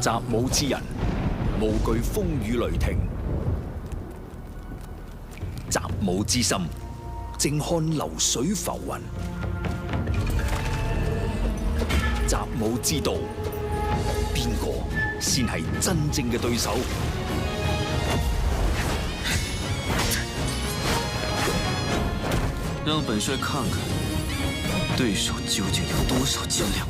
習武之人，無懼風雨雷霆。習武之心，靜看流水浮雲。習武之道，邊個先係真正嘅對手？讓本帥看看，對手究竟有多少斤兩。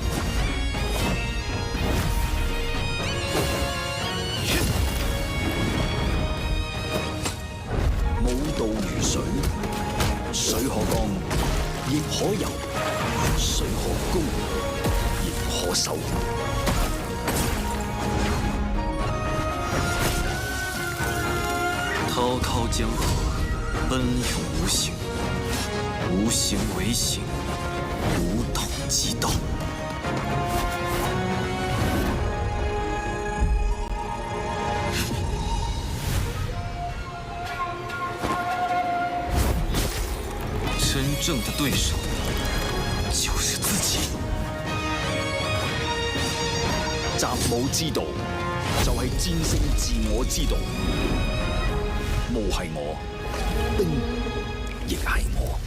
道如水，水可乾，亦可游；水可高，亦可收。滔滔江河，奔涌无形，无形为形，无道即道。 真正的對手就是自己。習武之道就係戰勝自我之道。霧係我，冰亦係我。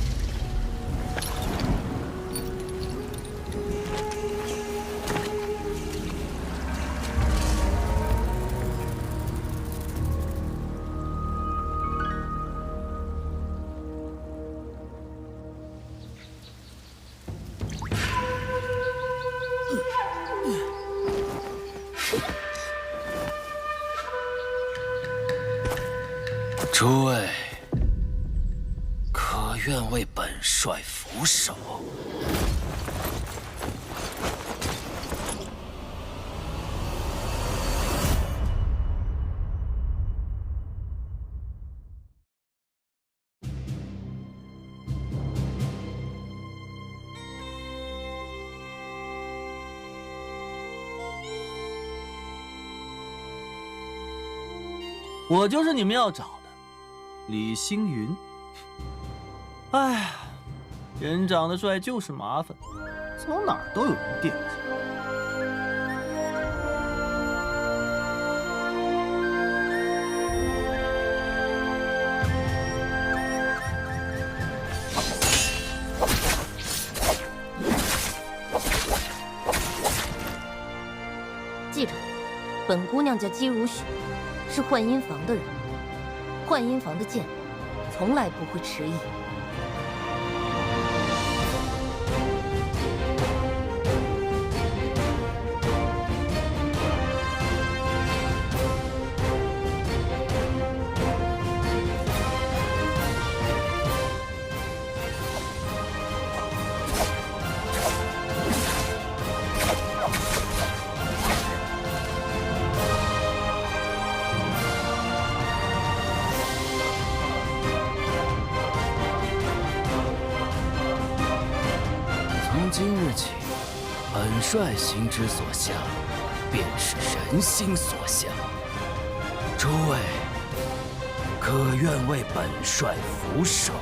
诸位，可愿为本帅俯首？我就是你们要找的。 李星云，哎呀，人长得帅就是麻烦，走哪儿都有人惦记。记着，本姑娘叫姬如雪，是幻音房的人。 幻音房的剑，从来不会迟疑。今日起，本帅心之所向，便是人心所向。诸位，可愿为本帅俯首？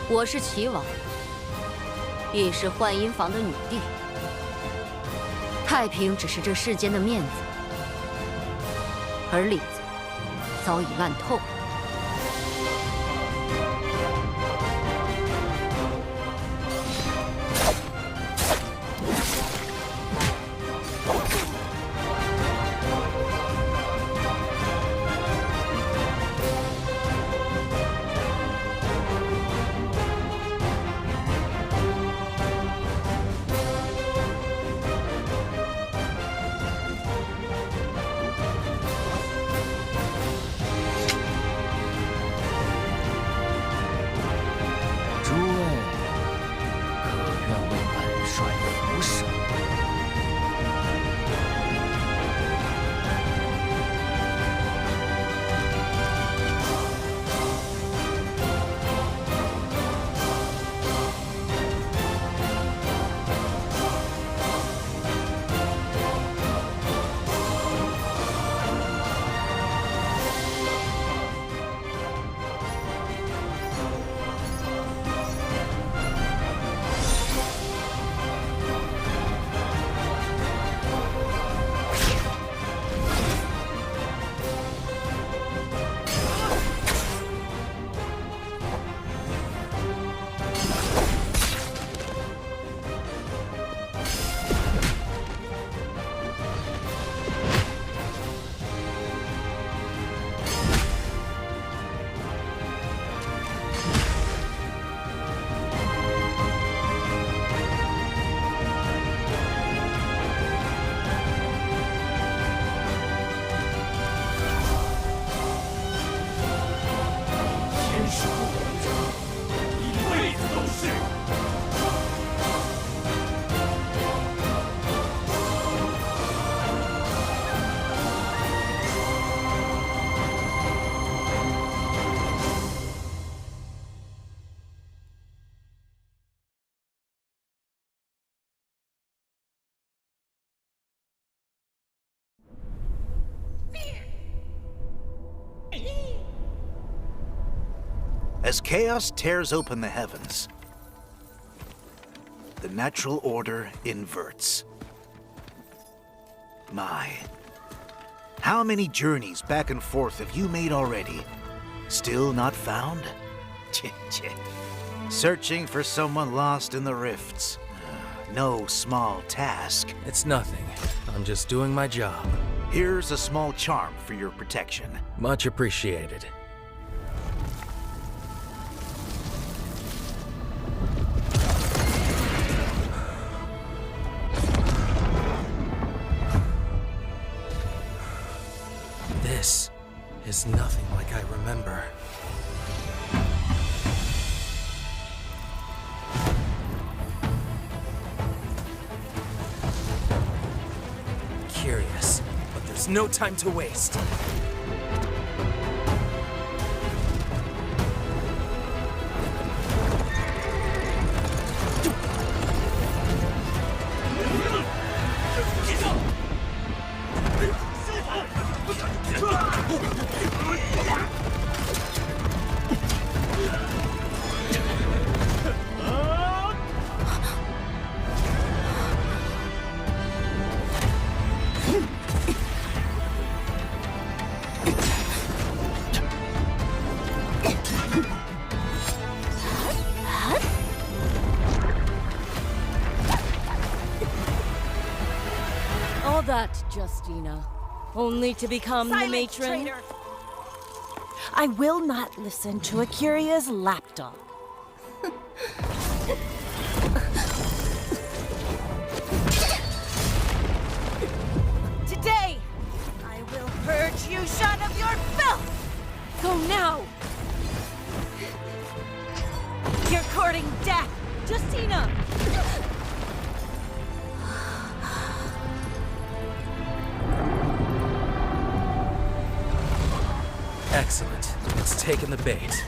我是齐王，亦是幻音房的女帝。太平只是这世间的面子，而里子早已烂透了。As chaos tears open the heavens, the natural order inverts. My, how many journeys back and forth have you made already? Still not found? Searching for someone lost in the rifts. No small task. It's nothing. I'm just doing my job. Here's a small charm for your protection. Much appreciated. This is nothing like I remember. Curious, but there's no time to waste. All that, Justina, only to become the matron. Traitor. I will not listen to Akira's lapdog. Today, I will purge you, shun of your filth! Go now! You're courting death! Justina! Excellent. It's taken the bait.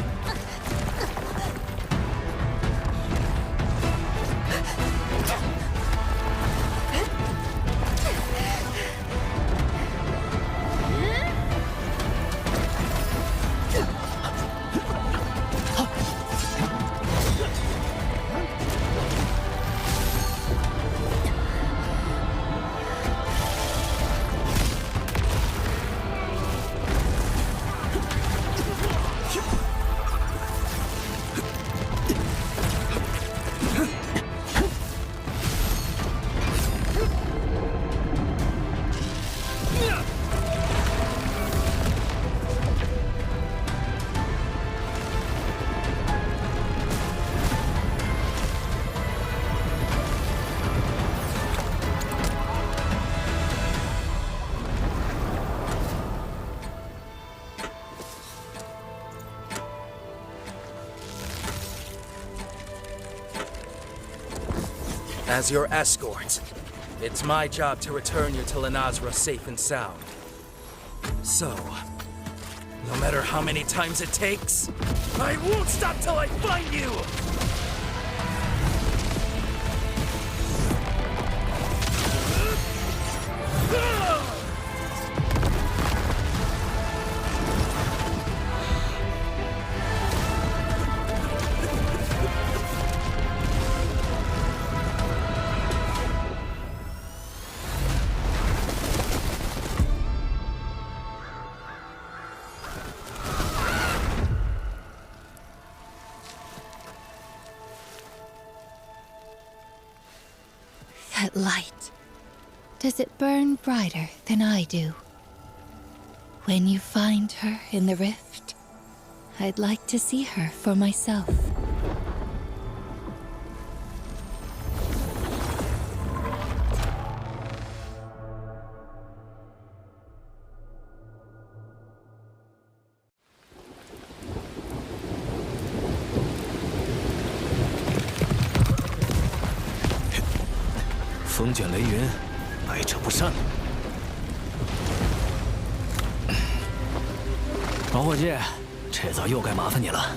As your escort, it's my job to return you to Lanazra safe and sound. So, no matter how many times it takes, I won't stop till I find you! That light. Does it burn brighter than I do? When you find her in the rift, I'd like to see her for myself.风卷雷云，来者不善。老伙计，这次又该麻烦你了。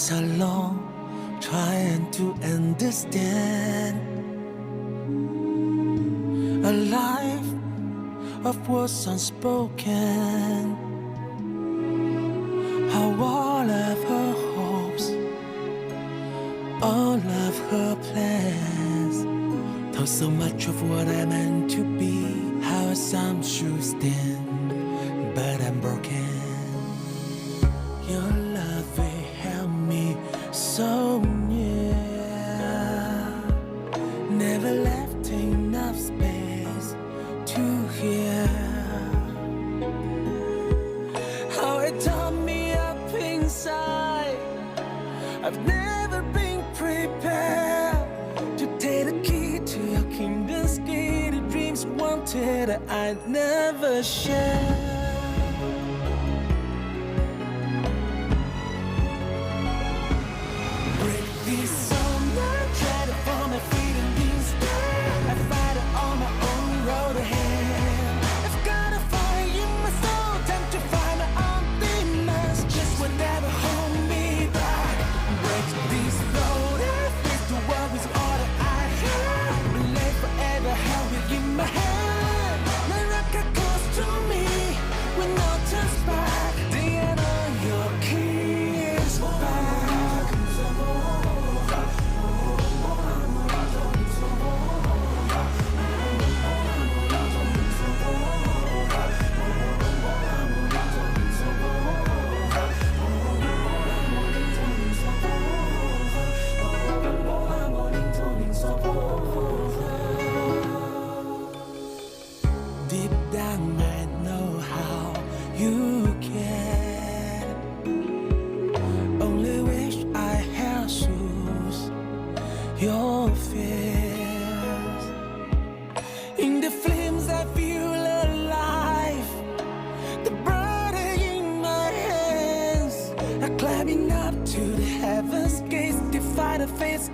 nights are long, trying to understand a life of words unspoken. How all of her hopes, all of her plans, told so much of what I meant to be. How some should stand, but I'm broken. Your love will help me so near. Never left enough space to hear how it tore me up inside. I've never been prepared to take the key to your kingdom's gate. The dreams wanted that I'd never share.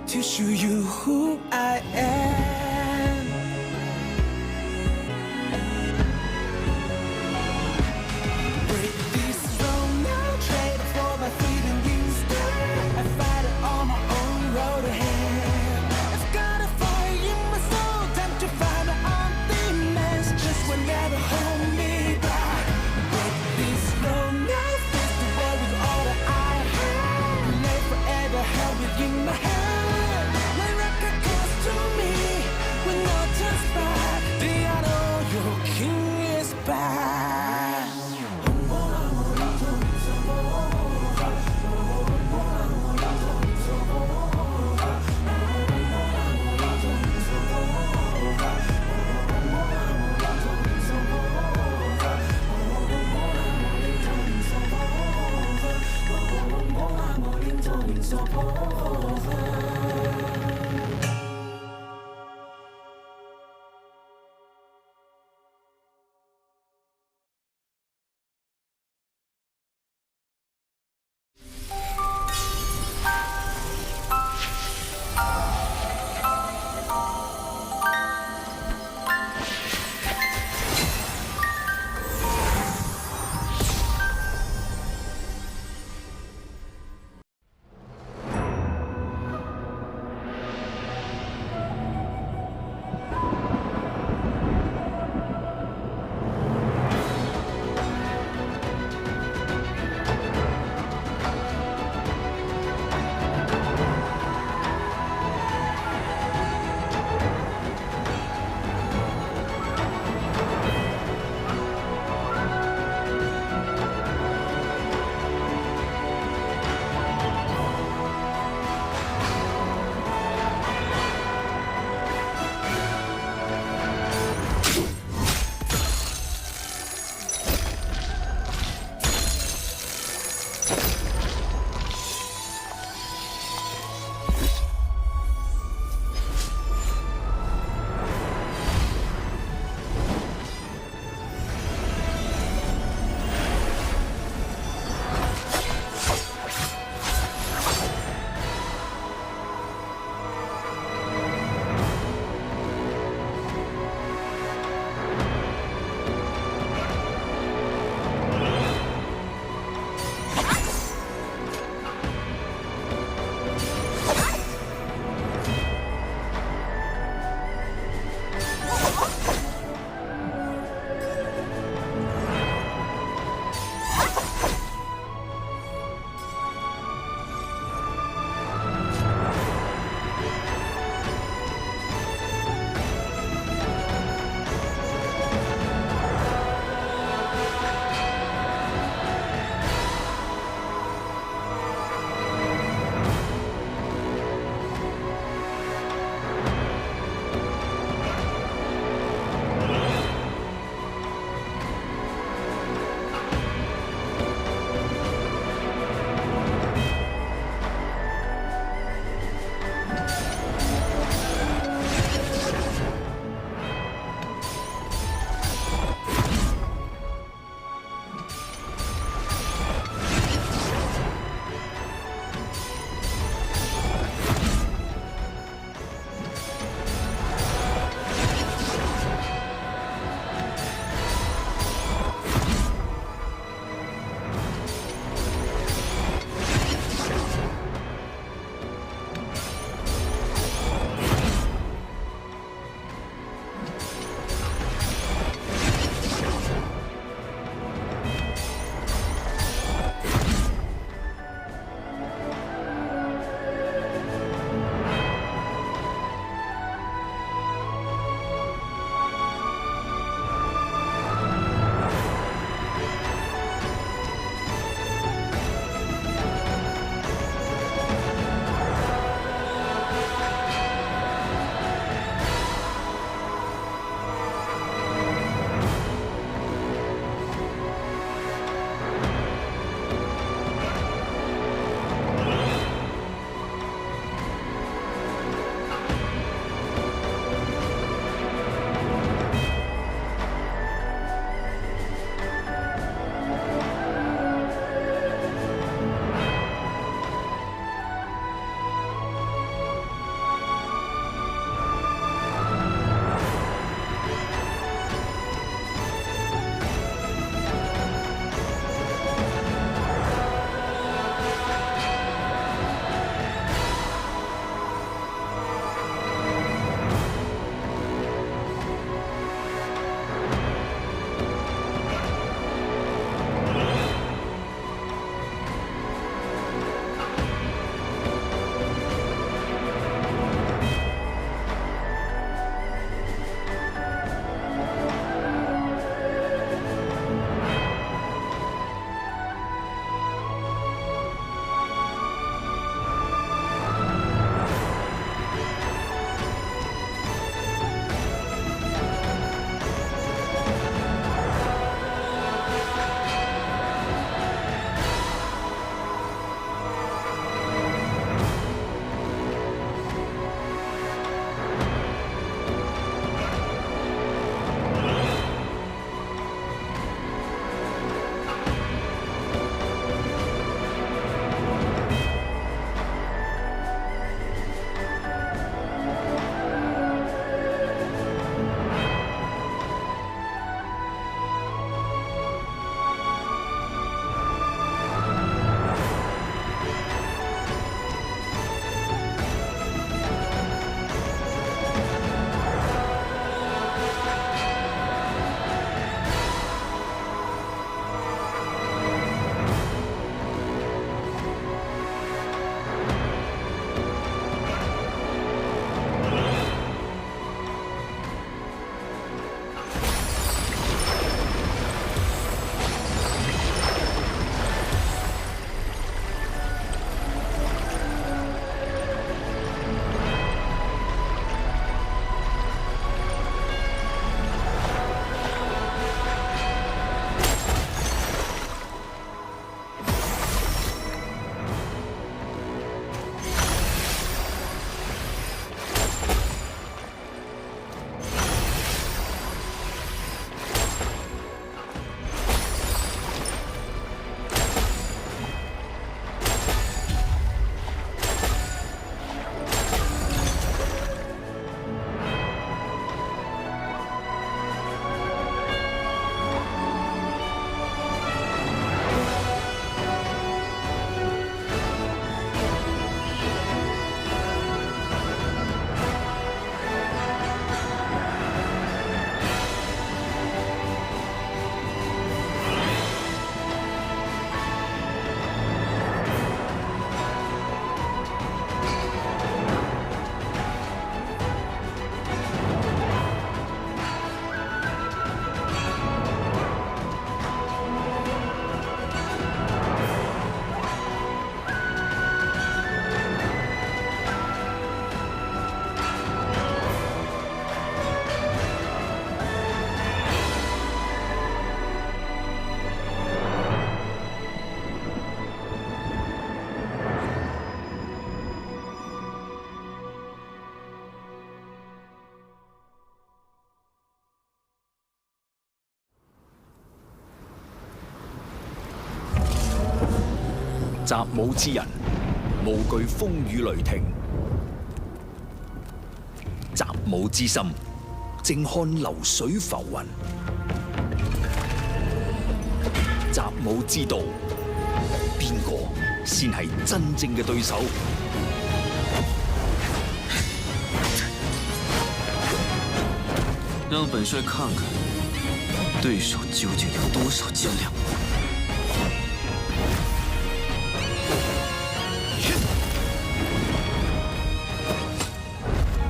To show you who I am. Break this throne now, trade for my freedom instead. I fight it on my own road ahead. I've got a fire in my soul, time to find my own demons. Just will never hold me back. Break this throne now, face the world with all that I have. Live forever held within my hand. To me 習武之人，無懼風雨雷霆。習武之心，靜看流水浮雲。習武之道，邊個先係真正嘅對手？讓本帥看看，對手究竟有多少斤兩。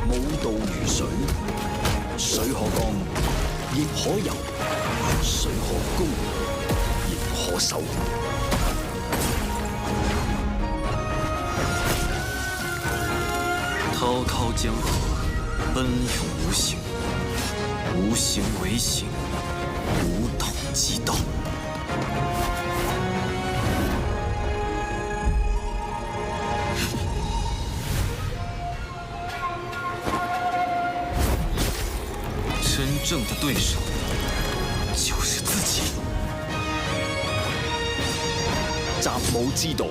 武道如水，水可剛，亦可柔；水可高，亦可修。滔滔江河，奔涌无形，无形为形，无统即道。真正的对手就是自己。習武之道，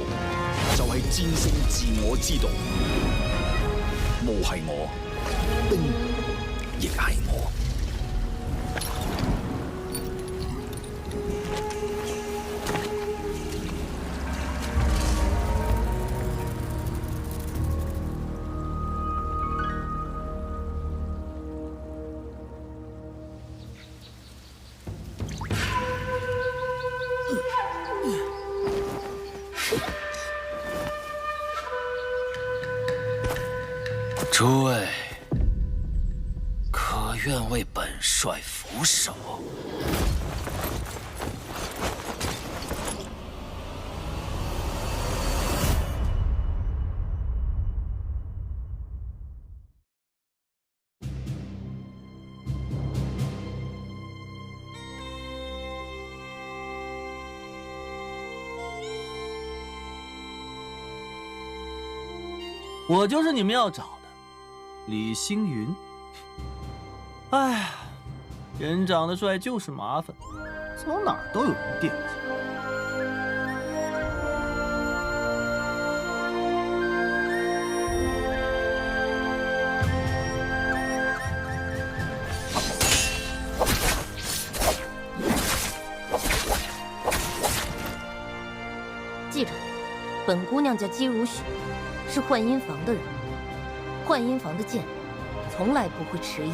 就係戰勝自我之道。霧係我，冰亦係我。诸位，可愿为本帅俯首？我就是你们要找的。李星云，哎呀，人长得帅就是麻烦，走哪儿都有人惦记。记着，本姑娘叫姬如许，是幻音房的人。幻音房的剑，从来不会迟疑。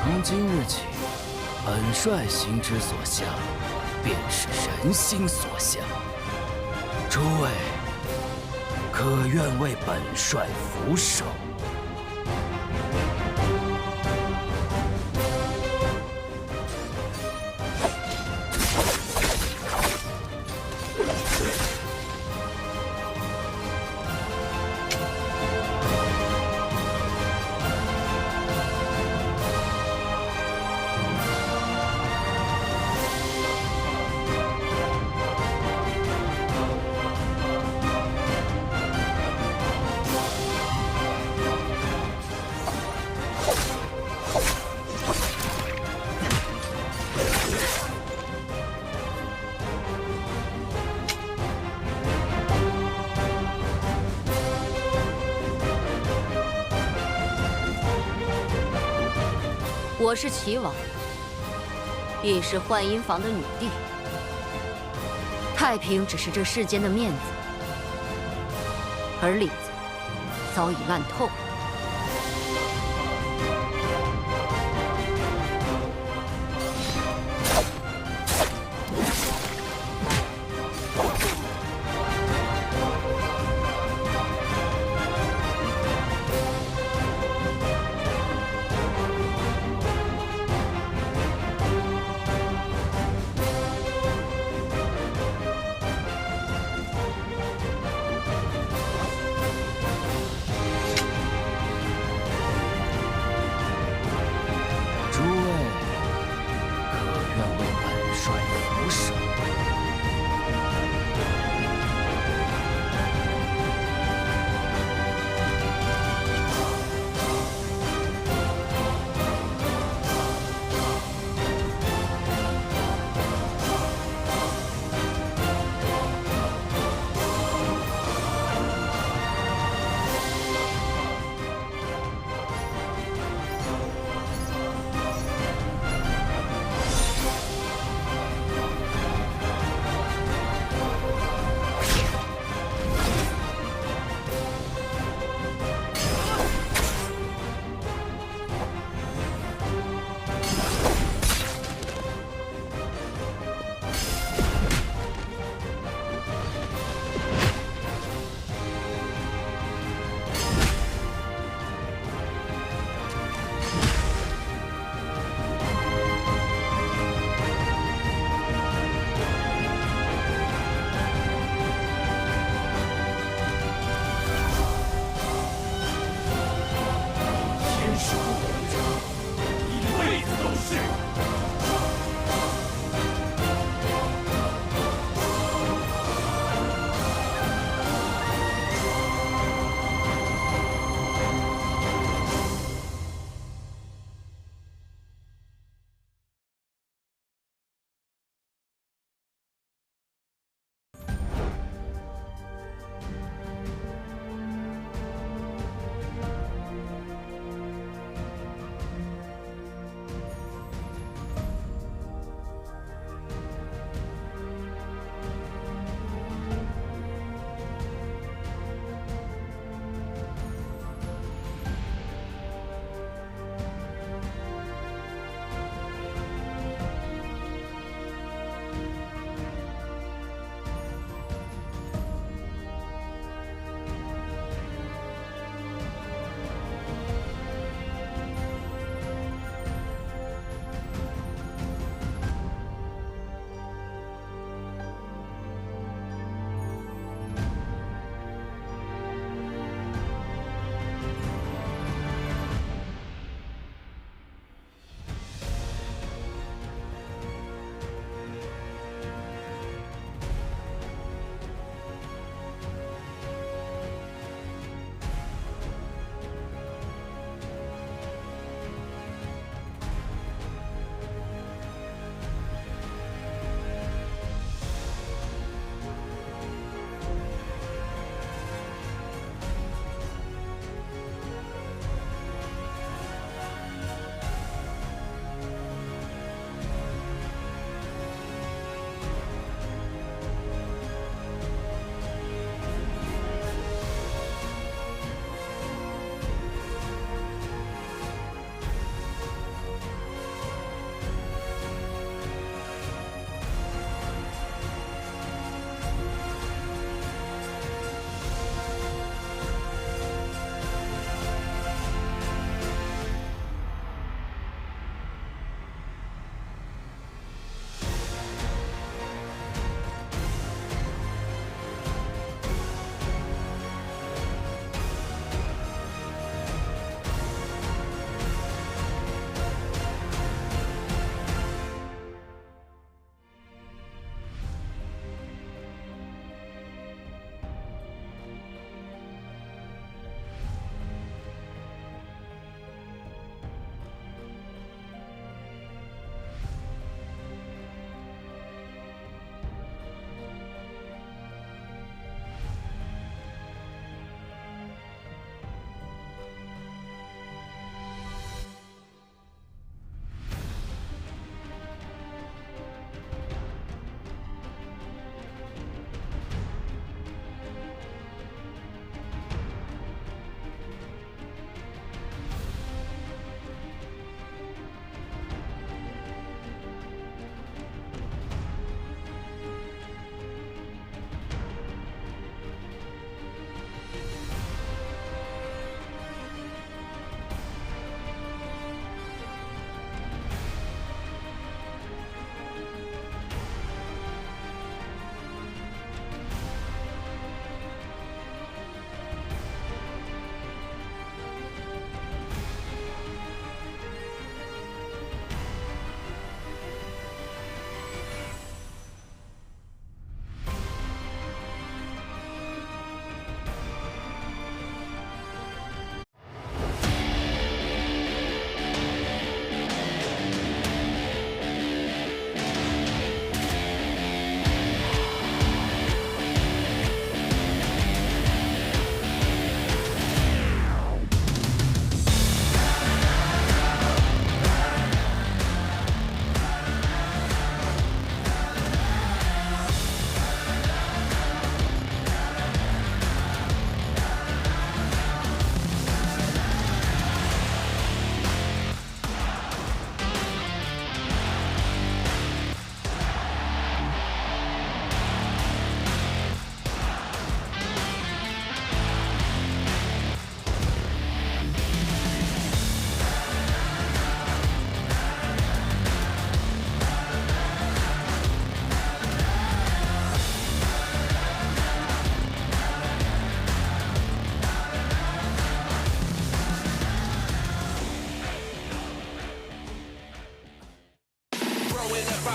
从今日起，本帅心之所向，便是人心所向。诸位，可愿为本帅俯首？我是齐王，亦是幻音房的女帝。太平只是这世间的面子，而里子早已烂透了。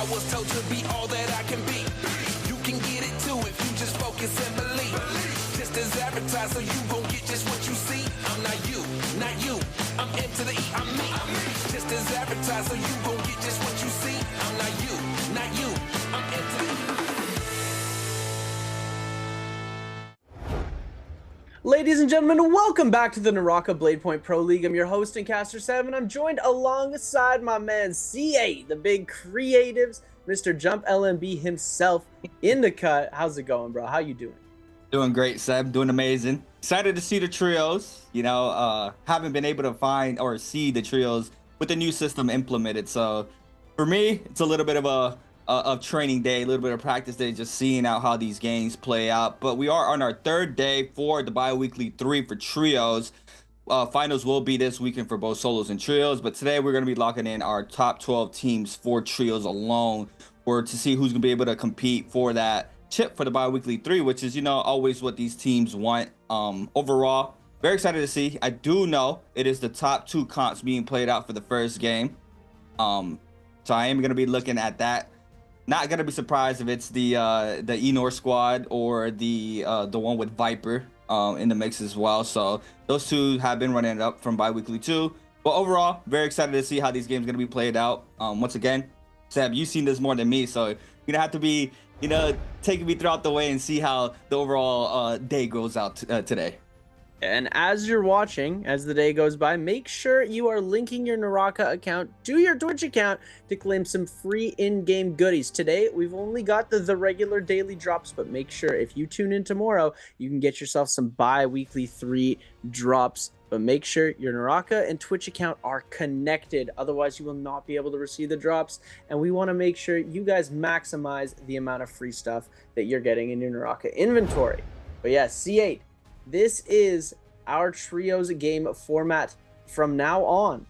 I was told to be all that I can be. You can get it too if you just focus and believe. Just as advertised, so you gon' get just what you see. I'm not you, not you. I'm M to the E, I'm me. Just as advertised, so you gon' get just what you see. I'm not you, not you. I'm M to the E. Ladies and gentlemen, welcome back to the NARAKA BLADEPOINT Pro League. I'm your host and caster 7. I'm joined alongside my man C8, the big creatives, Mr. Jump LMB himself in the cut. How's it going, bro? How you doing? Doing great, Seb. Doing amazing. Excited to see the trios. You know, haven't been able to find or see the trios with the new system implemented. So for me, it's a little bit of a training day, a little bit of practice day, just seeing out how these games play out. But we are on our third day for the bi-weekly 3 for trios. Finals will be this weekend for both solos and trios, but today we're going to be locking in our top 12 teams for trios alone, or to see who's going to be able to compete for that chip for the bi-weekly 3, which is, you know, always what these teams want. Overall, very excited to see. I do know it is the top 2 comps being played out for the first game. So I am going to be looking at that. Not gonna be surprised if it's the Enor squad or the one with Viper in the mix as well. So those two have been running it up from bi-weekly 2. But overall, very excited to see how these games are gonna be played out. Once again, Seb, you've seen this more than me, so you're gonna have to be, you know, taking me throughout the way and see how the overall day goes out today. And as you're watching, as the day goes by, make sure you are linking your NARAKA account to your Twitch account to claim some free in-game goodies. Today, we've only got the regular daily drops, but make sure if you tune in tomorrow, you can get yourself some bi-weekly 3 drops. But make sure your NARAKA and Twitch account are connected. Otherwise, you will not be able to receive the drops. And we want to make sure you guys maximize the amount of free stuff that you're getting in your NARAKA inventory. But yeah, C8. This is our trios game format from now on.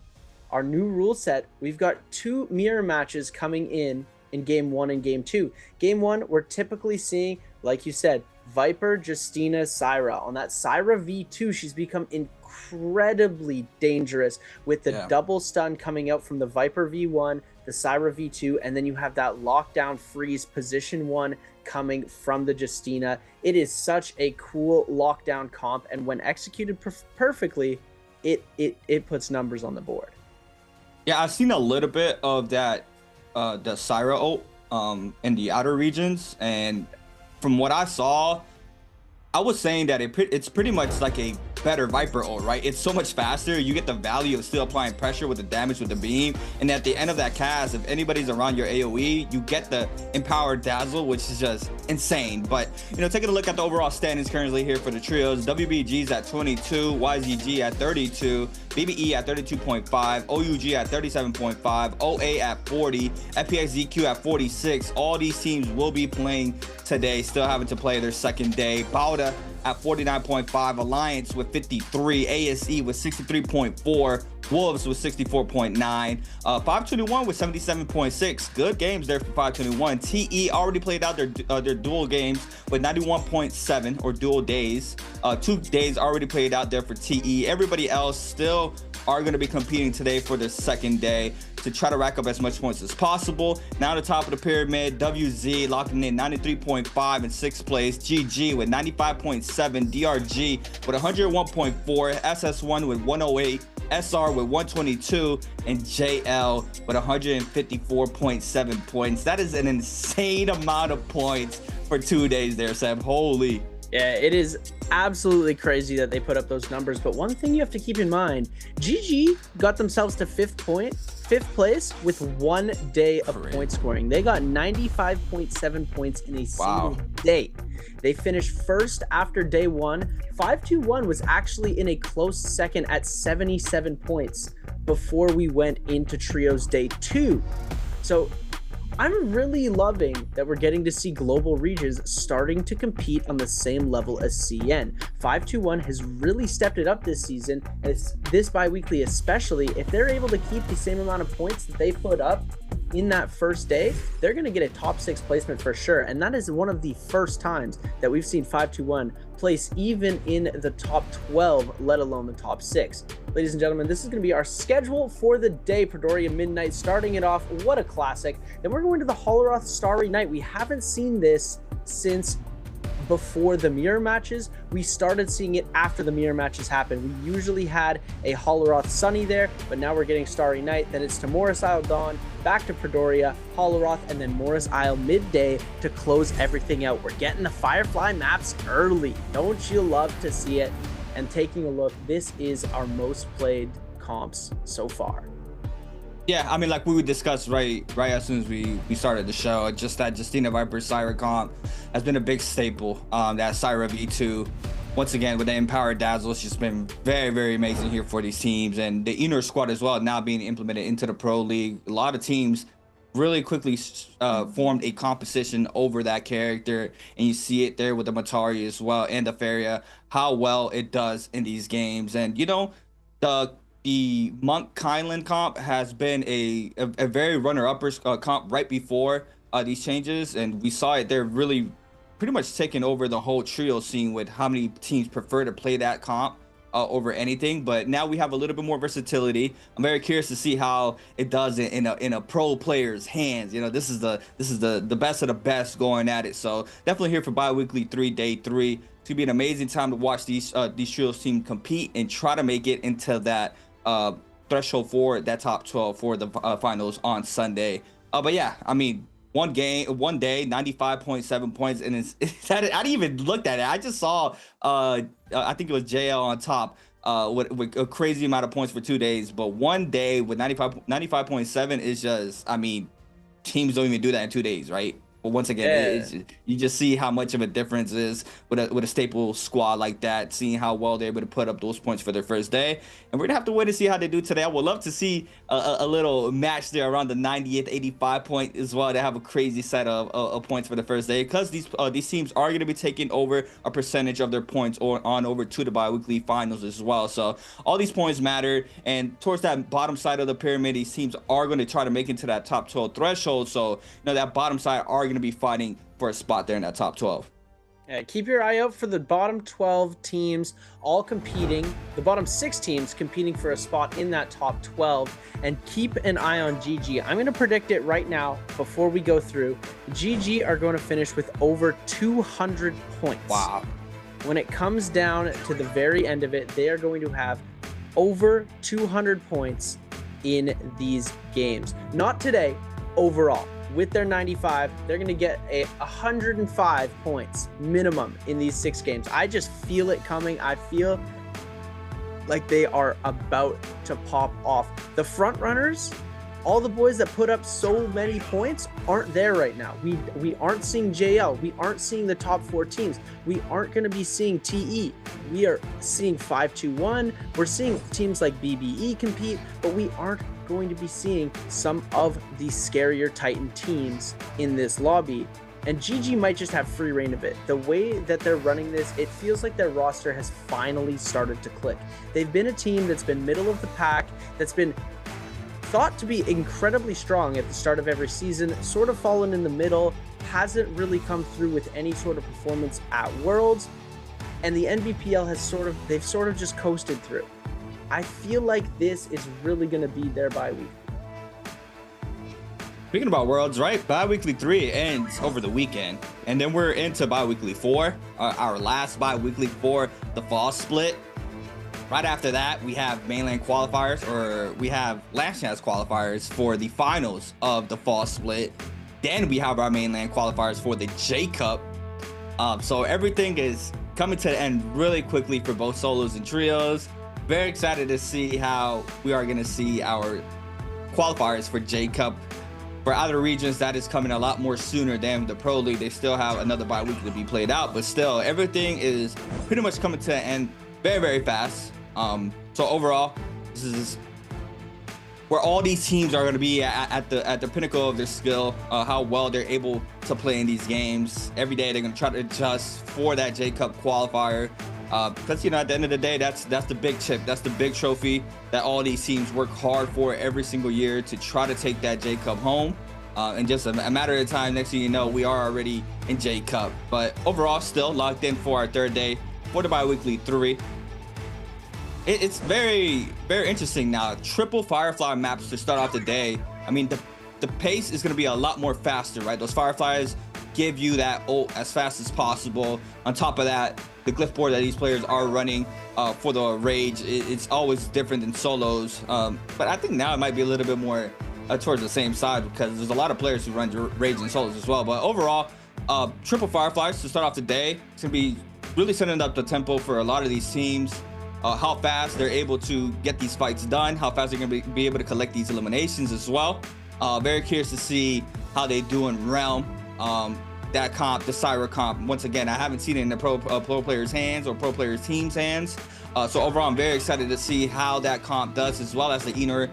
Our new rule set, we've got 2 mirror matches coming in game 1 and game 2. Game 1, we're typically seeing, like you said, Viper, Justina, Syra. On that Syra V2, she's become incredibly dangerous with the double stun coming out from the Viper V1, the Syra V2, and then you have that lockdown freeze position 1 coming from the Justina. It is such a cool lockdown comp, and when executed perfectly, it puts numbers on the board. Yeah, I've seen a little bit of that, the Syra ult in the outer regions, and from what I saw, I was saying that it's pretty much like a better Viper ult, right? It's so much faster. You get the value of still applying pressure with the damage with the beam, and at the end of that cast, if anybody's around your AoE, you get the empowered dazzle, which is just insane. But, you know, taking a look at the overall standings currently here for the trios, WBG's at 22, YZG at 32, BBE at 32.5, OUG at 37.5, OA at 40, FPXZQ at 46. All these teams will be playing today, still having to play their second day. Bauda at 49.5, Alliance with 53, ASE with 63.4, Wolves with 64.9, 521 with 77.6. Good games there for 521. TE already played out their dual games with 91.7, or dual days. 2 days already played out there for TE. Everybody else still are going to be competing today for their second day to try to rack up as much points as possible. Now at the top of the pyramid, WZ locking in 93.5 in 6th place, GG with 95.7, DRG with 101.4, SS1 with 108, SR with 122, and JL with 154.7 points. That is an insane amount of points for 2 days there, Sam. Holy. Yeah, it is absolutely crazy that they put up those numbers. But one thing you have to keep in mind, GG got themselves to 5th place with 1 day of point scoring. They got 95.7 points in a single day. They finished first after day 1. 521 was actually in a close second at 77 points before we went into trios day 2. So I'm really loving that we're getting to see global regions starting to compete on the same level as CN. 521 has really stepped it up this season, and it's this bi-weekly especially. If they're able to keep the same amount of points that they put up, in that first day, they're going to get a top 6 placement for sure. And that is one of the first times that we've seen 521 place even in the top 12, let alone the top 6. Ladies and gentlemen, this is going to be our schedule for the day. Predoria Midnight starting it off. What a classic. Then we're going to the Holleroth Starry Night. We haven't seen this since before the mirror matches. We started seeing it after the mirror matches happened. We usually had a Holleroth Sunny there, but now we're getting Starry Night. Then it's to Morris Isle Dawn, back to Predoria, Holleroth, and then Morris Isle midday to close everything out. We're getting the Firefly maps early. Don't you love to see it? And taking a look, this is our most played comps so far. Yeah, I mean, like we would discuss right as soon as we started the show, just that Justina Viper Syra comp has been a big staple. That Syra V2, once again, with the Empowered Dazzle, it's just been very, very amazing here for these teams. And the Inner squad as well, now being implemented into the Pro League. A lot of teams really quickly formed a composition over that character, and you see it there with the Matari as well and the Feria, how well it does in these games. And, you know, the Monk Kylan comp has been a very runner-uppers comp right before these changes, and we saw it there really pretty much taking over the whole trio scene with how many teams prefer to play that comp over anything. But now we have a little bit more versatility. I'm very curious to see how it does in a pro player's hands. You know, this is the best of the best going at it. So definitely here for Biweekly 3 Day 3. It's gonna be an amazing time to watch these trios team compete and try to make it into that threshold for that top 12 for the finals on Sunday. But yeah, I mean, one day, 95.7 points, and I didn't even look at it. I just saw I think it was JL on top with a crazy amount of points for 2 days, but one day with 95.7 is just, I mean, teams don't even do that in 2 days, right? But once again, you just see how much of a difference is with a staple squad like that, seeing how well they're able to put up those points for their first day. And we're gonna have to wait to see how they do today. I would love to see a little match there around the 90th, 85 point as well. They have a crazy set of points for the first day, because these teams are gonna be taking over a percentage of their points on over to the biweekly finals as well. So all these points matter, and towards that bottom side of the pyramid, these teams are going to try to make it to that top 12 threshold. So you know, that bottom side are going to be fighting for a spot there in that top 12. Yeah, keep your eye out for the bottom 12 teams all competing, the bottom 6 teams competing for a spot in that top 12, and keep an eye on GG. I'm going to predict it right now before we go through. GG are going to finish with over 200 points. Wow. When it comes down to the very end of it, they are going to have over 200 points in these games. Not today, overall. With their 95, they're going to get 105 points minimum in these 6 games. I just feel it coming. I feel like they are about to pop off. The front runners, all the boys that put up so many points, aren't there right now. We aren't seeing JL. We aren't seeing the top 4 teams. We aren't going to be seeing TE. We are seeing 521. We're seeing teams like BBE compete, but we aren't going to be seeing some of the scarier Titan teams in this lobby. And GG might just have free reign of it. The way that they're running this, it feels like their roster has finally started to click. They've been a team that's been middle of the pack, that's been thought to be incredibly strong at the start of every season, sort of fallen in the middle, hasn't really come through with any sort of performance at Worlds, and the Nbpl has they've sort of just coasted through. I feel like this is really going to be their bye week. Speaking about Worlds, right? Biweekly 3 ends over the weekend, and then we're into Biweekly 4, our last Biweekly for the fall split. Right after that, we have mainland qualifiers, or we have last chance qualifiers for the finals of the fall split. Then we have our mainland qualifiers for the J Cup. So everything is coming to the end really quickly for both solos and trios. Very excited to see how we are going to see our qualifiers for J Cup. For other regions, that is coming a lot more sooner than the Pro League. They still have another bye-week to be played out, but still, everything is pretty much coming to an end very, very fast. So overall, this is where all these teams are going to be at the pinnacle of their skill, how well they're able to play in these games. Every day, they're going to try to adjust for that J Cup qualifier. Because, you know, at the end of the day, that's the big chip. That's the big trophy that all these teams work hard for every single year to try to take that J Cup home. in just a matter of time. Next thing you know, we are already in J Cup. But overall, still locked in for our third day for the Biweekly 3. It's very, very interesting now. Triple Firefly maps to start off the day. I mean, the pace is going to be a lot more faster, right? Those Fireflies give you that ult as fast as possible. On top of that, the glyph board that these players are running for the Rage, it's always different than solos. But I think now it might be a little bit more towards the same side, because there's a lot of players who run Rage and solos as well. But overall, Triple Fireflies to start off the day. It's going to be really setting up the tempo for a lot of these teams. How fast they're able to get these fights done, how fast they're going to be able to collect these eliminations as well. Very curious to see how they do in Realm. That comp, the Syra comp, once again, I haven't seen it in the pro players' hands or pro players' team's hands. So overall, I'm very excited to see how that comp does, as well as the Enor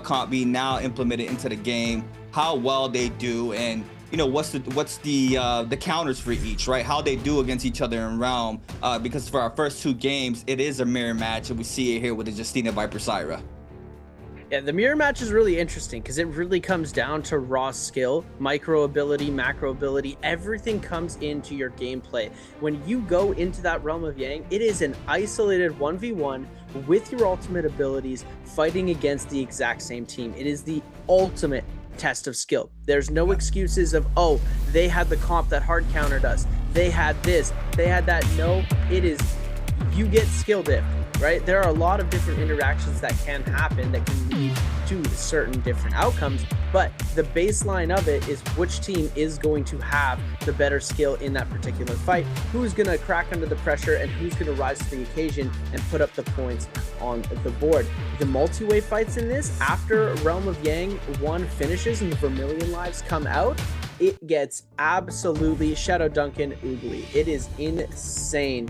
comp being now implemented into the game, how well they do, and you know, what's the counters for each, right? How they do against each other in Realm, because for our first 2 games, it is a mirror match, and we see it here with the Justina Viper Syra. Yeah, the mirror match is really interesting because it really comes down to raw skill, micro ability, macro ability. Everything comes into your gameplay. When you go into that Realm of Yang, it is an isolated 1v1 with your ultimate abilities fighting against the exact same team. It is the ultimate test of skill. There's no excuses of, oh, they had the comp that hard countered us, they had this, they had that. No, it is, you get skill diff, right? There are a lot of different interactions that can happen that can lead to certain different outcomes, but the baseline of it is which team is going to have the better skill in that particular fight, who's going to crack under the pressure, and who's going to rise to the occasion and put up the points on the board. The multi-way fights in this, after Realm of Yang 1 finishes and the Vermilion lives come out, it gets absolutely Shadow Duncan oogly. It is insane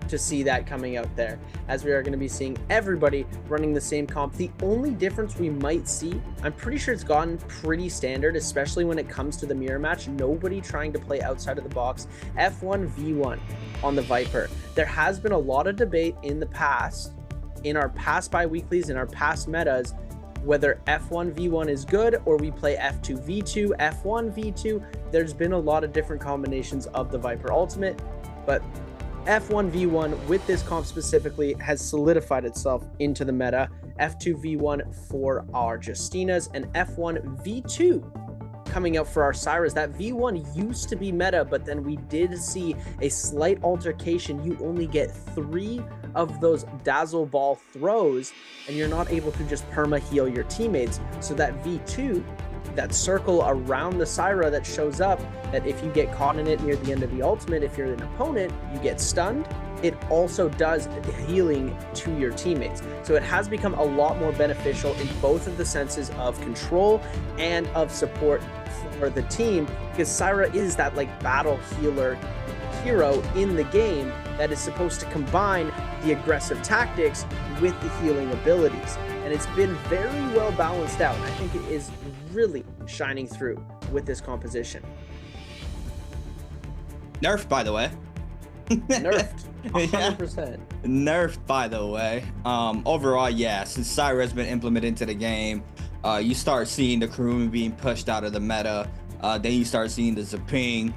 to see that coming out there, as we are going to be seeing everybody running the same comp. The only difference we might see, I'm pretty sure it's gotten pretty standard, especially when it comes to the mirror match, nobody trying to play outside of the box. F1v1 on the Viper. There has been a lot of debate in the past, in our past bi-weeklies, in our past metas, whether F1v1 is good or we play F2v2, F1v2. There's been a lot of different combinations of the Viper ultimate, but F1v1 with this comp specifically has solidified itself into the meta. F2v1 for our Justinas, and F1v2 coming out for our Syras. That V1 used to be meta, but then we did see a slight altercation. You only get 3 of those Dazzle Ball throws, and you're not able to just perma heal your teammates. So that V2, that circle around the Syra that shows up, that if you get caught in it near the end of the ultimate, if you're an opponent, you get stunned. It also does healing to your teammates. So it has become a lot more beneficial in both of the senses of control and of support for the team, because Syra is that like battle healer hero in the game that is supposed to combine the aggressive tactics with the healing abilities. And it's been very well balanced out. I think it is really shining through with this composition. Nerfed, by the way. Nerfed. 100%. Nerfed, by the way. Overall, yeah, since Syra has been implemented into the game, you start seeing the Karumi being pushed out of the meta. Then you start seeing the Zaping.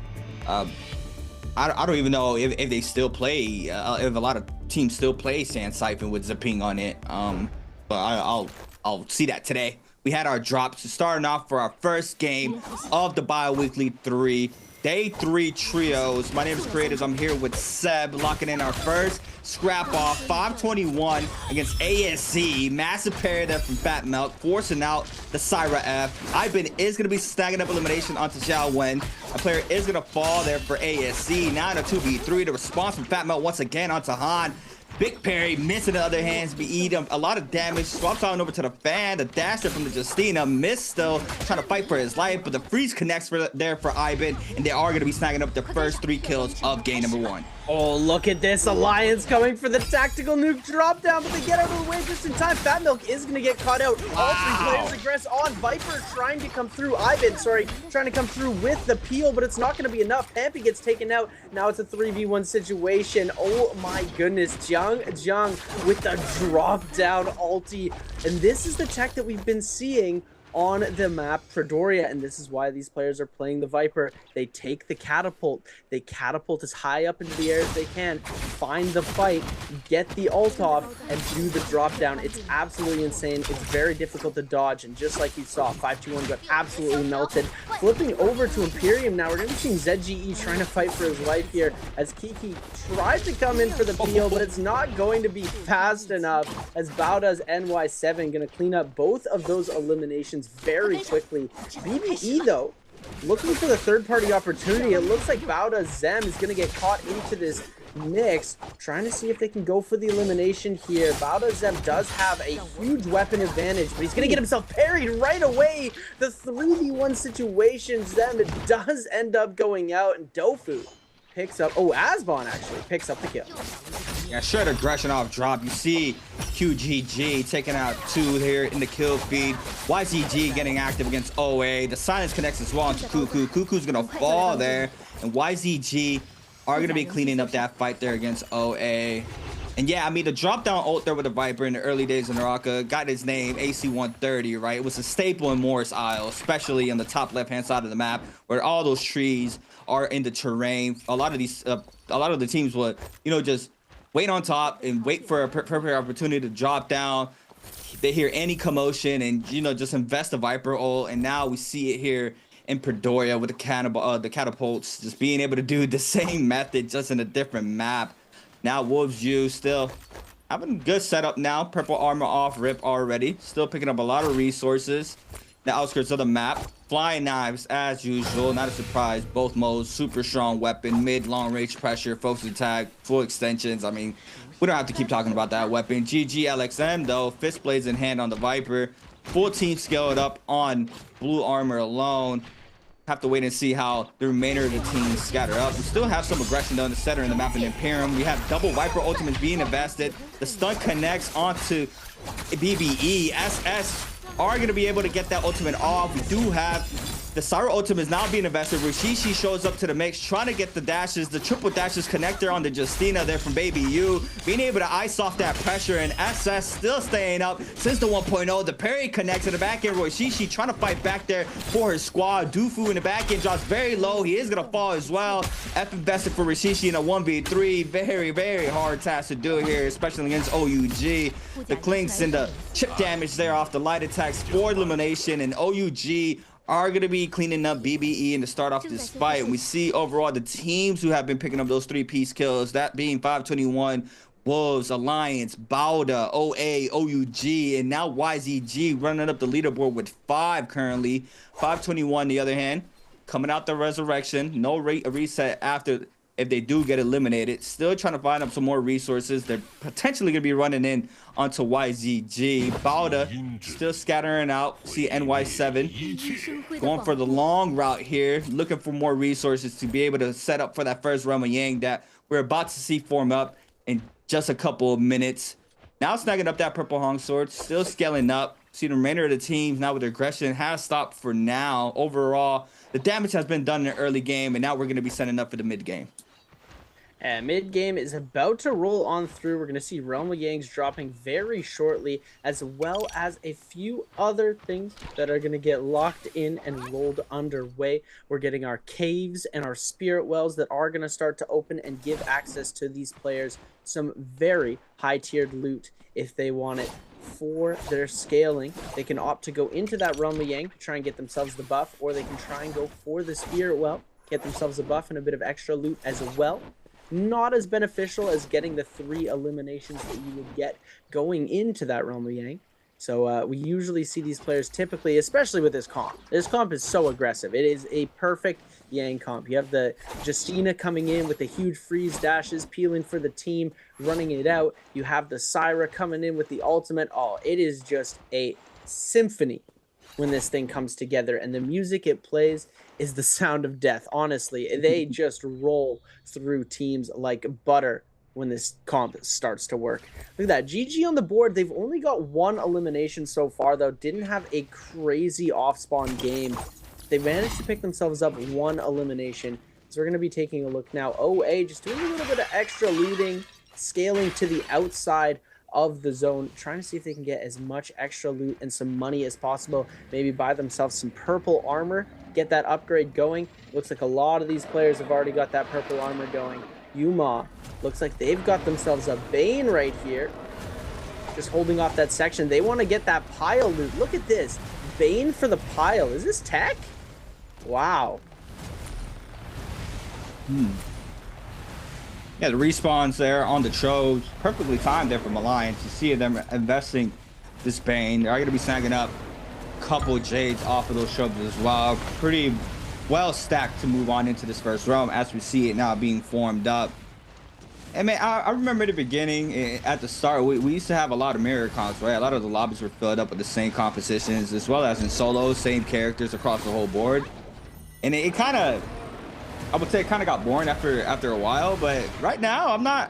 I don't even know if they still play, if a lot of teams still play Sand Siphon with Zaping on it. But I'll see that today. We had our drops starting off for our first game of the Bi-Weekly 3. Day 3 trios. My name is Creators. I'm here with Seb, locking in our first scrap off. 521 against ASC. Massive parry there from Fat Milk, forcing out the Syra F. Ivan is going to be stacking up elimination onto Xiao Wen. A player is going to fall there for ASC. Now in a 2v3. The response from Fat Milk once again onto Han. Big parry, missing the other hands, be eating a lot of damage. Swaps on over to the fan. The dasher from the Justina missed, still trying to fight for his life, but the freeze connects there for Ivan, and they are going to be snagging up the first 3 kills of game number 1. Oh, look at this Alliance coming for the tactical nuke drop down, but they get out of the way just in time. Fat Milk is going to get caught out. Wow. All 3 players aggress on. Viper trying to come through. Ivan, trying to come through with the peel, but it's not going to be enough. Pampy gets taken out. Now it's a 3v1 situation. Oh my goodness. Jung with the drop down ulti. And this is the tech that we've been seeing on the map Predoria, and this is why these players are playing the Viper. They take the catapult. They catapult as high up into the air as they can, find the fight, get the ult off, and do the drop down. It's absolutely insane. It's very difficult to dodge, and just like you saw, 521 got absolutely melted. Flipping over to Imperium now, we're going to be seeing ZGE trying to fight for his life here as Kiki tries to come in for the peel, but it's not going to be fast enough as Bauda's NY7 going to clean up both of those eliminations very quickly. BBE though, looking for the third-party opportunity. It looks like Bauda Zem is going to get caught into this mix, trying to see if they can go for the elimination here. Bauda Zem does have a huge weapon advantage, but he's going to get himself parried right away. The 3v1 situation, Zem does end up going out, and Dofu picks up, oh, Asbon actually picks up the kill. Yeah, straight aggression off drop. You see QGG taking out 2 here in the kill feed. YZG getting active against OA. The silence connects as well into Cuckoo. Cuckoo's gonna fall there, and YZG are gonna be cleaning up that fight there against OA. And yeah, I mean, the drop down ult there with the Viper in the early days of NARAKA got his name AC-130, right? It was a staple in Morris Isle, especially on the top left-hand side of the map, where all those trees are in the terrain. A lot of the teams would, you know, just wait on top and wait for a perfect opportunity to drop down. They hear any commotion and, you know, just invest the Viper ult. And now we see it here in Predoria with the catapults, just being able to do the same method, just in a different map. Now Wolves U still having good setup now. Purple armor off rip already. Still picking up a lot of resources. The outskirts of the map. Flying knives as usual. Not a surprise. Both modes. Super strong weapon. Mid, long range pressure. Focus attack. Full extensions. I mean, we don't have to keep talking about that weapon. GG LXM though. Fist blades in hand on the Viper. Full team scaled up on blue armor alone. Have to wait and see how the remainder of the team scatter up. We still have some aggression though in the center in the map in Imperium. We have double Viper ultimates being invested. The stun connects onto BBE. SS are going to be able to get that ultimate off. We do have the Syra ultimate is now being invested. Rishishi shows up to the mix, trying to get the dashes, the triple dashes connector on the Justina there from Baby U, being able to ice off that pressure, and SS still staying up since the 1.0. The parry connects to the back end. Rishishi trying to fight back there for his squad. Dufu in the back end drops very low. He is going to fall as well. F invested for Rishishi in a 1v3. Very, very hard task to do here, especially against OUG. The clinks and the chip damage there off the light attacks for elimination, and OUG are going to be cleaning up BBE and to start off this fight. And we see overall the teams who have been picking up those 3-piece kills, that being 521, Wolves, Alliance, Bauda, OA, OUG, and now YZG running up the leaderboard with 5 currently. 521, the other hand, coming out the resurrection. No reset after if they do get eliminated. Still trying to find up some more resources. They're potentially going to be running in onto YZG. Bauda still scattering out. See NY7 going for the long route here, looking for more resources to be able to set up for that first Realm of Yang that we're about to see form up in just a couple of minutes. Now snagging up that purple Hong sword, still scaling up. See the remainder of the teams now with aggression has stopped for now. Overall, the damage has been done in the early game, and now we're going to be setting up for the mid game. And mid-game is about to roll on through. We're going to see Realm of Yangs dropping very shortly, as well as a few other things that are going to get locked in and rolled underway. We're getting our caves and our spirit wells that are going to start to open and give access to these players some very high-tiered loot if they want it for their scaling. They can opt to go into that Realm of Yang to try and get themselves the buff, or they can try and go for the spirit well, get themselves a buff and a bit of extra loot as well. Not as beneficial as getting the 3 eliminations that you would get going into that Realm of Yang. So we usually see these players typically, especially with this comp. This comp is so aggressive. It is a perfect Yang comp. You have the Justina coming in with the huge freeze dashes, peeling for the team, running it out. You have the Syra coming in with the ultimate. Oh, it is just a symphony when this thing comes together, and the music it plays is the sound of death. Honestly, they just roll through teams like butter when this comp starts to work. Look at that. GG on the board. They've only got 1 elimination so far, though. Didn't have a crazy off-spawn game. They managed to pick themselves up 1 elimination. So we're going to be taking a look now. OA just doing a little bit of extra looting, scaling to the outside of the zone, trying to see if they can get as much extra loot and some money as possible. Maybe buy themselves some purple armor, get that upgrade going. Looks like a lot of these players have already got that purple armor going. Yuma looks like they've got themselves a Bane right here, just holding off that section. They want to get that pile loot. Look at this, Bane for the pile. Is this tech? Wow. Yeah, the respawns there on the Troves, perfectly timed there from Alliance. You see them investing this Bane. They're going to be snagging up a couple Jades off of those Troves as well. Pretty well stacked to move on into this first realm as we see it now being formed up. And man, I remember at the beginning, at the start, we used to have a lot of mirror comps, right? A lot of the lobbies were filled up with the same compositions, as well as in solos, same characters across the whole board. And it kind of, I would say, it kind of got boring after a while. But right now, I'm not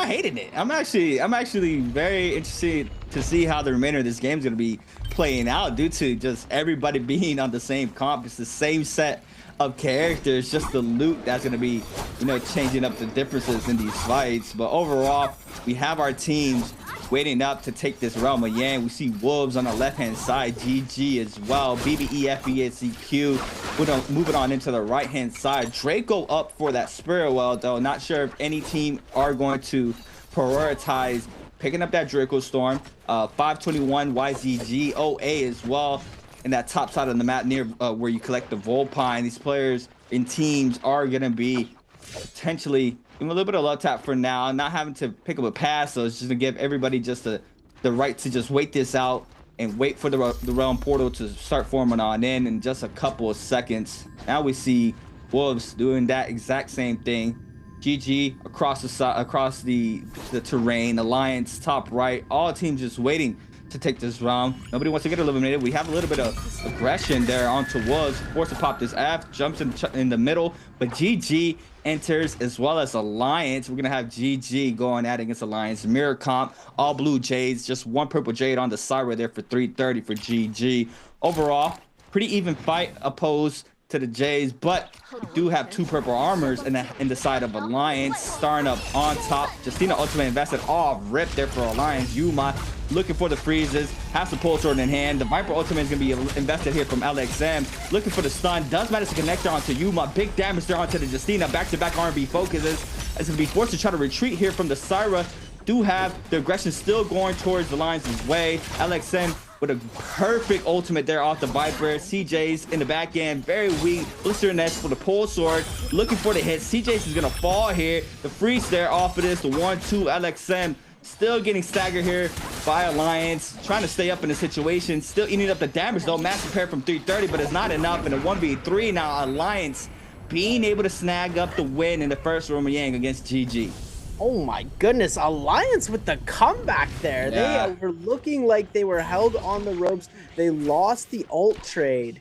hating it. I'm actually very interested to see how the remainder of this game is going to be playing out, due to just everybody being on the same comp. It's the same set of characters, just the loot that's going to be, you know, changing up the differences in these fights. But overall, we have our teams waiting up to take this realm of Yang. We see Wolves on the left-hand side, GG as well, BBE, FE, and CQ. Moving on into the right-hand side. Draco up for that Spirit Well, though. Not sure if any team are going to prioritize picking up that Draco Storm. 521 YZG, OA as well in that top side of the map near where you collect the Volpine. These players in teams are going to be potentially a little bit of love tap for now, not having to pick up a pass. So it's just going to give everybody just the right to just wait this out and wait for the realm portal to start forming on in just a couple of seconds. Now we see Wolves doing that exact same thing. GG across the side, across the terrain. Alliance top right, all teams just waiting to take this round. Nobody wants to get eliminated. We have a little bit of aggression there onto Wolves, forced to pop this F, jumps in the middle, but GG enters as well as Alliance. We're gonna have GG going at it against Alliance. Mirror comp, all blue Jades, just one purple Jade on the side right there for 330 for GG. Overall, pretty even fight opposed to the Jays, but do have two purple armors in the side of Alliance. Starting up on top, Justina ultimate invested off rip there for Alliance. Yuma looking for the freezes, has the pole sword in hand. The Viper ultimate is gonna be invested here from LXM, looking for the stun, does manage to connect there onto Yuma. Big damage there onto the Justina. Back-to-back R&B focuses. It's gonna be forced to try to retreat here from the Syra. Do have the aggression still going towards the Alliance's way. LXM with a perfect ultimate there off the Viper. CJ's in the back end, very weak. Blister Nest for the pole sword, looking for the hit. CJ's is gonna fall here. The freeze there off of this, the 1-2 LXM. Still getting staggered here by Alliance, trying to stay up in the situation. Still eating up the damage though. Massive pair from 330, but it's not enough in a 1v3 now. Alliance being able to snag up the win in the first Roman Yang against GG. Oh my goodness, Alliance with the comeback there. Yeah. They were looking like they were held on the ropes. They lost the ult trade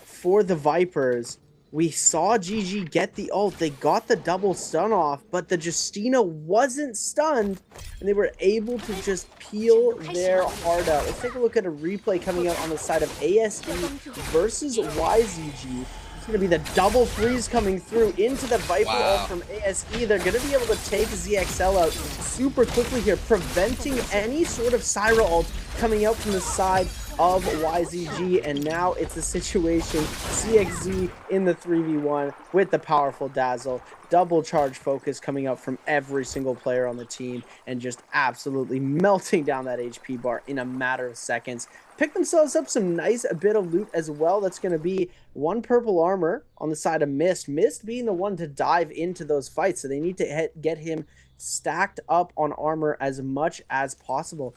for the Vipers. We saw GG get the ult. They got the double stun off, but the Justina wasn't stunned, and they were able to just peel their heart out. Let's take a look at a replay coming out on the side of ASE versus YZG. Going to be the double freeze coming through into the Viper ult from ASE. They're going to be able to take ZXL out super quickly here, preventing any sort of Syra ult coming out from the side of YZG. And now it's a situation, CXZ in the 3v1 with the powerful Dazzle. Double charge focus coming out from every single player on the team, and just absolutely melting down that HP bar in a matter of seconds. Pick themselves up some nice bit of loot as well. That's going to be one purple armor on the side of Mist. Mist being the one to dive into those fights, so they need to get him stacked up on armor as much as possible.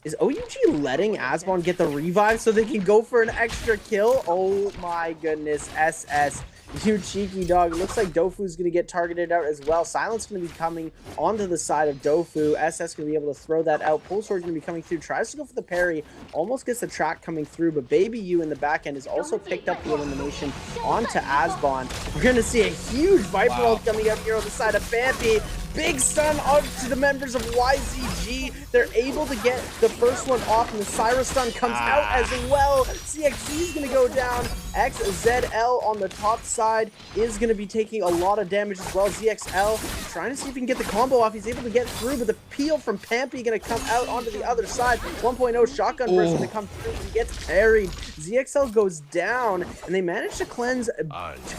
Is OUG letting Asbon get the revive so they can go for an extra kill? Oh my goodness, SS. You cheeky dog. It looks like Dofu's going to get targeted out as well. Silence going to be coming onto the side of Dofu. SS going to be able to throw that out. Pole Sword going to be coming through. Tries to go for the parry. Almost gets the track coming through. But Baby U in the back end has also picked up the elimination onto Asbon. We're going to see a huge Viper ult coming up here on the side of Bambi. Big stun up to the members of YZG. GG. They're able to get the first one off, and the Syra stun comes out as well. CXG is going to go down. XZL on the top side is going to be taking a lot of damage as well. ZXL trying to see if he can get the combo off. He's able to get through, but the peel from Pampy going to come out onto the other side. 1.0 shotgun burst going to come through. He gets parried. ZXL goes down, and they manage to cleanse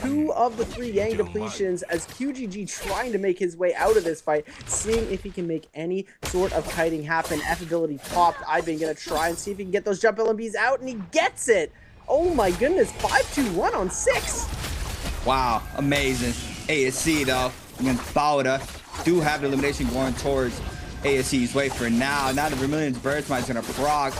2 of the 3 Yang depletions as QGG trying to make his way out of this fight, seeing if he can make any sort of kiting happen. F ability popped. Ivan going to try and see if he can get those jump LMBs out, and he gets it. Oh my goodness, 5-2-1 on 6. Wow, amazing. ASC though, against Bauda, do have the elimination going towards ASC's way for now. Now the Vermilion's Bird Smite is going to proc.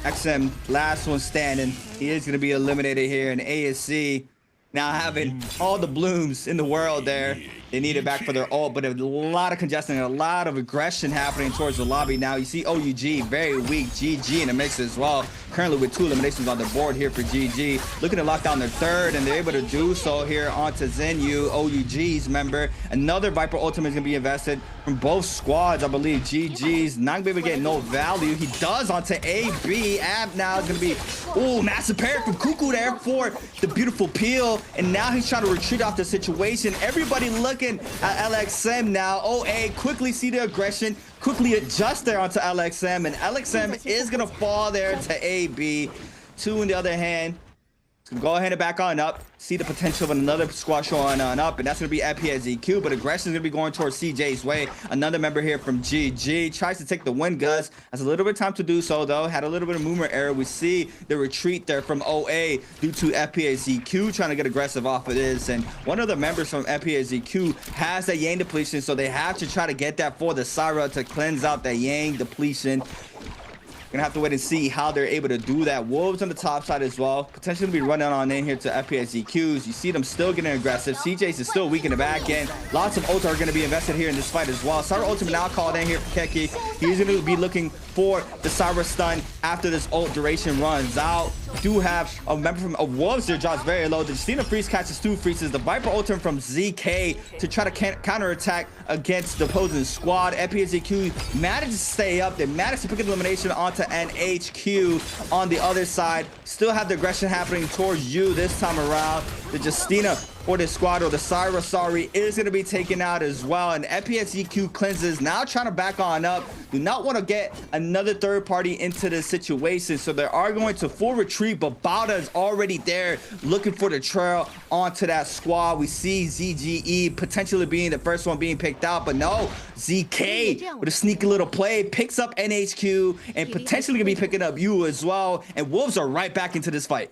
XM, last one standing. He is going to be eliminated here, and ASC now having all the blooms in the world there. They need it back for their ult, but a lot of congestion and a lot of aggression happening towards the lobby now. You see OUG, very weak. GG in the mix as well. Currently with 2 eliminations on the board here for GG. Looking to lock down their 3rd, and they're able to do so here onto Zenyu, OUG's member. Another Viper ultimate is going to be invested from both squads. I believe GG's not going to be able to get no value. He does onto AB. Ab now is going to be, ooh, massive parry from Cuckoo there for the beautiful peel. And now he's trying to retreat off the situation. Everybody looking at LXM now. OA quickly see the aggression, quickly adjust there onto LXM, and LXM is gonna fall there to AB. 2 on the other hand, go ahead and back on up. See the potential of another squad showing on up, and that's going to be Epi at ZQ, but aggression is going to be going towards CJ's way. Another member here from GG tries to take the win, Gus. Has a little bit of time to do so, though. Had a little bit of movement error. We see the retreat there from OA due to Epi at ZQ trying to get aggressive off of this, and one of the members from Epi at ZQ has that Yang depletion, so they have to try to get that for the Syra to cleanse out that Yang depletion. Gonna have to wait and see how they're able to do that. Wolves on the top side as well. Potentially be running on in here to FPSZQs. You see them still getting aggressive. CJ's is still weak in the back end. Lots of ults are gonna be invested here in this fight as well. Syra ultimate now called in here for Keki. He's gonna be looking for the Syra stun after this ult duration runs out. Do have a member from Wolves there drops very low. The Justina freeze catches 2 freezes. The Viper ultimate from ZK to try to counterattack against the opposing squad. FPSZQ managed to stay up. They managed to pick an elimination onto NHQ on the other side. Still have the aggression happening towards you this time around. The Justina for the squad, or the Syra, sorry, is going to be taken out as well. And FPSZQ cleanses now trying to back on up. Do not want to get another third party into the situation, so they are going to full retreat, but Bauda is already there looking for the trail onto that squad. We see ZGE potentially being the first one being picked out, but no, ZK with a sneaky little play picks up NHQ and potentially gonna be picking up you as well, and Wolves are right back into this fight.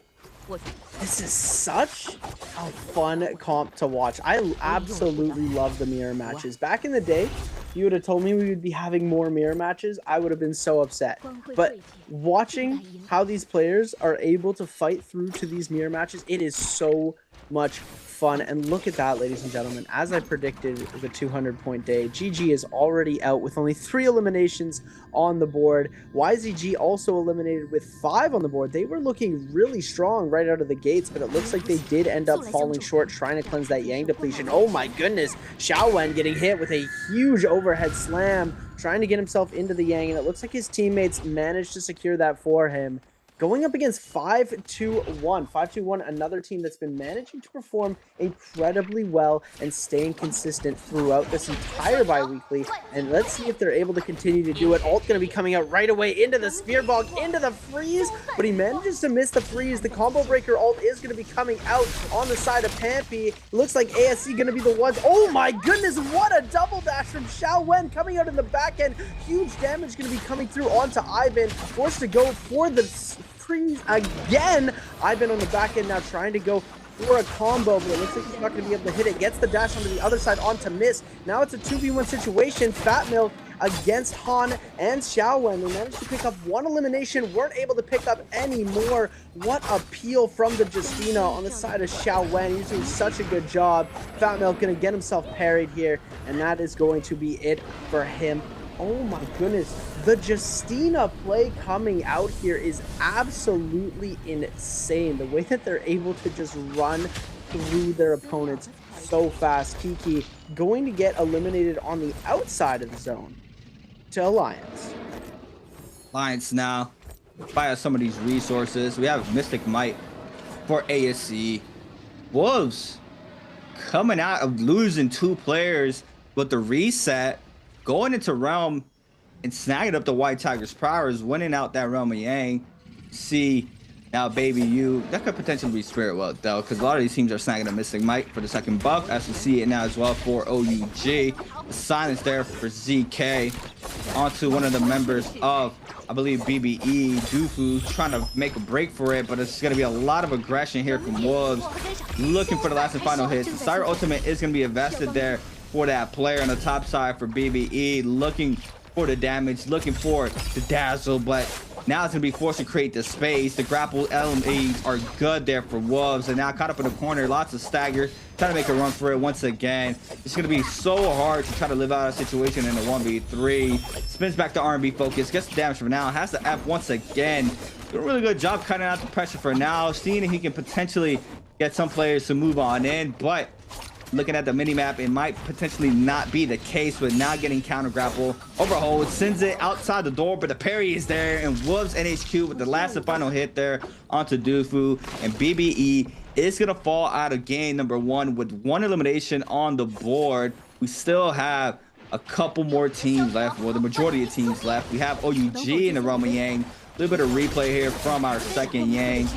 This is such a fun comp to watch. I absolutely love the mirror matches. Back in the day, if you would have told me we would be having more mirror matches, I would have been so upset. But watching how these players are able to fight through to these mirror matches, it is so much fun. And look at that, ladies and gentlemen. As I predicted, the 200-point day, GG is already out with only 3 eliminations on the board. YZG also eliminated with 5 on the board. They were looking really strong right out of the gates, but it looks like they did end up falling short trying to cleanse that Yang depletion. Oh my goodness, Xiaowen getting hit with a huge overhead slam, trying to get himself into the Yang, and it looks like his teammates managed to secure that for him. Going up against 5-2-1. 5-2-1, another team that's been managing to perform incredibly well and staying consistent throughout this entire bi-weekly. And let's see if they're able to continue to do it. Ult going to be coming out right away into the Spear Bog, into the freeze, but he manages to miss the freeze. The Combo Breaker ult is going to be coming out on the side of Pampy. Looks like ASC going to be the ones. Oh my goodness, what a double dash from Xiaowen coming out in the back end. Huge damage going to be coming through onto Ivan. Forced to go for the freeze again. Ivan on the back end now trying to go for a combo, but it looks like he's not going to be able to hit it. Gets the dash onto the other side onto Miss. Now it's a 2v1 situation. Fat Milk against Han and Xiaowen. They managed to pick up 1 elimination, weren't able to pick up any more. What a peel from the Justina on the side of Xiaowen. He's doing such a good job. Fat Milk going to get himself parried here, and that is going to be it for him. Oh my goodness, the Justina play coming out here is absolutely insane. The way that they're able to just run through their opponents so fast. Kiki going to get eliminated on the outside of the zone. to Alliance. Alliance now buy us some of these resources. We have Mystic Might for ASC. Wolves coming out of losing 2 players, but the reset, going into Realm and snagging up the White Tiger's powers, winning out that Realm of Yang. See now Baby U, that could potentially be Spirit Wealth though, because a lot of these teams are snagging a Mystic Might for the second buff, as we see it now as well for OUG. The silence there for ZK onto one of the members of, I believe, BBE. Dufu trying to make a break for it, but it's going to be a lot of aggression here from Wolves, looking for the last and final hits. The Siren Ultimate is going to be invested there for that player on the top side for BBE, looking for the damage, looking for the dazzle, but now it's going to be forced to create the space. The grapple LMEs are good there for Wolves, and now caught up in the corner, lots of stagger, trying to make a run for it once again. It's going to be so hard to try to live out a situation in a 1v3. Spins back to R&B focus, gets the damage for now, has the F once again. Doing a really good job cutting out the pressure for now, seeing if he can potentially get some players to move on in, but looking at the mini-map, it might potentially not be the case with now getting counter grapple. Overhold sends it outside the door, but the parry is there, and Wolves NHQ with the last and final hit there onto Dufu, and BBE is gonna fall out of game number 1 with 1 elimination on the board. We still have a couple more teams left, well, the majority of teams left. We have OUG in the Realm of Yang. A little bit of replay here from our second Yang.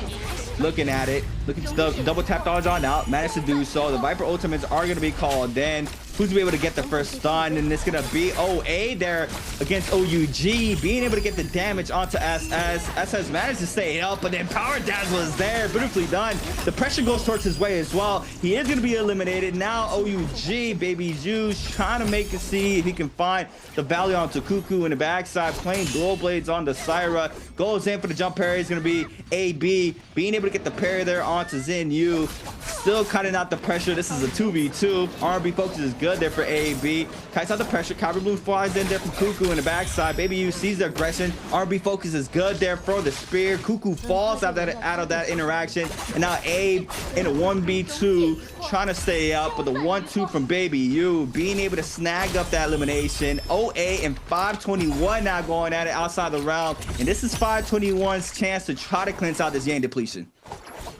Looking at it, looking to double tap dodge on out, managed to do so. The Viper ultimates are going to be called in. Who's going to be able to get the first stun? And it's going to be OA there against OUG, being able to get the damage onto SS. SS managed to stay up, but then Power Dazzle is there, beautifully done. The pressure goes towards his way as well. He is going to be eliminated. Now OUG, Baby Juice, trying to make it see if he can find the value onto Cuckoo in the backside, playing dual blades on the Syra. Goes in for the jump parry. Is going to be AB, being able to get the parry there onto Zin Yu. Still cutting out the pressure. This is a 2v2. R&B focus is good there for AB. Kites out the pressure. Copper Blue flies in there from Cuckoo in the backside. Baby U sees the aggression. R&B focus is good there for the spear. Cuckoo falls out of that interaction. And now Abe in a 1v2 trying to stay up, but the 1-2 from Baby U being able to snag up that elimination. OA and 521 now going at it outside the round. And this is 521's chance to try to cleanse out this Yang depletion.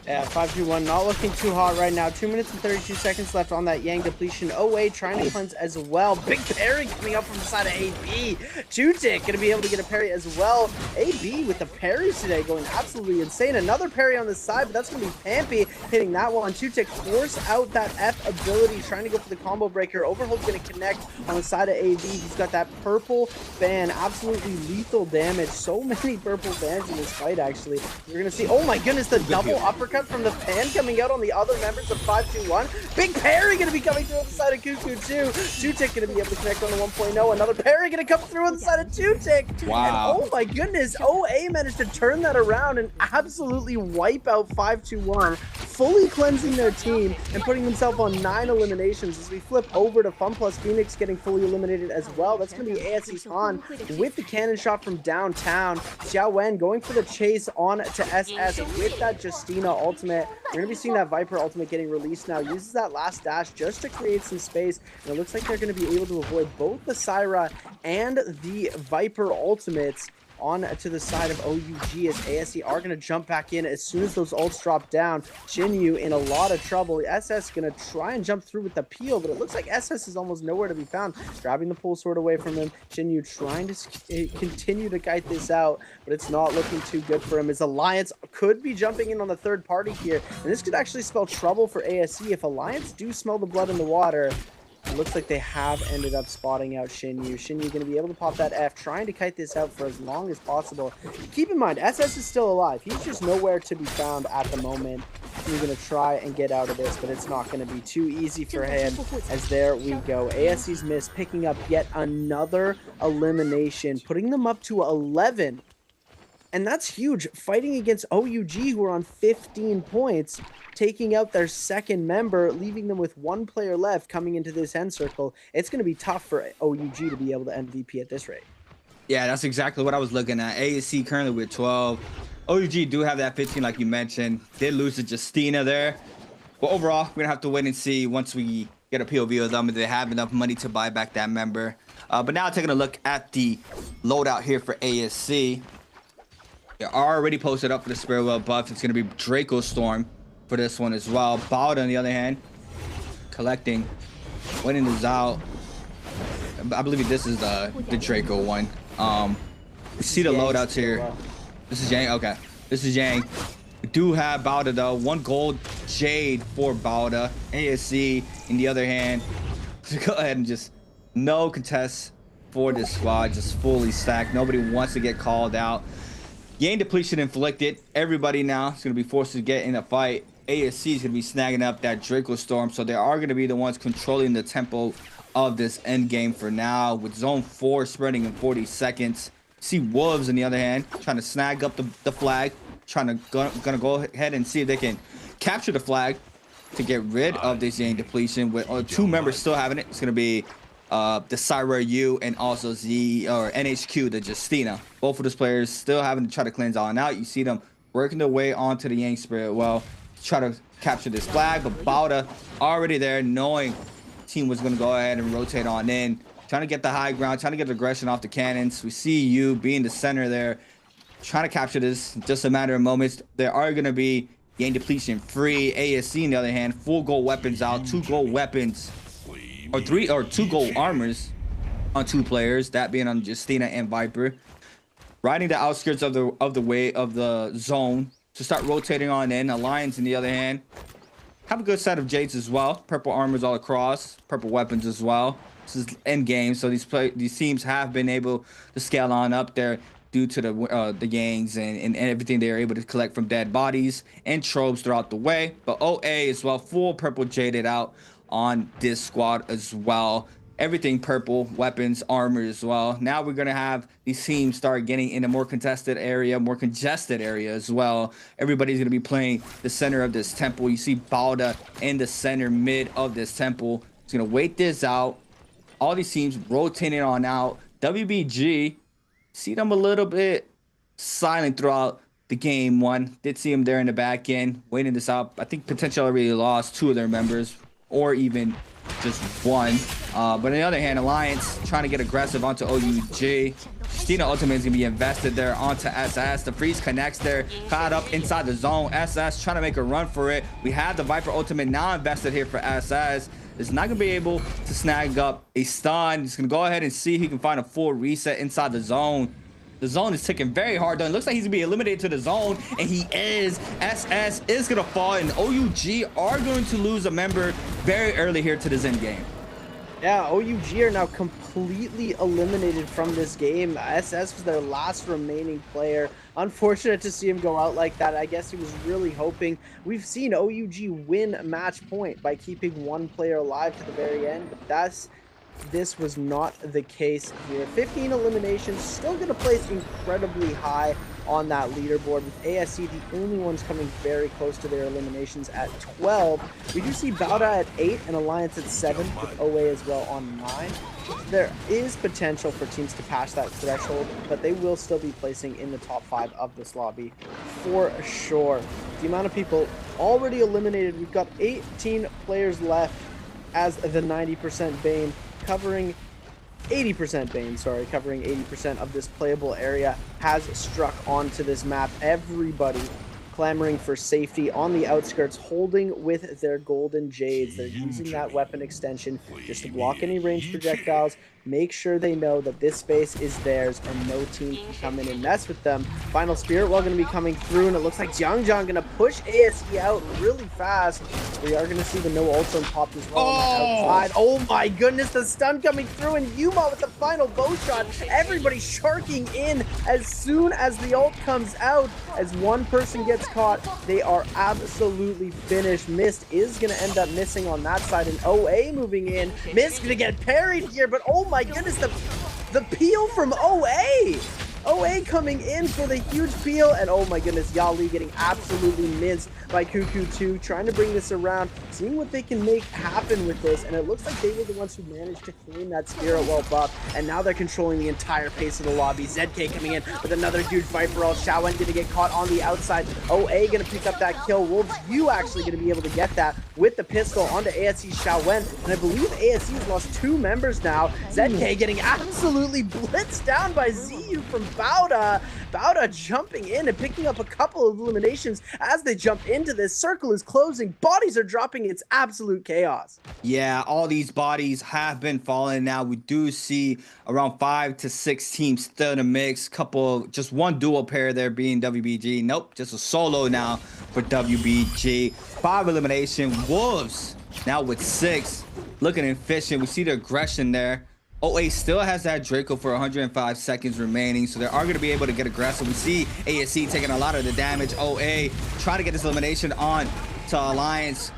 Yeah, 5-2-1, not looking too hot right now. 2 minutes and 32 seconds left on that Yang depletion. OA trying to cleanse as well. Big parry coming up from the side of AB. Two-Tick going to be able to get a parry as well. AB with the parries today going absolutely insane. Another parry on the side, but that's going to be Pampy hitting that one. Two-Tick force out that F ability, trying to go for the combo breaker. Overhold's going to connect on the side of AB. He's got that purple ban, absolutely lethal damage. So many purple bans in this fight, actually. You're going to see, oh my goodness, the double uppercut from the fan coming out on the other members of 5-2-1. Big parry going to be coming through on the side of Cuckoo too. Two-Tick going to be able to connect on the 1.0. Another parry going to come through on the side of Two-Tick. Wow. And oh my goodness, OA managed to turn that around and absolutely wipe out 5-2-1, fully cleansing their team and putting themselves on 9 eliminations. As we flip over to Fun Plus Phoenix getting fully eliminated as well. That's going to be ASC's Han with the cannon shot from downtown. Xiao Wen going for the chase on to SS with that Justina ultimate. We're going to be seeing that Viper ultimate getting released now. Uses that last dash just to create some space. And it looks like they're going to be able to avoid both the Syra and the Viper ultimates on to the side of OUG, as ASC are going to jump back in as soon as those ults drop down. Shinyu in a lot of trouble. SS going to try and jump through with the peel, but it looks like SS is almost nowhere to be found. Grabbing the pull sword away from him. Shinyu trying to continue to guide this out, but it's not looking too good for him, as Alliance could be jumping in on the third party here. And this could actually spell trouble for ASC if Alliance do smell the blood in the water. It looks like they have ended up spotting out Shinyu. Shinyu going to be able to pop that F, trying to kite this out for as long as possible. Keep in mind, SS is still alive. He's just nowhere to be found at the moment. He's going to try and get out of this, but it's not going to be too easy for him, as there we go. ASC's miss, picking up yet another elimination, putting them up to 11. And that's huge, fighting against OUG, who are on 15 points, taking out their second member, leaving them with 1 player left coming into this end circle. It's going to be tough for OUG to be able to MVP at this rate. Yeah, that's exactly what I was looking at. ASC currently with 12. OUG do have that 15, like you mentioned. Did lose to Justina there. But overall, we're going to have to wait and see once we get a POV of them if they have enough money to buy back that member. But now taking a look at the loadout here for ASC. They're already posted up for the Spirit Well buff. It's going to be Draco Storm for this one as well. Bowed, on the other hand, collecting, winning this out. I believe this is the Draco one. We see the loadouts here. This is Yang. Okay, this is Yang. We do have Bowda though. 1 gold Jade for Bowda. ASC, in the other hand, go ahead and just no contest for this squad. Just fully stacked. Nobody wants to get called out. Yang depletion inflicted. Everybody now is going to be forced to get in a fight. ASC is going to be snagging up that Draco Storm. So they are going to be the ones controlling the tempo of this end game for now, with zone 4 spreading in 40 seconds. See Wolves, on the other hand, trying to snag up the flag, gonna go ahead and see if they can capture the flag to get rid of this Yang depletion. With 2 members still having it. It's gonna be the Syra U and also NHQ, the Justina. Both of those players still having to try to cleanse on out. You see them working their way onto the Yang Spirit Well, try to capture this flag, but Bowda already there, knowing team was going to go ahead and rotate on in, trying to get the high ground, trying to get the aggression off the cannons. We see you being the center there, trying to capture this in just a matter of moments. There are going to be Yang depletion free. ASC, on the other hand, full gold weapons out, 2 gold weapons, or 2 gold armors on 2 players, that being on Justina and Viper, riding the outskirts of the zone to start rotating on in. Alliance, on the other hand, have a good set of Jades as well. Purple armors all across, purple weapons as well. This is end game, so these teams have been able to scale on up there due to the gangs and everything they are able to collect from dead bodies and tropes throughout the way. But OA as well, full purple jaded out on this squad as well. Everything purple, weapons, armor as well. Now we're going to have these teams start getting in a more contested area, more congested area as well. Everybody's going to be playing the center of this temple. You see Bowda in the center mid of this temple. He's going to wait this out. All these teams rotating on out. WBG, see them a little bit silent throughout the game one. Did see them there in the back end, waiting this out. I think potentially already lost 2 of their members, or even just 1. But on the other hand, Alliance trying to get aggressive onto OUG. Justina ultimately is going to be invested there onto SS. The freeze connects there, caught up inside the zone. SS trying to make a run for it. We have the Viper ultimate now invested here for SS. Is not going to be able to snag up a stun. He's going to go ahead and see if he can find a full reset inside the zone. The zone is ticking very hard though. It looks like he's gonna be eliminated to the zone, and he is. SS is gonna fall, and OUG are going to lose a member very early here to this end game. Yeah, OUG are now completely eliminated from this game. SS was their last remaining player. Unfortunate to see him go out like that. I guess he was really hoping. We've seen OUG win match point by keeping 1 player alive to the very end, but this was not the case here. 15 eliminations, still going to place incredibly high on that leaderboard, with ASC the only ones coming very close to their eliminations at 12. We do see Bowda at 8 and Alliance at 7, with OA as well on 9. There is potential for teams to pass that threshold, but they will still be placing in the top 5 of this lobby for sure. The amount of people already eliminated, we've got 18 players left as the 90% Bane, covering 80% Bane, covering 80% of this playable area, has struck onto this map. Everybody clamoring for safety on the outskirts, holding with their golden jades. They're using that weapon extension just to block any ranged projectiles, make sure they know that this space is theirs and no team can come in and mess with them. Final Spirit Well going to be coming through, and it looks like Jiangjiang going to push ASC out really fast. We are going to see the no ultra pop as well on the outside. Oh my goodness, the stun coming through, and Yuma with the final bow shot. Everybody sharking in as soon as the ult comes out. As one person gets caught, they are absolutely finished. Mist is going to end up missing on that side, and OA moving in. Mist going to get parried here, but oh my goodness, the peel from OA. OA coming in for the huge peel, and oh my goodness, Yali getting absolutely minced by Cuckoo 2, trying to bring this around, seeing what they can make happen with this, and it looks like they were the ones who managed to claim that Spirit Well buff, and now they're controlling the entire pace of the lobby. ZK coming in with another huge Viper ult. Xiaowen gonna get caught on the outside. OA gonna pick up that kill. Wolves, you actually gonna be able to get that with the pistol onto ASC Xiaowen, and I believe ASC has lost 2 members now. ZK getting absolutely blitzed down by ZU from Bauda. Bauda jumping in and picking up a couple of eliminations as they jump into this. Circle is closing. Bodies are dropping. It's absolute chaos. Yeah, all these bodies have been falling now. We do see around 5 to 6 teams still in the mix. Just one dual pair there being WBG. Nope, just a solo now for WBG. 5 elimination. Wolves now with 6. Looking efficient. We see the aggression there. OA still has that Draco for 105 seconds remaining, so they are going to be able to get aggressive. We see ASC taking a lot of the damage. OA trying to get this elimination on to Alliance.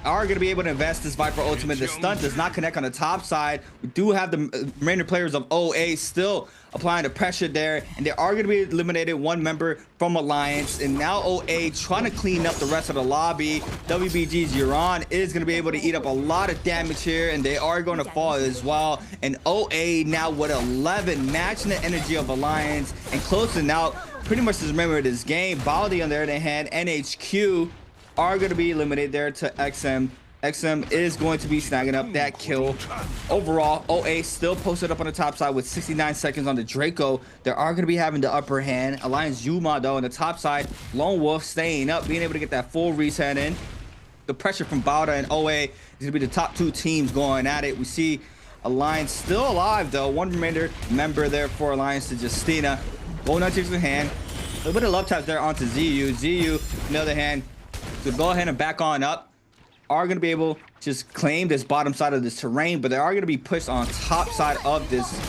Are going to be able to invest this Viper ultimate. The stunt does not connect on the top side. We do have the remaining players of OA still applying the pressure there, and they are going to be eliminated 1 member from Alliance, and now OA trying to clean up the rest of the lobby. WBG's Euron is going to be able to eat up a lot of damage here, and they are going to fall as well. And OA now with 11, matching the energy of Alliance and closing out pretty much this member of this game. Baldi on the other hand, NHQ are going to be eliminated there to XM. XM is going to be snagging up that kill. Overall, OA still posted up on the top side with 69 seconds on the Draco. They are going to be having the upper hand. Alliance Yuma, though, on the top side. Lone Wolf staying up, being able to get that full reset in. The pressure from Bauda and OA is going to be the top 2 teams going at it. We see Alliance still alive, though. 1 remainder member there for Alliance to Justina. Going on takes the hand. A little bit of love taps there onto ZU. ZU, on the other hand, to go ahead and back on up. Are going to be able to just claim this bottom side of this terrain, but they are going to be pushed on top side of this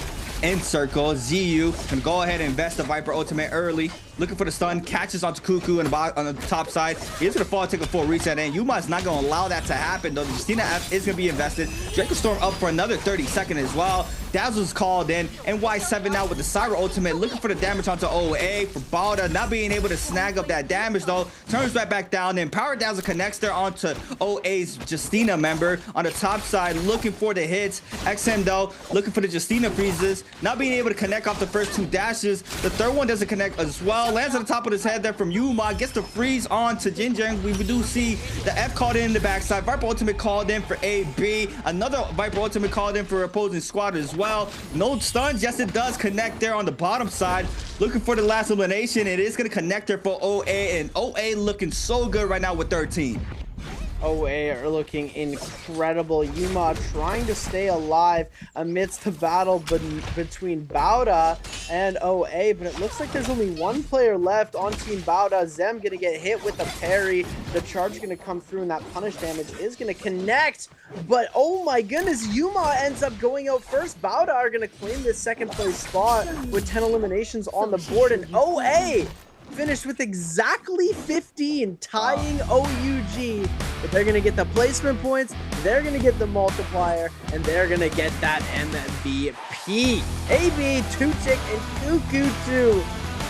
end circle. ZU can go ahead and invest the Viper ultimate early, looking for the stun, catches onto Cuckoo on the top side. He's going to fall, take a full reset, and Yuma is not going to allow that to happen, though. Justina F is going to be invested. Draco Storm up for another 30 seconds as well. Dazzle's called in. NY7 now with the Syra ultimate, looking for the damage onto OA. For Balda not being able to snag up that damage, though. Turns right back down, and Power Dazzle connects there onto OA's Justina member on the top side, looking for the hits. XM, though, looking for the Justina freezes, not being able to connect off the first 2 dashes. The third one doesn't connect as well. Lands on the top of his head there from Yuma, gets the freeze on to Jinjang. We do see the F called in the backside. Viper ultimate called in for AB. Another Viper ultimate called in for opposing squad as well. No stuns. Yes, it does connect there on the bottom side. Looking for the last elimination. It is going to connect there for OA, and OA looking so good right now with 13. OA are looking incredible. Yuma trying to stay alive amidst the battle between Bauda and OA, but it looks like there's only 1 player left on Team Bauda. Zem gonna get hit with the parry. The charge gonna come through, and that punish damage is gonna connect. But oh my goodness, Yuma ends up going out first. Bauda are gonna claim this 2nd place spot with 10 eliminations on the board, and OA finished with exactly 15, tying OUG. But they're going to get the placement points, they're going to get the multiplier, and they're going to get that MVP. AB, Tuchik, and Cuckoo 2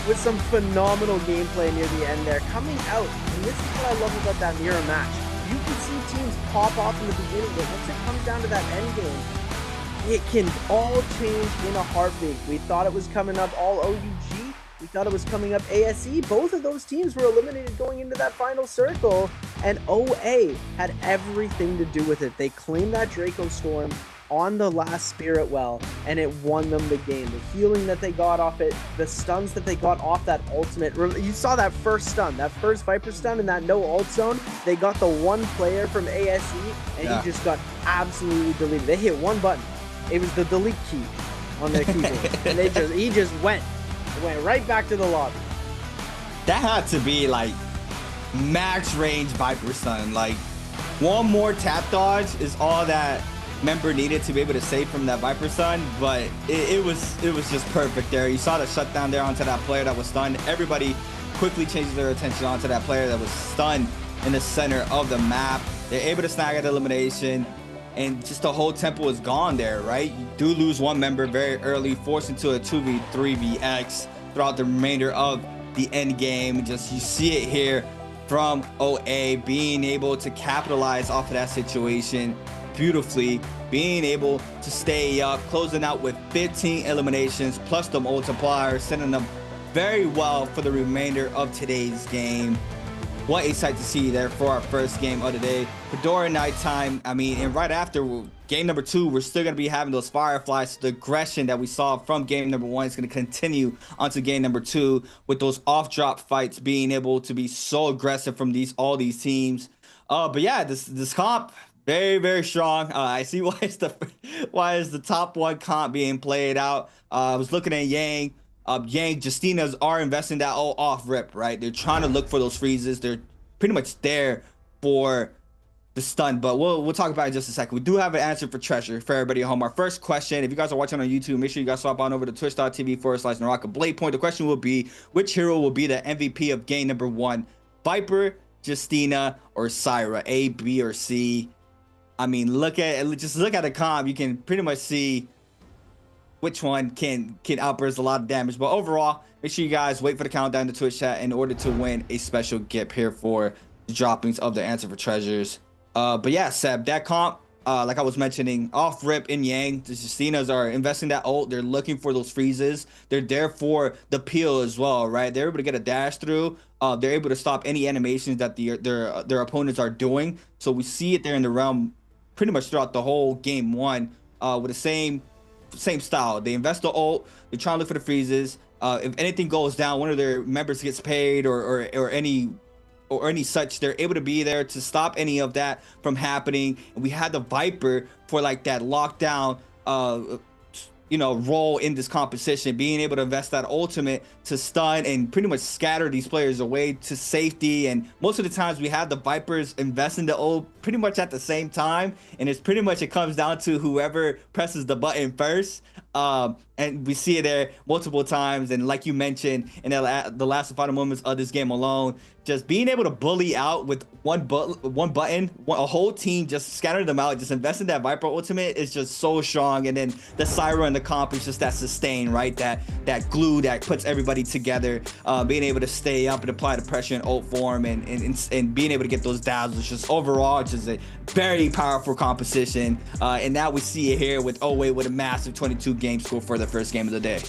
with some phenomenal gameplay near the end there. Coming out, and this is what I love about that mirror match. You can see teams pop off in the beginning, but once it comes down to that end game, it can all change in a heartbeat. We thought it was coming up all OUG. We thought it was coming up ASE. Both of those teams were eliminated going into that final circle, and OA had everything to do with it. They claimed that Draco Storm on the last Spirit Well, and it won them the game. The healing that they got off it, the stuns that they got off that ultimate. You saw that first stun, that first Viper stun in that no ult zone. They got the 1 player from ASE, and he just got absolutely deleted. They hit 1 button. It was the delete key on their keyboard, and he just went right back to the lobby. That had to be like max range Viper stun. Like 1 more tap dodge is all that member needed to be able to save from that Viper stun, but it was just perfect there. You saw the shutdown there onto that player that was stunned. Everybody quickly changes their attention onto that player that was stunned in the center of the map. They're able to snag an elimination, and just the whole tempo is gone there, right? You do lose 1 member very early, forced into a 2v3 VX. throughout the remainder of the end game. Just you see it here from OA being able to capitalize off of that situation beautifully, being able to stay up, closing out with 15 eliminations plus the multiplier, sending them very well for the remainder of today's game. What a sight to see there for our first game of the day. Fedora nighttime, I mean, and right after game number 2, we're still going to be having those fireflies. The aggression that we saw from game number 1 is going to continue onto game number 2 with those off drop fights being able to be so aggressive from all these teams. But yeah, this comp, very, very strong. I see why is the top 1 comp being played out. I was looking at Yang. Justinas are investing that off rip, right? They're trying to look for those freezes. They're pretty much there for the stun, but we'll talk about it in just a second. We do have an answer for Treasure for everybody at home. Our first question, if you guys are watching on YouTube, make sure you guys swap on over to twitch.tv/NARAKA BLADEPOINT. The question will be, which hero will be the MVP of game number 1? Viper, Justina, or Syra? A, B, or C? I mean, just look at the comp. You can pretty much see which one can outburst a lot of damage. But overall, make sure you guys wait for the countdown in the Twitch chat in order to win a special gift here for the droppings of the answer for treasures. But yeah, Seb, that comp, like I was mentioning, off rip in Yang, the Justinas are investing that ult. They're looking for those freezes. They're there for the peel as well, right? They're able to get a dash through. They're able to stop any animations that their opponents are doing. So we see it there in the realm pretty much throughout the whole game 1 with the same style. They invest the ult. They try to look for the freezes. If anything goes down, one of their members gets paid or any such, they're able to be there to stop any of that from happening. And we had the Viper for like that lockdown role in this competition, being able to invest that ultimate to stun and pretty much scatter these players away to safety. And most of the times we have the Vipers invest in the ult pretty much at the same time, and it comes down to whoever presses the button first. And we see it there multiple times. And like you mentioned in the last and final moments of this game alone, just being able to bully out with one button, a whole team, just scatter them out, just invest in that Viper ultimate is just so strong. And then the Syra and the comp is just that sustain, right? That glue that puts everybody together. Being able to stay up and apply the pressure in ult form and being able to get those dazzles, just overall just a very powerful composition. And now we see it here with OA with a massive 22 game score for the first game of the day.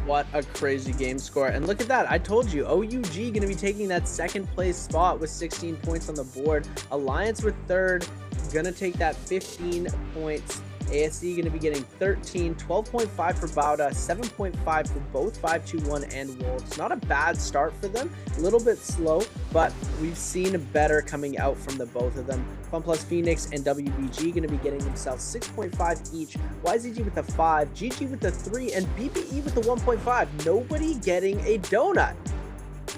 What a crazy game score. And look at that. I told you, OUG going to be taking that second place spot with 16 points on the board. Alliance with third, going to take that 15 points. ASC going to be getting 13, 12.5 for Bauda, 7.5 for both 521 and Wolves. Not a bad start for them. A little bit slow, but we've seen better coming out from the both of them. FunPlus Phoenix and WBG going to be getting themselves 6.5 each. YZG with the 5, GG with the 3, and BPE with the 1.5. Nobody getting a donut.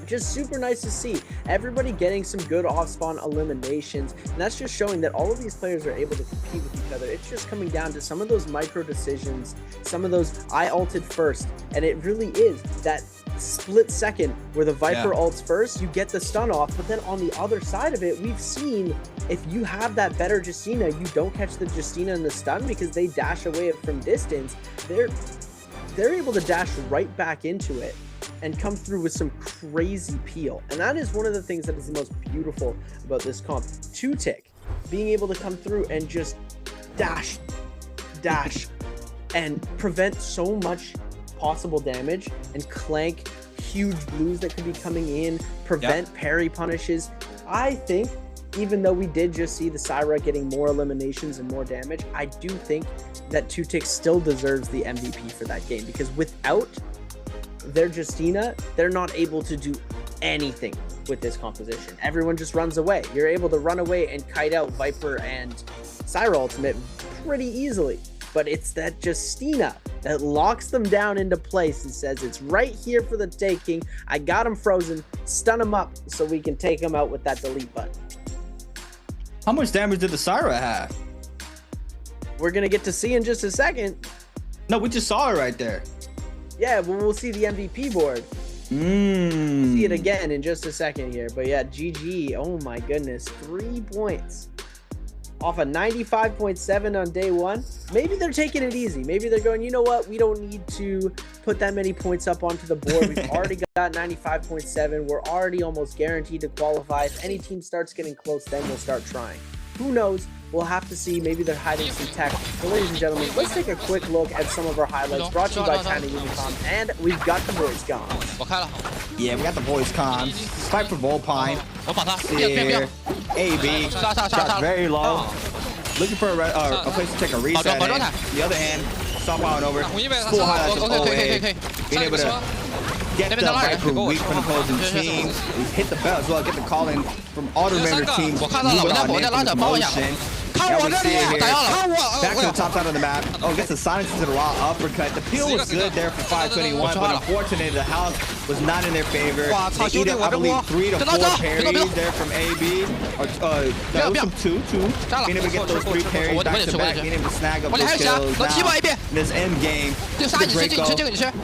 Just super nice to see everybody getting some good off-spawn eliminations, and that's just showing that all of these players are able to compete with each other. It's just coming down to some of those micro decisions, some of those I ulted first, and it really is that split second where the Viper ults first, you get the stun off, but then on the other side of it, we've seen if you have that better Justina, you don't catch the Justina in the stun because they dash away from distance. They're able to dash right back into it and come through with some crazy peel. And that is one of the things that is the most beautiful about this comp. 2-tick, being able to come through and just dash, and prevent so much possible damage and clank huge blues that could be coming in, prevent parry punishes. I think, even though we did just see the Syra getting more eliminations and more damage, I do think that 2-tick still deserves the MVP for that game, because without their Justina, they're not able to do anything with this composition. Everyone just runs away. You're able to run away and kite out Viper and Syra ultimate pretty easily, but it's that Justina that locks them down into place and says it's right here for the taking. I got him frozen, stun him up so we can take him out with that delete button. How much damage did the Syra have? We're gonna get to see in just a second. No, we just saw it right there. Yeah, well, we'll see the MVP board. We'll see it again in just a second here. But yeah, GG. Oh my goodness. 3 points. off a 95.7 on day one. Maybe they're taking it easy. Maybe they're going, you know what? We don't need to put that many points up onto the board. We've already got 95.7. We're already almost guaranteed to qualify. If any team starts getting close, then we'll start trying. Who knows? We'll have to see. Maybe they're hiding some tech. But ladies and gentlemen, let's take a quick look at some of our highlights brought to you by China Unicom. And we've got the voice gone. Yeah, we got the voice cons. Fight for Volpine. Here. AB. Shot very low. Looking for a place to take a reset in. The other hand, stop out and over. Full highlights of OA. Being able to get the Viper weak from the opposing team. We hit the bell as well. Get the call in from all the remainder teams. Moving on in from the motion. Yeah, we see it here. Back to the top side of the map. Oh, gets the silence into the raw uppercut. The peel was good there for 521, but unfortunately the health was not in their favor. They eat up, I believe, 3 to 4 parries there from AB. That was some 2. Being able to get those 3 parries back to back, being able to snag up those kills. Now, in this end game,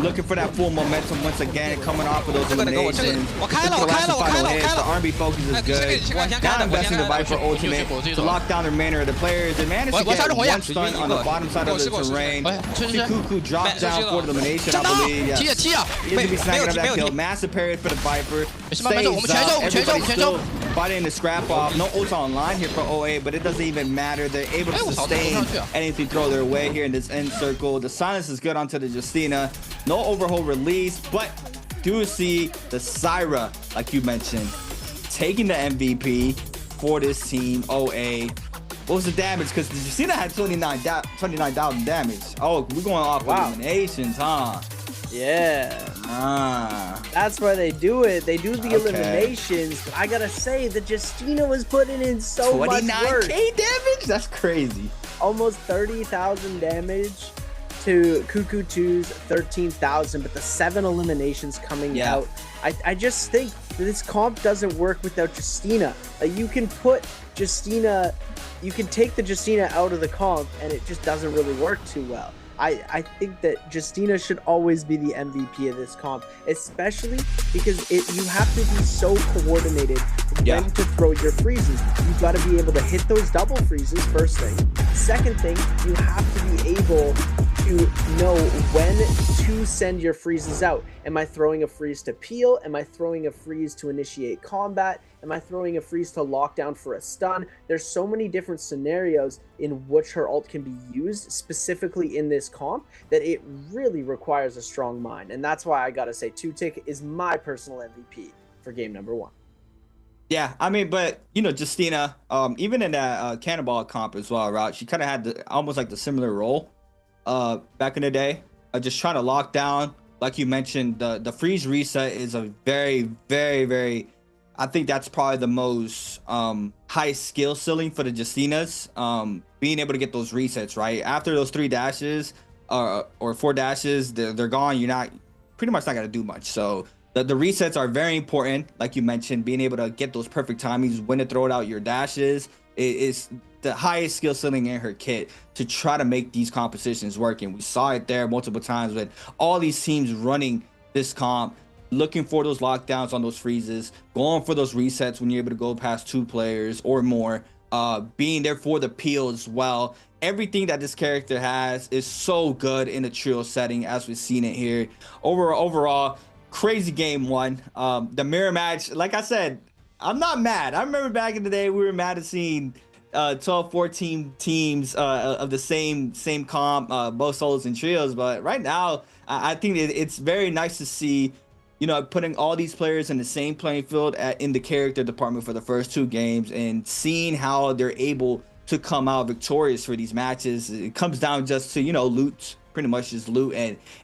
looking for that full momentum once again, coming off of those eliminations. The R&B focus is good. Now investing the Viper ultimate to lock down the remainder of the players. They managed to get one stun on the bottom side of the terrain. Cuckoo dropped down for the elimination, I believe. Yes. He's going to be snagging up that kill. Massive parry for the Viper. Saves up. Everybody's still fighting the scrap off. No ult online here for OA, but it doesn't even matter. They're able to sustain anything throw their way here in this end circle. The silence is good onto the Justina. No overhaul release, but do see the Syra, like you mentioned, taking the MVP for this team, OA. What was the damage? Because the Justina had 29,000 damage. Oh, we're going off eliminations, huh? Yeah. That's why they do it. They do the eliminations. But I gotta say, the Justina was putting in so much work. 29k damage? That's crazy. Almost 30,000 damage to Cuckoo 2's 13,000, but the 7 eliminations coming out. I just think that this comp doesn't work without Justina. You can put Justina, you can take the Justina out of the comp and it just doesn't really work too well. I think that Justina should always be the MVP of this comp, especially because you have to be so coordinated when to throw your freezes. You've got to be able to hit those double freezes, first thing. Second thing, you have to be able to know when to send your freezes out. Am I throwing a freeze to peel? Am I throwing a freeze to initiate combat? Am I throwing a freeze to lock down for a stun? There's so many different scenarios in which her ult can be used specifically in this comp that it really requires a strong mind. And that's why I gotta say 2Tick is my personal MVP for game number 1. Yeah, I mean, but you know, Justina, even in that Cannonball comp as well, right? She kind of had almost like the similar role back in the day, just trying to lock down. Like you mentioned, the freeze reset is a very, very, very, I think that's probably the most high skill ceiling for the Justinas. Being able to get those resets, right? After those 3 dashes or 4 dashes, they're gone. You're not pretty much not gonna do much. So the resets are very important. Like you mentioned, being able to get those perfect timings, when to throw it out your dashes is the highest skill ceiling in her kit to try to make these compositions work. And we saw it there multiple times with all these teams running this comp, looking for those lockdowns on those freezes, going for those resets when you're able to go past 2 players or more, being there for the peel as well. Everything that this character has is so good in a trio setting, as we've seen it here. Overall, crazy game 1. The mirror match, like I said, I'm not mad. I remember back in the day, we were mad at seeing 12, 14 teams of the same comp, both solos and trios. But right now, I think it's very nice to see, you know, putting all these players in the same playing field in the character department for the first 2 games and seeing how they're able to come out victorious for these matches. It comes down just to, you know, loot, pretty much just loot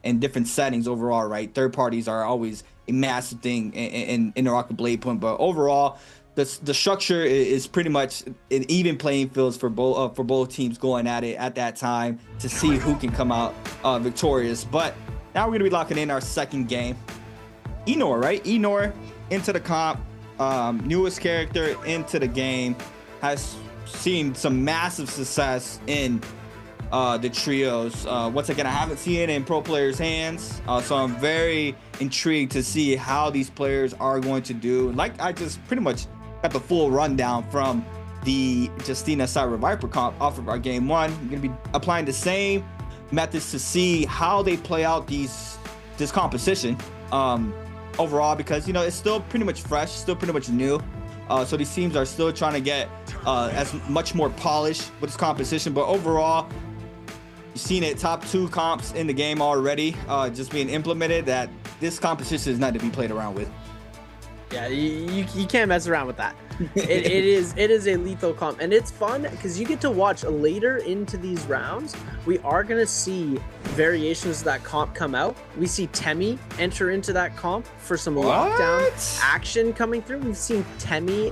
and different settings overall, right? Third parties are always a massive thing in NARAKA BLADEPOINT, but overall, the structure is pretty much an even playing fields for both teams going at it at that time to see who can come out victorious. But now we're gonna be locking in our second game. Enor, right? Enor into the comp, newest character into the game, has seen some massive success in the trios. Once again, I haven't seen it in pro players' hands, so I'm very intrigued to see how these players are going to do. Like I just pretty much got the full rundown from the Justina Cyber Viper comp off of our game 1. I'm gonna be applying the same methods to see how they play out this composition overall, because you know it's still pretty much fresh, still pretty much new. So these teams are still trying to get as much more polish with this composition, but overall, you've seen it, top 2 comps in the game already, just being implemented. That this composition is not to be played around with. Yeah, you can't mess around with that. It is a lethal comp, and it's fun because you get to watch later into these rounds. We are gonna see variations of that comp come out. We see Temi enter into that comp for some lockdown action coming through. We've seen Temi,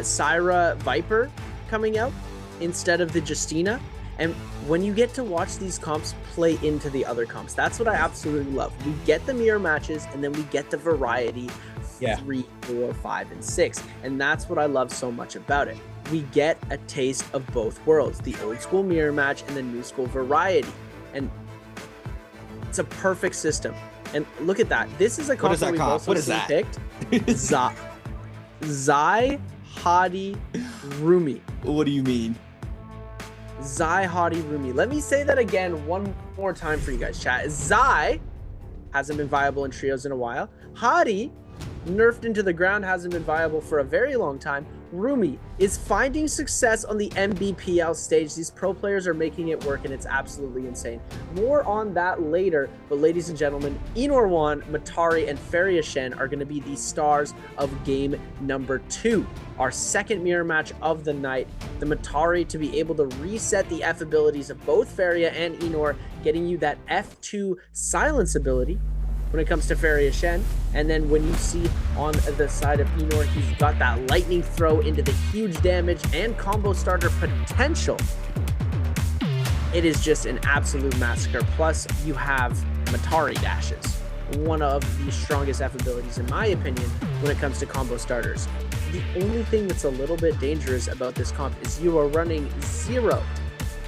Syra Viper coming out instead of the Justina. And when you get to watch these comps play into the other comps, that's what I absolutely love. We get the mirror matches, and then we get the variety. 3, 4, 5, and 6, and that's what I love so much about it. We get a taste of both worlds, the old school mirror match and the new school variety, and it's a perfect system. And look at that, this is a comp that we've also seen picked. Zai, Hadi, Rumi. What do you mean? Zai, Hadi, Rumi. Let me say that again one more time for you guys, chat. Zai hasn't been viable in trios in a while. Hadi, nerfed into the ground, hasn't been viable for a very long time. Rumi is finding success on the Nbpl stage. These pro players are making it work, and it's absolutely insane. More on that later, but ladies and gentlemen, Enor1, Matari, and Feria Shen are going to be the stars of game number 2. Our second mirror match of the night. The Matari to be able to reset the F abilities of both Feria and Enor, getting you that F2 silence ability when it comes to Feria Shen. And then when you see on the side of Enor, he's got that lightning throw into the huge damage and combo starter potential. It is just an absolute massacre. Plus, you have Matari dashes, one of the strongest F abilities in my opinion when it comes to combo starters. The only thing that's a little bit dangerous about this comp is you are running 0,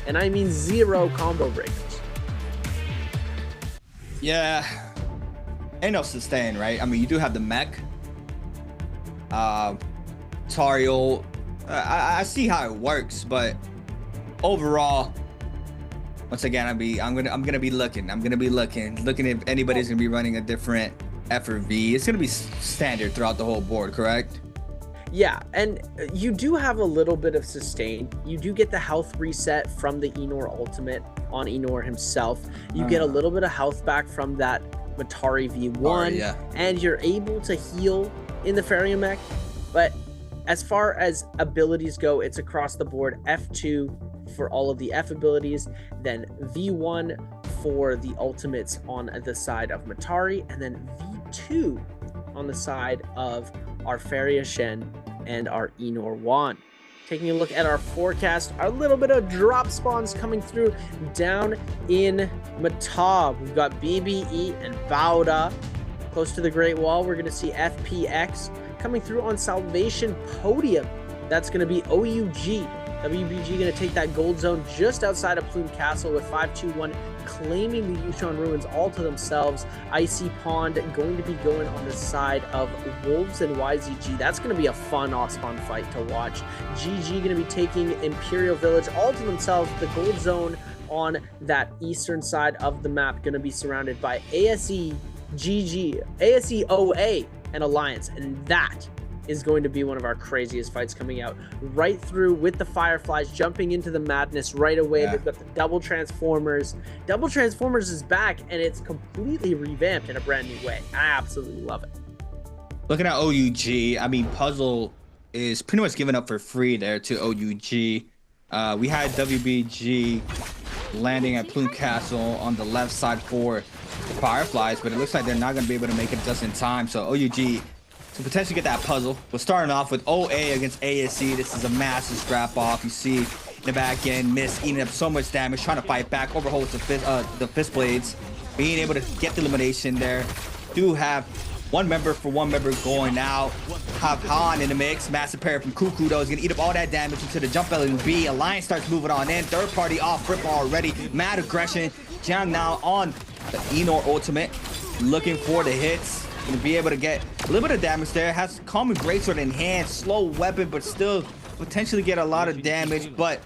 and I mean 0 combo breakers. Yeah. Ain't no sustain, right? I mean, you do have the mech. Tario. I see how it works, but overall, once again, I'm gonna be looking if anybody's gonna be running a different F or V. It's gonna be standard throughout the whole board, correct? Yeah, and you do have a little bit of sustain. You do get the health reset from the Enor ultimate on Enor himself. You get a little bit of health back from that Matari V1, and you're able to heal in the Feria mech. But as far as abilities go, it's across the board. F2 for all of the F abilities, then V1 for the ultimates on the side of Matari, and then V2 on the side of our Feria Shen and our Enor1. Taking a look at our forecast, a little bit of drop spawns coming through down in Matab. We've got BBE and Bauda close to the Great Wall. We're going to see FPX coming through on Salvation Podium. That's going to be OUG. WBG going to take that gold zone just outside of Plume Castle with 521 claiming the Yushan Ruins all to themselves. Icy Pond going to be going on the side of Wolves and YZG. That's going to be a fun off-spawn fight to watch. GG going to be taking Imperial Village all to themselves. The gold zone on that eastern side of the map going to be surrounded by ASE, GG, ASE OA, and Alliance, and that is going to be one of our craziest fights coming out. Right through with the Fireflies jumping into the madness right away. They've got the Double Transformers. Double Transformers is back, and it's completely revamped in a brand new way. I absolutely love it. Looking at OUG, I mean, Puzzle is pretty much given up for free there to OUG. We had WBG landing at Plume Castle on the left side for the Fireflies, but it looks like they're not going to be able to make it just in time. So OUG to potentially get that puzzle. We're starting off with OA against ASE. This is a massive scrap off. You see in the back end, Miss eating up so much damage, trying to fight back, overholds the fist blades, being able to get the elimination there. Do have one member going out. Have Han in the mix. Massive pair from Cuckoo though is gonna eat up all that damage into the jump LNB. Alliance starts moving on in. Third party off rip already. Mad aggression. Jiang now on the Enor ultimate, looking for the hits. Gonna be able to get a little bit of damage there. Has Common Greatsword in hand, slow weapon, but still potentially get a lot of damage, but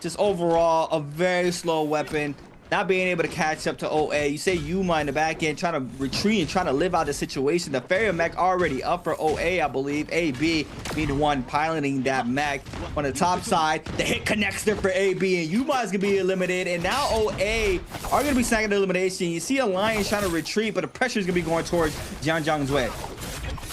just overall a very slow weapon. Not being able to catch up to OA. You say Yuma in the back end trying to retreat and trying to live out the situation. The Farrier mech already up for OA, I believe. AB being the one piloting that mech. On the top side, the hit connects there for AB, and Yuma is going to be eliminated. And now OA are going to be snagging the elimination. You see Alliance trying to retreat, but the pressure is going to be going towards Jiang's way.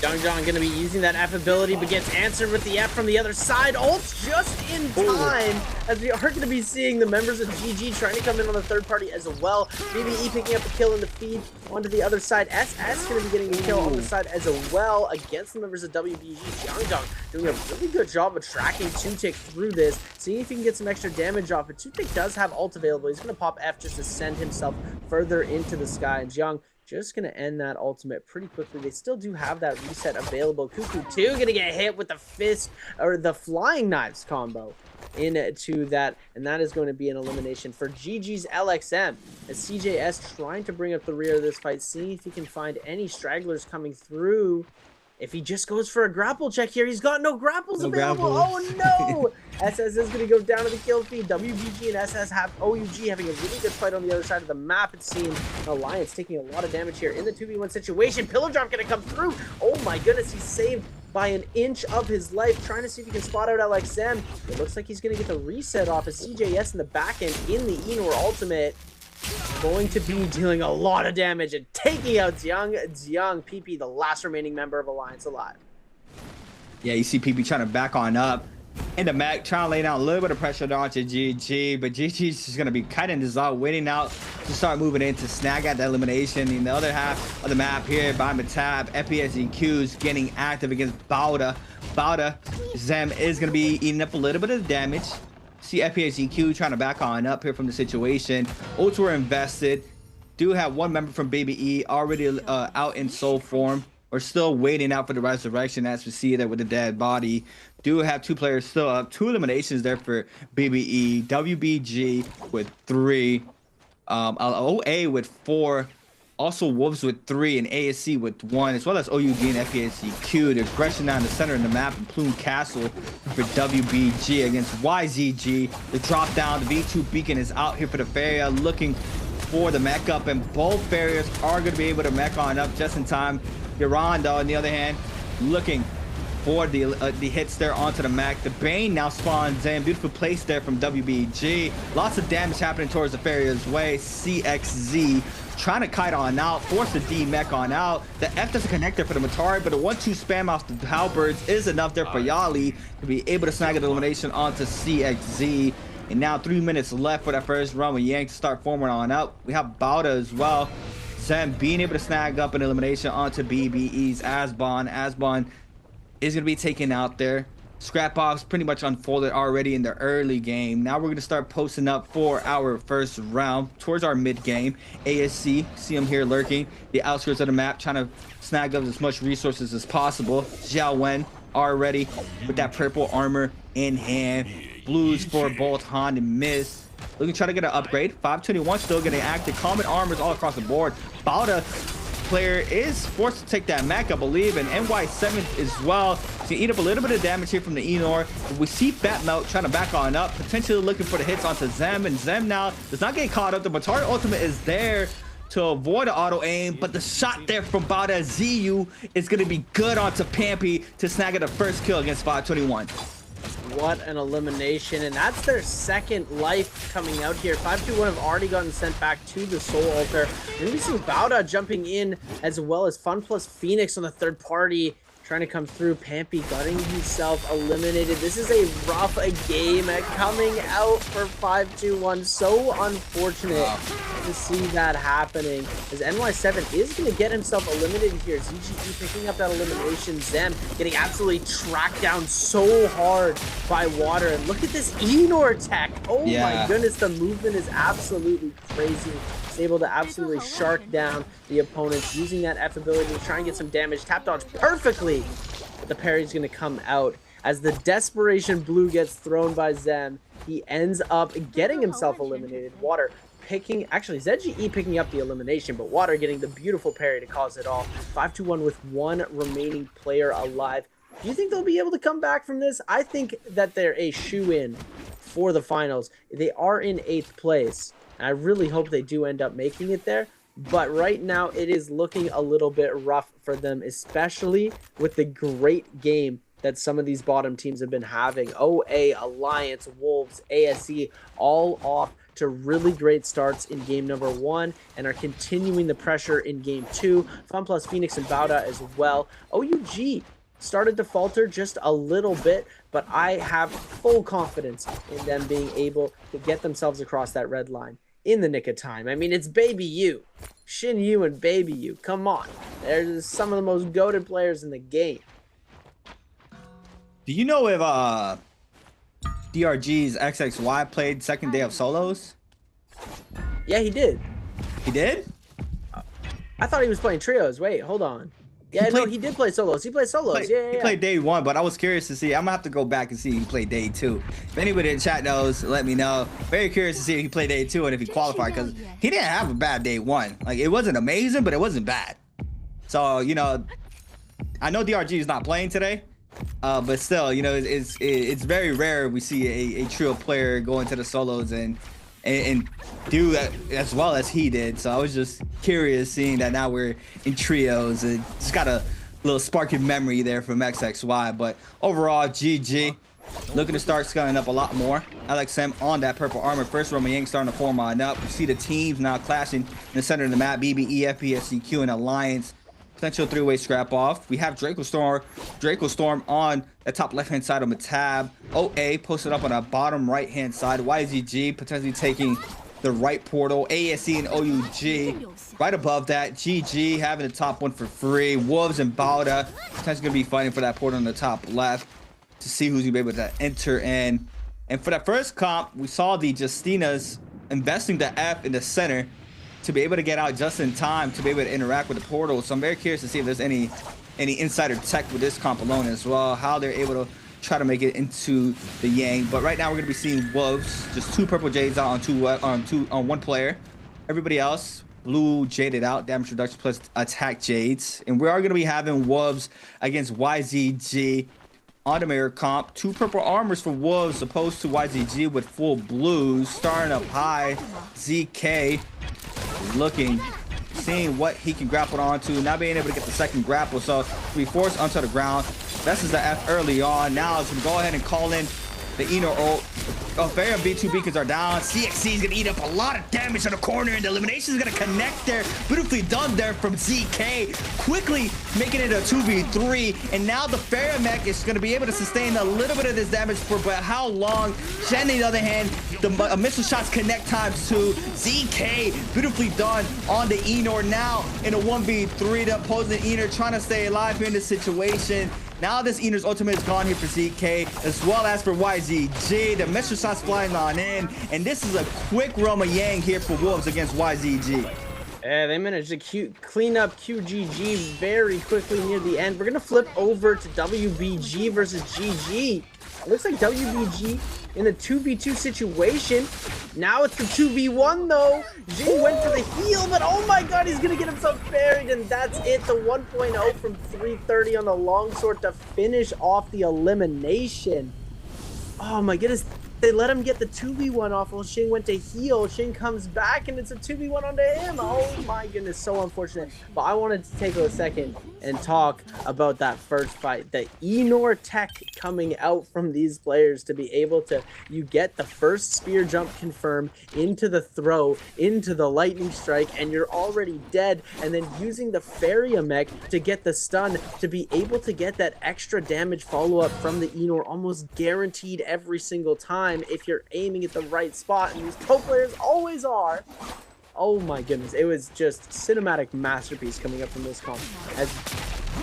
Jiang going to be using that F ability, but gets answered with the F from the other side. Ult's just in time, as we are going to be seeing the members of GG trying to come in on the third party as well. BBE picking up a kill in the feed onto the other side. SS going to be getting a kill on the side as well against the members of WBG. Jiang doing a really good job of tracking 2Tick through this, seeing if he can get some extra damage off. But 2Tick does have ult available. He's going to pop F just to send himself further into the sky. And Jiang just going to end that ultimate pretty quickly. They still do have that reset available. Cuckoo 2 going to get hit with the fist, or the flying knives combo into that, and that is going to be an elimination for GG's LXM, as CJS trying to bring up the rear of this fight, seeing if he can find any stragglers coming through. If he just goes for a grapple check here, he's got no grapples available. Oh no! SS is going to go down to the kill feed. WBG and SS have OUG having a really good fight on the other side of the map, it seems. Alliance taking a lot of damage here in the 2v1 situation. Pillow drop going to come through. Oh my goodness, he's saved by an inch of his life, trying to see if he can spot out LXM. It looks like he's going to get the reset off of CJS in the back end in the Enor ultimate. Going to be dealing a lot of damage and taking out Jiang PP, the last remaining member of Alliance, alive. Yeah, you see PP trying to back on up. And the mech trying to lay down a little bit of pressure onto GG, but GG's just going to be kind of dissolved, waiting out to start moving in to snag at the elimination. In the other half of the map here, behind the tab, FPSEQ's getting active against Bauda. Zem is going to be eating up a little bit of damage. See FPSEQ trying to back on up here from the situation. Ults were invested. Do have one member from BBE already out in soul form. We're still waiting out for the resurrection, as we see there with the dead body. Do have two players still up. 2 eliminations there for BBE. WBG with 3. OA with 4. Also Wolves with 3 and ASC with 1, as well as OUG and FPSEQ. The aggression down the center of the map in Plume Castle for WBG against YZG. The drop down, the V2 beacon is out here for the Farrier, looking for the mech up, and both Farriers are going to be able to mech on up just in time. Yuranda, on the other hand, looking for the hits there onto the mech. The Bane now spawns in. Beautiful place there from WBG. Lots of damage happening towards the Farrier's way. CXZ trying to kite on out, force the D mech on out. The F doesn't connect there for the Matari, but a 1-2 spam off the Halberds is enough there for Yali to be able to snag an elimination onto CXZ. And now 3 minutes left for that first run with Yang to start forming on out. We have Bauda as well. Zem being able to snag up an elimination onto BBE's Asbon. Asbon is going to be taken out there. Scrap box pretty much unfolded already in the early game. Now we're going to start posting up for our first round towards our mid game. ASC, see him here lurking the outskirts of the map, trying to snag up as much resources as possible. Xiao Wen already with that purple armor in hand. Blues for both Han and Miss. Looking to try to get an upgrade. 521 still getting active. Common armors all across the board. Bauda player is forced to take that mech, I believe, and NY7 as well. So eat up a little bit of damage here from the Enor. We see Fat Melt trying to back on up, potentially looking for the hits onto Zem, and Zem now does not get caught up. The Matari ultimate is there to avoid the auto aim, but the shot there from Bauda ZU is going to be good onto Pampy to snag at the first kill against 521. What an elimination, and that's their second life coming out here. 521 have already gotten sent back to the Soul Altar. And we see Bauda jumping in, as well as Fun Plus Phoenix on the third party, trying to come through. Pampy getting himself eliminated. This is a rough game coming out for 521. So unfortunate to see that happening, as NY7 is going to get himself eliminated here. ZGE picking up that elimination. Zem getting absolutely tracked down so hard by Water. And look at this Enor tech. Oh my goodness, the movement is absolutely crazy. He's able to absolutely shark down the opponents, using that F ability to try and get some damage. Tap dodge perfectly, but the parry's going to come out. As the Desperation Blue gets thrown by Zem, he ends up getting himself eliminated. Water picking, actually ZGE picking up the elimination, but Water getting the beautiful parry to cause it all. 521 with 1 remaining player alive. Do you think they'll be able to come back from this? I think that they're a shoe-in for the finals. They are in 8th place. And I really hope they do end up making it there. But right now, it is looking a little bit rough for them, especially with the great game that some of these bottom teams have been having. OA, Alliance, Wolves, ASE, all off to really great starts in game number 1 and are continuing the pressure in game 2. FunPlus, Phoenix, and Bauda as well. OUG started to falter just a little bit, but I have full confidence in them being able to get themselves across that red line in the nick of time. I mean, it's Baby U. Shin Yu and Baby U. Come on. They're some of the most goated players in the game. Do you know if DRG's XXY played second day of solos? Yeah, he did. He did? I thought he was playing trios. Wait, hold on. Yeah, no, he did play solos. He played solos. He played day 1, but I was curious to see. I'm gonna have to go back and see if he played day 2. If anybody in chat knows, let me know. Very curious to see if he played day 2 and if he qualified, because he didn't have a bad day 1. Like, it wasn't amazing, but it wasn't bad. So, you know, I know DRG is not playing today, but still, you know, it's very rare we see a trio player go into the solos and do that as well as he did. So I was just curious seeing that now we're in trios. It just got a little spark in memory there from XXY. But overall, GG. Looking to start scaling up a lot more. LXM on that purple armor. First, Roman Yang starting to form on up. We see the teams now clashing in the center of the map. BBE, FPSCQ, and Alliance. Potential 3-way scrap off. We have Draco Storm on the top left-hand side of the tab. OA posted up on the bottom right-hand side. YZG potentially taking the right portal. ASE and OUG right above that. GG having the top one for free. Wolves and Bauda potentially going to be fighting for that portal on the top left to see who's going to be able to enter in. And for that first comp, we saw the Justinas investing the F in the center to be able to get out just in time to be able to interact with the portal. So I'm very curious to see if there's any insider tech with this comp alone as well, how they're able to try to make it into the Yang. But right now we're going to be seeing Wolves, just 2 purple Jades out on one player. Everybody else, blue Jaded out, damage reduction plus attack Jades. And we are going to be having Wolves against YZG on the mirror comp. 2 purple armors for Wolves opposed to YZG with full blues. Starting up high, ZK looking, seeing what he can grapple onto, not being able to get the second grapple, so we forced onto the ground. This is the F early on. Now it's gonna go ahead and call in the Eno ult. Fair and B2 beacons are down. CXC is gonna eat up a lot of damage on the corner, and the elimination is gonna connect there. Beautifully done there from ZK, quickly making it a 2v3. And now the Faramech is gonna be able to sustain a little bit of this damage for, but how long? Shen, on the other hand, the missile shots connect times 2. ZK, beautifully done on the Enor now in a 1v3. The opposing Enor trying to stay alive here in this situation. Now this Enor's ultimate is gone here for ZK, as well as for YZG. The missile shots flying on in, and this is a quick Roma Yang here for Wolves against YZG. Yeah, they managed to clean up QGG very quickly near the end. We're going to flip over to WBG versus GG. It looks like WBG in a 2v2 situation. Now it's the 2v1 though. Jing went for the heal, but oh my god, he's gonna get himself buried, and that's it. The 1.0 from 330 on the longsword to finish off the elimination. Oh my goodness. They let him get the 2v1 off while Shing went to heal. Shing comes back and it's a 2v1 onto him. Oh my goodness, so unfortunate. But I wanted to take a second and talk about that first fight. The Enor tech coming out from these players to be able to, you get the first spear jump confirm into the throw, into the lightning strike, and you're already dead. And then using the Faria mech to get the stun to be able to get that extra damage follow-up from the Enor, almost guaranteed every single time if you're aiming at the right spot, and these pro players always are. Oh my goodness, it was just cinematic masterpiece coming up from this comp,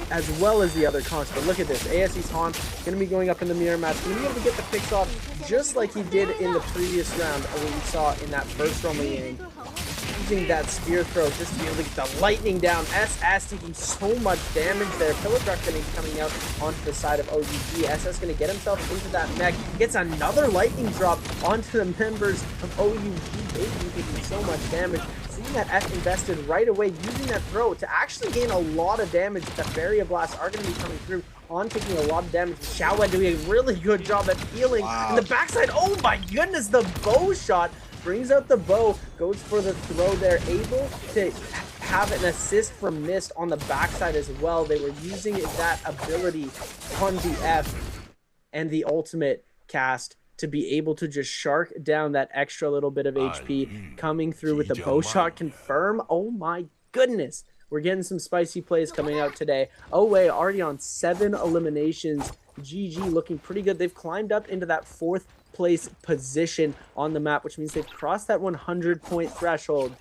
as well as the other comps. But look at this, ASE's Han gonna be going up in the mirror match, gonna be able to get the picks off just like he did in the previous round, when we saw in that first Roma Yang, using that spear throw just to be able to get the lightning down. SS taking so much damage there. Pillar Truck gonna be coming out onto the side of OGG. SS gonna get himself into that mech, gets another lightning drop onto the members of OUG. Basically taking so much damage. Seeing that F invested right away, using that throw to actually gain a lot of damage. The Faria Blasts are going to be coming through On taking a lot of damage. Xiaowen doing a really good job at healing. And the backside, oh my goodness, the bow shot. Brings out the bow, goes for the throw there, able to have an assist from Mist on the backside as well. They were using that ability on the F and the ultimate cast to be able to just shark down that extra little bit of HP coming through with the bow shot confirm. Oh my goodness. We're getting some spicy plays coming out today. OA already on 7 eliminations. GG looking pretty good. They've climbed up into that 4th place position on the map, which means they've crossed that 100-point threshold.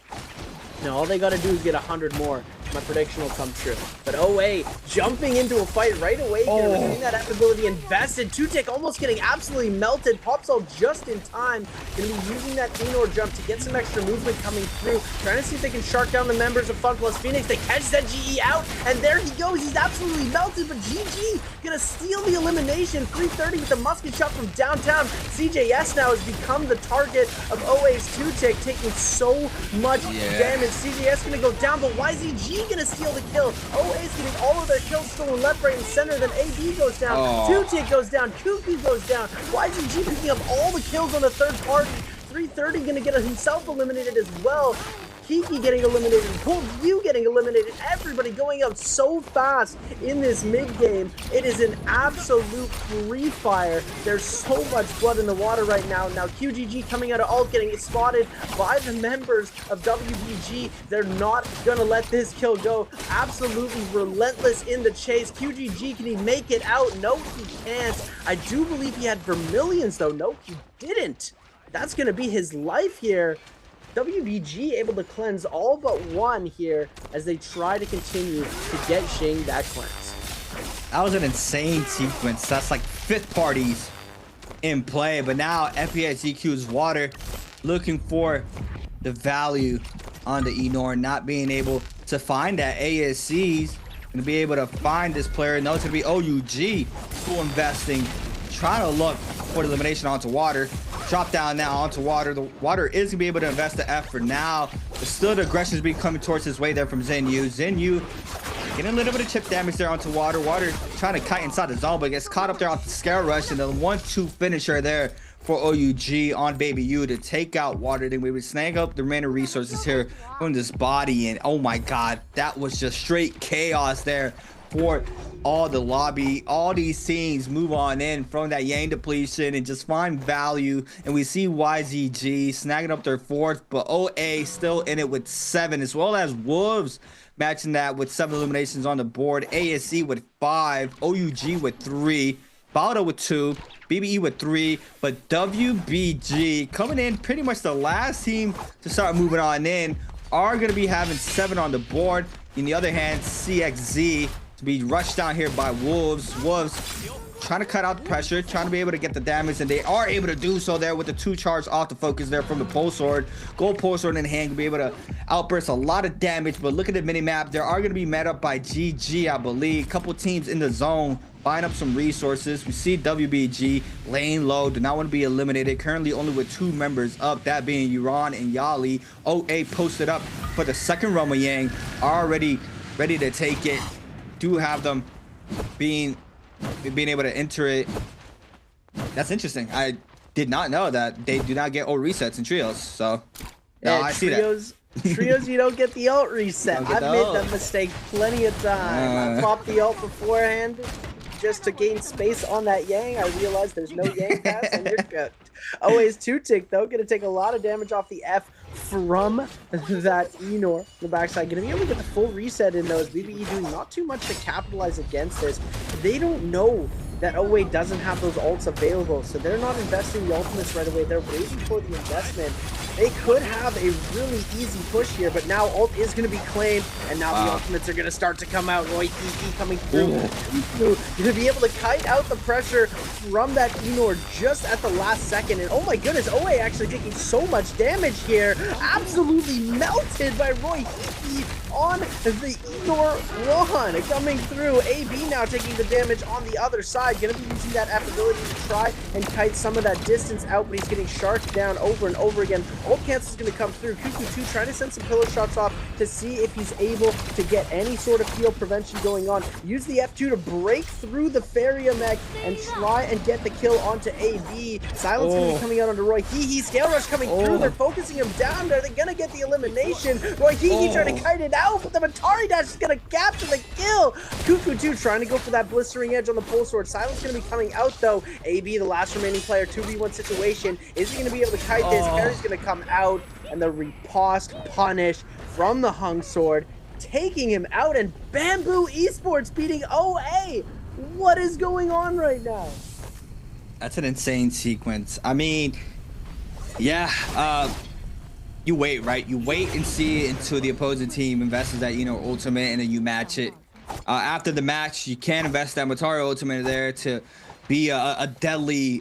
Now all they got to do is get 100 more. My prediction will come true. But OA jumping into a fight right away here, getting that F ability invested. Tutik almost getting absolutely melted. Pops all just in time. Gonna be using that Enor jump to get some extra movement coming through. Trying to see if they can shark down the members of Fun Plus Phoenix. They catch that GE out, and there he goes. He's absolutely melted, but GG gonna steal the elimination. 330 with the musket shot from downtown. CJS now has become the target of OA's Tutik, taking so much damage. CJS gonna go down, but YZG gonna steal the kill. OA is getting all of their kills stolen left, right, and center. Then AB goes down. Tutik goes down. Kuki goes down. YGG picking up all the kills on the third party. 330 gonna get himself eliminated as well. Kiki getting eliminated, Cold View getting eliminated, everybody going out so fast in this mid-game. It is an absolute free fire. There's so much blood in the water right now. Now QGG coming out of ult, getting spotted by the members of WBG. They're not gonna let this kill go. Absolutely relentless in the chase. QGG, can he make it out? No, he can't. I do believe he had Vermilions though. No, he didn't. That's gonna be his life here. WBG able to cleanse all but one here as they try to continue to get Xing that cleanse. That was an insane sequence. That's like 5th parties in play, but now FPS EQ's Water looking for the value on the Enor, not being able to find that ASC's gonna be able to find this player. No, it's gonna be OUG full investing, trying to look for the elimination onto Water. Drop down now onto Water. The Water is gonna be able to invest the F for now. But still the aggression is coming towards his way there from Zenyu. Zenyu getting a little bit of chip damage there onto Water. Water trying to kite inside the zone, but gets caught up there off the Scare Rush, and the 1-2 finisher there for OUG on Baby U to take out Water. Then we would snag up the remaining resources here from this body, and oh my god, that was just straight chaos there for all the lobby. All these scenes move on in from that Yang depletion and just find value, and we see YZG snagging up their 4th, but OA still in it with 7, as well as Wolves matching that with 7 eliminations on the board. ASC with 5, OUG with 3, Baldo with 2, BBE with 3, but WBG coming in pretty much the last team to start moving on in are going to be having 7 on the board. On the other hand, CXZ to be rushed down here by Wolves. Wolves trying to cut out the pressure, trying to be able to get the damage, and they are able to do so there with the 2 charge off the focus there from the pole sword. Gold pole sword in hand, to be able to outburst a lot of damage. But look at the mini map, they are going to be met up by GG, I believe. A couple teams in the zone buying up some resources. We see WBG laying low, do not want to be eliminated, currently only with 2 members up, that being Yuran and Yali. OA posted up for the second run with Yang, already ready to take it. Do have them being able to enter it. That's interesting. I did not know that they do not get ult resets in trios. So no, I see that. Trios, you don't get the ult reset. I've made that mistake plenty of time. I popped the ult beforehand just to gain space on that Yang. I realized there's no Yang pass, and you're good. Always Tutik though, gonna take a lot of damage off the F from that Enor. The backside gonna be able to get the full reset in those. BBE doing not too much to capitalize against this. They don't know that OA doesn't have those ults available, so they're not investing the ultimates right away. They're waiting for the investment. They could have a really easy push here, but now ult is going to be claimed, and now the ultimates are going to start to come out. Roy Kiki coming through. Going to be able to kite out the pressure from that Enor just at the last second. And oh my goodness, OA actually taking so much damage here. Absolutely melted by Roy Kiki. on the Enor one. Coming through, AB now taking the damage on the other side. Gonna be using that F ability to try and kite some of that distance out, but he's getting sharked down over and over again. Ult cancel is gonna come through. Cuckoo 2 trying to send some pillar shots off to see if he's able to get any sort of field prevention going on. Use the F2 to break through the Faria mech and try and get the kill onto AB. Silence gonna be coming out onto Roy Hee. Scale Rush coming through. They're focusing him down there. They're gonna get the elimination. Roy Hee trying to kite it out, but the Matari Dash is gonna capture the kill. Cuckoo 2 trying to go for that blistering edge on the pole sword. Silence gonna be coming out though. AB, the last remaining player, 2v1 situation. Is he gonna be able to kite this? Perry's gonna come out, and the riposte punish from the hung sword, taking him out, and Bamboo Esports beating OA. What is going on right now? That's an insane sequence. I mean, yeah, you wait, right? You wait and see until the opposing team invests that, ultimate, and then you match it. After the match, you can invest that Matari ultimate there to be a deadly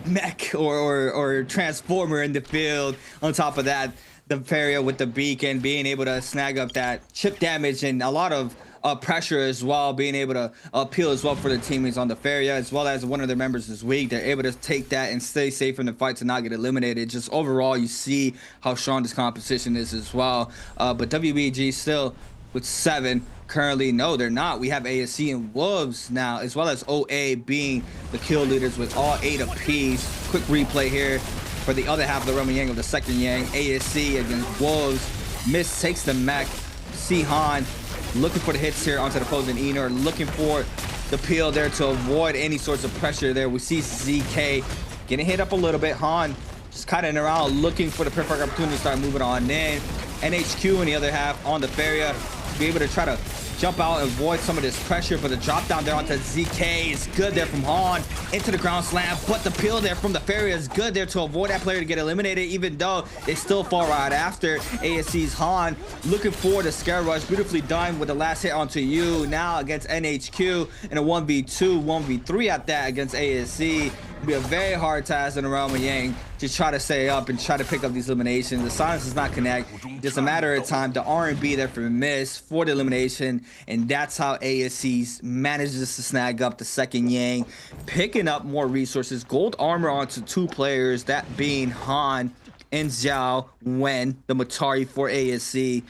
mech or transformer in the field. On top of that, the Faria with the beacon being able to snag up that chip damage and a lot of pressure as well, being able to appeal as well for the teammates on the Faria, as well as one of their members this week. They're able to take that and stay safe in the fight to not get eliminated. Just overall, you see how strong this competition is as well. But WBG still with 7. Currently, no, they're not. We have ASC and Wolves now, as well as OA being the kill leaders with all 8 apiece. Quick replay here for the other half of the Roman Yang of the second Yang. ASC against Wolves. Miss takes the mech. Sihan looking for the hits here onto the opposing Enor, looking for the peel there to avoid any sorts of pressure there. We see ZK getting hit up a little bit. Han just kind of around looking for the perfect opportunity to start moving on in. NHQ in the other half on the Faria to be able to try to jump out and avoid some of this pressure, but the drop down there onto ZK is good there from Han into the ground slam, but the peel there from the Faria is good there to avoid that player to get eliminated, even though they still fall right after. ASC's Han looking for the scare rush, beautifully done with the last hit onto you. Now against NHQ in a 1v2, 1v3 at that against ASC. It'll be a very hard task in the realm of Yang to try to stay up and try to pick up these eliminations. The silence does not connect. Just a matter of time. The R&B there for miss for the elimination, and that's how ASC manages to snag up the second Yang, picking up more resources. Gold armor onto 2 players, that being Han and Zhao Wen, the Matari for ASC.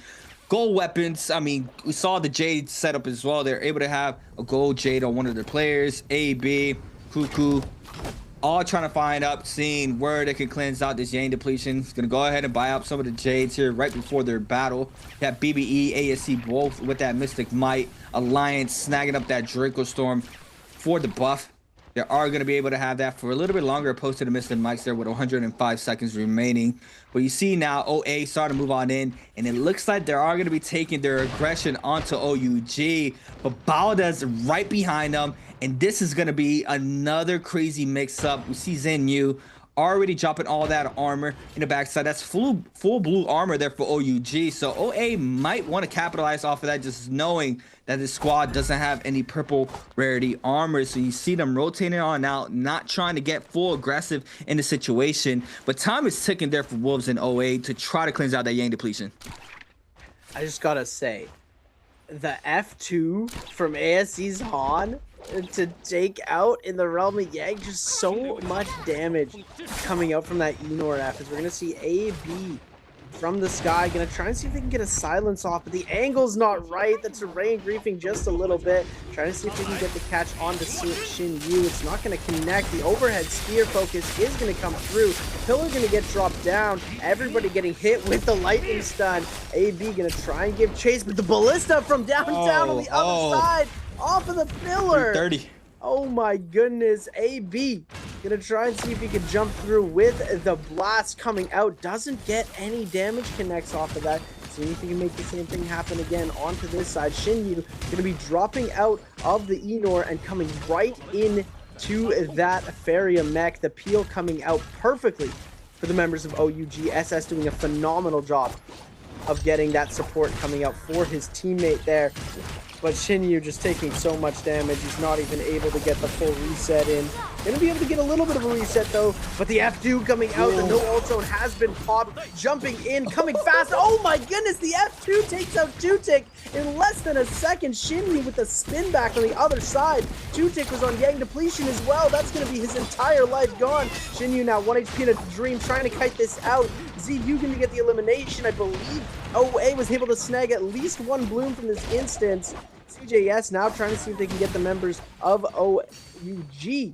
Gold weapons, I mean, we saw the Jade setup as well. They're able to have a gold Jade on one of their players. AB, Cuckoo, all trying to find up, seeing where they can cleanse out this Yang depletion. It's going to go ahead and buy up some of the Jades here right before their battle. That BBE, ASC both with that Mystic Might. Alliance snagging up that Draco Storm for the buff. They are going to be able to have that for a little bit longer, opposed to the Mystic Mites there with 105 seconds remaining. But you see now OA starting to move on in, and it looks like they are going to be taking their aggression onto OUG. But Balda's right behind them, and this is going to be another crazy mix-up. We see Zenyu already dropping all that armor in the backside. That's full blue armor there for OUG. So OA might want to capitalize off of that, just knowing that this squad doesn't have any purple rarity armor. So you see them rotating on out, not trying to get full aggressive in the situation. But time is ticking there for Wolves and OA to try to cleanse out that Yang depletion. I just gotta say, the F2 from ASC's Han to take out in the realm of Yang, just so much damage coming out from that Enor F. As we're gonna see AB from the sky, gonna try and see if they can get a silence off, but the angle's not right. The terrain griefing just a little bit, trying to see if they can get the catch onto Shin Yu. It's not gonna connect. The overhead spear focus is gonna come through. Pillar gonna get dropped down. Everybody getting hit with the lightning stun. AB gonna try and give chase, but the ballista from downtown on the other side off of the pillar. 30. Oh my goodness. AB gonna try and see if he can jump through with the blast coming out. Doesn't get any damage connects off of that. See if he can make the same thing happen again onto this side. Shinyu gonna be dropping out of the Enor and coming right into that Faria mech. The peel coming out perfectly for the members of OUG. SS doing a phenomenal job of getting that support coming out for his teammate there. but Shinyu just taking so much damage. He's not even able to get the full reset in. Gonna be able to get a little bit of a reset though, but the F2 coming out, the no ult zone has been popped, jumping in, coming fast. Oh my goodness, the F2 takes out Tutik in less than a second. Shinyu with the spin back on the other side. Tutik was on Yang depletion as well. That's gonna be his entire life gone. Shinyu now 1 HP in a dream, trying to kite this out. ZU gonna get the elimination. I believe OA was able to snag at least one bloom from this instance. CJS now trying to see if they can get the members of OUG.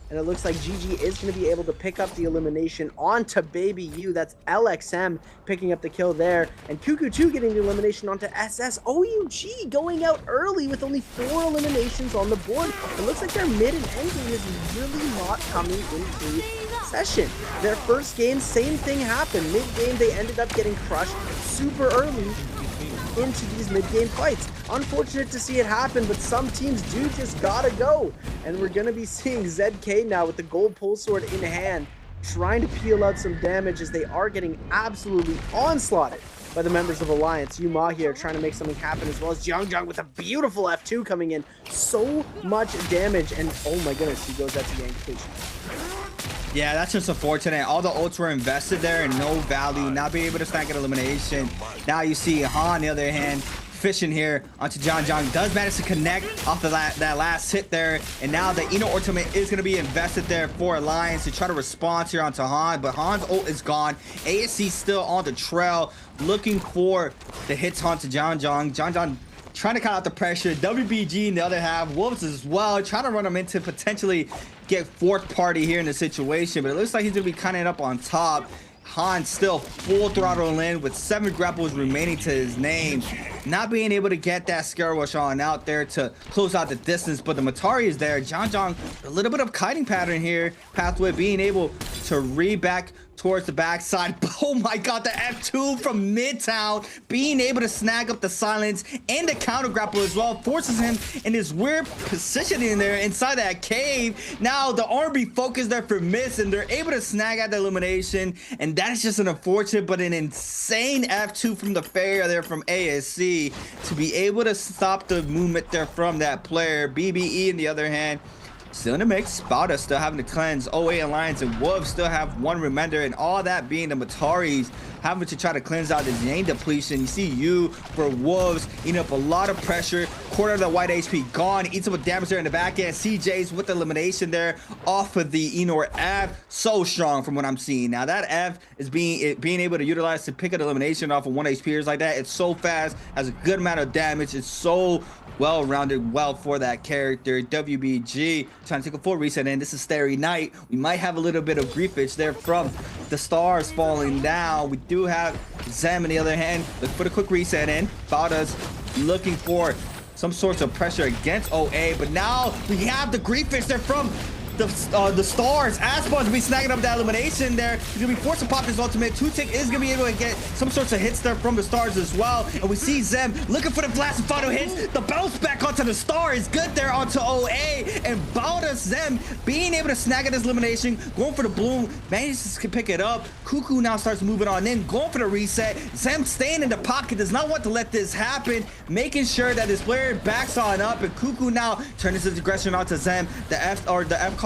And it looks like GG is going to be able to pick up the elimination onto Baby U. That's LXM picking up the kill there. And Cuckoo 2 getting the elimination onto SS. OUG going out early with only 4 eliminations on the board. It looks like their mid and end game is really not coming into session. Their first game, same thing happened. Mid-game, they ended up getting crushed super early into these mid-game fights. Unfortunate to see it happen, but some teams do just gotta go. And we're gonna be seeing ZK now with the gold pole sword in hand, trying to peel out some damage as they are getting absolutely onslaughted by the members of Alliance. Yuma here trying to make something happen, as well as Jiang with a beautiful F2 coming in. So much damage, and oh my goodness, he goes out to Yang depletion. Yeah, that's just unfortunate. All the ults were invested there and no value, not being able to snag an elimination. Now you see Han, on the other hand, fishing here onto John. Does manage to connect off of that last hit there, and now the Eno ultimate is going to be invested there for Alliance to try to respond here onto Han, but Han's ult is gone. ASC still on the trail, looking for the hits onto John. Trying to cut out the pressure. WBG in the other half, Wolves as well, trying to run him into potentially get fourth party here in the situation, but it looks like he's gonna be cutting it up on top. Han still full throttle in with 7 grapples remaining to his name, not being able to get that scare rush on out there to close out the distance, but the Matari is there. John, a little bit of kiting pattern here, pathway being able to re-back towards the backside. Oh my god, the F2 from Midtown being able to snag up the silence and the counter grapple as well, forces him in his weird positioning there inside that cave. Now the R&B focus there for Miss, and they're able to snag out the elimination, and that is just an unfortunate but an insane F2 from the fair there from ASC to be able to stop the movement there from that player. BBE on the other hand, still in the mix. Spada still having to cleanse. OA Alliance and Wolves still have one remainder, and all that being the Mataris having to try to cleanse out the Yang depletion. You see you for Wolves eating up a lot of pressure. Quarter of the white HP gone. Eats up with damage there in the back end. CJ's with the elimination there off of the Enor F. So strong from what I'm seeing. Now that F is being able to utilize to pick an elimination off of 1 HP like that. It's so fast, has a good amount of damage. It's so well-rounded, well for that character. WBG trying to take a full reset in. This is Starry Night. We might have a little bit of griefage there from the stars falling down. We do have Zem on the other hand. Look for the quick reset in. Bada's looking for some sorts of pressure against OA, but now we have the griefage there from the stars. Aspon's gonna be snagging up that elimination there. He's gonna be forced to pop his ultimate. Tutik is gonna be able to get some sorts of hits there from the stars as well. And we see Zem looking for the blast and final hits. The bounce back onto the star is good there onto OA. And Baldas Zem being able to snag at his elimination, going for the bloom, manages to pick it up. Cuckoo now starts moving on in, going for the reset. Zem staying in the pocket, does not want to let this happen, making sure that his player backs on up, and Cuckoo now turns his aggression onto Zem. The F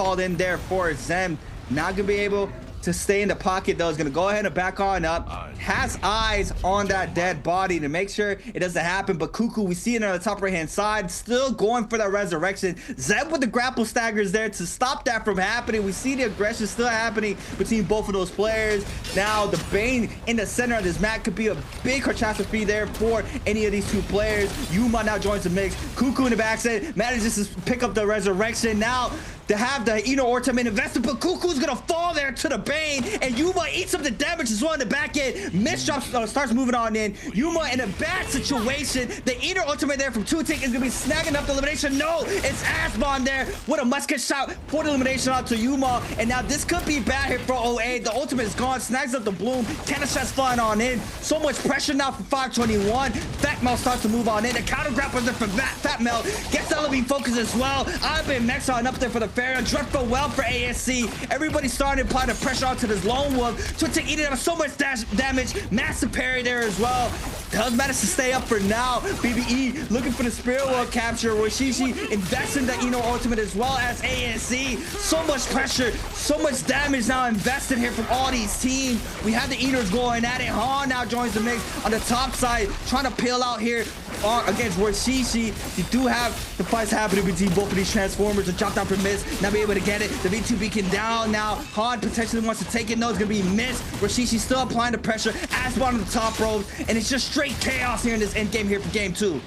called in there for Zem. Not gonna be able to stay in the pocket though. Is gonna go ahead and back on up. Has eyes on that dead body to make sure it doesn't happen, but Cuckoo, we see it on the top right hand side, still going for that resurrection. Zeb with the grapple staggers there to stop that from happening. We see the aggression still happening between both of those players. Now the Bane in the center of this map could be a big catastrophe there for any of these two players. Yuma now joins the mix. Cuckoo in the backside manages to pick up the resurrection. Now to have the Eno ultimate invested, but Cuckoo's gonna fall there to the Bane, and Yuma eats up the damage as well in the back end. Mitch starts moving on in. Yuma in a bad situation. The Eno ultimate there from Tutik is gonna be snagging up the elimination. No, it's Asbon there with a musket shot for the elimination out to Yuma, and now this could be bad here for OA. The ultimate is gone, snags up the bloom, cannon shots flying on in. So much pressure now for 521. Fat Mel starts to move on in. The counter grapples there for Fat Mel. Gets the LB focus as well. I've been Max on up there for the fair. Dreadful well for ASC. Everybody starting to apply the pressure onto this lone wolf. Tutik eating up so much damage. Massive parry there as well. does manage to stay up for now. BBE looking for the Spirit World capture. Roshishi invests in the Ino ultimate as well as ASE. So much pressure, so much damage now invested here from all these teams. We have the Inos going at it. Han now joins the mix on the top side, trying to peel out here against Roshishi. You do have the fights happening between both of these Transformers. The drop down for miss, not be able to get it. The V2 beacon down now. Han potentially wants to take it. No, it's gonna be missed. Roshishi still applying the pressure. Asbon on the top rope, and it's just straight chaos here in this end game here for game 2.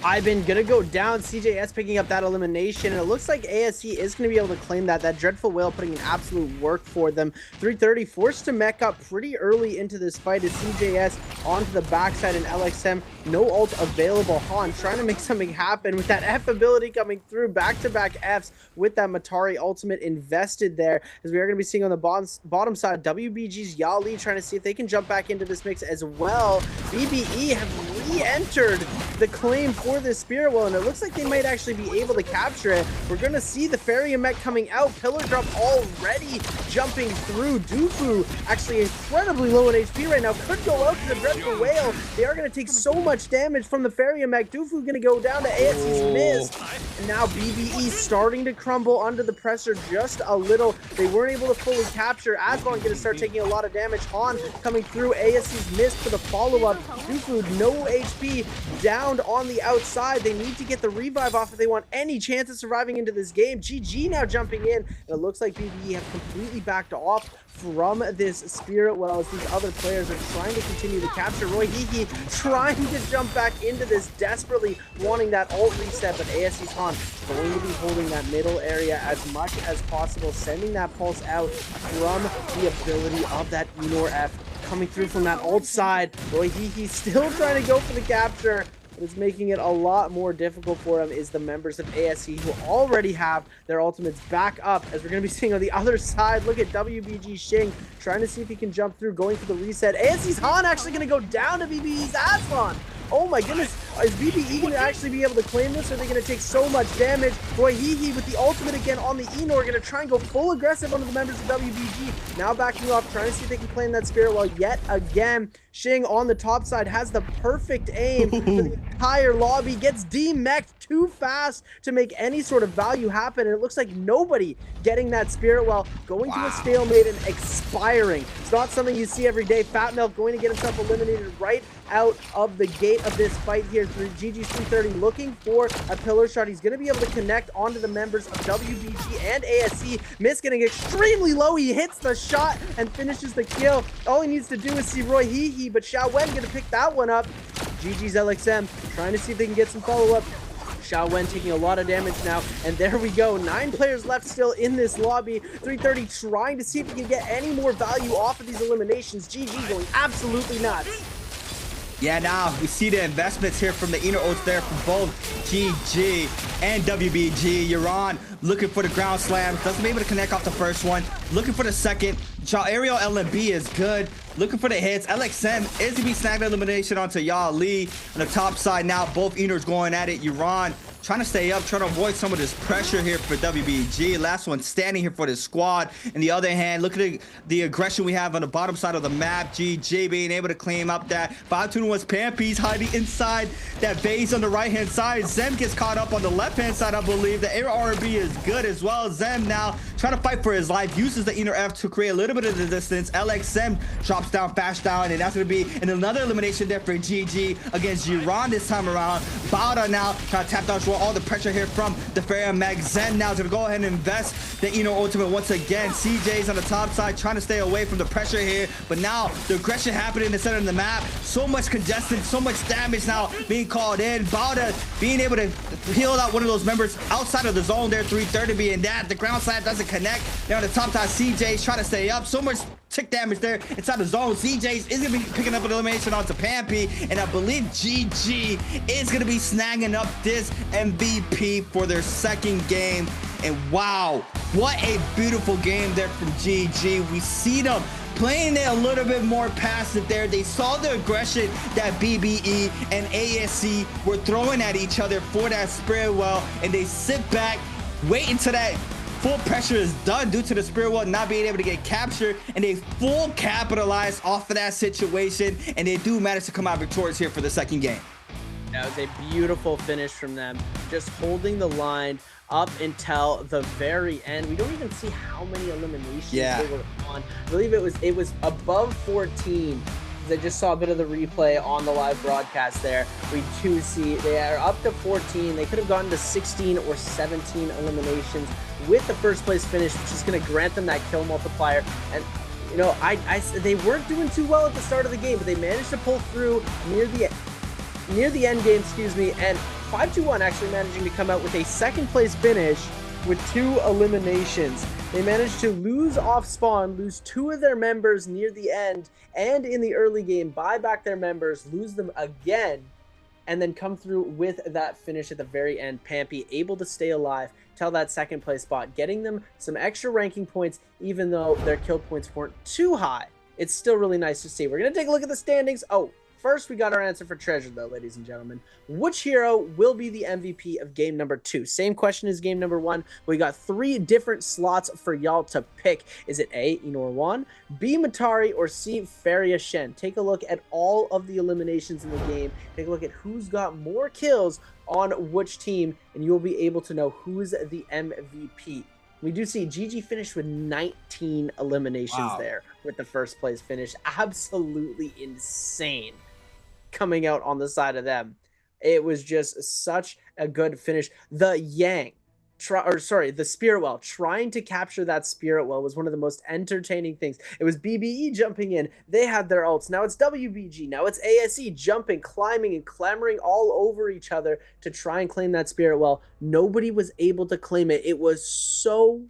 Ivan gonna go down. CJS picking up that elimination, and it looks like ASE is gonna be able to claim that. That Dreadful Whale putting in absolute work for them. 330 forced to mech up pretty early into this fight as CJS onto the backside, and LXM no ult available. Han trying to make something happen with that F ability coming through. Back-to-back Fs with that Matari ultimate invested there, as we are gonna be seeing on the bottom side WBG's Yali trying to see if they can jump back into this mix as well. BBE have re-entered the claim for this Spirit Well, and it looks like they might actually be able to capture it. We're gonna see the Fairy mech coming out. Pillar Drop already jumping through. Doofu actually incredibly low in HP right now. Could go out to the Dreadful Whale. They are gonna take so much damage from the Fairy mech. Doofu gonna go down to ASE's miss. And now BBE starting to crumble under the pressure just a little. They weren't able to fully capture. Asbon gonna start taking a lot of damage. Han coming through. ASE's miss for the follow-up. Doofu no HP, down on the outside. They need to get the revive off if they want any chance of surviving into this game. GG now jumping in, and it looks like BBE have completely backed off from this Spirit Well as these other players are trying to continue to capture. Roy Hiki trying to jump back into this, desperately wanting that ult reset, but ASE's Han going to be holding that middle area as much as possible, sending that pulse out from the ability of that Enor F coming through from that ult side. Roy Hiki still trying to go for the capture. What is making it a lot more difficult for him is the members of ASE who already have their ultimates back up, as we're going to be seeing on the other side. Look at WBG Xing trying to see if he can jump through, going for the reset. ASE's Han actually going to go down to BBE's Aslan. Oh my goodness, is BBE going to actually be able to claim this, or are they going to take so much damage? Roy Hee with the ultimate again on the Enor, going to try and go full aggressive onto the members of WBG. Now backing off, trying to see if they can claim that Spirit Well yet again. Xing on the top side has the perfect aim for the entire lobby, gets demeched too fast to make any sort of value happen, and it looks like nobody getting that Spirit Well, going to a stalemate and expiring. It's not something you see every day. Fat Milk going to get himself eliminated right out of the gate of this fight here through GG's 330, looking for a pillar shot. He's going to be able to connect onto the members of WBG and ASE. Miss getting extremely low. He hits the shot and finishes the kill. All he needs to do is see Roy Hee, but Xiao Wen going to pick that one up. GG's LXM trying to see if they can get some follow-up. Xiao Wen taking a lot of damage now, and there we go. 9 players left still in this lobby. 330 trying to see if he can get any more value off of these eliminations. GG going absolutely nuts. Yeah, now we see the investments here from the Enor ults there from both GG and WBG. Euron looking for the ground slam, doesn't be able to connect off the first one. Looking for the second. Aerial LMB is good. Looking for the hits. LXM is to be snagged elimination onto Ya Li on the top side now. Both Enors going at it. Euron trying to stay up, trying to avoid some of this pressure here for WBG. Last one standing here for this squad. On the other hand, look at the aggression we have on the bottom side of the map. GG being able to claim up that 5-2-1's Pampies hiding inside that vase on the right-hand side. Zem gets caught up on the left-hand side, I believe. The air RB is good as well. Zem now trying to fight for his life, uses the Enor F to create a little bit of the distance. LXM drops down, fast down, and that's going to be another elimination there for GG against Euron this time around. Bauda now trying to tap down all the pressure here from the Fair Mag. Zen now is going to go ahead and invest the Enor ultimate once again. CJ's on the top side trying to stay away from the pressure here, but now the aggression happening in the center of the map. So much congested, so much damage now being called in. Bauda being able to peel out one of those members outside of the zone there. 330 being that. The ground slap doesn't connect. They're on the top side. CJ's trying to stay up. So much tick damage there inside the zone. CJ's is going to be picking up an elimination onto Pampy, and I believe GG is going to be snagging up this MVP for their second game. And wow, what a beautiful game there from GG. We see them playing it a little bit more passive there. They saw the aggression that BBE and ASE were throwing at each other for that Spirit Well, and they sit back, wait until that full pressure is done due to the Spirit Well not being able to get captured, and they full capitalize off of that situation, and they do manage to come out victorious here for the second game. That was a beautiful finish from them, just holding the line up until the very end. We don't even see how many eliminations they were on. I believe it was above 14. I just saw a bit of the replay on the live broadcast there. We do see they are up to 14. They could have gotten to 16 or 17 eliminations with the first place finish, which is going to grant them that kill multiplier. And you know, they weren't doing too well at the start of the game, but they managed to pull through near the end game, and 521 actually managing to come out with a second place finish with 2 eliminations. They managed to lose off spawn, lose 2 of their members near the end and in the early game, buy back their members, lose them again, and then come through with that finish at the very end. Pampy able to stay alive till that second place spot, getting them some extra ranking points, even though their kill points weren't too high. It's still really nice to see. We're going to take a look at the standings. Oh, first, we got our answer for treasure, though, ladies and gentlemen. Which hero will be the MVP of game number 2? Same question as game number 1. We got 3 different slots for y'all to pick. Is it A, Enor 1, B, Matari, or C, Faria Shen? Take a look at all of the eliminations in the game. Take a look at who's got more kills on which team, and you'll be able to know who's the MVP. We do see GG finished with 19 eliminations there with the first place finish. Absolutely insane coming out on the side of them. It was just such a good finish. The the Spirit Well, trying to capture that Spirit Well was one of the most entertaining things. It was BBE jumping in. They had their ults. Now it's WBG. Now it's ASE jumping, climbing, and clambering all over each other to try and claim that Spirit Well. Nobody was able to claim it. It was so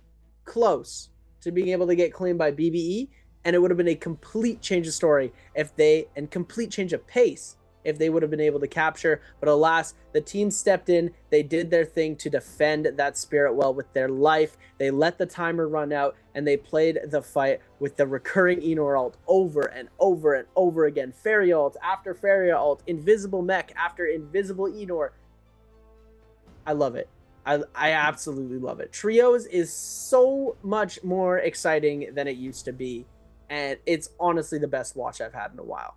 close to being able to get claimed by BBE, and it would have been a complete change of story and complete change of pace if they would have been able to capture. But alas, the team stepped in. They did their thing to defend that Spirit Well with their life. They let the timer run out, and they played the fight with the recurring Enor ult over and over and over again. Faria ult after Faria ult, invisible mech after invisible Enor. I love it. I absolutely love it. Trios is so much more exciting than it used to be, and it's honestly the best watch I've had in a while.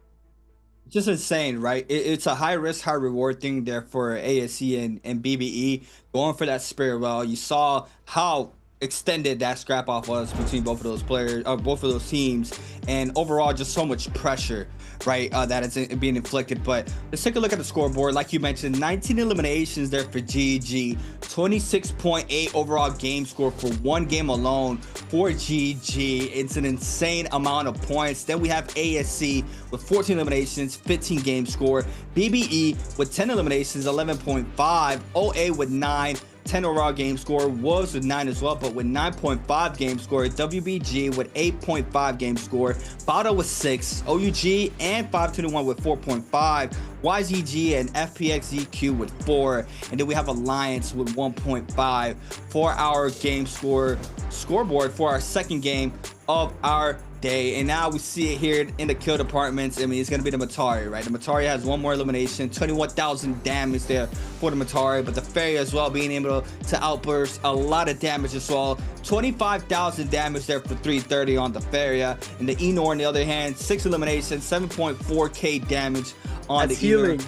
Just insane, right? It's a high risk, high reward thing there for ASE and BBE going for that Spirit Well. You saw how extended that scrap off was between both of those players, both of those teams, and overall just so much pressure, right, that is being inflicted. But let's take a look at the scoreboard. Like you mentioned, 19 eliminations there for GG, 26.8 overall game score for one game alone for GG. It's an insane amount of points. Then we have ASC with 14 eliminations, 15 game score, BBE with 10 eliminations, 11.5, OA with 9, 10 overall game score, Wolves with 9 as well, but with 9.5 game score, WBG with 8.5 game score, Bado with 6, OUG and 521 with 4.5, YZG and FPXZQ with 4, and then we have Alliance with 1.5 for our game scoreboard for our second game of our day. And now we see it here in the kill departments. I mean, it's going to be the Matari, right? The Matari has 1 more elimination, 21,000 damage there for the Matari, but the Fairy as well being able to outburst a lot of damage as well. 25,000 damage there for 330 on the Fairy. And the Enor on the other hand, 6 eliminations, 7.4k damage on the healing.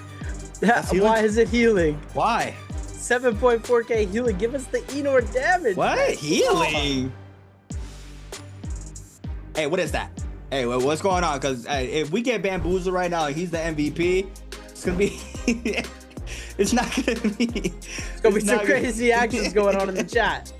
That's healing. Why is it healing? Why? 7.4k healing. Give us the Enor damage. What? Healing? Hey, what is that? Hey, what's going on? Because if we get bamboozled right now, he's the MVP. It's gonna be. It's not gonna be. It's gonna be some crazy actions going on in the chat.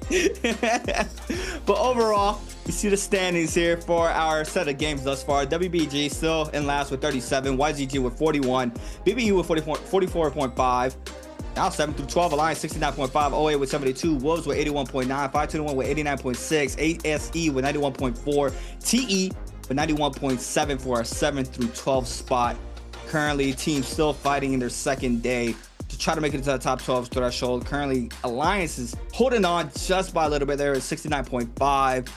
But overall, you see the standings here for our set of games thus far. WBG still in last with 37, YZG with 41, BBU with 44.5. Now 7 through 12, Alliance 69.5, OA with 72, Wolves with 81.9, 521 with 89.6, ASE with 91.4, TE with 91.7 for our 7 through 12 spot. Currently, teams still fighting in their second day to try to make it to the top 12 threshold. Currently, Alliance is holding on just by a little bit there at 69.5.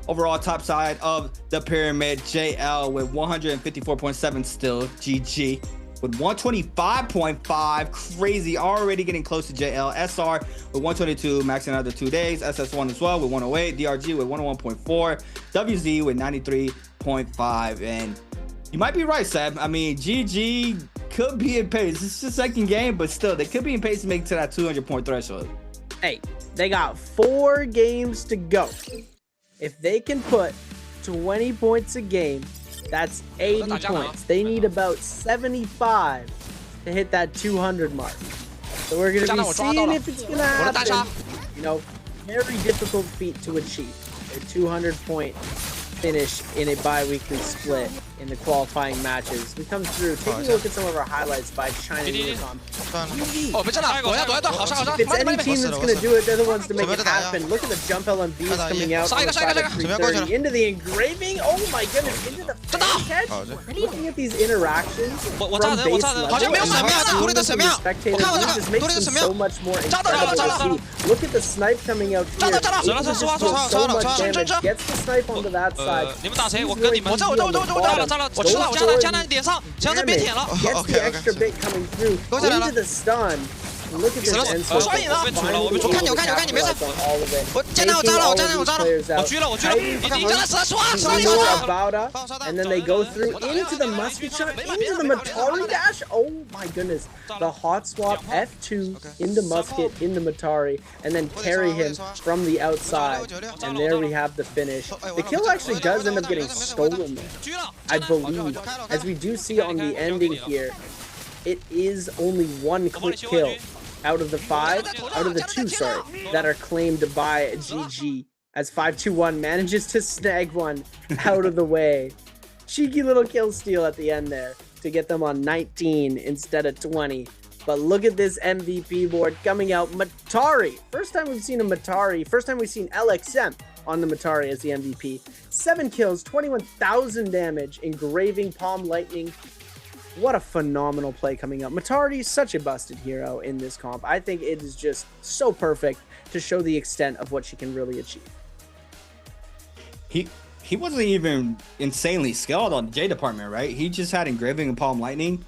Overall, top side of the pyramid, JL with 154.7 still, GG. with 125.5. Crazy, already getting close to JL. SR with 122, maxing out the 2 days. SS1 as well with 108. DRG with 101.4. WZ with 93.5. And you might be right, Seb. I mean, GG could be in pace. It's the second game, but still, they could be in pace to make it to that 200-point threshold. Hey, they got 4 games to go. If they can put 20 points a game, that's 80 points. They need about 75 to hit that 200 mark. So we're going to be seeing if it's going to happen. You know, very difficult feat to achieve. A 200-point finish in a bi-weekly split in the qualifying matches. We come through, taking a look at some of our highlights by China Unicom. If it's any team that's going to do it, they're the ones to make it happen. Look at the jump LMBs coming out on the side of 330 into the engraving. Oh my goodness, into the catch. Looking at these interactions from base level, the spectators, it just makes them so much more incredible to see. Look at the snipe coming out here. It just does so much damage. Gets the snipe onto that side. He's going to be on the bottom. 我知道了，加在脸上，强子别舔了。 Gets the extra bit coming through into the stun. Look at this end switch. 刷赢了，我看你，我看你，我看你，没事。我加了，我扎了，我加了，我扎了，我狙了，我狙了。你加了and then they go through into the musket shot, into the Matari dash. Oh my goodness. The hot swap F2 into musket, into Matari, and then carry him from the outside. And there we have the finish. The kill actually does end up getting stolen there, I believe. As we do see on the ending here, it is only 1 quick kill out of the 5, out of the 2, sorry, that are claimed by GG, as 521 manages to snag one out of the way. Cheeky little kill steal at the end there to get them on 19 instead of 20. But look at this MVP board coming out. Matari, first time we've seen a Matari, first time we've seen LXM on the Matari as the MVP. 7 kills, 21,000 damage, engraving, palm lightning. What a phenomenal play coming up. Matari is such a busted hero in this comp. I think it is just so perfect to show the extent of what she can really achieve. He wasn't even insanely skilled on the J department, right? He just had engraving and palm lightning.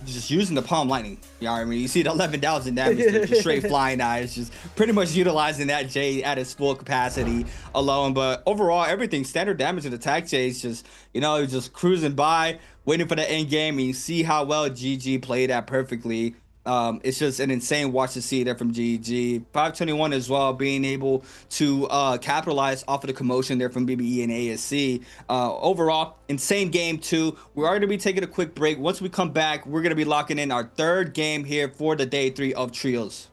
Just using the palm lightning. You know what I mean? You see the 11,000 damage, the straight flying eyes, just pretty much utilizing that J at its full capacity alone. But overall, everything, standard damage and attack J is just, you know, just cruising by, waiting for the end game, and you see how well GG played that perfectly. It's just an insane watch to see there from GG. 521 as well, being able to capitalize off of the commotion there from BBE and ASC. Overall, insane game 2. We're already going to be taking a quick break. Once we come back, we're going to be locking in our 3rd game here for the day 3 of Trios.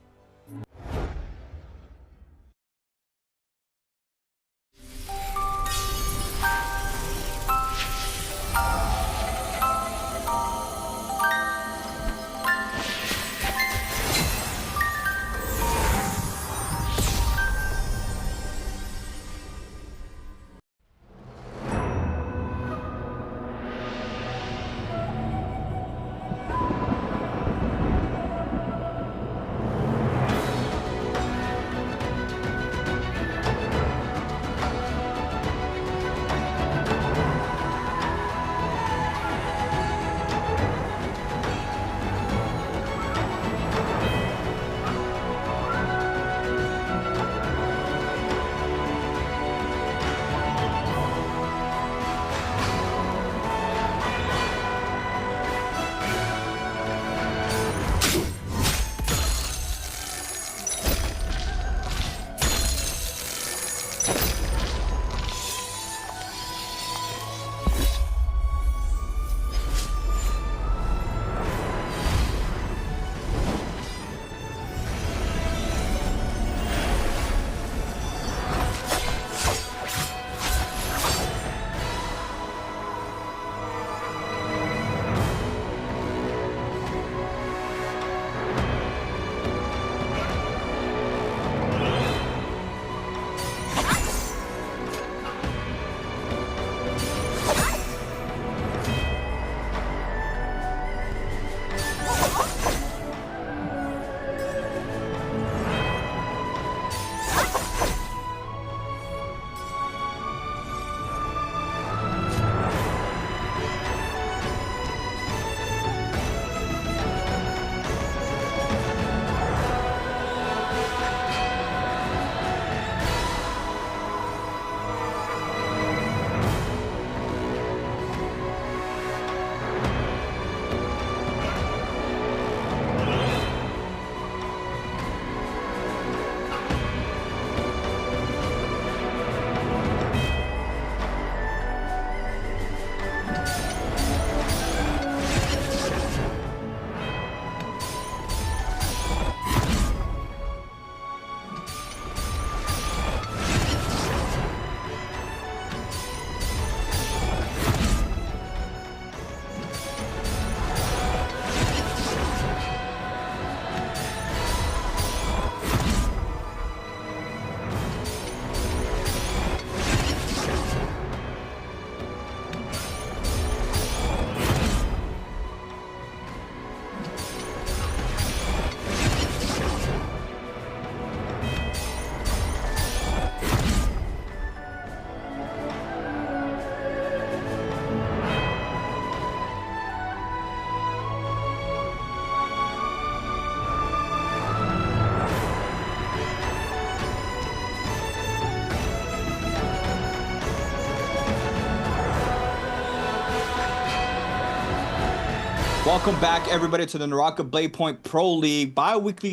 Welcome back, everybody, to the NARAKA BLADEPOINT Pro League bi-weekly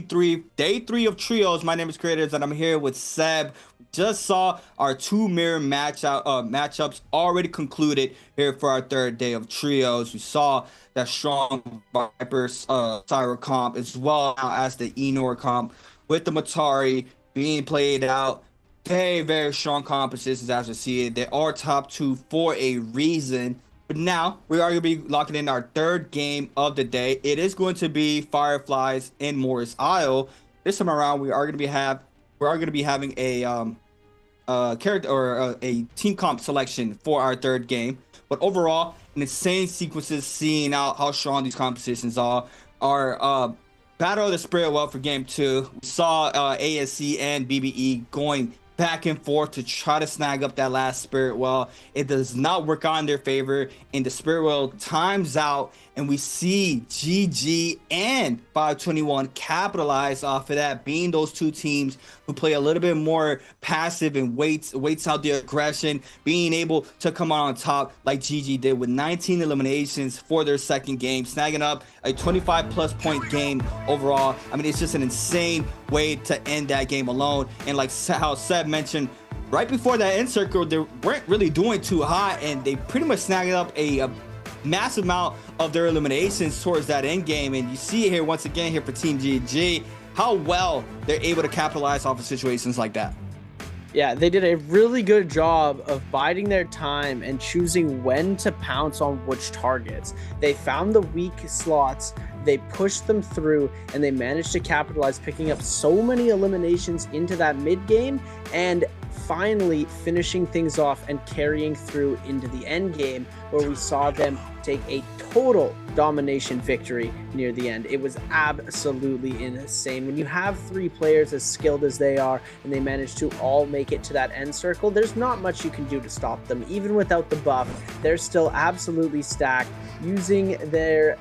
day 3 of trios. My name is Creators, and I'm here with Seb. Just saw our 2 mirror matchups already concluded here for our 3rd day of trios. We saw that strong Viper Syra comp, as well as the Enor comp, with the Matari being played out. Very, very strong compositions as we see it. They are top 2 for a reason. But now we are going to be locking in our 3rd game of the day. It is going to be Fireflies in Morris Isle. This time around, we are going to be having a character or a team comp selection for our 3rd game. But overall, an insane sequences, seeing out how strong these compositions are. Our Battle of the Spirit Well for game 2. We saw ASC and BBE going back and forth to try to snag up that last Spirit Well. It does not work out in their favor, and the Spirit Well times out, and we see GG and 521 capitalize off of that, being those 2 teams who play a little bit more passive and waits out the aggression, being able to come out on top like GG did with 19 eliminations for their 2nd game, snagging up a 25+ point game overall. I mean, it's just an insane way to end that game alone. And like how Seb mentioned, right before that end circle, they weren't really doing too hot, and they pretty much snagged up a massive amount of their eliminations towards that end game. And you see it here once again here for Team GG, how well they're able to capitalize off of situations like that. Yeah, they did a really good job of biding their time and choosing when to pounce on which targets. They found the weak slots, they pushed them through, and they managed to capitalize, picking up so many eliminations into that mid game, and finally finishing things off and carrying through into the end game, where we saw them take a total domination victory near the end. It was absolutely insane. When you have 3 players as skilled as they are, and they manage to all make it to that end circle, there's not much you can do to stop them. Even without the buff, they're still absolutely stacked, using their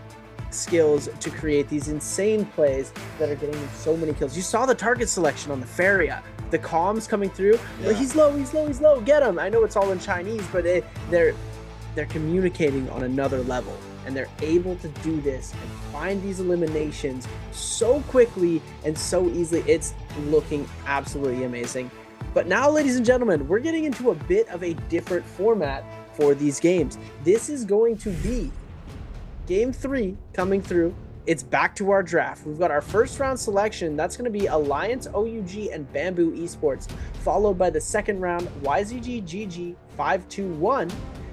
skills to create these insane plays that are getting them so many kills. You saw the target selection on the Feria, the comms coming through. Yeah. He's low, get him. I know it's all in Chinese, but they're communicating on another level, and they're able to do this and find these eliminations so quickly and so easily. It's looking absolutely amazing. But now, ladies and gentlemen, we're getting into a bit of a different format for these games. This is going to be game 3 coming through. It's back to our draft. We've got our 1st round selection. That's going to be Alliance, OUG, and Bamboo Esports, followed by the 2nd round, YZG, GG, 521.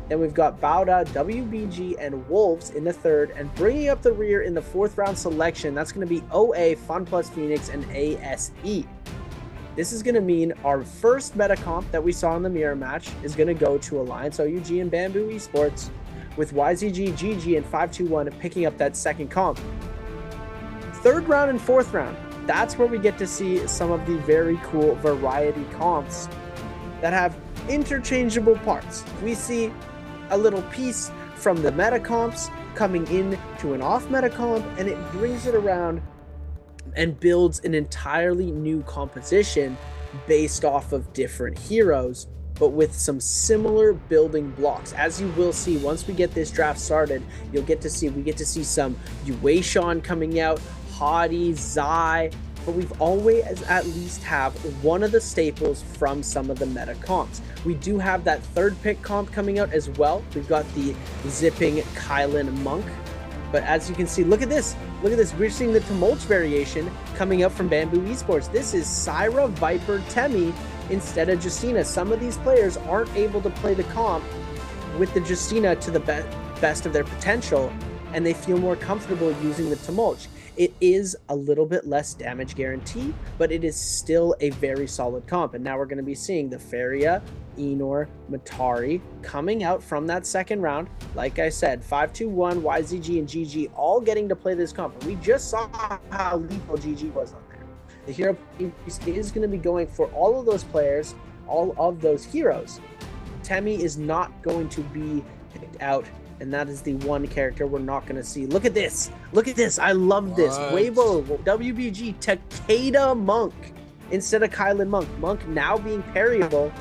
Then we've got Bauda, WBG, and Wolves in the 3rd, and bringing up the rear in the 4th round selection, that's going to be OA, Fun Plus Phoenix, and ASE. This is going to mean our first meta comp that we saw in the mirror match is going to go to Alliance, OUG, and Bamboo Esports, with YZG, GG, and 521 picking up that 2nd comp. 3rd round and 4th round, that's where we get to see some of the very cool variety comps that have interchangeable parts. We see a little piece from the meta comps coming in to an off meta comp, and it brings it around and builds an entirely new composition based off of different heroes, but with some similar building blocks. As you will see once we get this draft started, we get to see some Yueishan coming out, Hadi, Zai, but we've always at least have one of the staples from some of the meta comps. We do have that 3rd pick comp coming out as well. We've got the zipping Kylan Monk, but as you can see, look at this, we're seeing the Tumult variation coming up from Bamboo Esports. This is Syra, Viper, Temi instead of Justina. Some of these players aren't able to play the comp with the Justina to the best of their potential, and they feel more comfortable using the Tumult. It is a little bit less damage guarantee, but it is still a very solid comp. And now we're going to be seeing the Feria, Enor, Matari coming out from that 2nd round. Like I said, 521, YZG, and GG all getting to play this comp. And we just saw how lethal GG was on there. The hero is going to be going for all of those players, all of those heroes. Temi is not going to be picked out, and that is the one character we're not going to see. Look at this. I love this. Weibo, WBG, Takeda Monk instead of Kylan Monk. Monk now being parryable.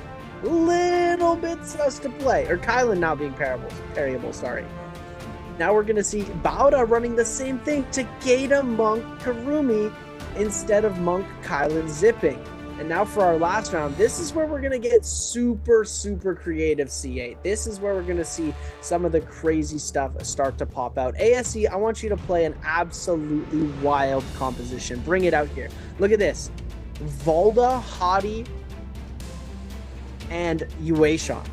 Little bit sus to play. Or Kylan now being parryable, sorry. Now we're going to see Bauda running the same thing. Takeda, Monk, Karumi instead of Monk, Kylan, Zipping. And now for our last round, this is where we're going to get super, super creative C8. This is where we're going to see some of the crazy stuff start to pop out. ASE, I want you to play an absolutely wild composition. Bring it out here. Look at this. Valda, Hadi, and Yueshon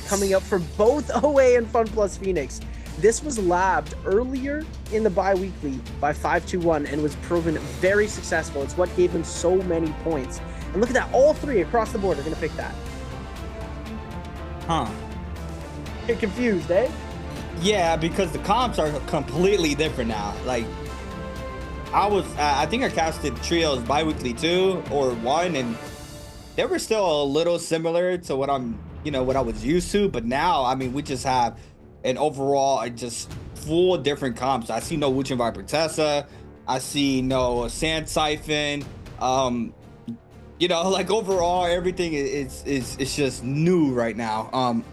coming up for both OA and Fun Plus Phoenix. This was labbed earlier in the bi-weekly by 521 and was proven very successful. It's what gave them so many points. And look at that, all three across the board are going to pick that. Huh. Get confused, eh? Yeah, because the comps are completely different now. Like, I think I casted trios bi-weekly 2 or 1, and they were still a little similar to what what I was used to. But now, I mean, we just have an overall just full different comps. I see no Wuchen Viper Tessa. I see no Sand Siphon. Like overall everything is just new right now.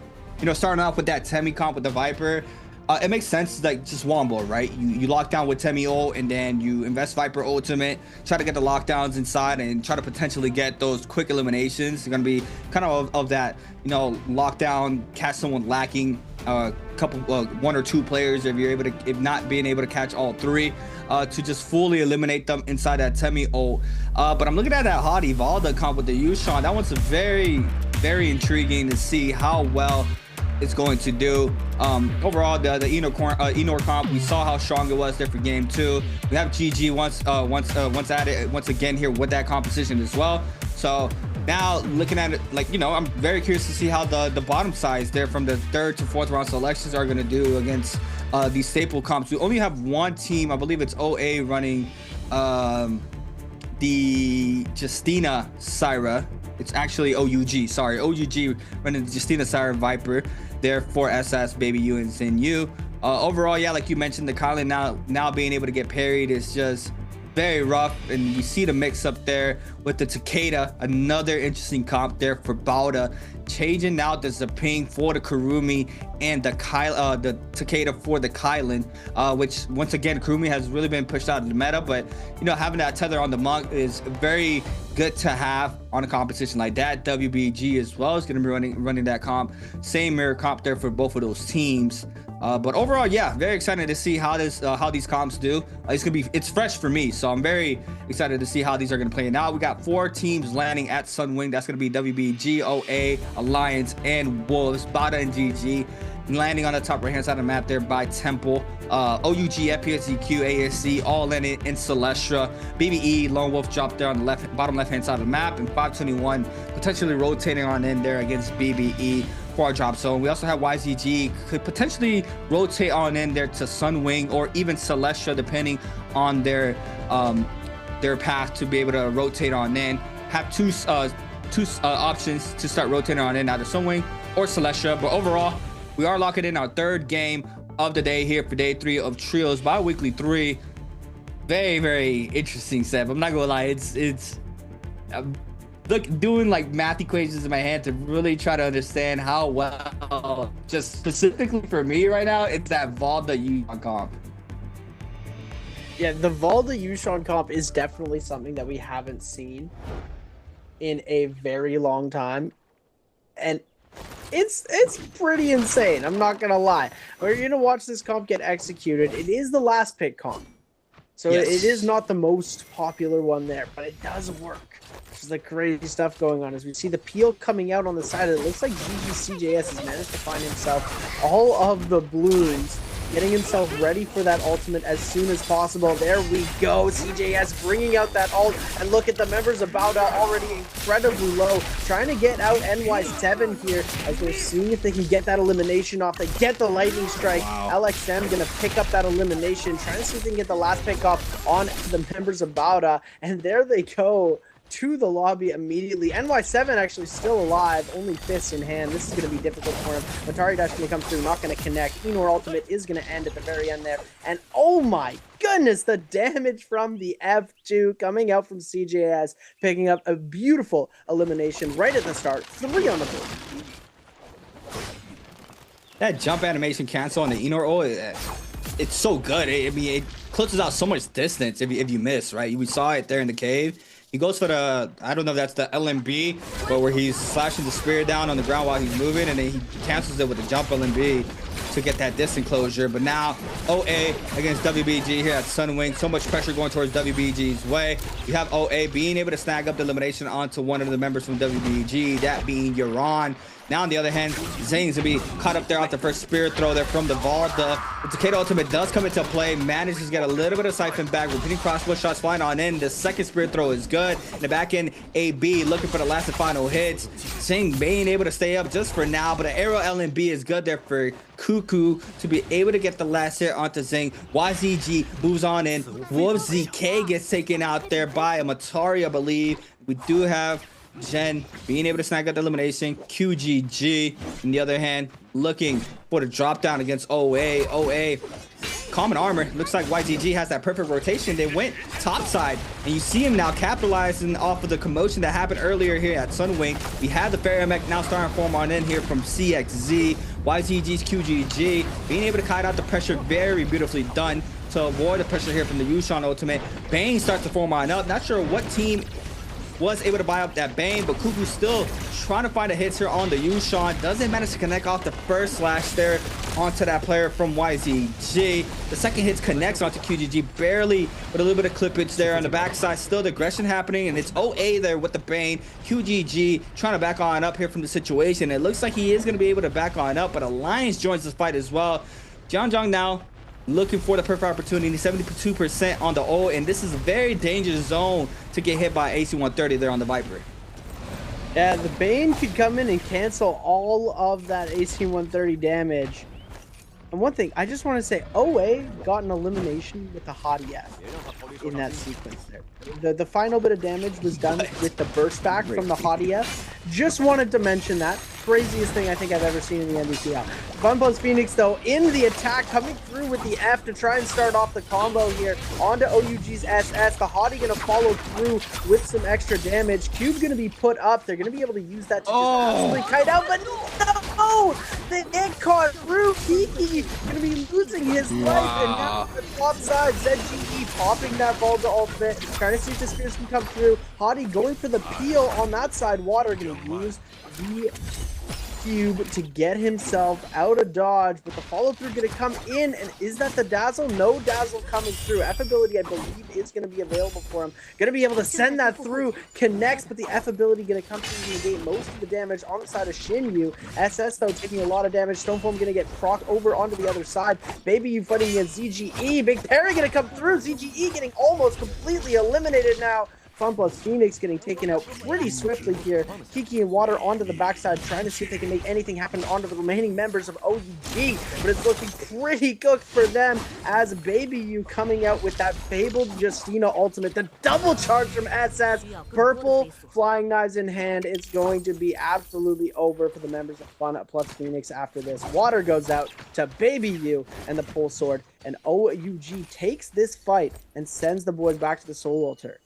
Starting off with that Temi comp with the Viper, it makes sense, like just wombo, right? You lock down with Temi ult, and then you invest Viper ultimate, try to get the lockdowns inside and try to potentially get those quick eliminations. You're gonna be kind of that, lockdown, catch someone lacking couple one or two players, if not being able to catch all three, to just fully eliminate them inside that Temi ult. But I'm looking at that Hadi Valda comp with the Yushon. That one's very, very intriguing to see how well it's going to do. Overall, the Enor comp, we saw how strong it was there for game 2. We have GG once added once again here with that composition as well. So now looking at it, I'm very curious to see how the bottom sides there from the 3rd to 4th round selections are going to do against these staple comps. We only have one team, I believe it's OA, running the Justina Syra. It's actually OUG, sorry, OUG running the Justina Syra Viper there for SS, Baby U, and Xin Yu. Overall, yeah, like you mentioned, the Kylan now being able to get parried is just very rough, and we see the mix up there with the Takeda, another interesting comp there for Bauda, changing out the Zaping for the Karumi and the Takeda for the Kylan, which once again Karumi has really been pushed out of the meta, but having that tether on the Monk is very good to have on a competition like that. WBG as well is going to be running that comp, same mirror comp there for both of those teams. But overall, yeah, very excited to see how these comps do. It's fresh for me, so I'm very excited to see how these are going to play out. We got 4 teams landing at Sunwing. That's going to be WBG, OA, Alliance, and Wolves. Bada and GG landing on the top right hand side of the map there by Temple. OUG, FPSEQ, ASC all landing in Celestia. BBE, Lone Wolf dropped there on the bottom left hand side of the map, and 521 potentially rotating on in there against BBE for our drop zone. We also have YZG could potentially rotate on in there to Sunwing or even Celestia, depending on their path to be able to rotate on in. Have two options to start rotating on in, either Sunwing or Celestia. But overall, we are locking in our 3rd game of the day here for day 3 of Trios bi-weekly 3. Very, very interesting set. I'm not gonna lie, it's doing like math equations in my head to really try to understand how well, just specifically for me right now, it's that Valda Yushon comp. Yeah, the Valda Yushon comp is definitely something that we haven't seen in a very long time, and it's pretty insane. I'm not gonna lie. We're gonna watch this comp get executed. It is the last pick comp, so yes, it is not the most popular one there, but it does work. There's the crazy stuff going on as we see the peel coming out on the side. It looks like GGCJS has managed to find himself all of the balloons, getting himself ready for that ultimate as soon as possible. There we go. CJS bringing out that ult, and look at the members of Bauda already incredibly low, trying to get out NY7 here as they're seeing if they can get that elimination off. They get the lightning strike. Wow. LXM gonna pick up that elimination, trying to see if they can get the last pick off on the members of Bauda, and there they go to the lobby immediately. NY7 actually still alive, only fists in hand. This is going to be difficult for him. Atari Dash going to come through, not going to connect. Enor ultimate is going to end at the very end there. And oh my goodness, the damage from the F2 coming out from CJS, picking up a beautiful elimination right at the start. 3 on the board. That jump animation cancel on the Enor ult, it's so good. I mean, it closes out so much distance if you miss, right? We saw it there in the cave. He goes for the, I don't know if that's the LMB, but where he's slashing the spear down on the ground while he's moving, and then he cancels it with the jump LMB to get that distance closure. But now OA against WBG here at Sunwing. So much pressure going towards WBG's way. You have OA being able to snag up the elimination onto one of the members from WBG, that being Euron. Now, on the other hand, Zane's gonna be caught up there off the first spear throw there from the vault. The Takeda ultimate does come into play, manages to get a little bit of siphon back, repeating crossbow shots flying on in. The second spear throw is good. In the back end, AB looking for the last and final hits. Zane being able to stay up just for now, but an arrow LMB is good there for Cuckoo to be able to get the last hit onto Zing. YZG moves on in. Wolf ZK gets taken out there by a Matari, I believe. We do have Jen being able to snag up the elimination. QGG, on the other hand, looking for the drop down against OA. OA, common armor. Looks like YGG has that perfect rotation. They went topside, and you see him now capitalizing off of the commotion that happened earlier here at Sunwing. We have the Ferromech now starting to form on in here from CXZ. YGG's QGG being able to kite out the pressure, very beautifully done to avoid the pressure here from the Yushan ultimate. Bane starts to form on up. Not sure what team was able to buy up that Bane, but Cuckoo's still trying to find a hits here on the Yushan. Doesn't manage to connect off the first slash there onto that player from YZG. The second hit connects onto QGG, barely with a little bit of clippage there on the backside. Still the aggression happening, and it's OA there with the Bane. QGG trying to back on up here from the situation. It looks like he is going to be able to back on up, but Alliance joins this fight as well. Jianzhong now looking for the perfect opportunity, 72% on the ult, and this is a very dangerous zone to get hit by AC-130 there on the Viper. Yeah, the Bane could come in and cancel all of that AC-130 damage. And one thing, I just want to say, OA got an elimination with the Hottie F in that sequence there. The final bit of damage was done with the burst back from the Hottie F. Just wanted to mention that. Craziest thing I think I've ever seen in the NBPL. FunPlus Phoenix, though, in the attack, coming through with the F to try and start off the combo here onto OUG's SS. The Hottie going to follow through with some extra damage. Cube's going to be put up. They're going to be able to use that to just absolutely kite out, but no! They get caught through. Kiki going to be losing his life, and now on the top side, ZGE popping that Volta ultimate, trying to see if the spears can come through. Hottie going for the peel on that side. Water going to use the Cube to get himself out of dodge, but the follow through going to come in, and is that the dazzle? No dazzle coming through. F ability, I believe, is going to be available for him. Going to be able to send that through, connects, but the F ability going to come through and negate most of the damage on the side of Shinyu. SS, though, taking a lot of damage. Stoneform going to get proc over onto the other side. Baby, you fighting against ZGE. Big Parry going to come through. ZGE getting almost completely eliminated now. FunPlus Phoenix getting taken out pretty swiftly here. Kiki and Water onto the backside, trying to see if they can make anything happen onto the remaining members of OUG, but it's looking pretty cooked for them as Baby You coming out with that fabled Justina ultimate. The double charge from SS. Purple flying knives in hand. It's going to be absolutely over for the members of FunPlus Phoenix after this. Water goes out to Baby You and the Pole Sword, and OUG takes this fight and sends the boys back to the Soul Altar.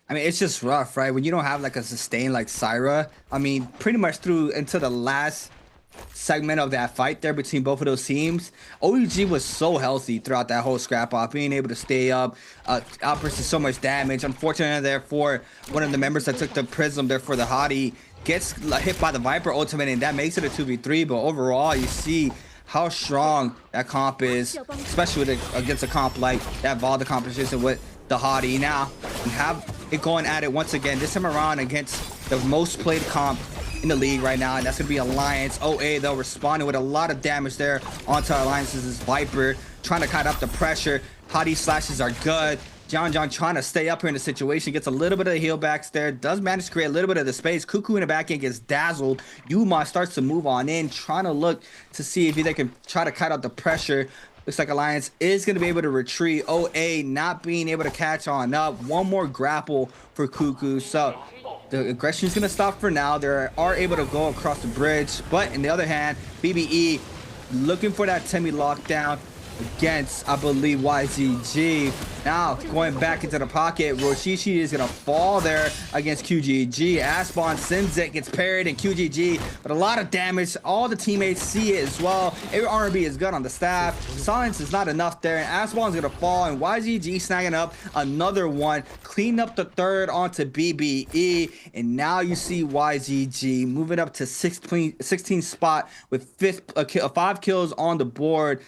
I mean, it's just rough, right? When you don't have like a sustain like Syra. I mean, pretty much through into the last segment of that fight there between both of those teams, OUG was so healthy throughout that whole scrap off, being able to stay up, outbursts so much damage. Unfortunately, therefore, one of the members that took the prism there for the Hottie gets hit by the Viper ultimate, and that makes it a 2v3. But overall, you see how strong that comp is, especially against a comp like that Valda competition with the Hottie. Now we have it going at it once again, this time around against the most played comp in the league right now, and that's gonna be Alliance. OA though responding with a lot of damage there onto Alliance's Viper, trying to cut up the pressure. Hottie slashes are good. John trying to stay up here in the situation, gets a little bit of the heal backs there, does manage to create a little bit of the space. Cuckoo in the back end gets dazzled. Yuma starts to move on in, trying to look to see if they can try to cut out the pressure. Looks like Alliance is going to be able to retreat. OA not being able to catch on up. One more grapple for Cuckoo. So the aggression is going to stop for now. They are able to go across the bridge. But on the other hand, BBE looking for that Temi lockdown. against, I believe, YZG. Now, going back into the pocket, Roshishi is going to fall there against QGG. Asbon sends it, gets parried, and QGG, but a lot of damage. All the teammates see it as well. Every R&B is good on the staff. Silence is not enough there, and Asbon's going to fall, and YZG snagging up another one. Clean up the third onto BBE, and now you see YZG moving up to 16th spot with 5 kills on the board.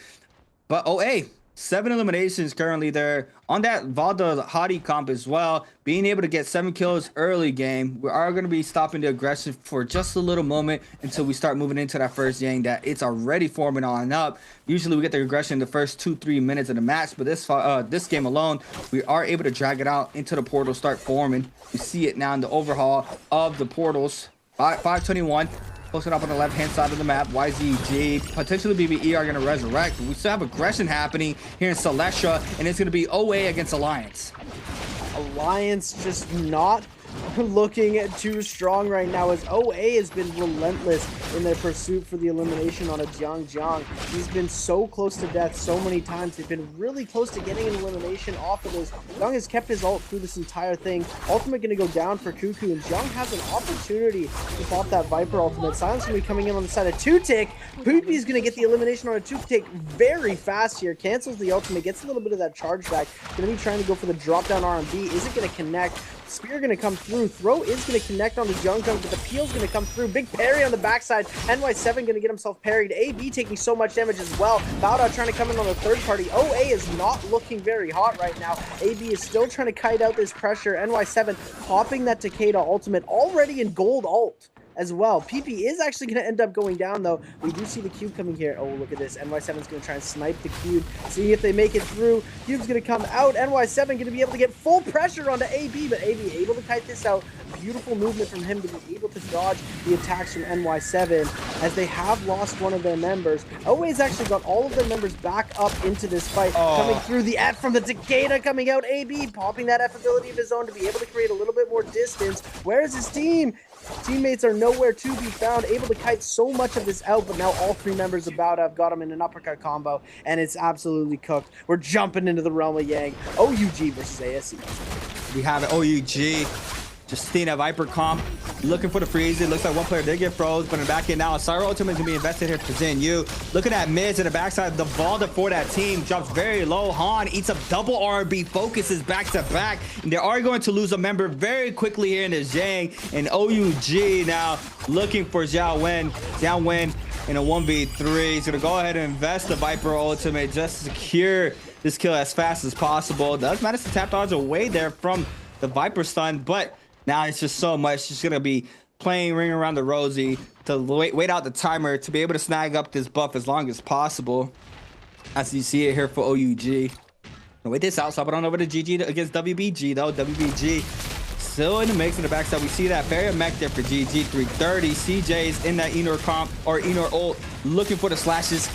But OA, 7 eliminations currently there on that Valda Hadi comp as well. Being able to get 7 kills early game. We are going to be stopping the aggression for just a little moment until we start moving into that first game that it's already forming on up. Usually we get the aggression in the first 2-3 minutes of the match, but this game alone, we are able to drag it out into the portal, start forming. You see it now in the overhaul of the portals. 521. Posted up on the left-hand side of the map. YZG, potentially BBE are going to resurrect. We still have aggression happening here in Celestia, and it's going to be OA against Alliance. Alliance just not looking too strong right now, as OA has been relentless in their pursuit for the elimination on a Jiang. He's been so close to death so many times. They've been really close to getting an elimination off of this. Jiang has kept his ult through this entire thing. Ultimate going to go down for Cuckoo, and Jiang has an opportunity to pop that Viper ultimate. Silence going to be coming in on the side of 2-tick. Poopy's going to get the elimination on a 2-tick very fast here. Cancels the ultimate, gets a little bit of that charge back. Going to be trying to go for the drop down R&B. Isn't going to connect. Spear going to come through. Throw is going to connect on the Jung, but the peel's going to come through. Big parry on the backside. NY7 going to get himself parried. AB taking so much damage as well. Bowda trying to come in on the third party. OA is not looking very hot right now. AB is still trying to kite out this pressure. NY7 popping that Takeda ultimate already in gold ult as well. PP is actually going to end up going down, though. We do see the cube coming here. Oh, look at this. NY7 is going to try and snipe the cube, see if they make it through. Cube's going to come out. NY7 going to be able to get full pressure onto AB, but AB able to kite this out. Beautiful movement from him to be able to dodge the attacks from NY7, as they have lost one of their members. OA's actually got all of their members back up into this fight. Coming through the F from the Takeda coming out. AB popping that F ability of his own to be able to create a little bit more distance. Where's his team? Teammates are nowhere to be found, able to kite so much of this out, but now all 3 members of Bowda have got him in an uppercut combo, and it's absolutely cooked. We're jumping into the realm of Yang. OUG versus ASE. We have OUG. Justina Viper comp looking for the freeze. It looks like one player did get froze, but in the back end now, Cyro Ultimate is going to be invested here for Zen Yu. Looking at mids in the backside, the Valda for that team drops very low. Han eats up double RB, focuses back to back, and they are going to lose a member very quickly here in the Zhang. And OUG now looking for Xiao Wen. Xiao Wen in a 1v3. He's going to go ahead and invest the Viper Ultimate just to secure this kill as fast as possible. Does manage to tap dodge away there from the Viper stun, but now it's just so much. Just gonna be playing ring around the rosy to wait out the timer to be able to snag up this buff as long as possible. As you see it here for OUG. Wait this out, so I don't over to GG against WBG though. WBG still in the mix in the backside. We see that very mech there for GG. 330. CJ's in that Enor comp or Enor ult, looking for the slashes.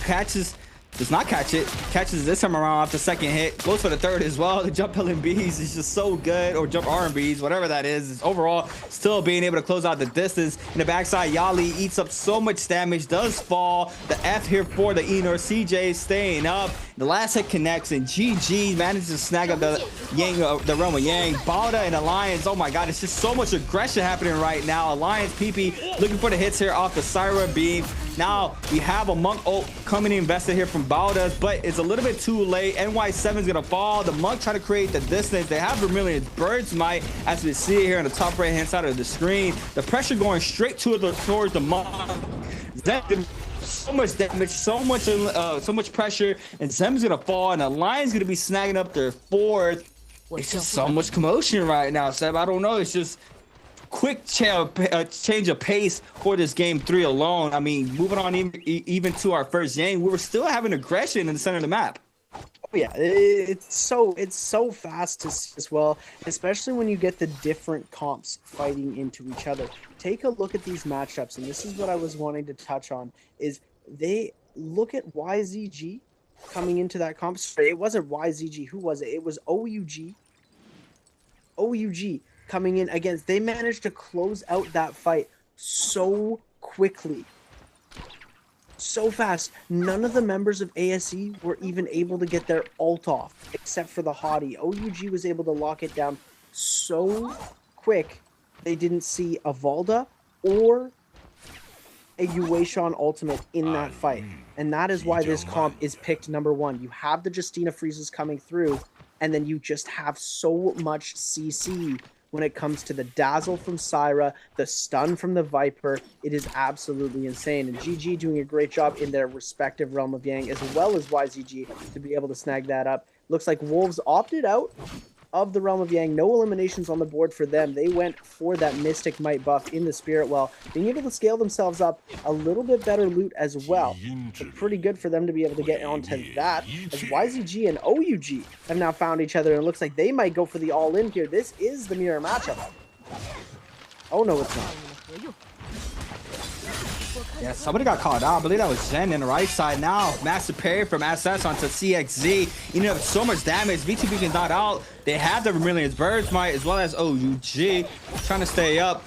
Does not catch it. Catches this time around off the second hit. Goes for the third as well. The jump LMBs is just so good. Or jump RMBs, whatever that is. Overall, still being able to close out the distance. In the backside, Yali eats up so much damage. Does fall. The F here for the Enor. CJ staying up. The last hit connects, and GG manages to snag up the Yang, the realm of Yang. Bowda and Alliance. Oh my god, it's just so much aggression happening right now. Alliance PP looking for the hits here off the Syra beam. Now we have a Monk ult coming invested here from Bowda, but it's a little bit too late. NY7 is gonna fall. The Monk try to create the distance. They have Vermilion's Bird's Might, as we see here on the top right hand side of the screen. The pressure going straight towards the Monk. Zem, so much damage, so much pressure, and Zem's gonna fall, and the Lion's gonna be snagging up their 4th. It's just so much commotion right now, Seb. I don't know. It's just quick change of pace for this game 3 alone. I mean, moving on even to our first game, we were still having aggression in the center of the map. Oh yeah, it's so fast as well, especially when you get the different comps fighting into each other. Take a look at these matchups, and this is what I was wanting to touch on, is they look at YZG coming into that comp. It wasn't YZG, who was it? It was OUG. OUG coming in against, they managed to close out that fight so quickly. so fast. None of the members of ASE were even able to get their ult off, except for the Hottie. OUG was able to lock it down so quick, they didn't see a Valda or a Yueishan ultimate in that fight. And that is why this comp is picked number 1. You have the Justina freezes coming through, and then you just have so much CC when it comes to the dazzle from Syra, the stun from the Viper. It is absolutely insane. And GG doing a great job in their respective Realm of Yang, as well as YZG, to be able to snag that up. Looks like Wolves opted out of the Realm of Yang. No eliminations on the board for them. They went for that Mystic Might buff in the Spirit Well, being able to scale themselves up a little bit better loot as well. But pretty good for them to be able to get onto that, as YZG and OUG have now found each other, and it looks like they might go for the all-in here. This is the mirror matchup. Oh no, it's not. Yeah, somebody got called out. I believe that was Zen in the right side now. Massive parry from SS onto CXZ. You know, so much damage. VTB is not out. They have the Vermilion's Bird's Might as well as OUG trying to stay up.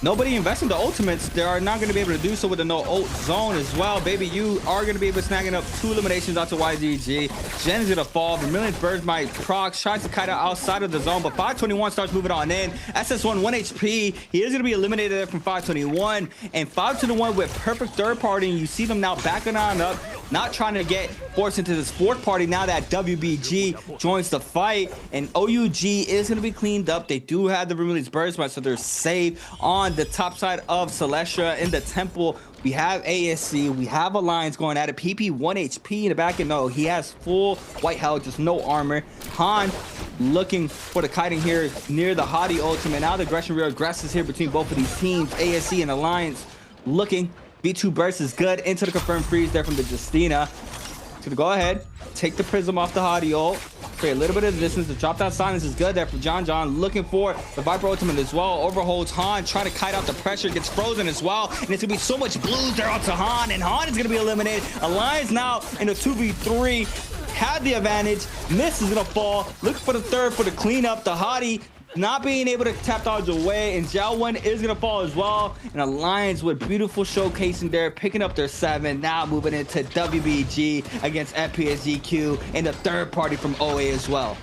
Nobody invests in the ultimates. They are not going to be able to do so with the no ult zone as well. Baby, you are going to be able to snagging up 2 eliminations onto YZG. Jen is going to fall. Vermilion's Bird's Might procs, tries to kite out outside of the zone, but 521 starts moving on in. SS1, 1 HP. He is going to be eliminated there from 521. And 521 with perfect third party. And you see them now backing on up, not trying to get forced into this fourth party now that WBG joins the fight. And OUG is going to be cleaned up. They do have the Vermilion's Bird's Might, so they're safe on the top side of Celestia. In the temple, we have ASC, we have Alliance going at it. PP 1 HP in the back, and no, he has full white health, just no armor. Han looking for the kiting here near the Hottie ultimate. Now the aggression real aggresses here between both of these teams. ASC and Alliance looking. B2 burst is good into the confirmed freeze there from the Justina. To go ahead, take the prism off the Hottie ult, create a little bit of distance. The drop down silence is good there for John. Looking for the Viper ultimate as well. Overholds Han, trying to kite out the pressure, gets frozen as well. And it's gonna be so much blues there onto Han, and Han is gonna be eliminated. Alliance now in a 2v3, had the advantage. Miss is gonna fall. Looking for the third for the cleanup. The Hottie not being able to tap dodge away, and Zhao1 is gonna fall as well. And Alliance with beautiful showcasing there, picking up their 7, now moving into WBG against FPSGQ and the third party from OA as well.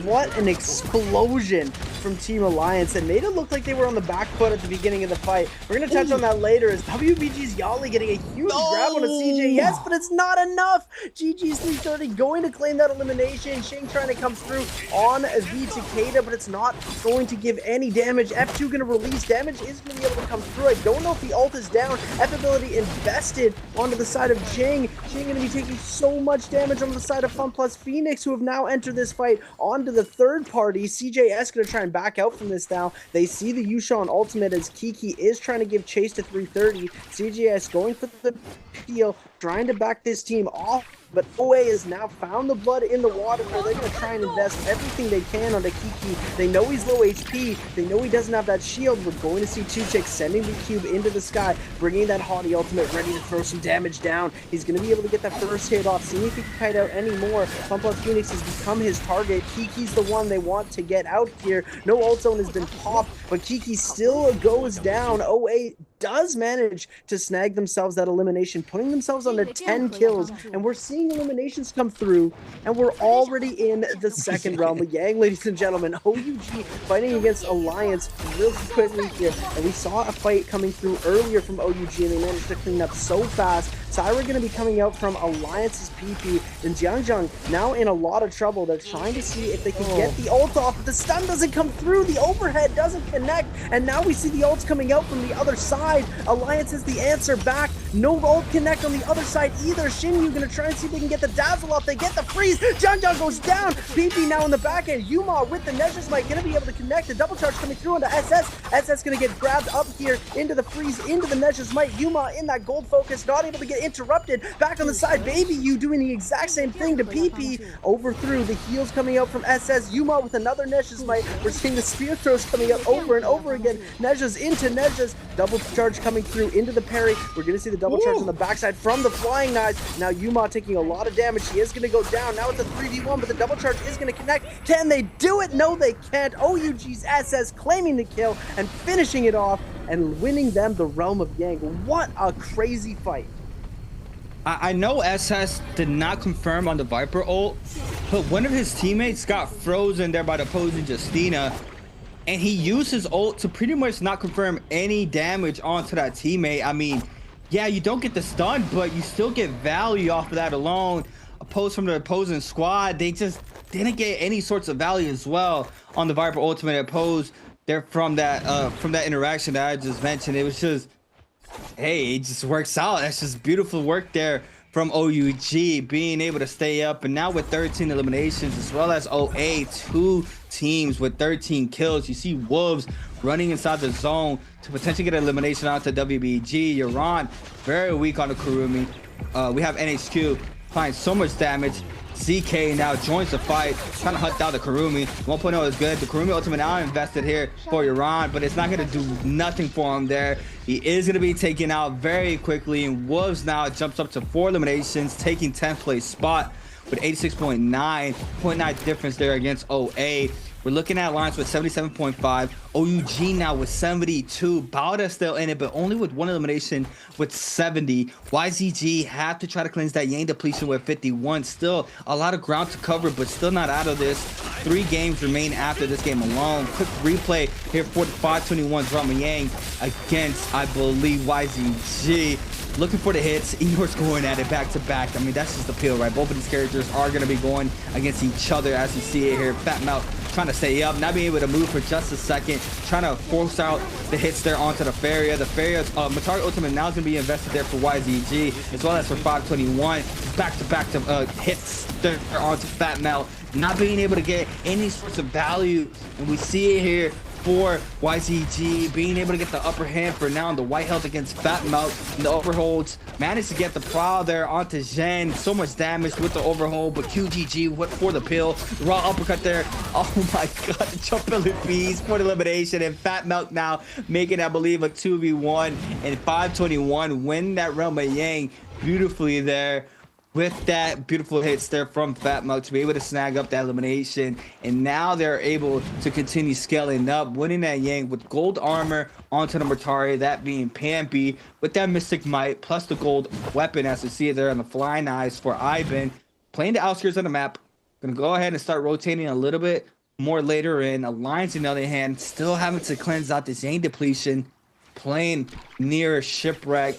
What an explosion from Team Alliance that made it look like they were on the back foot at the beginning of the fight. We're going to touch on that later, as WBG's Yali getting a huge grab on a CJ. Yes, but it's not enough. GG's 330 going to claim that elimination. Shing trying to come through on the Takeda, but it's not going to give any damage. F2 going to release. Damage is going to be able to come through. I don't know if the ult is down. F ability invested onto the side of Jing. Jing going to be taking so much damage on the side of Fun Plus Phoenix, who have now entered this fight onto the third party. CJS going to try and back out from this now. They see the Yushan ultimate as Kiki is trying to give chase to 330. CJS going for the peel, trying to back this team off. But OA has now found the blood in the water, where they're going to try and invest everything they can onto Kiki. They know he's low HP. They know he doesn't have that shield. We're going to see 2Chick sending the cube into the sky, bringing that Hottie ultimate, ready to throw some damage down. He's going to be able to get that first hit off, seeing if he can kite out any more. FunPlus Phoenix has become his target. Kiki's the one they want to get out here. No ult zone has been popped, but Kiki still goes down. OA does manage to snag themselves that elimination, putting themselves under 10 kills, and we're seeing eliminations come through, and we're already in the second Realm of Yang, ladies and gentlemen. OUG fighting against Alliance real quickly here, and we saw a fight coming through earlier from OUG, and they managed to clean up so fast. Syra going to be coming out from Alliance's PP, and Jiangjiang now in a lot of trouble. They're trying to see if they can get the ult off, but the stun doesn't come through, the overhead doesn't connect, and now we see the ults coming out from the other side. Alliance is the answer back. No ult connect on the other side either. Shinyu going to try and see if they can get the dazzle off. They get the freeze. Jiangjiang goes down. PP now in the back end. Yuma with the Nezhus Might going to be able to connect. The double charge coming through onto SS. SS going to get grabbed up here into the freeze, into the Nezhus Might. Yuma in that gold focus, not able to get interrupted. Back on the side, Baby You doing the exact same thing to PP. Overthrew. The heals coming out from SS. Yuma with another Nezhus Might. We're seeing the spear throws coming out over and over again. Nezhus into Nezhus. Double charge coming through into the parry. We're going to see the double charge on the backside from the flying knives. Now Yuma taking a lot of damage. He is going to go down. Now it's a 3v1, but the double charge is going to connect. Can they do it? No, they can't. OUG's SS claiming the kill and finishing it off and winning them the Realm of Yang. What a crazy fight. I know SS did not confirm on the Viper ult, but one of his teammates got frozen there by the opposing Justina, and he used his ult to pretty much not confirm any damage onto that teammate. I mean, yeah, you don't get the stun, but you still get value off of that alone. Opposed from the opposing squad, they just didn't get any sorts of value as well on the Viper ultimate opposed there from that interaction that I just mentioned. It was just, hey, it just works out. That's just beautiful work there from OUG, being able to stay up. And now with 13 eliminations, as well as OA, 2 teams with 13 kills. You see Wolves running inside the zone to potentially get an elimination out to WBG. Iran, very weak on the Kurumi. We have NHQ applying so much damage. ZK now joins the fight, trying to hunt down the Kurumi. 1.0 is good. The Kurumi ultimate now invested here for Iran, but it's not going to do nothing for him there. He is going to be taken out very quickly, and Wolves now jumps up to 4 eliminations, taking 10th place spot with 86.9 difference there against OA. We're looking at Alliance with 77.5. OUG now with 72. Bauda still in it, but only with 1 elimination with 70. YZG have to try to cleanse that Yang depletion with 51. Still a lot of ground to cover, but still not out of this. 3 games remain after this game alone. Quick replay here for the 521 Drama Yang against, I believe, YZG. Looking for the hits. Enor's going at it back to back. I mean, that's just the appeal, right? Both of these characters are going to be going against each other, as you see it here. Fat Mouth trying to stay up, not being able to move for just a second, trying to force out the hits there onto the Faria. The Faria's Matari ultimate now is going to be invested there for YZG, as well as for 521. Back to hits there onto Fat Mouth, not being able to get any sorts of value. And we see it here for YZG being able to get the upper hand for now on the white health against Fat Mouth, and the overholds managed to get the prowl there onto Zhen. So much damage with the overhold, but QGG went for the pill. The raw uppercut there. Oh my god, the jump beast for the elimination, and Fat Mouth now making, I believe, a 2v1, and 521 win that realm of Yang beautifully there, with that beautiful hits there from Fat Mouth to be able to snag up that elimination. And now they're able to continue scaling up, winning that Yang with gold armor onto the Mortari, that being Pampy, with that Mystic Might, plus the gold weapon, as you see it there on the Flying Eyes for Ivan. Playing the outskirts of the map. Gonna go ahead and start rotating a little bit more later in. Alliance, on the other hand, still having to cleanse out this Yang depletion, playing near Shipwreck,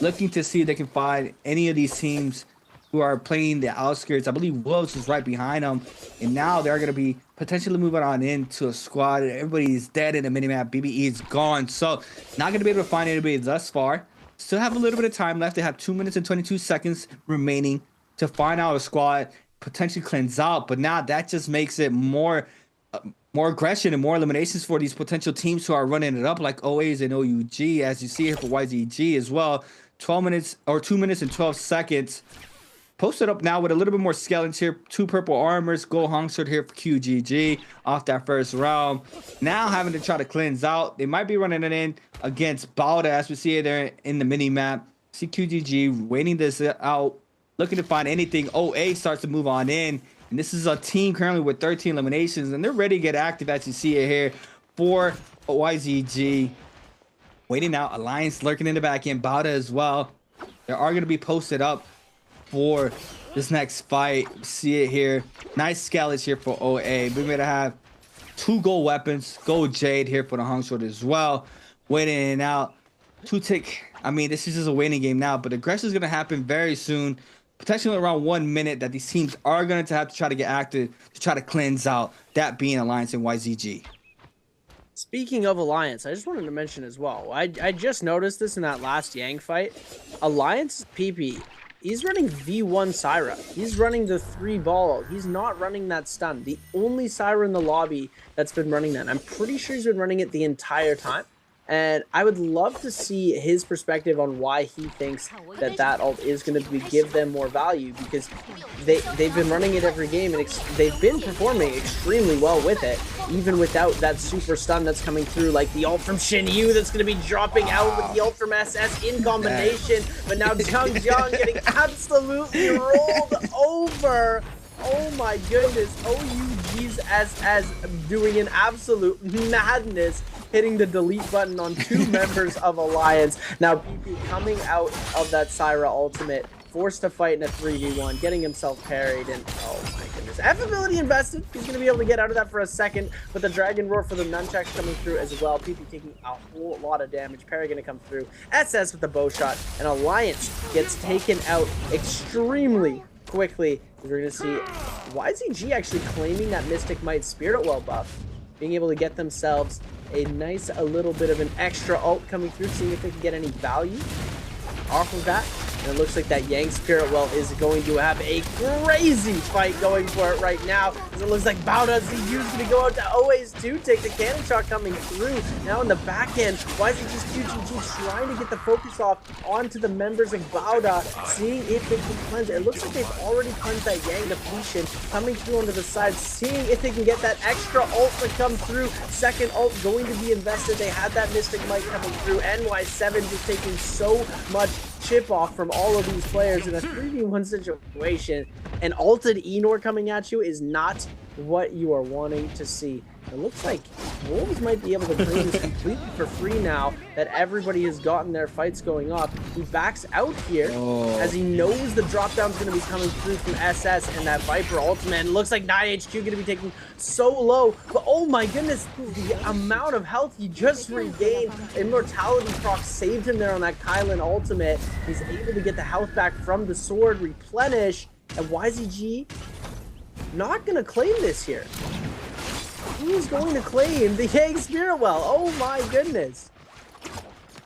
looking to see if they can find any of these teams who are playing the outskirts. I believe Wolves is right behind them, and now they're going to be potentially moving on into a squad. Everybody's dead in the minimap. BBE is gone, so not going to be able to find anybody thus far. Still have a little bit of time left. They have 2 minutes and 22 seconds remaining to find out a squad, potentially cleanse out, but now that just makes it more aggression and more eliminations for these potential teams who are running it up, like OAs and OUG, as you see here for YZG as well. 12 minutes or 2 minutes and 12 seconds. Posted up now with a little bit more skeletons here. 2 purple armors. Go Hongsword here for QGG off that first round. Now having to try to cleanse out. They might be running it in against Bauda, as we see it there in the mini map. See QGG waiting this out, looking to find anything. OA starts to move on in. And this is a team currently with 13 eliminations, and they're ready to get active, as you see it here for YZG. Waiting out. Alliance lurking in the back end. Bauda as well. They are going to be posted up for this next fight. See it here. Nice skeletons here for OA. We're going to have 2 gold weapons. Gold Jade here for the Hongsword as well. Waiting out. 2 tick. I mean, this is just a waiting game now, but aggression is going to happen very soon. Potentially around 1 minute that these teams are going to have to try to get active to try to cleanse out, that being Alliance and YZG. Speaking of Alliance, I just wanted to mention as well, I just noticed this in that last Yang fight. Alliance PP, he's running V1 Syra. He's running the 3 ball. He's not running that stun. The only Syra in the lobby that's been running that. I'm pretty sure he's been running it the entire time. And I would love to see his perspective on why he thinks that ult is going to give them more value, because they've been running it every game, and they've been performing extremely well with it, even without that super stun that's coming through, like the ult from Shin Yu that's going to be dropping out with the ult from SS in combination. But now Zhang Jiang getting absolutely rolled over. Oh my goodness, OUG's SS doing an absolute madness, hitting the delete button on 2 members of Alliance. Now PP coming out of that Syra ultimate, forced to fight in a 3v1, getting himself parried, and oh my goodness. F ability invested. He's going to be able to get out of that for a second, but the Dragon Roar for the nunchucks coming through as well. PP taking a whole lot of damage. Parry going to come through. SS with the bow shot, and Alliance gets taken out extremely quickly. We're going to see YZG actually claiming that Mystic Might Spirit Well buff, being able to get themselves a nice, a little bit of an extra ult coming through, seeing if they can get any value off of that. And it looks like that Yang Spirit Well is going to have a crazy fight going for it right now. As it looks like Bauda ZU's going to go out to Oa's too, take the cannon shot coming through. Now in the back end, YZG's QGG trying to get the focus off onto the members of Bauda, seeing if they can cleanse it. It looks like they've already cleansed that Yang depletion, coming through onto the side, seeing if they can get that extra ult to come through. Second ult going to be invested. They had that Mystic Might coming through. NY7 just taking so much chip off from all of these players in a 3v1 situation. And ulted Enor coming at you is not what you are wanting to see. It looks like Wolves might be able to play this completely for free now that everybody has gotten their fights going up. He backs out here as he knows the drop down is going to be coming through from SS and that Viper ultimate. And it looks like 9HQ going to be taking so low, but oh my goodness, the amount of health he just regained. Immortality proc saved him there on that Kylan ultimate. He's able to get the health back from the sword, replenish, and YZG not going to claim this here. Who's going to claim the Yang Spirit Well? Oh my goodness.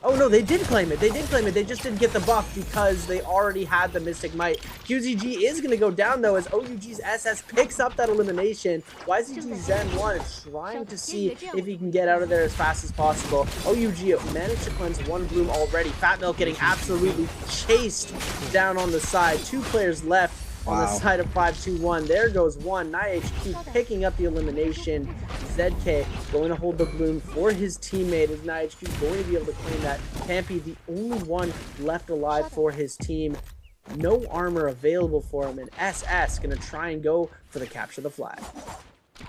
Oh no, they did claim it. They did claim it. They just didn't get the buff because they already had the Mystic Might. QZG is going to go down though as OUG's SS picks up that elimination. YZG Zen 1 is trying to see if he can get out of there as fast as possible. OUG managed to cleanse one bloom already. Fat Milk getting absolutely chased down on the side. Two players left. On the side of 5-2-1. There goes one. NiHQ picking up the elimination. ZK going to hold the bloom for his teammate as NiHQ going to be able to claim that. Pampy, the only one left alive for his team. No armor available for him. And SS going to try and go for the capture the flag.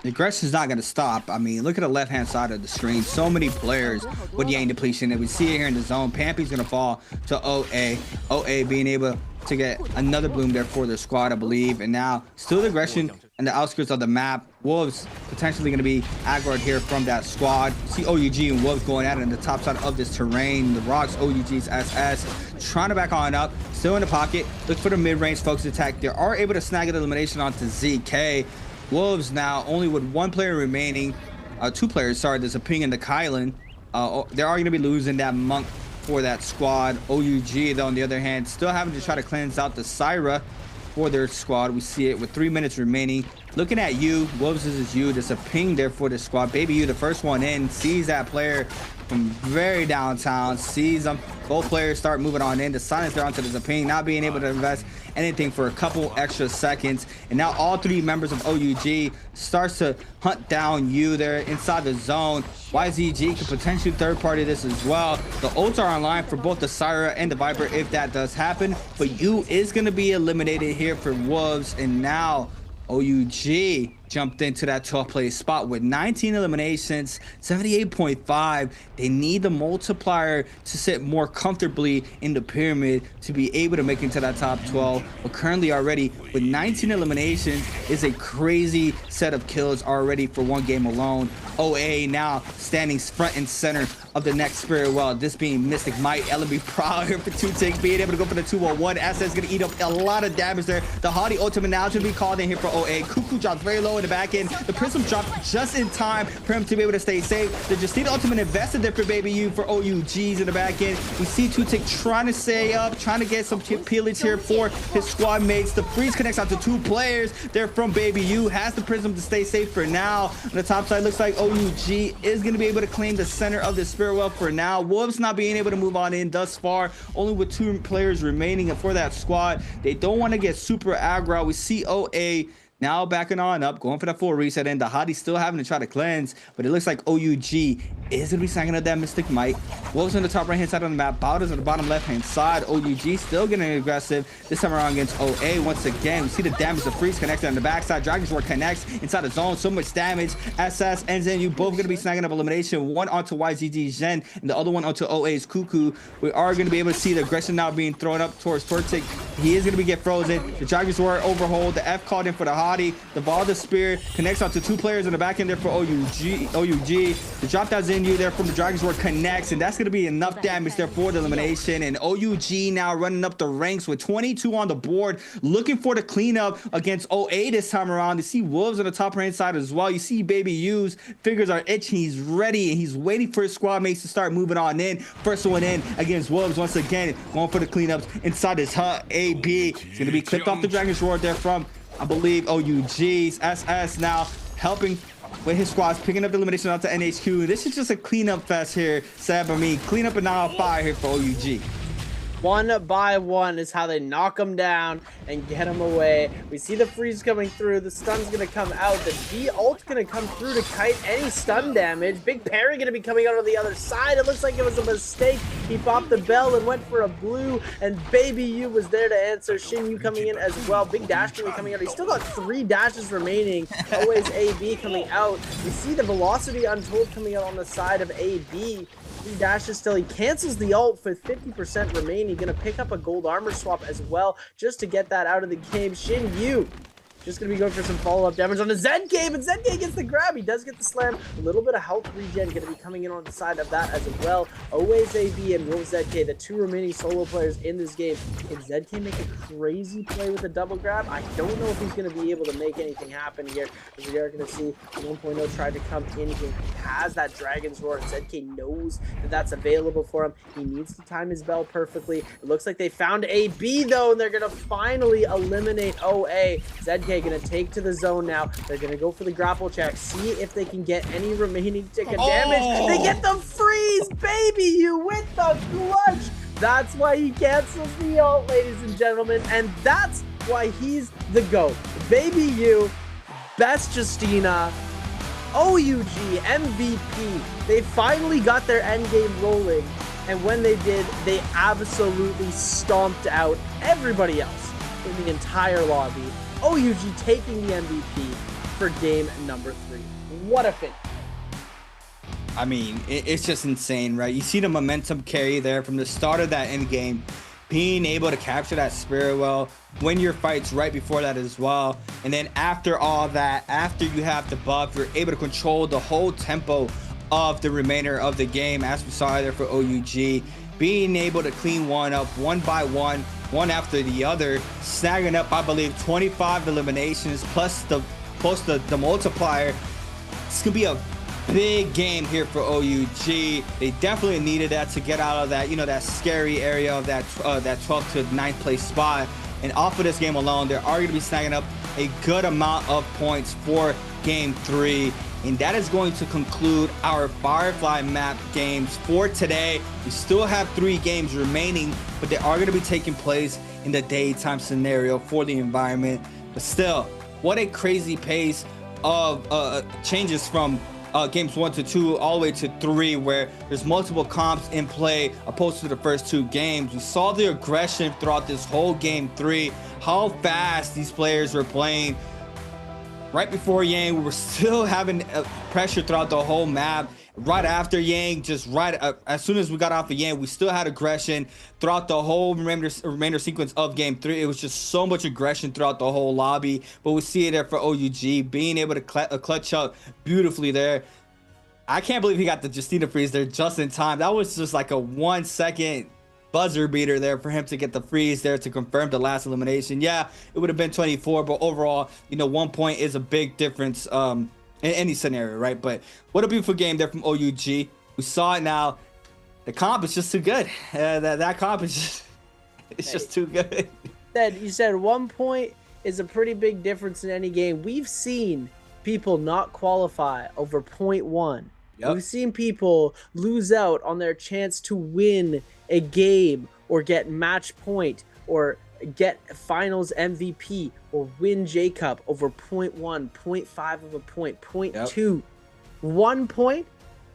The aggression is not going to stop. I mean, look at the left-hand side of the screen. So many players with Yang depletion. And we see it here in the zone. Pampy's going to fall to OA. OA being able to get another bloom there for their squad, I believe. And now, still the aggression in the outskirts of the map. Wolves potentially going to be aggroed here from that squad. See OUG and Wolves going at it in the top side of this terrain. The rocks, OUG's SS trying to back on up. Still in the pocket. Look for the mid-range focus attack. They are able to snag an elimination onto ZK. Wolves now only with one player remaining. Two players, sorry. There's a ping in the Kylan. They are going to be losing that Monk for that squad. OUG, though, on the other hand, still having to try to cleanse out the Syra for their squad. We see it with 3 minutes remaining. Looking at you, Wolves is you. There's a ping there for the squad. Baby you, the first one in, sees that player from very downtown, sees them. Both players start moving on in. The silence there onto the ping, not being able to invest anything for a couple extra seconds. And now all three members of OUG starts to hunt down you there inside the zone. YZG could potentially third party this as well. The ults are online for both the Syra and the Viper if that does happen. But you is going to be eliminated here for Wolves. And now OUG jumped into that 12th place spot with 19 eliminations, 78.5. They need the multiplier to sit more comfortably in the pyramid to be able to make it to that top 12. But currently already with 19 eliminations is a crazy set of kills already for one game alone. OA now standing front and center of the next Spirit Well, this being Mystic Might. LB proud here for 2-tick, being able to go for the 2-1-1. SS gonna eat up a lot of damage there. The Haughty ultimate now to be called in here for OA. Cuckoo drops very low in the back end. The Prism dropped just in time for him to be able to stay safe. The Justine ultimate invested there for Baby U for OUGs in the back end. We see 2-tick trying to stay up, trying to get some peelage here for his squad mates. The freeze connects out to two players there from Baby U. Has the Prism to stay safe for now. On the top side, looks like OUG is going to be able to claim the center of the Spirit Well for now. Wolves not being able to move on in thus far, only with two players remaining for that squad. They don't want to get super aggro. We see OA now backing on up, going for that full reset, and the Hottie still having to try to cleanse, but it looks like OUG is going to be snacking at that Mystic Might. Wolves on the top right-hand side on the map, Bowders on the bottom left-hand side. OUG still getting aggressive, this time around against OA. Once again, we see the damage, the freeze connected on the backside. Dragon's Roar connects inside the zone, so much damage. SS and Zen, you both going to be snagging up elimination, one onto YZG Zen, and the other one onto OA's Cuckoo. We are going to be able to see the aggression now being thrown up towards Tortic He is going to get frozen. The Dragon Sword overhold. The F called in for the Hottie. The Ball, the Spear connects onto 2 players in the back end there for OUG. The drop that Zinyu there from the Dragon Sword connects, and that's going to be enough damage there for the elimination. And OUG now running up the ranks with 22 on the board, looking for the cleanup against OA this time around. You see Wolves on the top right side as well. You see Baby U's fingers are itching. He's ready, and he's waiting for his squad mates to start moving on in. First one in against Wolves once again, going for the cleanups inside his hut. AB is going to be clipped off the Dragon Sword there from, I believe, OUG's. SS now helping with his squads, picking up the elimination onto NHQ. This is just a cleanup fest here, Seb. I mean, cleanup and now fire here for OUG. One by one is how they knock them down and get them away. We see the freeze coming through. The stun's going to come out. The V ult's going to come through to kite any stun damage. Big Parry going to be coming out on the other side. It looks like it was a mistake. He popped the bell and went for a blue, and Baby U was there to answer. Shin Yu coming in as well. Big Dash going to be coming out. He's still got 3 dashes remaining. Always AB coming out. We see the Velocity Untold coming out on the side of AB. 3 dashes still. He cancels the ult for 50% remaining. Gonna pick up a gold armor swap as well just to get that out of the game. Shin Yu just gonna be going for some follow-up damage on the ZK, but ZK gets the grab. He does get the slam. A little bit of health regen gonna be coming in on the side of that as well. Always AB and Wolf ZK, the 2 remaining solo players in this game. Can ZK make a crazy play with a double grab? I don't know if he's gonna be able to make anything happen here. As we are gonna see 1.0 tried to come in here. He has that Dragon's Roar. ZK knows that that's available for him. He needs to time his bell perfectly. It looks like they found AB though, and they're gonna finally eliminate OA. ZK gonna take to the zone now. They're gonna go for the grapple check, see if they can get any remaining tick of damage. They get the freeze. Baby U with the clutch. That's why he cancels the ult, ladies and gentlemen, and that's why he's the GOAT. Baby U, best Justina, OUG, MVP. They finally got their endgame rolling, and when they did, they absolutely stomped out everybody else in the entire lobby. OUG taking the MVP for game number 3. What a finish. I mean, it's just insane, right? You see the momentum carry there from the start of that end game, being able to capture that spirit well, win your fights right before that as well. And then after all that, after you have the buff, you're able to control the whole tempo of the remainder of the game, as we saw there for OUG, being able to clean one up one by one after the other, snagging up, I believe, 25 eliminations plus the multiplier. It's gonna be a big game here for OUG. They definitely needed that to get out of that, you know, that scary area of that 12th to 9th place spot. And off of this game alone, they are going to be snagging up a good amount of points for game 3. And that is going to conclude our Firefly map games for today. We still have 3 games remaining, but they are going to be taking place in the daytime scenario for the environment. But still, what a crazy pace of changes from games 1 to 2 all the way to 3, where there's multiple comps in play opposed to the first 2 games. We saw the aggression throughout this whole game 3, how fast these players were playing. Right before Yang, we were still having pressure throughout the whole map. Right after Yang, just right as soon as we got off of Yang, we still had aggression throughout the whole remainder sequence of game 3. It was just so much aggression throughout the whole lobby. But we see it there for OUG, being able to clutch up beautifully there. I can't believe he got the Justina freeze there just in time. That was just like a 1-second buzzer beater there for him to get the freeze there to confirm the last elimination. Yeah, it would have been 24, but overall, you know, 1 point is a big difference in any scenario, right? But what a beautiful game there from OUG. We saw it now. The comp is just too good. That comp is just, it's just too good. You said 1 point is a pretty big difference in any game. We've seen people not qualify over 0.1. Yep. We've seen people lose out on their chance to win a game or get match point or get finals MVP or win J-Cup over 0.1, 0.5 of a point, 0.2. Yep. 1 point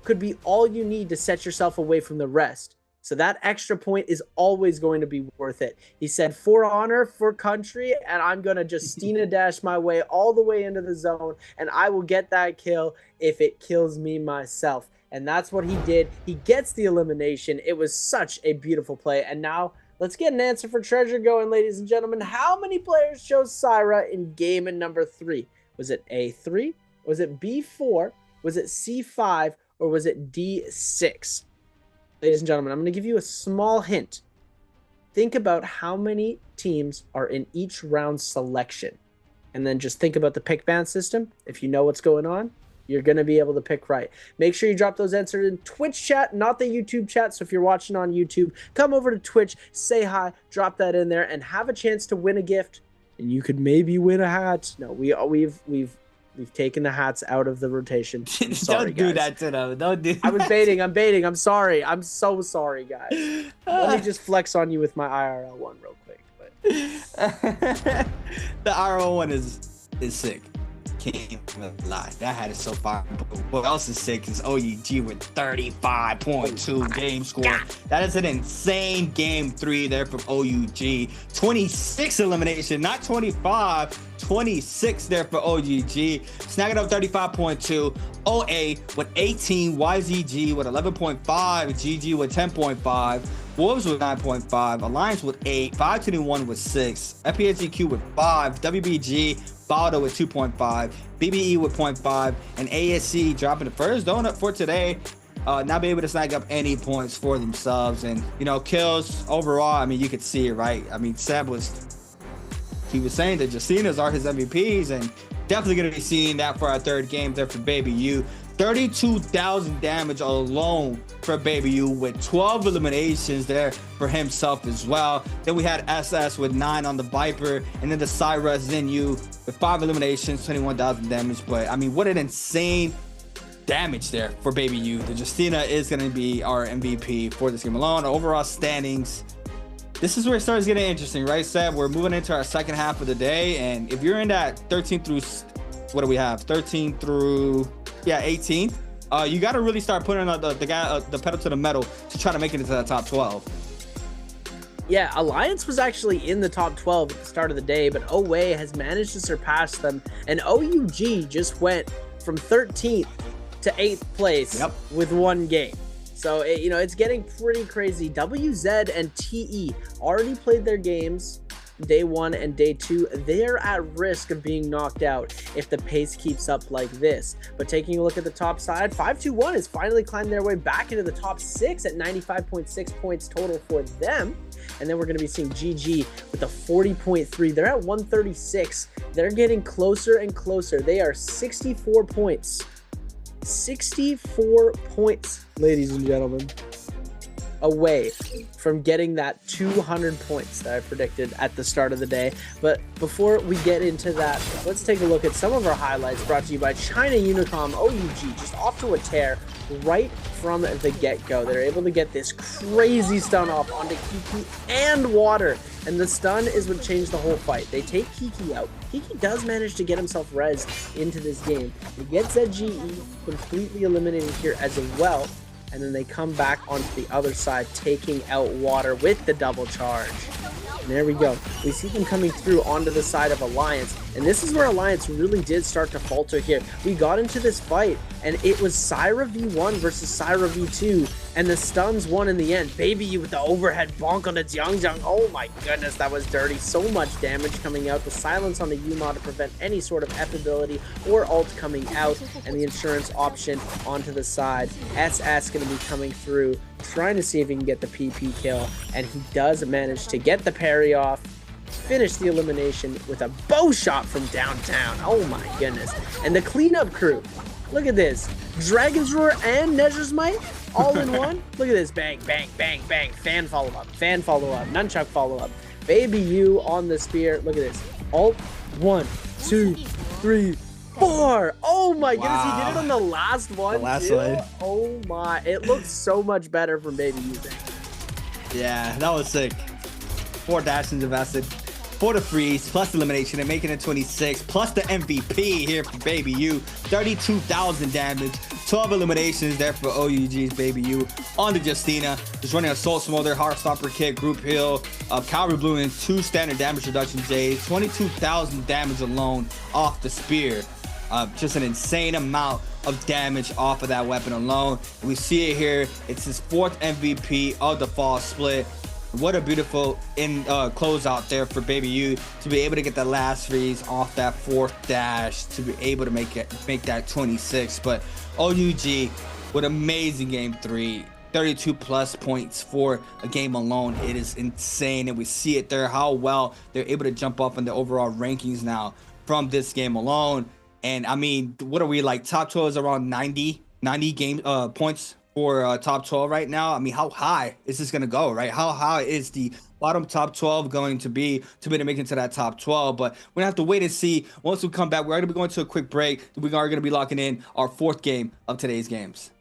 could be all you need to set yourself away from the rest. So that extra point is always going to be worth it. He said, for honor, for country, and I'm going to Justina dash my way all the way into the zone, and I will get that kill if it kills me myself. And that's what he did. He gets the elimination. It was such a beautiful play. And now let's get an answer for treasure going, ladies and gentlemen. How many players chose Syra in game number 3? Was it A3? Was it B4? Was it C5? Or was it D6? Ladies and gentlemen, I'm going to give you a small hint. Think about how many teams are in each round selection. And then just think about the pick ban system. If you know what's going on, you're going to be able to pick right. Make sure you drop those answers in Twitch chat, not the YouTube chat. So if you're watching on YouTube, come over to Twitch, say hi, drop that in there, and have a chance to win a gift. And you could maybe win a hat. No, we've taken the hats out of the rotation. I'm sorry, Don't do guys. that to them. Don't do I was baiting. I'm baiting. I'm sorry. I'm so sorry, guys. Let me just flex on you with my IRL one real quick. But The RO one is sick. Can't even lie. That hat is so fire. What else is sick is OUG with 35.2 game score. That is an insane game 3 there from OUG. 26 elimination, not 25. 26 there for OUG. Snagging up 35.2. OA with 18. YZG with 11.5. GG with 10.5. Wolves with 9.5. Alliance with 8. 521 with 6. FPSGQ with 5. WBG Baldo with 2.5, BBE with 0.5, and ASC dropping the first donut for today. Not be able to snag up any points for themselves. And, you know, kills overall, I mean, you could see it, right? I mean, Seb was saying that Justinas are his MVPs, and definitely going to be seeing that for our third game there for Baby U. 32,000 damage alone for Baby U with 12 eliminations there for himself as well. Then we had SS with 9 on the Viper, and then the Syra Zinyu with 5 eliminations, 21,000 damage. But I mean, what an insane damage there for Baby U. The Justina is going to be our MVP for this game alone. Overall standings, this is where it starts getting interesting, right, Seb? We're moving into our second half of the day, and if you're in that 13 through, what do we have? 13 through... yeah, 18th. You got to really start putting the pedal to the metal to try to make it into the top 12. Yeah, Alliance was actually in the top 12 at the start of the day, but OA has managed to surpass them, and OUG just went from 13th to 8th place with 1 game. So, it's getting pretty crazy. WZ and TE already played their games. Day 1 and day 2, they're at risk of being knocked out if the pace keeps up like this. But taking a look at the top side, 521 has finally climbed their way back into the top 6 at 95.6 points total for them. And then we're going to be seeing GG with a 40.3. They're at 136. They're getting closer and closer. They are 64 points. 64 points, ladies and gentlemen, away from getting that 200 points that I predicted at the start of the day. But before we get into that, let's take a look at some of our highlights brought to you by China Unicom. OUG just off to a tear right from the get-go. They're able to get this crazy stun off onto Kiki and Water, and the stun is what changed the whole fight. They take Kiki out. Kiki does manage to get himself rezzed into this game. He gets ZGE completely eliminated here as well. And then they come back onto the other side, taking out Water with the double charge. And there we go. We see them coming through onto the side of Alliance. And this is where Alliance really did start to falter here. We got into this fight, and it was Syra V1 versus Syra V2. And the stuns won in the end. Baby U with the overhead bonk on the Jiangjang. Oh my goodness, that was dirty. So much damage coming out. The silence on the Yuma to prevent any sort of F ability or ult coming out. And the insurance option onto the side. SS going to be coming through, trying to see if he can get the PP kill. And he does manage to get the parry off. Finish the elimination with a bow shot from downtown. Oh my goodness. And the cleanup crew. Look at this. Dragon's Roar and Nezra's Might all in one. Look at this. Bang, bang, bang, bang. Fan follow up. Fan follow up. Nunchuck follow up. Baby U on the spear. Look at this. Ult. 1, 2, 3, 4. Oh my goodness. He did it on the last one. The last too. one. Oh my. It looks so much better from Baby U. Yeah, that was sick. 4 dashes invested. For the freeze, plus elimination, and making it 26, plus the MVP here for Baby U. 32,000 damage, 12 eliminations there for OUG's Baby U on the Justina. Just running Assault Smolder, Heartstopper Kit, Group Heal, Cavalry Blue, and 2 standard damage reduction J's. 22,000 damage alone off the spear. Just an insane amount of damage off of that weapon alone. We see it here. It's his 4th MVP of the fall split. what a beautiful close out there for Baby U to be able to get the last freeze off that 4th dash to be able to make that 26. But OUG with amazing game 3. 32 plus points for a game alone. It is insane, and we see it there how well they're able to jump up in the overall rankings now from this game alone. And I mean, what are we like? Top 12 is around 90 game points for top 12 right now. I mean, how high is this gonna go, right? How high is the bottom top 12 going to be to make it to that top 12? But we're gonna have to wait and see. Once we come back, we're gonna be going to a quick break. We are gonna be locking in our 4th game of today's games.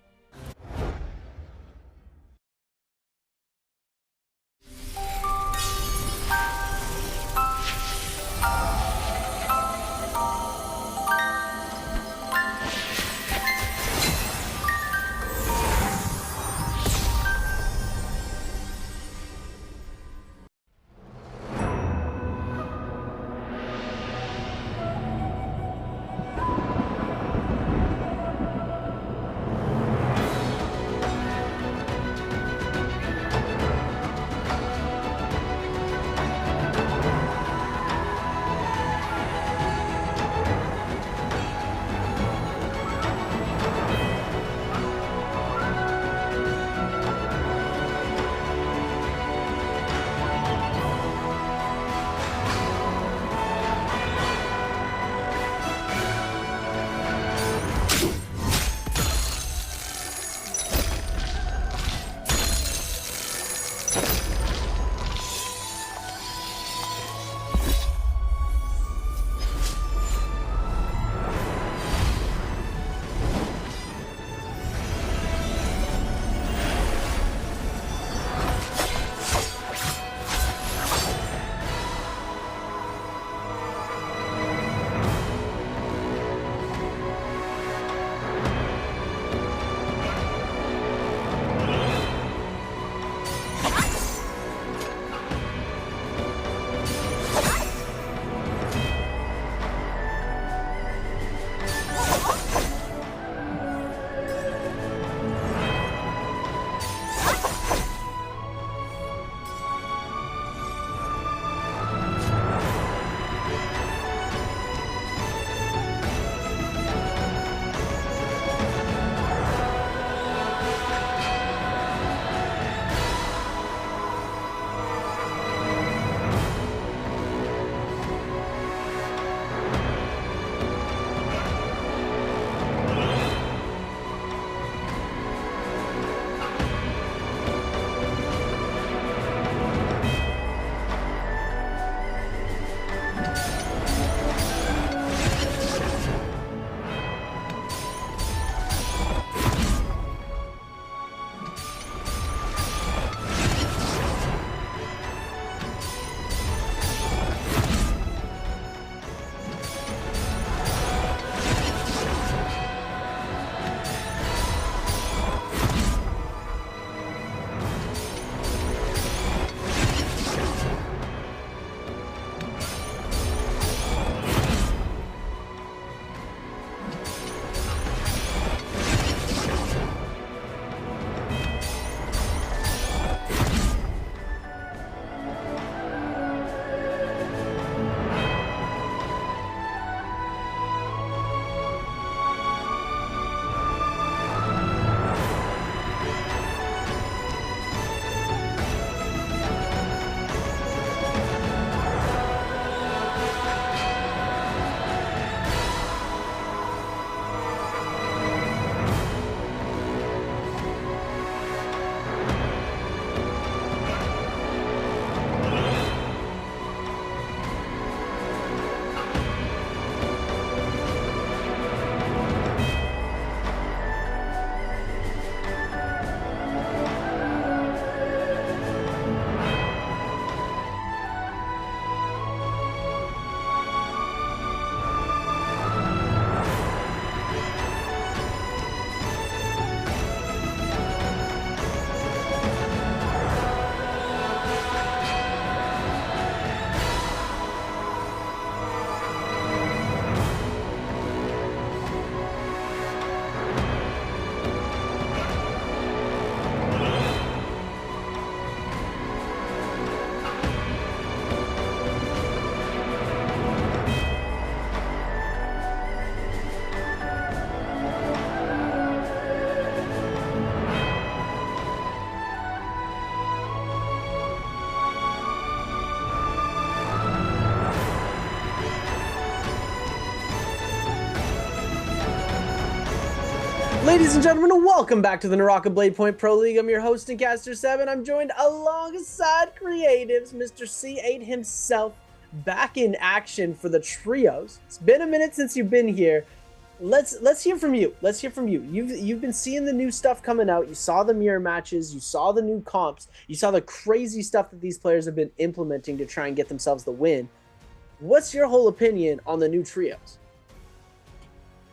Ladies and gentlemen, welcome back to the NARAKA BLADEPOINT Pro League. I'm your host and caster 7. I'm joined alongside creatives, Mr. C8 himself, back in action for the trios. It's been a minute since you've been here. Let's hear from you. Let's hear from you. You've been seeing the new stuff coming out. You saw the mirror matches. You saw the new comps. You saw the crazy stuff that these players have been implementing to try and get themselves the win. What's your whole opinion on the new trios?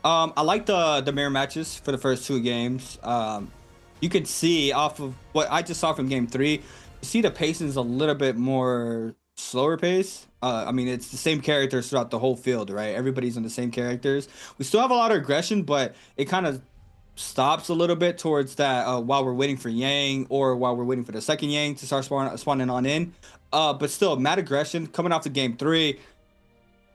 I like the mirror matches for the first 2 games. You could see off of what I just saw from game 3, you see the pacing is a little bit more slower pace. I mean, it's the same characters throughout the whole field, right? Everybody's on the same characters. We still have a lot of aggression, but it kind of stops a little bit towards that while we're waiting for Yang or while we're waiting for the second Yang to start spawning on in. But still, mad aggression coming off the game 3.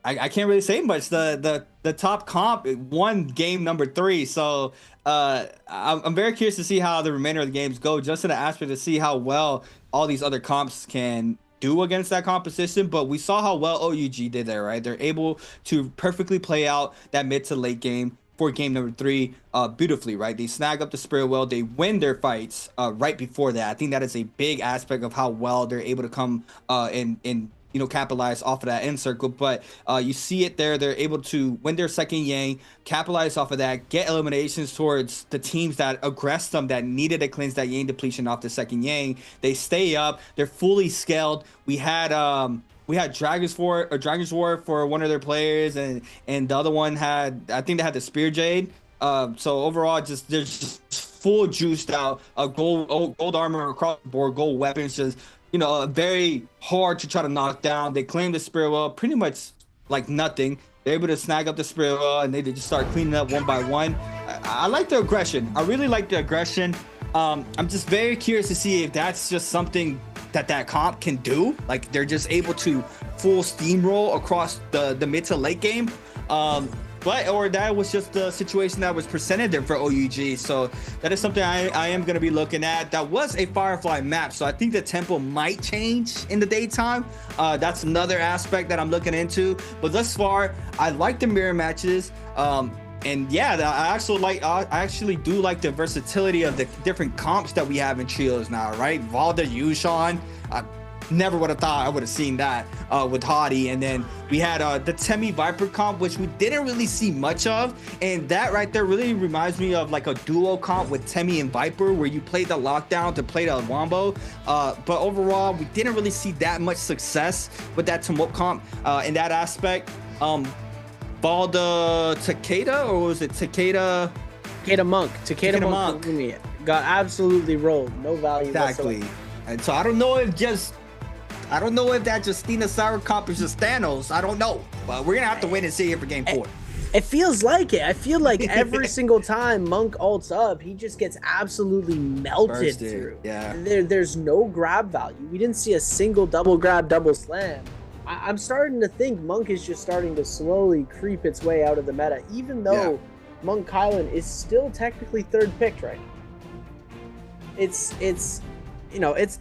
I can't really say much. The top comp won game number 3, so I'm very curious to see how the remainder of the games go, just in the aspect to see how well all these other comps can do against that composition. But we saw how well OUG did there, right? They're able to perfectly play out that mid to late game for game number 3 beautifully, right? They snag up the spirit well, they win their fights right before that. I think that is a big aspect of how well they're able to come and you know, capitalize off of that end circle. But you see it there, they're able to win their second Yang, capitalize off of that, get eliminations towards the teams that aggressed them, that needed to cleanse that Yang depletion off the second Yang. They stay up, they're fully scaled. We had Dragon's War for one of their players, and the other one had, I think they had the Spear Jade. So overall, they're just full juiced out, gold armor across the board, gold weapons, just, you know, very hard to try to knock down. They claim the spirit well pretty much like nothing. They're able to snag up the spirit well, and they just start cleaning up one by one. I like the aggression. I really like the aggression. I'm just very curious to see if that's just something that comp can do. Like, they're just able to full steamroll across the mid to late game. Or that was just the situation that was presented there for OUG. So that is something I am going to be looking at. That was a Firefly map, so I think the tempo might change in the daytime. That's another aspect that I'm looking into. But thus far, I like the mirror matches. And yeah, I actually do like the versatility of the different comps that we have in trios now, right? Valda, Yushan. Never would have thought I would have seen that with Hottie. And then we had the Temi Viper comp, which we didn't really see much of. And that right there really reminds me of like a duo comp with Temi and Viper, where you play the lockdown to play the wombo. But overall, we didn't really see that much success with that Tumult comp in that aspect. Valda Takeda, or was it Takeda? Takeda Monk. Takeda Monk got absolutely rolled. No value exactly whatsoever. And so I don't know if that Justina Sour comp is just Thanos. I don't know. But we're going to have to wait and see here for game 4. It feels like it. I feel like every single time Monk ults up, he just gets absolutely melted through. Yeah. There's no grab value. We didn't see a single double grab, double slam. I'm starting to think Monk is just starting to slowly creep its way out of the meta, even though Monk Kylan is still technically 3rd picked right now. It's you know, it's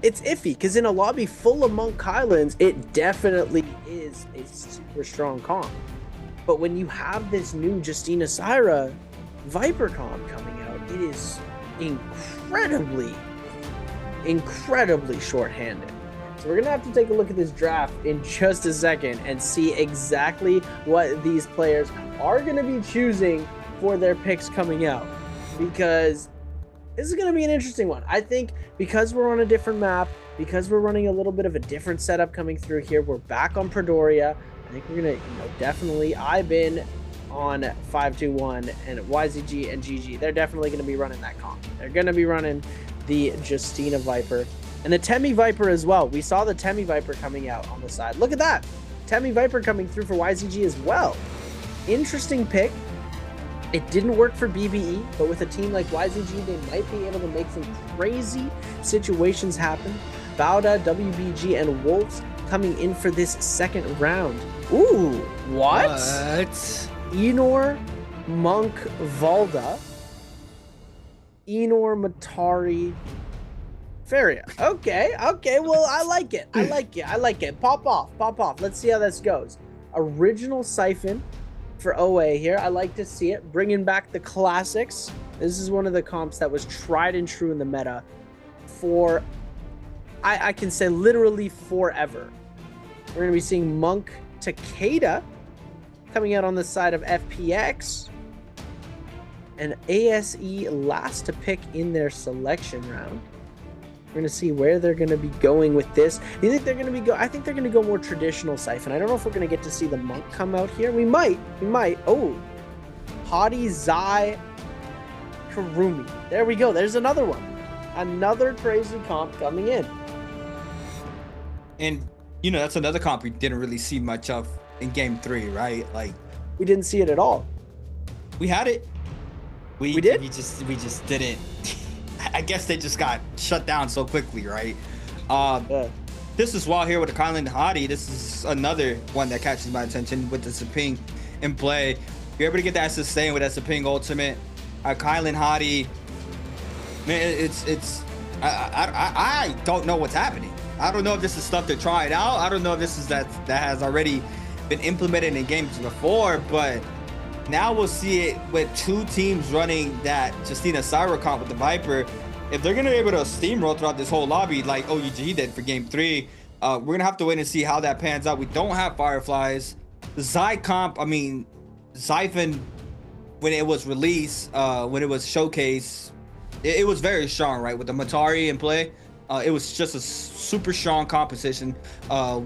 iffy, because in a lobby full of Monk Kylans, it definitely is a super strong comp. But when you have this new Justina Syra Viper comp coming out, it is incredibly shorthanded. So we're gonna have to take a look at this draft in just a second and see exactly what these players are gonna be choosing for their picks coming out, because this is going to be an interesting one. I think because we're on a different map, because we're running a little bit of a different setup coming through here, we're back on Predoria. I think we're going to, definitely, I've been on 521, and YZG and GG, they're definitely going to be running that comp. They're going to be running the Justina Viper and the Temi Viper as well. We saw the Temi Viper coming out on the side. Look at that. Temi Viper coming through for YZG as well. Interesting pick. It didn't work for BBE, but with a team like YZG, they might be able to make some crazy situations happen. Bauda, WBG, and Wolves coming in for this second round. Ooh, what? Enor, Monk, Valda, Enor, Matari, Faria. Okay, well, I like it. Pop off. Let's see how this goes. Original Siphon, for OA here. I like to see it. Bringing back the classics. This is one of the comps that was tried and true in the meta for, I can say, literally forever. We're going to be seeing Monk Takeda coming out on the side of FPX. And ASE last to pick in their selection round. We're going to see where they're going to be going with this. Do you think they're going to be I think they're going to go more traditional Siphon. I don't know if we're going to get to see the Monk come out here. We might. Oh, Hadi, Zai, Kurumi. There we go. There's another one. Another crazy comp coming in. And, you know, that's another comp we didn't really see much of in game 3, right? Like, we didn't see it at all. We had it. We did? We just didn't. I guess they just got shut down so quickly, right? This is while here with the Kylan Hadi. This is another one that catches my attention with the Saping in play. You're able to get that sustain with that Saping ultimate. Kylan Hadi, man, I don't know what's happening. I don't know if this is stuff they're trying out. I don't know if this is that has already been implemented in games before, but now we'll see it with 2 teams running that Justina Syra comp with the Viper. If they're going to be able to steamroll throughout this whole lobby like OUG did for game 3, we're going to have to wait and see how that pans out. We don't have Fireflies. The Zai comp, I mean, Xiphon, when it was released, when it was showcased, it was very strong, right? With the Matari in play, it was just a super strong composition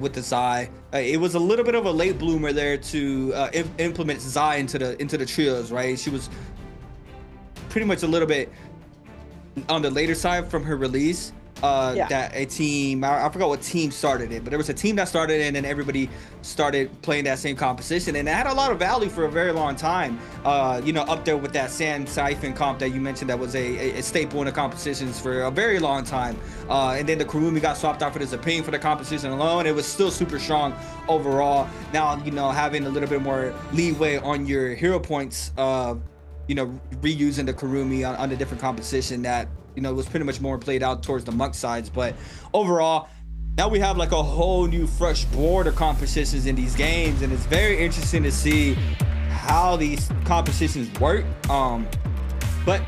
with the Zai. It was a little bit of a late bloomer there to implement Zai into the trios, right? She was pretty much a little bit on the later side from her release. That a team, I forgot what team started it, but there was a team that started it and then everybody started playing that same composition, and it had a lot of value for a very long time. You know, up there with that Sand Siphon comp that you mentioned, that was a staple in the compositions for a very long time. And then the Kurumi got swapped out for the Zapine for the composition alone. It was still super strong overall. Now, you know, having a little bit more leeway on your hero points, you know, reusing the Kurumi on the different composition that, you know, it was pretty much more played out towards the Monk sides. But overall, now we have like a whole new fresh board of compositions in these games, and it's very interesting to see how these compositions work. But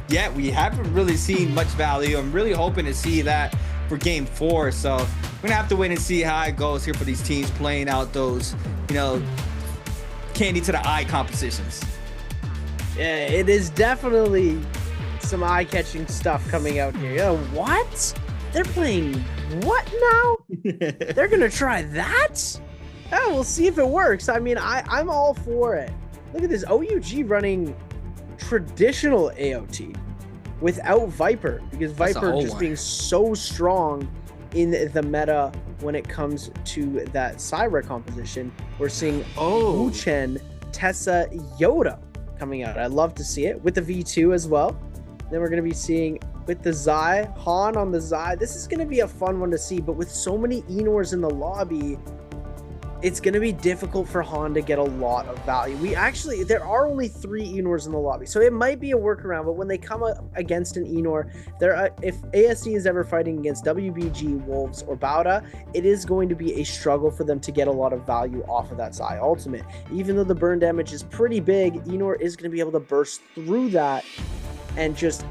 yeah, we haven't really seen much value. I'm really hoping to see that for game 4. So we're gonna have to wait and see how it goes here for these teams playing out those, you know, candy to the eye compositions. Yeah, it is definitely some eye-catching stuff coming out here. Yo, what? They're playing what now? They're gonna try that? Oh, we'll see if it works. I mean, I'm all for it. Look at this, OUG running traditional AOT without Viper, because Viper just being so strong in the meta when it comes to that Syra composition. We're seeing Wu Chen, Tessa, Yoda coming out. I love to see it with the V2 as well. Then we're going to be seeing with the Zai, Han on the Zai. This is going to be a fun one to see, but with so many Enors in the lobby, it's going to be difficult for Han to get a lot of value. There are only 3 Enors in the lobby, so it might be a workaround, but when they come up against an Enor, if ASE is ever fighting against WBG, Wolves, or Bauda, it is going to be a struggle for them to get a lot of value off of that Zai ultimate. Even though the burn damage is pretty big, Enor is going to be able to burst through that and just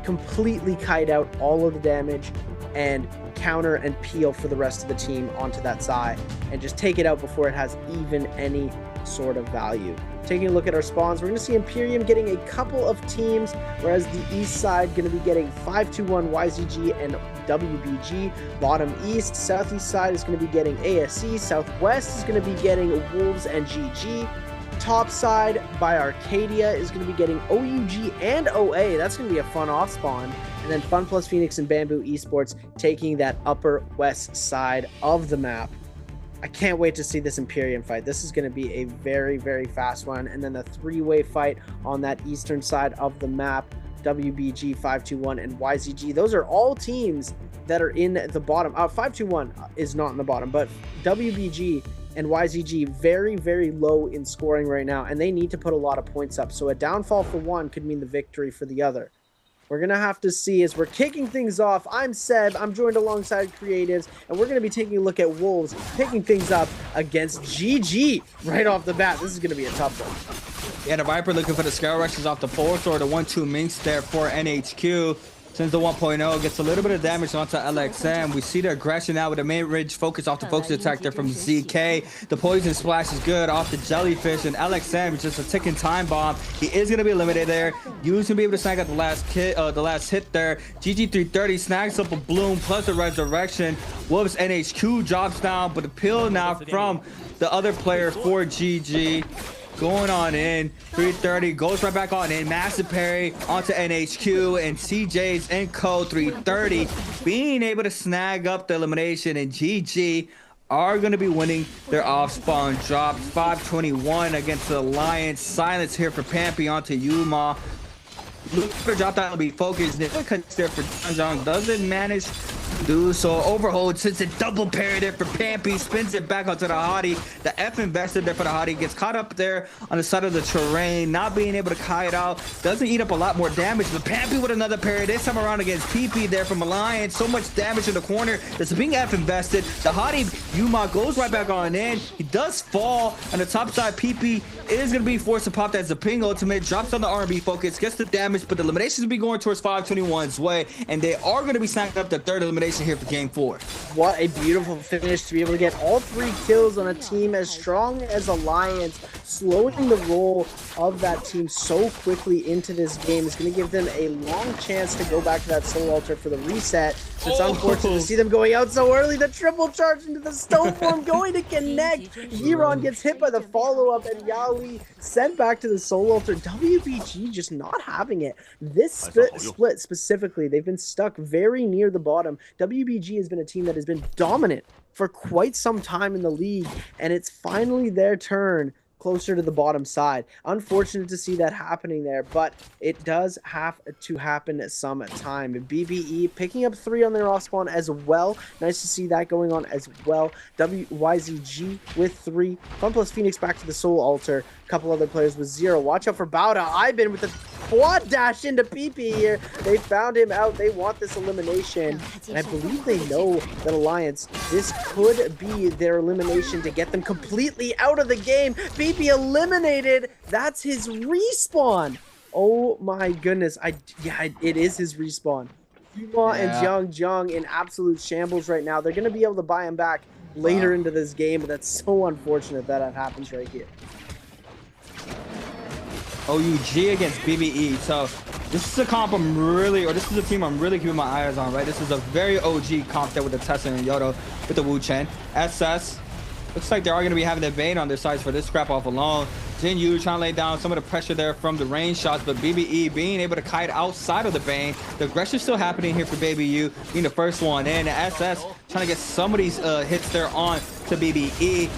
completely kite out all of the damage and counter and peel for the rest of the team onto that Zai and just take it out before it has even any sort of value. Taking a look at our spawns, we're going to see Imperium getting a couple of teams, whereas the east side going to be getting 521, YZG, and WBG. Bottom east, southeast side is going to be getting ASE. Southwest is going to be getting Wolves and GG. Top side by Arcadia is going to be getting OUG and OA. That's going to be a fun off spawn. And then Fun Plus Phoenix and Bamboo Esports taking that upper west side of the map. I can't wait to see this Imperium fight. This is going to be a very, very fast one. And then the 3-way fight on that eastern side of the map. WBG, 521, and YZG. Those are all teams that are in the bottom. 521 is not in the bottom, but WBG and YZG very, very low in scoring right now, and they need to put a lot of points up. So a downfall for one could mean the victory for the other. we're going to have to see as we're kicking things off. I'm Seb. I'm joined alongside Creatives, and we're going to be taking a look at Wolves picking things up against GG right off the bat. This is going to be a tough one. Yeah, the Viper looking for the scale rushes off the fourth or the 1-2 minks there for NHQ. Since the 1.0 gets a little bit of damage onto LXM, we see the aggression now with the main ridge focus off the focus attack there from ZK. The poison splash is good off the jellyfish, and LXM is just a ticking time bomb. He is going to be eliminated there. Yu's going to be able to snag out the last hit there. GG330 snags up a bloom plus a resurrection. Wolves NHQ drops down, but the pill now from the other player for GG. Going on in, 330 goes right back on in, massive parry onto NHQ, and CJ's and Co 330 being able to snag up the elimination, and GG are going to be winning their off spawn drops. 521 against the Alliance. Silence here for Pampy onto Yuma. Look for drop down will be focused. If it cuts there for Jong, doesn't manage to do so. Overhold since it double parry there for Pampy, spins it back onto the Hottie. The F invested there for the Hottie, gets caught up there on the side of the terrain, not being able to kite out. Doesn't eat up a lot more damage, but Pampy with another parry this time around against PP there from Alliance. So much damage in the corner that's being F invested. The Hottie Yuma goes right back on in. He does fall on the top side. PP is going to be forced to pop that Zaping ultimate, drops on the R&B focus, gets the damage, but the eliminations will be going towards 521's way, and they are going to be snagging up the third elimination here for game 4. What a beautiful finish to be able to get all 3 kills on a team as strong as Alliance, slowing the roll of that team so quickly into this game is going to give them a long chance to go back to that soul altar for the reset. It's unfortunate to see them going out so early. The triple charge into the stone form going to connect. Yiron gets hit by the follow-up, and Yaoi sent back to the soul altar. WBG just not having it. This split specifically, they've been stuck very near the bottom. WBG has been a team that has been dominant for quite some time in the league, and it's finally their turn closer to the bottom side. Unfortunate to see that happening there, but it does have to happen sometime. BBE picking up 3 on their off spawn as well. Nice to see that going on as well. WYZG with 3. Fun plus Phoenix back to the soul altar. A couple other players with 0. Watch out for Bauda. Ivan with the quad dash into PP here. They found him out. They want this elimination, and I believe they know that Alliance, this could be their elimination to get them completely out of the game. PP eliminated. That's his respawn. Oh my goodness. It is his respawn. Yuma and Jung in absolute shambles right now. They're going to be able to buy him back later into this game, but that's so unfortunate that that happens right here. OUG against BBE. So this is a comp this is a team I'm really keeping my eyes on, right? This is a very OG comp there with the Tessa and Yodo with the Wu Chen. SS looks like they are going to be having the Bane on their sides for this scrap off alone. Jin Yu trying to lay down some of the pressure there from the range shots, but BBE being able to kite outside of the Bane. The aggression still happening here for Baby U, being the first one in. SS trying to get some of these hits there on to BBE.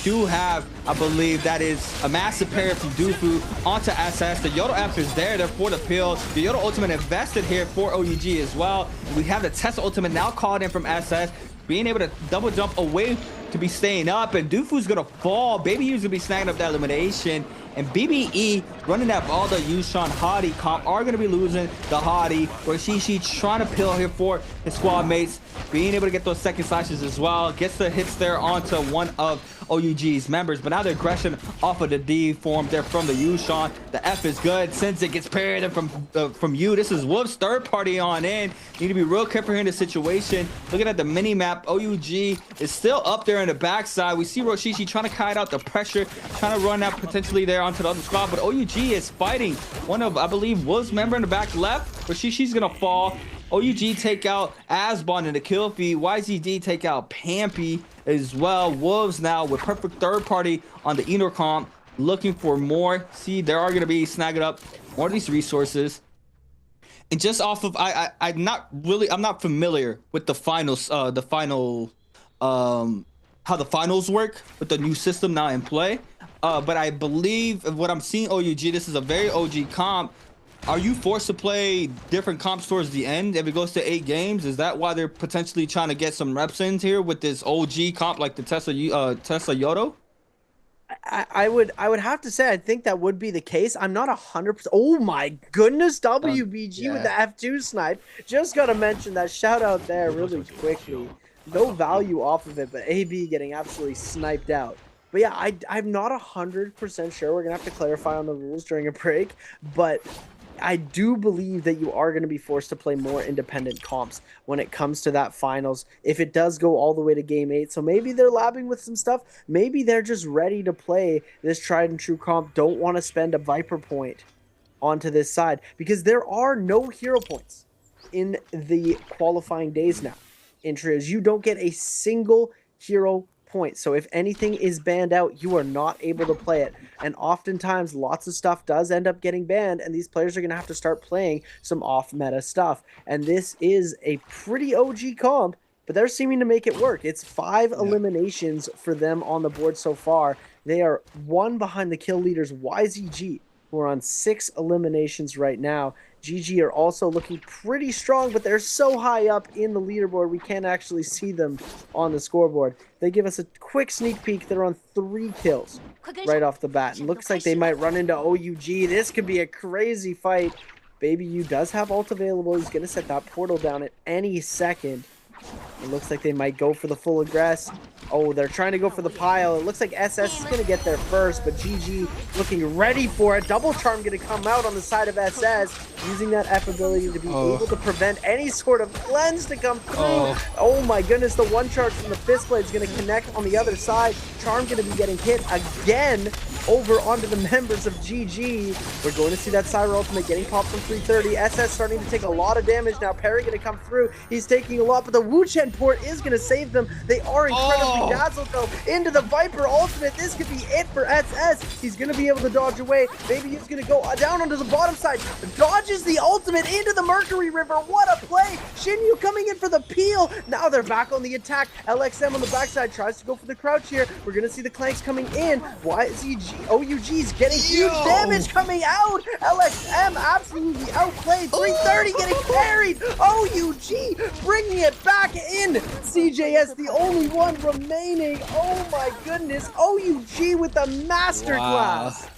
Do have, I believe that is a massive parry from Dufu onto SS. The Yodo F is there for the pill. The Yodo ultimate invested here for OUG as well. We have the Tessa ultimate now called in from SS, being able to double jump away to be staying up, and Dufu's gonna fall. Baby U's gonna be snagging up that elimination, and BBE running that ball. The Yushan Hottie comp are gonna be losing the Hottie, where Shishi trying to pill here for his squad mates, being able to get those second slashes as well. Gets the hits there onto one of OUG's members, but now the aggression off of the D form there from the Yushan. The F is good since it gets parried from you. This is Wolf's third party on in. Need to be real careful here in this situation. Looking at the mini map, OUG is still up there in the backside. We see Roshishi trying to kite out the pressure, trying to run out potentially there onto the other squad, but OUG is fighting one of, I believe, Wolf's member in the back left. Roshishi's gonna fall. OUG take out Asbon in the kill feed. YZD take out Pampy as well. Wolves now with perfect third party on the Enor comp, looking for more. See, there are going to be snagging up more of these resources. And just off of, I'm not familiar with the finals, how the finals work with the new system now in play. But I believe what I'm seeing OUG, this is a very OG comp. Are you forced to play different comps towards the end if it goes to 8 games? Is that why they're potentially trying to get some reps in here with this OG comp like the Tesla Yodo? I would have to say I think that would be the case. I'm not 100%. Oh my goodness, WBG with the F2 snipe. Just gotta mention that shout out there really quickly. No value off of it, but AB getting absolutely sniped out. But yeah, I'm not 100% sure. We're gonna have to clarify on the rules during a break, but I do believe that you are going to be forced to play more independent comps when it comes to that finals, if it does go all the way to game 8. So maybe they're labbing with some stuff. Maybe they're just ready to play this tried and true comp, don't want to spend a Viper point onto this side, because there are no hero points in the qualifying days now. In trios, you don't get a single hero point. So if anything is banned out, you are not able to play it. And oftentimes lots of stuff does end up getting banned, and these players are going to have to start playing some off-meta stuff. And this is a pretty OG comp, but they're seeming to make it work. It's 5 eliminations for them on the board so far. They are 1 behind the kill leaders YZG, who are on 6 eliminations right now. GG are also looking pretty strong, but they're so high up in the leaderboard, we can't actually see them on the scoreboard. They give us a quick sneak peek. They're on 3 kills right off the bat. And looks like they might run into OUG. This could be a crazy fight. Baby U does have ult available. He's going to set that portal down at any second. It looks like they might go for the full aggress. Oh, they're trying to go for the pile. It looks like SS is going to get there first, but GG looking ready for it. Double charm going to come out on the side of SS, using that F ability to be able to prevent any sort of cleanse to come through. Oh my goodness, the one charge from the fist blade is going to connect on the other side. Charm going to be getting hit again over onto the members of GG. We're going to see that Syra ultimate getting popped from 330. SS starting to take a lot of damage now. Perry going to come through. He's taking a lot, but the Wu Chen port is going to save them. They are incredibly dazzled though. Into the Viper ultimate. This could be it for SS. He's going to be able to dodge away. Maybe he's going to go down onto the bottom side. Dodges the ultimate into the Mercury River. What a play. Shinyu coming in for the peel. Now they're back on the attack. LXM on the backside tries to go for the crouch here. We're going to see the clanks coming in. YZG, OUG's getting huge damage coming out. LXM absolutely outplayed. 330 getting carried. OUG bringing it back in. CJS the only one remaining. Oh my goodness. OUG with the masterclass. Wow.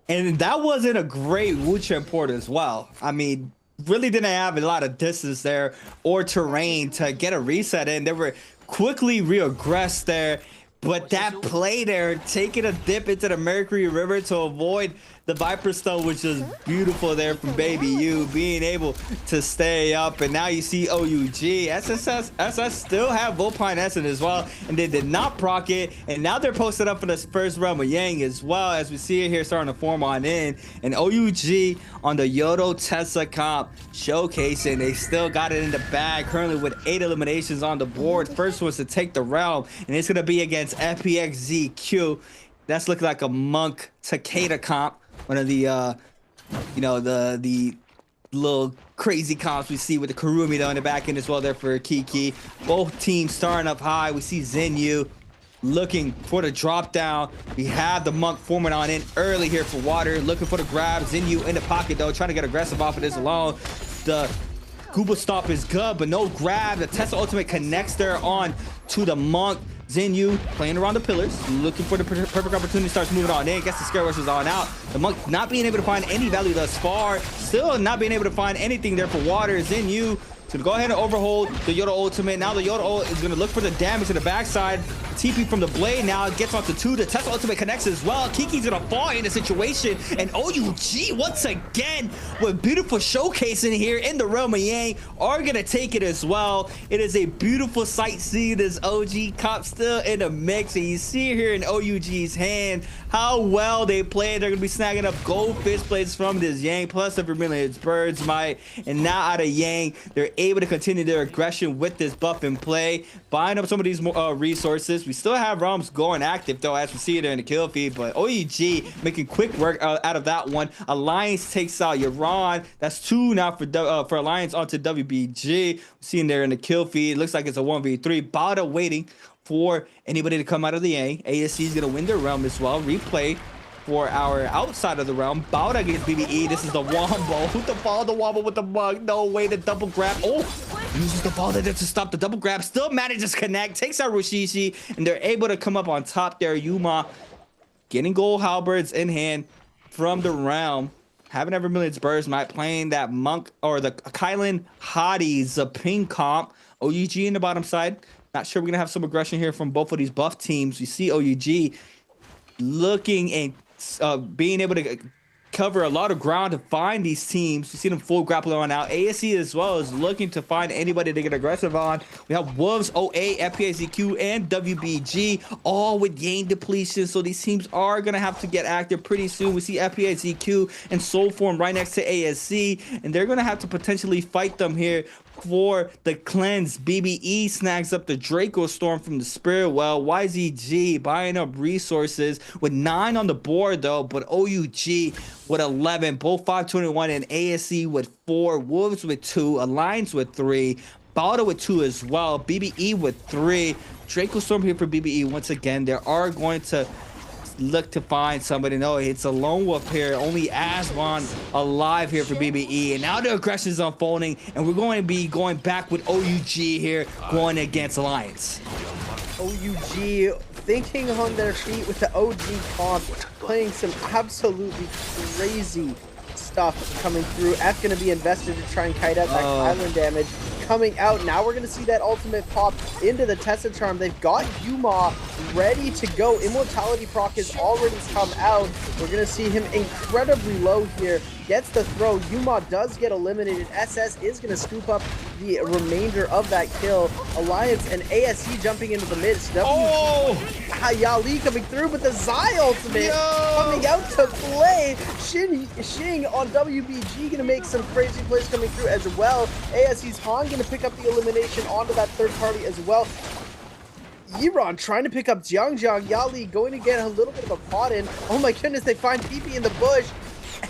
And that wasn't a great Wu Chen port as well. I mean, really didn't have a lot of distance there or terrain to get a reset in. They were quickly reaggressed there. But that play there, taking a dip into the Mercury River to avoid the Viper stun, was just beautiful there from Baby U, being able to stay up. And now you see OUG. SS still have Vulpine Essen as well, and they did not proc it. And now they're posted up for this first realm of Yang as well, as we see it here starting to form on in. And OUG on the Yodo Tessa comp showcasing. They still got it in the bag, currently with 8 eliminations on the board. First was to take the realm, and it's going to be against FPXZQ. That's looking like a Monk Takeda comp. One of the, you know, the little crazy comps we see with the Kurumi though in the back end as well there for Kiki. Both teams starting up high. We see Zenyu looking for the drop down. We have the Monk forming on in early here for water, looking for the grab. Zenyu in the pocket though, trying to get aggressive off of this alone. The Gooba Stomp is good, but no grab. The Tesla Ultimate connects there on to the Monk. Zenyu playing around the pillars, looking for the perfect opportunity, starts moving on in, gets the Scare Rushes on out. The Monk not being able to find any value thus far, still not being able to find anything there for water. Zenyu to go ahead and overhold the Yoda ultimate. Now the Yoda ult is going to look for the damage to the backside. TP from the blade now gets onto 2. The Tesla ultimate connects as well. Kiki's going to fall in the situation. And OUG once again with beautiful showcasing here in the realm of Yang are going to take it as well. It is a beautiful sight seeing this OG comp still in the mix. And you see here in OUG's hand how well they played. They're going to be snagging up gold fist plates from this Yang plus the Vermilion's Bird's Might. And now out of Yang, they're able to continue their aggression with this buff in play, buying up some of these resources. We still have realms going active though, as we see it there in the kill feed, but OEG making quick work out of that one. Alliance takes out Yaron. That's 2 now for Alliance onto WBG. Seeing there in the kill feed, looks like it's a 1v3. Bada waiting for anybody to come out of the A. ASC is gonna win their realm as well. Replay for our outside of the realm. Bauda against BBE. This is the Wombo. Who the ball? The Wombo with the bug. No way. The double grab. Oh, uses the ball to stop the double grab. Still manages to connect. Takes out Rushishi. And they're able to come up on top there. Yuma getting gold halberds in hand from the realm. Having a Vermilion's Burst, might playing that Monk or the Kylan Hotties, the ping comp. OUG in the bottom side. Not sure we're going to have some aggression here from both of these buff teams. We see OUG looking and being able to cover a lot of ground to find these teams. You see them full grappler on out. ASE as well is looking to find anybody to get aggressive on. We have Wolves, OA, FPIZQ, and WBG all with Yang depletion. So these teams are going to have to get active pretty soon. We see FPIZQ and Soul Form right next to ASC, and they're going to have to potentially fight them here for the cleanse. BBE snags up the Draco Storm from the Spirit Well. YZG buying up resources with 9 on the board though, but OUG with 11, both 521 and ASC with 4, Wolves with 2, Alliance with 3, Balda with 2 as well, BBE with 3. Draco Storm here for BBE once again. They are going to look to find somebody. No, it's a lone wolf here. Only Aswan alive here for BBE. And now the aggression is unfolding, and we're going to be going back with OUG here, going against Alliance. OUG thinking on their feet with the OG comp, playing some absolutely crazy stuff coming through. F going to be invested to try and kite out that island damage. Coming out now, we're gonna see that ultimate pop into the Tessa Charm. They've got Yuma ready to go. Immortality proc has already come out. We're gonna see him incredibly low here. Gets the throw. Yuma does get eliminated. SS is gonna scoop up the remainder of that kill. Alliance and ASC jumping into the midst. Yali coming through, but the Zai ultimate coming out to play. Xing on WBG gonna make some crazy plays coming through as well. ASC's Han gonna pick up the elimination onto that third party as well. Yiran trying to pick up Jiang. Yali going to get a little bit of a pot in. Oh my goodness, they find PP in the bush.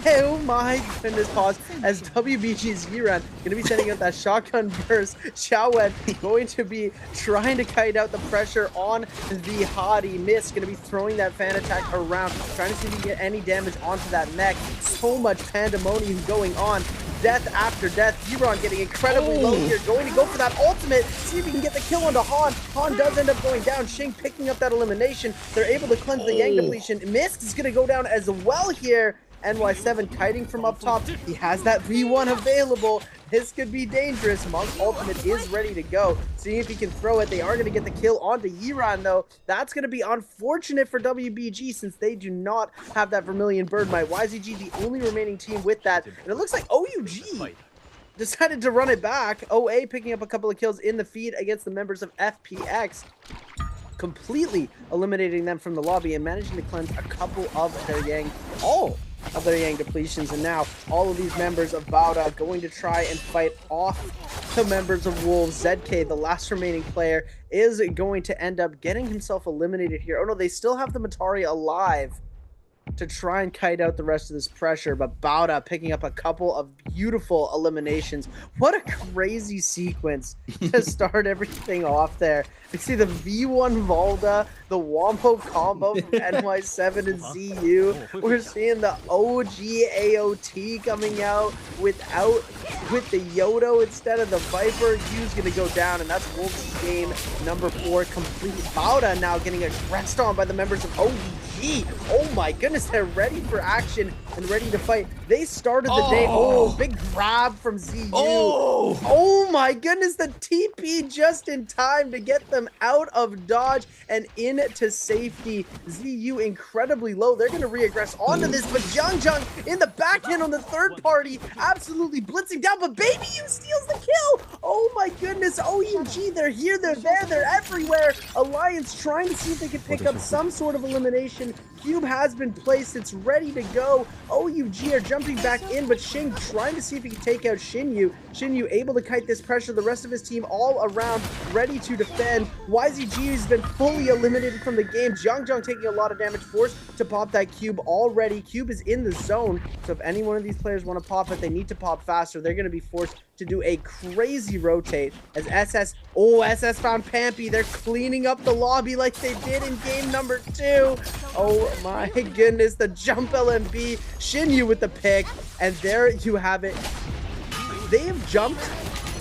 Oh my goodness, pause, as WBG's Yiran going to be sending out that shotgun burst. Xiaowen going to be trying to kite out the pressure on the Hottie. Miss going to be throwing that fan attack around, trying to see if he can get any damage onto that mech. So much pandemonium going on. Death after death. Yiran getting incredibly low here, going to go for that ultimate, see if he can get the kill onto Han. Han does end up going down. Xing picking up that elimination. They're able to cleanse the Yang depletion. Mist is going to go down as well here. NY7 kiting from up top. He has that V1 available. This could be dangerous. Monk's ultimate is ready to go. Seeing if he can throw it. They are going to get the kill onto Yiran though. That's going to be unfortunate for WBG since they do not have that Vermilion Bird Might. YZG the only remaining team with that. And it looks like OUG decided to run it back. OA picking up a couple of kills in the feed against the members of FPX. Completely eliminating them from the lobby and managing to cleanse a couple of their Yang. All of their Yang depletions, and now all of these members of Bauda going to try and fight off the members of Wolves. ZK, the last remaining player, is going to end up getting himself eliminated here. Oh no, they still have the Matari alive to try and kite out the rest of this pressure, but Bauda picking up a couple of beautiful eliminations. What a crazy sequence to start everything off there. We see the V1 Volda, the Wompo combo from NY7 and ZU. We're seeing the OG AOT coming out with the Yodo instead of the Viper. U's gonna go down, and that's Wolves' game number 4 complete. Bauda now getting aggressed on by the members of OG. Oh my goodness, they're ready for action and ready to fight. They started the day. Oh, big grab from ZU. Oh my goodness, the TP just in time to get them out of dodge and into safety. ZU incredibly low. They're going to re-aggress onto this, but Jiang in the backhand on the third party, absolutely blitzing down, but Baby U steals the kill. Oh my goodness, OUG, they're here, they're there, they're everywhere. Alliance trying to see if they can pick up some sort of elimination. Cube has been placed, it's ready to go. OUG are jumping back in, but Xing trying to see if he can take out Xinyu. Xinyu able to kite this pressure. The rest of his team all around, ready to defend. YZG has been fully eliminated from the game. Jiang taking a lot of damage, forced to pop that cube already. Cube is in the zone, so if any one of these players want to pop it, they need to pop faster. They're going to be forced to do a crazy rotate as SS found Pampy. They're cleaning up the lobby like they did in game number 2. Oh my goodness, the jump LMB, Xinyu with the pick, and there you have it. They have jumped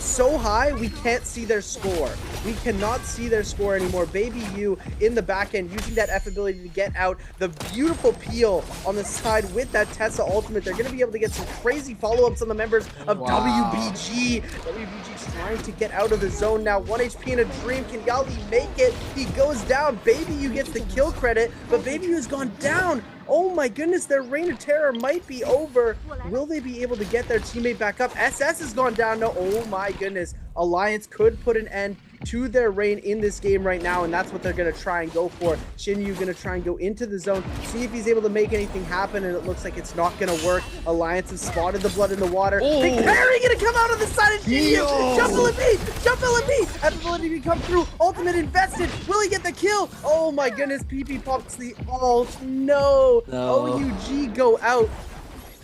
so high we can't see their score. We cannot see their score anymore. Baby U in the back end using that F ability to get out. The beautiful peel on the side with that Tessa ultimate. They're going to be able to get some crazy follow-ups on the members of WBG. WBG's trying to get out of the zone now. 1 HP in a dream. Can Yali make it? He goes down. Baby U gets the kill credit, but Baby U has gone down. Oh my goodness, their reign of terror might be over. Will they be able to get their teammate back up? SS has gone down now. Oh my goodness. Alliance could put an end to their reign in this game right now, and that's what they're going to try and go for. Shinyu going to try and go into the zone, see if he's able to make anything happen, and it looks like it's not going to work. Alliance has spotted the blood in the water. Big Perry going to come out of the side of Shinyu. Jump LMP! Jump LMP! Ability to come through. Ultimate invested. Will he get the kill? Oh my goodness. PP pops the ult. No. OUG go out.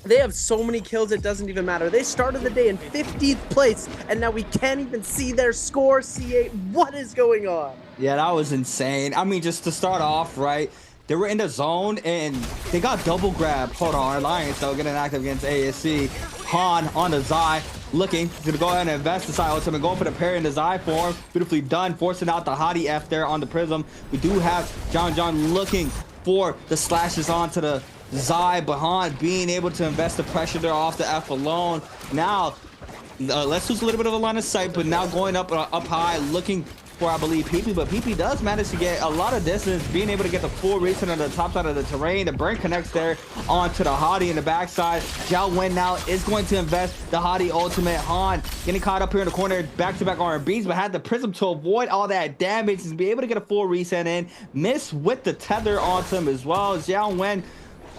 They have so many kills, it doesn't even matter. They started the day in 50th place, and now we can't even see their score. C8, what is going on? Yeah, that was insane. I mean, just to start off, right? They were in the zone, and they got double grab. Hold on, Alliance, though, getting active against ASC. Han on the Zai, looking. He's going to go ahead and invest the Zai ultimate, go for the parry in the Zai form. Beautifully done, forcing out the Hottie F there on the Prism. We do have John looking for the slashes onto the Zai, Bahan being able to invest the pressure there off the F alone. Now, let's lose a little bit of a line of sight, but now going up high, looking for, I believe, PP, but PP does manage to get a lot of distance, being able to get the full reset on the top side of the terrain. The burn connects there onto the Hottie in the backside. Zhao Wen now is going to invest the Hottie ultimate. Han getting caught up here in the corner, back-to-back R&Bs, but had the Prism to avoid all that damage and be able to get a full reset in. Miss with the tether onto him as well. Zhao Wen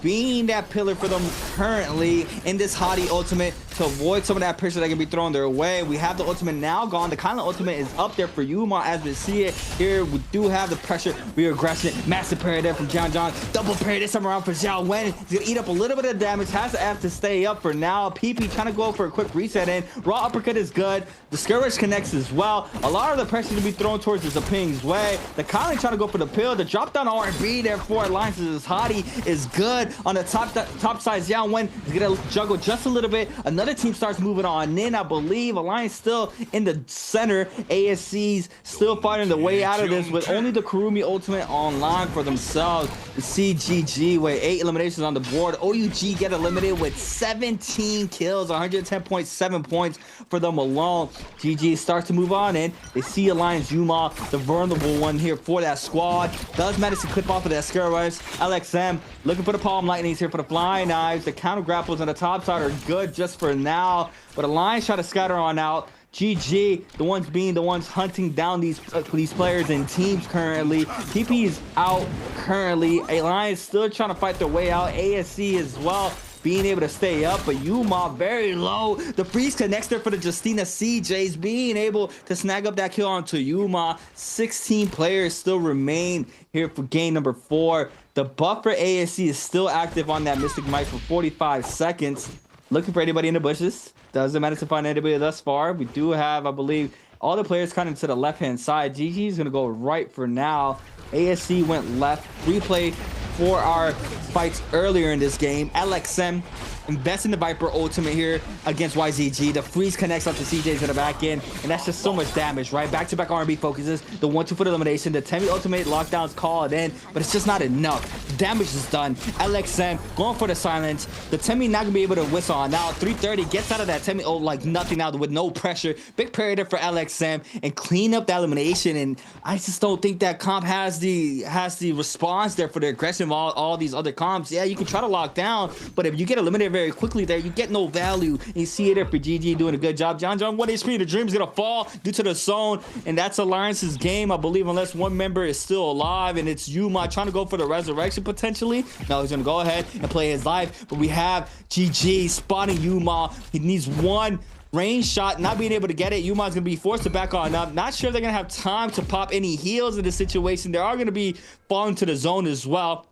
being that pillar for them currently in this Hottie ultimate to avoid some of that pressure that can be thrown their way. We have the ultimate now gone. The Kylan ultimate is up there for Yuma as we see it here. We do have the pressure, re-aggression, massive parry there from John. Double parry this time around for Zhao Wen. He's gonna eat up a little bit of damage, has to have to stay up for now. PP trying to go for a quick reset in. Raw uppercut is good. The Scourge connects as well. A lot of the pressure to be thrown towards the Ping's way. The Kylan trying to go for the pill. The drop down R&B there for Alliance's Hottie is good. On the top side, Zhao Wen is gonna juggle just a little bit. Another team starts moving on in, I believe. Alliance still in the center. ASC's still fighting the way out of this with only the Kurumi ultimate online for themselves. The CGG with 8 eliminations on the board. OUG get eliminated with 17 kills, 110.7 points for them alone. GG starts to move on in. They see Alliance Yuma, the vulnerable one here for that squad. Does manage to clip off of that Scare Rush. LXM looking for the Palm Lightnings here for the Flying Knives. The counter grapples on the top side are good just for now, but Alliance try to scatter on out. GG, the ones being the ones hunting down these players and teams currently. PP is out currently. Alliance still trying to fight their way out. ASC as well, being able to stay up, but Yuma very low. The freeze connects there for the Justina CJs, being able to snag up that kill onto Yuma. 16 players still remain here for game number 4. The buff for ASC is still active on that Mystic Mike for 45 seconds. Looking for anybody in the bushes. Doesn't manage to find anybody thus far. We do have, I believe, all the players kind of to the left-hand side. GG is going to go right for now. ASC went left. Replay for our fights earlier in this game. LXM invest in the Viper ultimate here against YZG. The freeze connects up to CJ's in the back end, and that's just so much damage, right? Back-to-back R&B focuses. The 1-2 foot elimination. The Temi ultimate lockdowns call it in, but it's just not enough. Damage is done. LXM going for the silence. The Temi not gonna be able to whistle on now. 330 gets out of that Temi like nothing now with no pressure. Big parry there for LXM and clean up the elimination. And I just don't think that comp has the response there for the aggression of all these other comps. Yeah, you can try to lock down, but if you get eliminated very quickly there, you get no value. And you see it there for GG doing a good job. John 1 HP. The Dream's gonna fall due to the zone, and that's Alliance's game, I believe, unless one member is still alive, and it's Yuma trying to go for the resurrection potentially. Now he's gonna go ahead and play his life, but we have GG spotting Yuma. He needs one range shot, not being able to get it. Yuma's gonna be forced to back on up. Not sure if they're gonna have time to pop any heals in this situation. They are gonna be falling to the zone as well.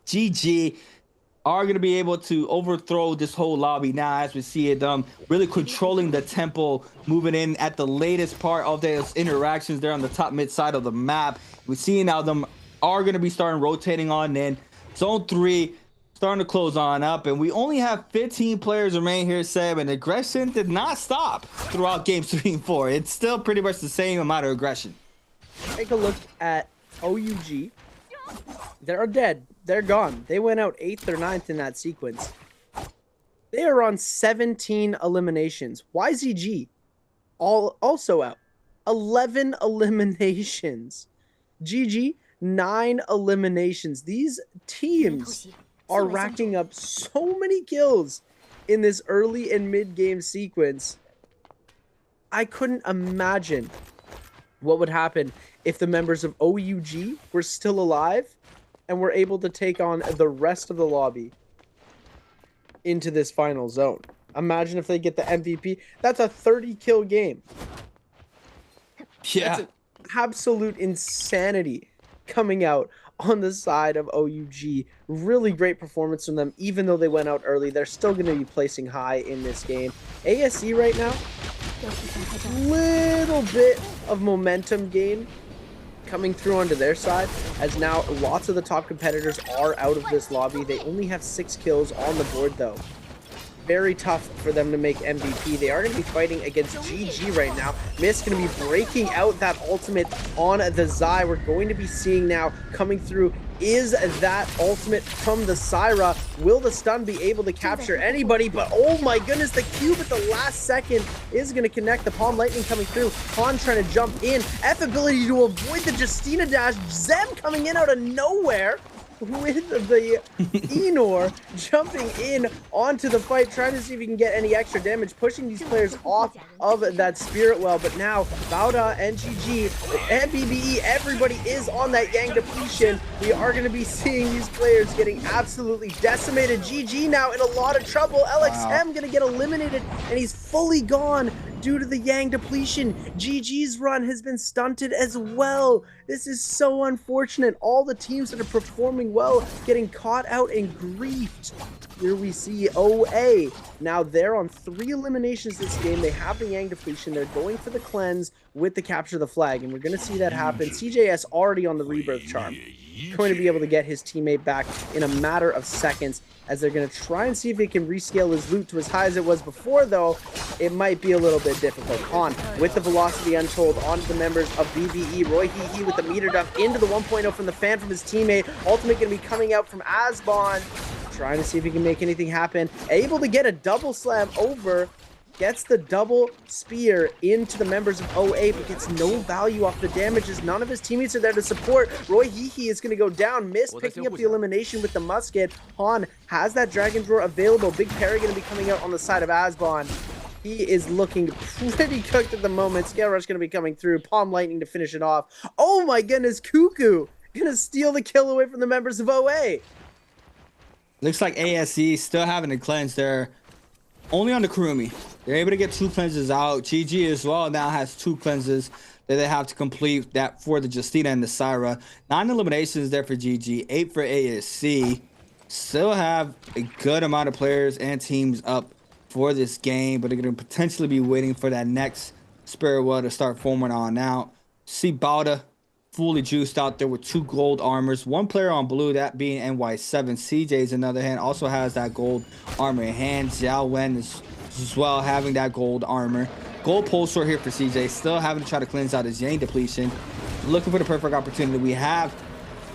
GG are going to be able to overthrow this whole lobby now as we see it, really controlling the tempo, moving in at the latest part of their interactions there on the top mid side of the map. We see now them are going to be starting rotating on in. Zone 3 starting to close on up, and we only have 15 players remain here, Seb, and aggression did not stop throughout games 3 and 4. It's still pretty much the same amount of aggression. Take a look at OUG. They're dead. They're gone. They went out 8th or 9th in that sequence. They are on 17 eliminations. YZG also out. 11 eliminations. GG, 9 eliminations. These teams are racking up so many kills in this early and mid-game sequence. I couldn't imagine what would happen if the members of OUG were still alive and were able to take on the rest of the lobby into this final zone. Imagine if they get the MVP. That's a 30-kill game. Yeah. That's absolute insanity coming out on the side of OUG. Really great performance from them. Even though they went out early, they're still going to be placing high in this game. ASE right now, little bit of momentum gain coming through onto their side, as now lots of the top competitors are out of this lobby. They only have 6 kills on the board though. Very tough for them to make MVP. They are going to be fighting against GG right now. Mist going to be breaking out that ultimate on the Zai. We're going to be seeing now coming through is that ultimate from the Syra. Will the stun be able to capture anybody? But oh my goodness, the cube at the last second is going to connect. The Palm Lightning coming through. Han trying to jump in. F ability to avoid the Justina dash. Zem coming in out of nowhere with the Enor jumping in onto the fight, trying to see if he can get any extra damage, pushing these players off of that Spirit Well. But now Bauda and GG and BBE, everybody is on that Yang depletion. We are going to be seeing these players getting absolutely decimated. GG now in a lot of trouble. LXM going to get eliminated, and he's fully gone due to the Yang depletion. GG's run has been stunted as well. This is so unfortunate. All the teams that are performing well getting caught out and griefed. Here we see OA. Now they're on 3 eliminations this game. They have the Yang depletion. They're going for the cleanse with the capture the flag, and we're going to see that happen. CJS already on the rebirth charm. Going to be able to get his teammate back in a matter of seconds, as they're going to try and see if he can rescale his loot to as high as it was before, though it might be a little bit difficult. Han with the velocity untold onto the members of BBE. Roy Hee with the meter dump into the 1.0 from the fan from his teammate. Ultimate going to be coming out from Asbon, trying to see if he can make anything happen. Able to get a double slam over. Gets the double spear into the members of OA, but gets no value off the damages. None of his teammates are there to support. Roy Hee is going to go down. Mist picking up the elimination with the musket. Han has that Dragon's Roar available. Big Parry going to be coming out on the side of Asbon. He is looking pretty cooked at the moment. Scale Rush going to be coming through. Palm Lightning to finish it off. Oh my goodness, Cuckoo going to steal the kill away from the members of OA. Looks like ASE still having to cleanse there. Only on the Kurumi. They're able to get 2 cleanses out. GG as well now has 2 cleanses that they have to complete that for the Justina and the Syra. 9 eliminations there for GG, 8 for ASC. Still have a good amount of players and teams up for this game, but they're going to potentially be waiting for that next Spirit Well to start forming on out. See Bauda fully juiced out there with 2 gold armors. 1 player on blue, that being NY7. CJ's another hand also has that gold armor in hand. Xiao Wen is as well having that gold armor. Gold pulsar here for CJ, still having to try to cleanse out his Yang depletion. Looking for the perfect opportunity. We have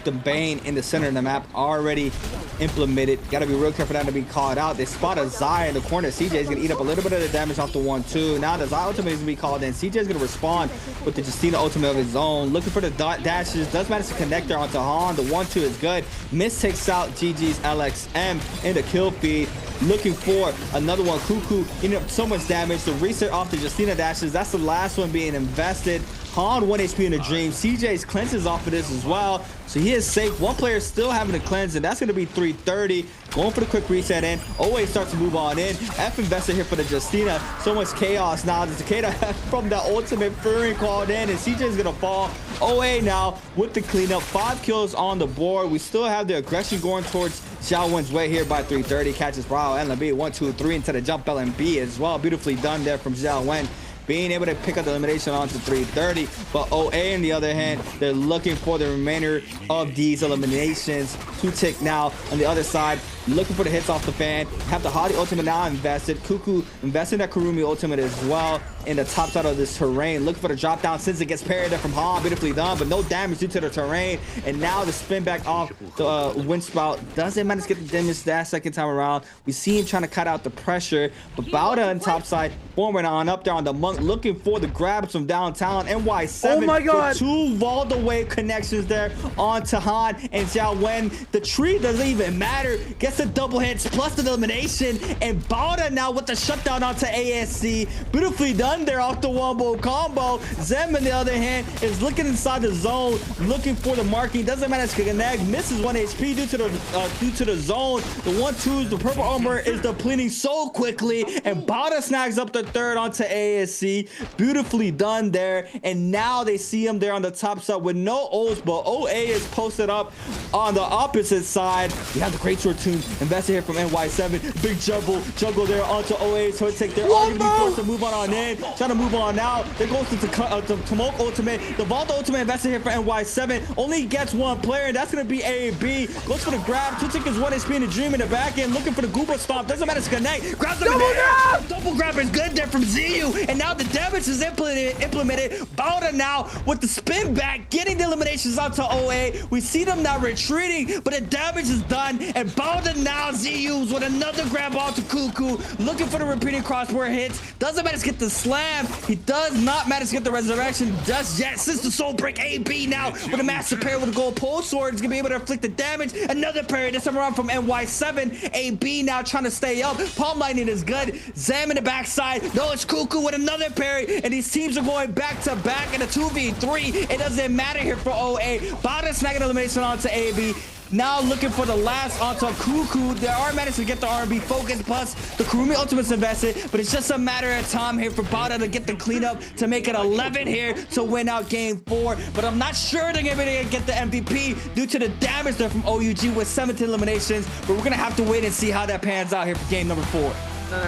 the Bane in the center of the map already implemented. Got to be real careful not to be called out. They spot a Zai in the corner. CJ is going to eat up a little bit of the damage off the 1-2. Now the Zai ultimate is going to be called in. CJ is going to respond with the Justina ultimate of his own. Looking for the dashes. Does manage to connect there onto Han. The 1-2 is good. Miss takes out GG's LXM in the kill feed. Looking for another one. Cuckoo eating up so much damage. The reset off the Justina dashes. That's the last one being invested. Han 1 HP in a dream. CJ's cleanses off of this as well, so he is safe. 1 player still having to cleanse, and that's going to be 330. Going for the quick reset in. OA starts to move on in. F invested here for the Justina. So much chaos now. The Takeda from the ultimate Fury called in, and CJ's going to fall. OA now with the cleanup. 5 kills on the board. We still have the aggression going towards Xiao Wen's way here by 330. Catches Bravo, LMB 1, 2, 3 into the jump LMB as well. Beautifully done there from Xiao Wen. being able to pick up the elimination onto 330. But OA, on the other hand, they're looking for the remainder of these eliminations to tick now. On the other side, looking for the hits off the fan. Have the Hadi ultimate now invested. Cuckoo investing that Kurumi ultimate as well in the top side of this terrain. Looking for the drop down since it gets parried there from Han. Beautifully done, but no damage due to the terrain. And now the spin back off the wind spout doesn't manage to get the damage that second time around. We see him trying to cut out the pressure, but Bauda on top side, forming on up there on the monk, looking for the grabs from downtown. NY7 oh my God. For 2 Valda wave connections there onto Han and Xiao Wen. The tree doesn't even matter. Gets the double hits plus the elimination, and Bauda now with the shutdown onto ASC. Beautifully done there off the wombo combo. Zem, on the other hand, is looking inside the zone, looking for the marking. Doesn't manage to connect. Misses 1 HP due to the zone. The 1-2s, the purple armor is depleting so quickly, and Bauda snags up the third onto ASC. Beautifully done there, and now they see him there on the top side with no ults, but OA is posted up on the opposite side. We have the great sword tune invested here from NY7. Big juggle there onto OA, so it take their argument forced to move on in. Trying to move on now. There goes to Tomok ultimate. The Vault ultimate invested here for NY7. Only gets 1 player, and that's going to be AB. Goes for the grab. 2 tickets, 1 HP in the dream in the back end. Looking for the Gooba stomp. Doesn't matter to connect. Grabs him in the air. Double grab is good there from ZU. And now the damage is implemented. Bauda now with the spin back, getting the eliminations out to OA. We see them now retreating, but the damage is done. And Bauda now ZU's with another grab onto Cuckoo. Looking for the repeating crossbar hits. Doesn't manage to get the slam. He does not manage to get the resurrection just yet. Since the soul break, AB now with a massive parry with a gold pole sword is gonna be able to inflict the damage. Another parry this time around from NY7. AB now trying to stay up. Palm lightning is good. Zam in the backside. No, it's Cuckoo with another parry, and these teams are going back to back in a 2v3. It doesn't matter here for OA. Bauda snagging elimination onto AB. Now looking for the last onto Cuckoo. They are managed to get the R&B focus plus the Kurumi ultimate's invested, but it's just a matter of time here for Bauda to get the cleanup to make it 11 here to win out game 4. But I'm not sure they're going to get the MVP due to the damage there from OUG with 17 eliminations. But we're going to have to wait and see how that pans out here for game number 4. No.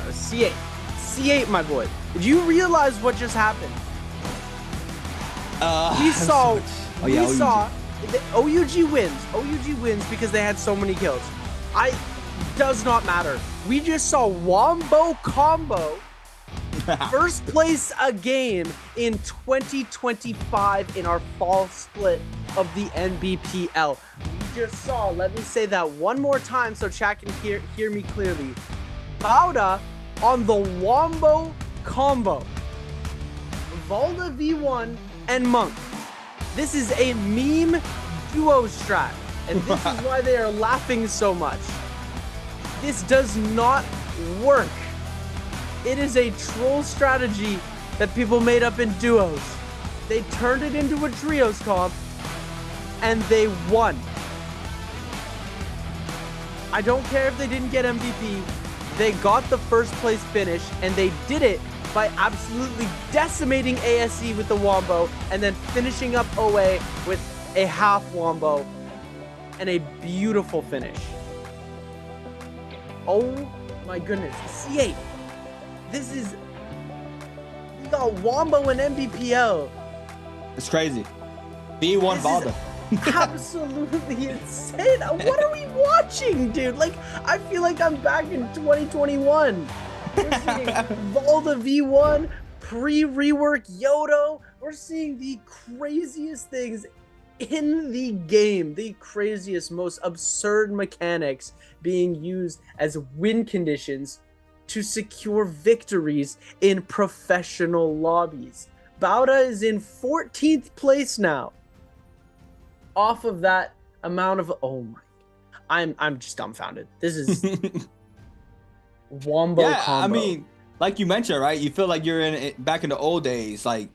C8. C8, my boy. Did you realize what just happened? We saw OUG wins. OUG wins because they had so many kills. Does not matter. We just saw Wombo Combo first place a game in 2025 in our fall split of the NBPL. We just saw, let me say that one more time so chat can hear me clearly. Bauda on the Wombo Combo. Valda V1 and Monk. This is a meme duo strat, and this is why they are laughing so much. This does not work. It is a troll strategy that people made up in duos. They turned it into a trios comp, and they won. I don't care if they didn't get MVP. They got the first place finish, and they did it by absolutely decimating ASC with the Wombo and then finishing up OA with a half Wombo and a beautiful finish. Oh my goodness. C8. This is... We got Wombo and NBPL. It's crazy. B1 Valda. Absolutely insane. What are we watching, dude? Like, I feel like I'm back in 2021. We're seeing Valda V1, pre-rework Yodo. We're seeing the craziest things in the game. The craziest, most absurd mechanics being used as win conditions to secure victories in professional lobbies. Bauda is in 14th place now. Off of that amount of... Oh my... I'm just dumbfounded. This is... Wombo combo. I mean, like you mentioned, right? You feel like you're back in the old days. Like,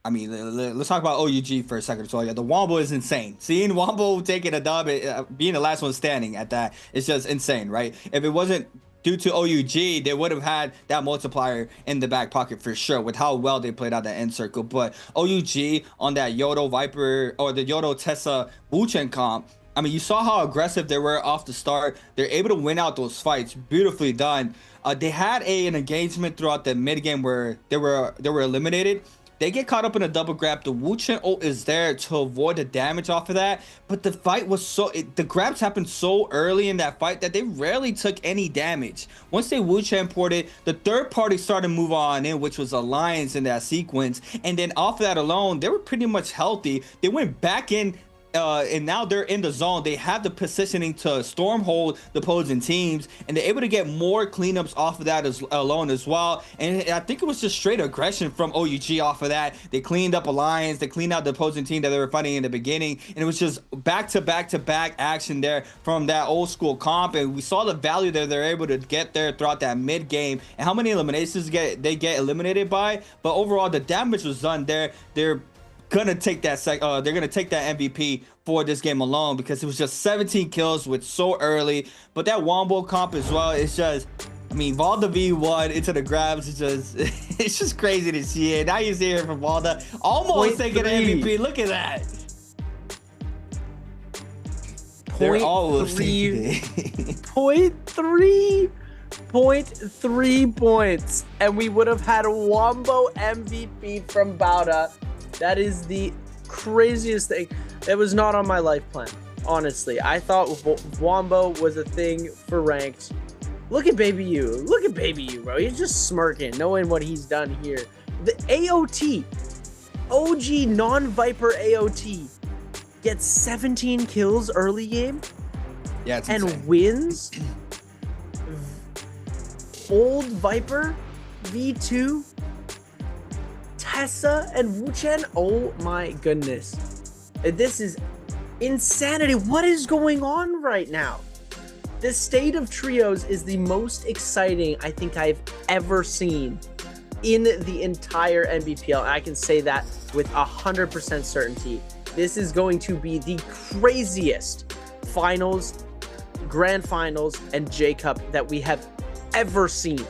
I mean, let's talk about OUG for a second. So yeah, the Wombo is insane. Seeing Wombo taking a dub, being the last one standing at that, it's just insane, right? If it wasn't due to OUG, they would have had that multiplier in the back pocket for sure with how well they played out that end circle. But OUG on that Yodo Viper or the Yodo Tessa Wuchen comp, I mean, you saw how aggressive they were off the start. They're able to win out those fights. Beautifully done. They had an engagement throughout the mid game where they were eliminated. They get caught up in a double grab. The Wu Chen ult is there to avoid the damage off of that. But the fight was the grabs happened so early in that fight that they rarely took any damage. Once they Wu Chen ported, the third party started to move on in, which was Alliance in that sequence. And then off of that alone, they were pretty much healthy. They went back in. And now they're in the zone. They have the positioning to stormhold the opposing teams, and they're able to get more cleanups off of that alone as well. And I think it was just straight aggression from OUG off of that. They cleaned up Alliance, they cleaned out the opposing team that they were fighting in the beginning, and it was just back to back action there from that old school comp. And we saw the value that they're able to get there throughout that mid game and how many eliminations they get eliminated by. But overall, the damage was done there. They're gonna take that they're gonna take that MVP for this game alone because it was just 17 kills with so early. But that Wombo comp as well, it's just, I mean, Valda V1 into the grabs, it's just crazy to see it. Now you see it from Valda almost taking the MVP. Look at that. They're almost taking it. 0.3 points, and we would have had a Wombo MVP from Bauda. That is the craziest thing. It was not on my life plan, honestly. I thought Wombo was a thing for ranked. Look at Baby U. Look at Baby U, bro. He's just smirking, knowing what he's done here. The AOT, OG non-Viper AOT, gets 17 kills early game. Yeah, it's and insane. Wins. Old Viper V2. Tessa and Wu Chen, oh my goodness. This is insanity. What is going on right now? This state of trios is the most exciting I think I've ever seen in the entire NBPL. I can say that with 100% certainty. This is going to be the craziest finals, grand finals, and J-Cup that we have ever seen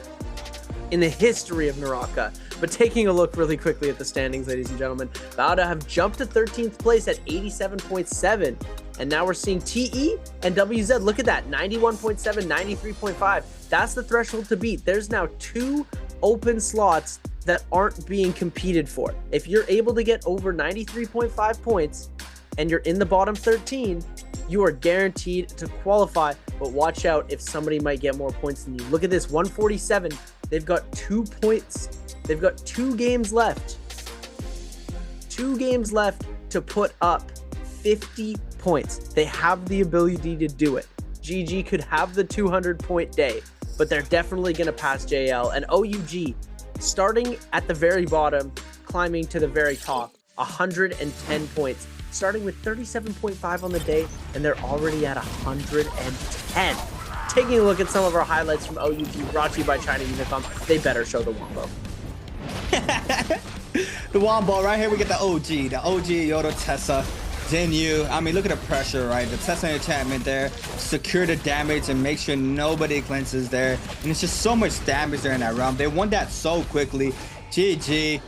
in the history of NARAKA. But taking a look really quickly at the standings, ladies and gentlemen, Bauda have jumped to 13th place at 87.7. And now we're seeing TE and WZ. Look at that, 91.7, 93.5. That's the threshold to beat. There's now 2 open slots that aren't being competed for. If you're able to get over 93.5 points and you're in the bottom 13, you are guaranteed to qualify. But watch out if somebody might get more points than you. Look at this, 147. They've got 2 points. They've got 2 games left. 2 games left to put up 50 points. They have the ability to do it. GG could have the 200-point day, but they're definitely going to pass JL. And OUG, starting at the very bottom, climbing to the very top, 110 points. Starting with 37.5 on the day, and they're already at 110. Taking a look at some of our highlights from OUG, brought to you by China Unicom. They better show the Wombo. The Wombo right here, we get the OG Yodo Tessa Zinyu. I mean, look at the pressure, right? The Tessa enchantment there, secure the damage and make sure nobody cleanses there. And it's just so much damage there in that round. They won that so quickly. GG.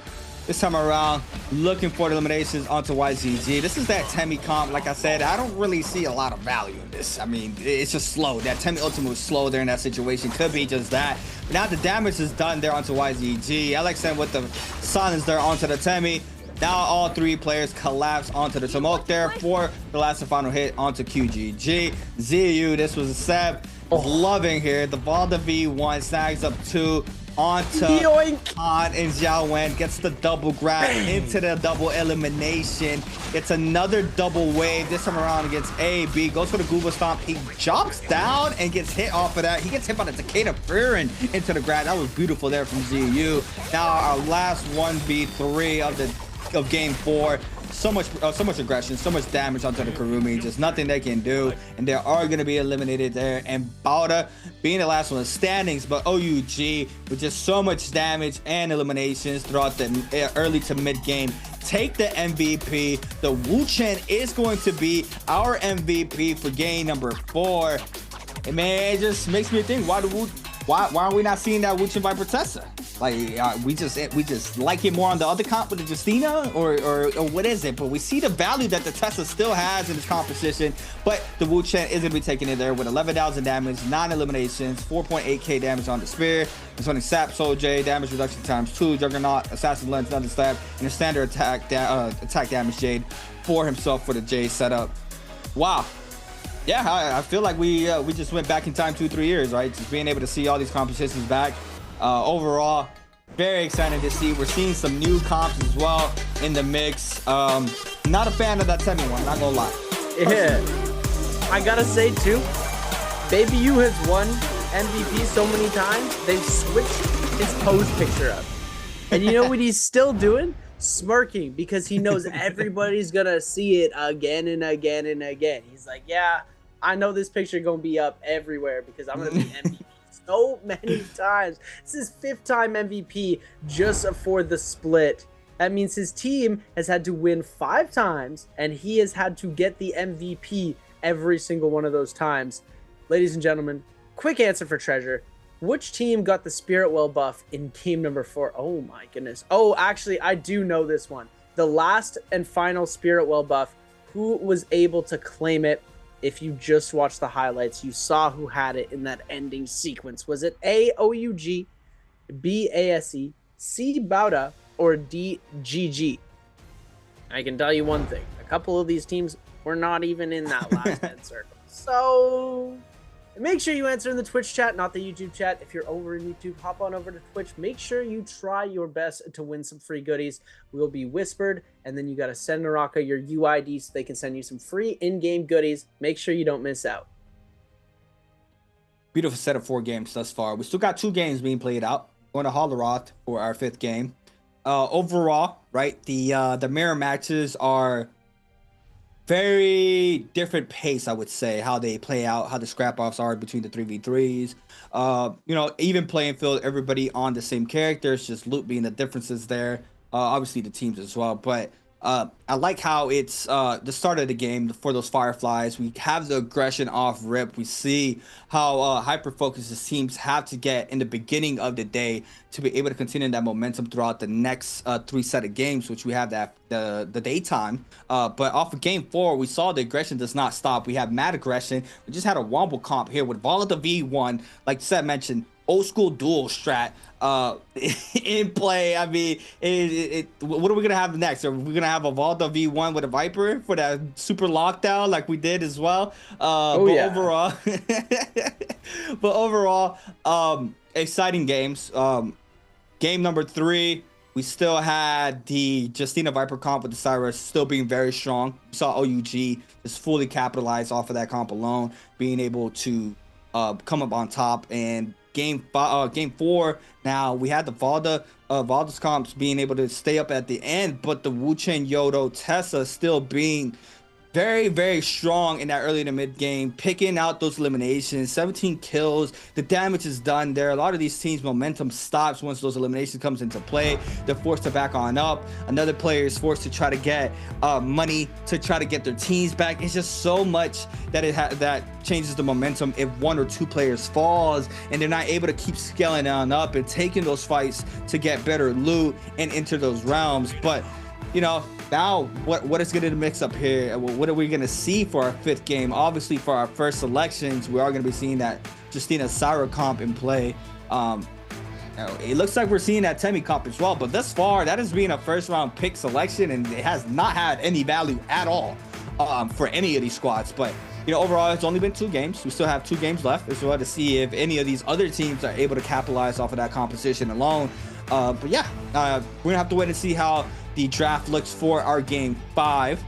This time around, looking for the eliminations onto YZG. This is that Temi comp. Like I said, I don't really see a lot of value in this. I mean, it's just slow. That Temi ultimate was slow there in that situation. Could be just that. But now the damage is done there onto YZG. LXM with the silence there onto the Temi. Now all 3 players collapse onto the smoke there for the last and final hit onto QGG. ZU, this was a Seb. Loving here. The Valda V1 snags up 2. Onto Han and Xiao Wen, gets the double grab into the double elimination. Gets another double wave. This time around against AB. Goes for the Google Stomp. He jumps down and gets hit off of that. He gets hit by the Takeda Furin into the grab. That was beautiful there from ZU. Now our last 1v3 of game 4. So much aggression, so much damage onto the Kurumi, just nothing they can do, and they are going to be eliminated there. And Bauda being the last one of the standings, but OUG with just so much damage and eliminations throughout the early to mid game take the MVP. The Wu Chen is going to be our MVP for game number 4. And man, it just makes me think, why are we not seeing that Wu Chen Viper Tessa? Like we just like it more on the other comp with the Justina, or what is it? But we see the value that the Tesla still has in this composition. But the Wu Chen is gonna be taking it there with 11,000 damage, 9 eliminations, 4.8k damage on the spear. It's running Sap Soul J, damage reduction ×2, Juggernaut, Assassin Lens, another stab, and a standard attack damage Jade for himself for the J setup. Wow. Yeah, I feel like we just went back in time 2-3 years, right? Just being able to see all these compositions back. Overall, very excited to see. We're seeing some new comps as well in the mix. Not a fan of that Temi one, not gonna lie. Yeah, I gotta say too, Baby U has won MVP so many times, they've switched his pose picture up. And you know what he's still doing? Smirking, because he knows everybody's gonna see it again and again and again. He's like, yeah, I know this picture gonna be up everywhere because I'm gonna be MVP so many times. This is 5th time MVP just for the split. That means his team has had to win 5 times, and he has had to get the MVP every single one of those times. Ladies and gentlemen, quick answer for Treasure. Which team got the Spirit Well buff in game number 4? Oh my goodness. Oh, actually, I do know this one. The last and final Spirit Well buff, who was able to claim it? If you just watched the highlights, you saw who had it in that ending sequence. Was it A, OUG, B, ASE, C, Bauda, or D, GG? I can tell you one thing. A couple of these teams were not even in that last end circle. So make sure you answer in the Twitch chat, not the YouTube chat. If you're over in YouTube, hop on over to Twitch. Make sure you try your best to win some free goodies. We'll be whispered, and then you got to send NARAKA your UID so they can send you some free in-game goodies. Make sure you don't miss out. Beautiful set of 4 games thus far. We still got 2 games being played out. Going to Holleroth for our 5th game. Overall, right, the mirror matches are very different pace, I would say, how they play out, how the scrap-offs are between the 3v3s. You know, even playing field, everybody on the same characters, just loot being the differences there. Obviously the teams as well, but I like how it's the start of the game for those Fireflies. We have the aggression off rip. We see how hyper-focused the teams have to get in the beginning of the day to be able to continue that momentum throughout the next 3 set of games, which we have that the daytime. But off of game 4, we saw the aggression does not stop. We have mad aggression. We just had a Womble comp here with Volatile V1, like Seth mentioned, old school dual strat in play. I mean, what are we gonna have next? Are we gonna have a Volta V1 with a Viper for that super lockdown like we did as well? Overall, exciting games. Game number 3, we still had the Justina Viper comp with the Cyrus still being very strong. We saw OUG just fully capitalize off of that comp alone, being able to come up on top. And game 4, now we had the Valda's comps being able to stay up at the end, but the Wu Chen Yodo Tessa still being very, very strong in that early to mid game, picking out those eliminations. 17 kills, the damage is done there. A lot of these teams' momentum stops once those eliminations comes into play. They're forced to back on up. Another player is forced to try to get money to try to get their teams back. It's just so much that that changes the momentum if 1 or 2 players falls and they're not able to keep scaling on up and taking those fights to get better loot and enter those realms. But you know, now what is going to mix up here? What are we going to see for our 5th game? Obviously, for our first selections, we are going to be seeing that Justina Syra comp in play. It looks like we're seeing that Temi comp as well, but thus far, that has been a first-round pick selection, and it has not had any value at all for any of these squads. But you know, overall, it's only been 2 games. We still have 2 games left as well to see if any of these other teams are able to capitalize off of that composition alone. But yeah, we're gonna have to wait and see how the draft looks for our game 5.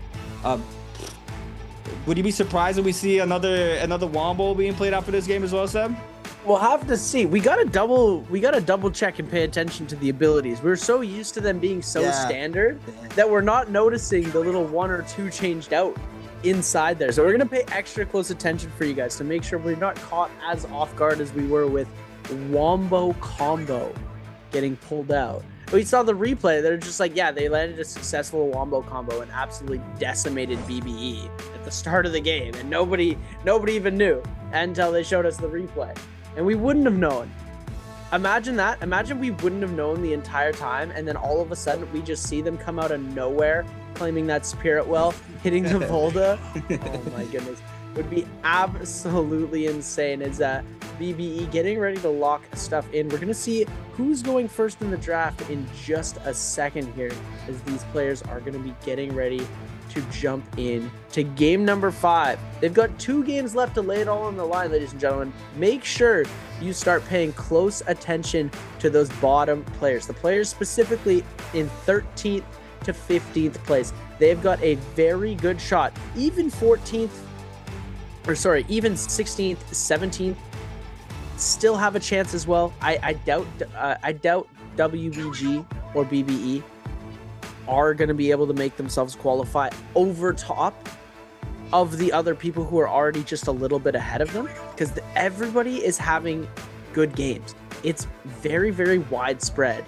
Would you be surprised if we see another Wombo being played out for this game as well, Seb? We'll have to see. We gotta double check and pay attention to the abilities. We're so used to them being so standard that we're not noticing the little 1 or 2 changed out inside there. So we're gonna pay extra close attention for you guys to make sure we're not caught as off guard as we were with Wombo combo getting pulled out. We saw the replay. They're just like, yeah, they landed a successful Wombo combo and absolutely decimated BBE at the start of the game, and nobody even knew until they showed us the replay, and we wouldn't have known Imagine that. Imagine we wouldn't have known the entire time, and then all of a sudden we just see them come out of nowhere, claiming that spirit well, hitting the Volda. Oh my goodness. Would be absolutely insane. Is that BBE getting ready to lock stuff in. We're going to see who's going first in the draft in just a second here, as these players are going to be getting ready to jump in to game number 5. They've got 2 games left to lay it all on the line, ladies and gentlemen. Make sure you start paying close attention to those bottom players, the players specifically in 13th to 15th place. They've got a very good shot. Even 14th, or sorry, even 16th, 17th still have a chance as well. I doubt WBG or BBE are going to be able to make themselves qualify over top of the other people who are already just a little bit ahead of them, because everybody is having good games. It's very, very widespread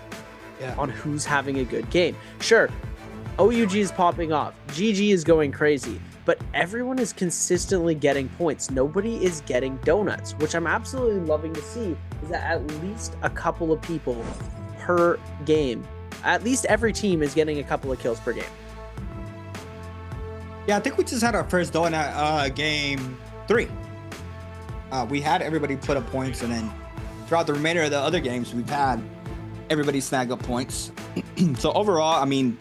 on who's having a good game. Sure, OUG is popping off, GG is going crazy, but everyone is consistently getting points. Nobody is getting donuts, which I'm absolutely loving to see, is that at least a couple of people per game, at least every team is getting a couple of kills per game. Yeah, I think we just had our first donut game 3. We had everybody put up points, and then throughout the remainder of the other games, we've had everybody snag up points. So overall, I mean,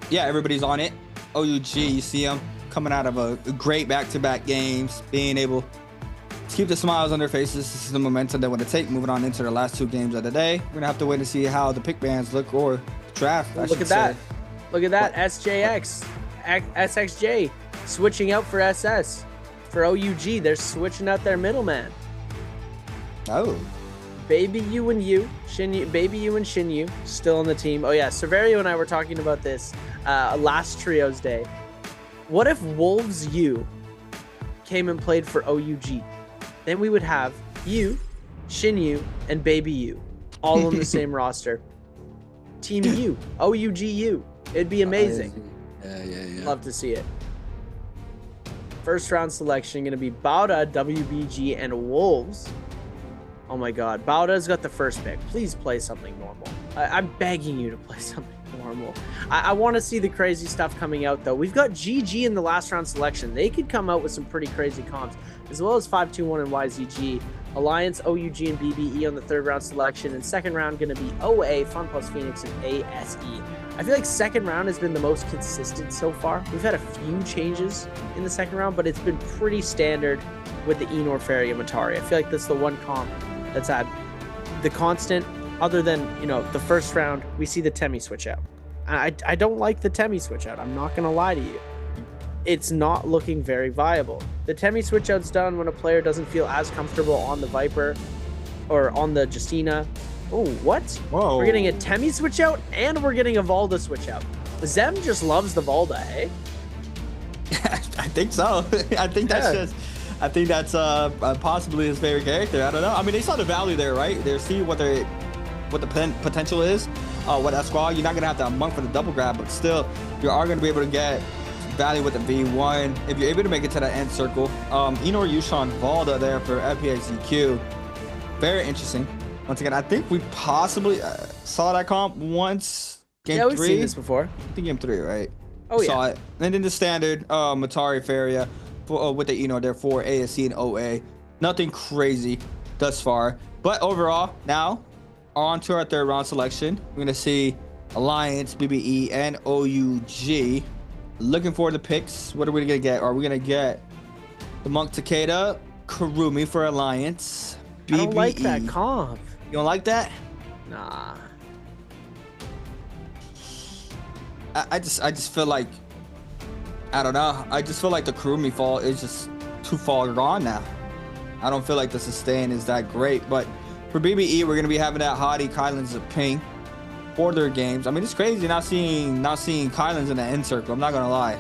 yeah, everybody's on it. OUG, you see them coming out of a great back-to-back games, being able to keep the smiles on their faces. This is the momentum they want to take, moving on into the last 2 games of the day. We're gonna have to wait to see how the pick bands look, or draft. Look at that. Look at that. SJX, SXJ switching out for SS. For OUG, they're switching out their middleman. Oh. Baby you and you, Shinyu, Baby you and Shinyu, still on the team. Oh yeah, Severio and I were talking about this last Trios Day. What if Wolves U came and played for OUG? Then we would have you, Shinyu, and Baby U all on the same roster. Team U, OUG U. It'd be amazing. Yeah. Love to see it. First round selection going to be Bauda, WBG, and Wolves. Oh my god, Bauda's got the first pick. Please play something normal. I'm begging you to play something normal. I want to see the crazy stuff coming out, though. We've got GG in the last round selection. They could come out with some pretty crazy comps, as well as 521 and YZG. Alliance, OUG, and BBE on the 3rd round selection, and 2nd round going to be OA, Fun Plus Phoenix, and ASE. I feel like 2nd round has been the most consistent so far. We've had a few changes in the 2nd round, but it's been pretty standard with the Enor, Fairy, and Matari. I feel like that's the one comp that's had the constant, other than, you know, the 1st round, we see the Temi switch out. I don't like the Temi switch out. I'm not going to lie to you. It's not looking very viable. The Temi switch out's done when a player doesn't feel as comfortable on the Viper or on the Justina. Oh, what? Whoa. We're getting a Temi switch out and we're getting a Valda switch out. Zem just loves the Valda, hey? I think so. I think that's possibly his favorite character. I don't know. I mean, they saw the value there, right? They see what the potential is. What that squad, you're not gonna have to monk for the double grab, but still, you are gonna be able to get value with the V1 if you're able to make it to the end circle. Enor, Yushan, Valda there for FPXEQ. Very interesting. Once again, I think we possibly saw that comp once. Game 3. We've seen this before. I think game 3, right? Oh, saw it. And then the standard Matari Faria with the Enor there for ASC and OA. Nothing crazy thus far. But overall, now on to our 3rd round selection. We're gonna see Alliance, BBE, and OUG. Looking for the picks. What are we gonna get? Are we gonna get the Monk Takeda, Kurumi for Alliance? BBE. I don't like that comp. You don't like that? Nah. I just feel like, I don't know. I just feel like the Kurumi fall is just too far gone now. I don't feel like the sustain is that great. But for BBE, we're gonna be having that Hottie Kylan's of ping for their games. I mean, it's crazy not seeing Kylan's in the end circle. I'm not gonna lie.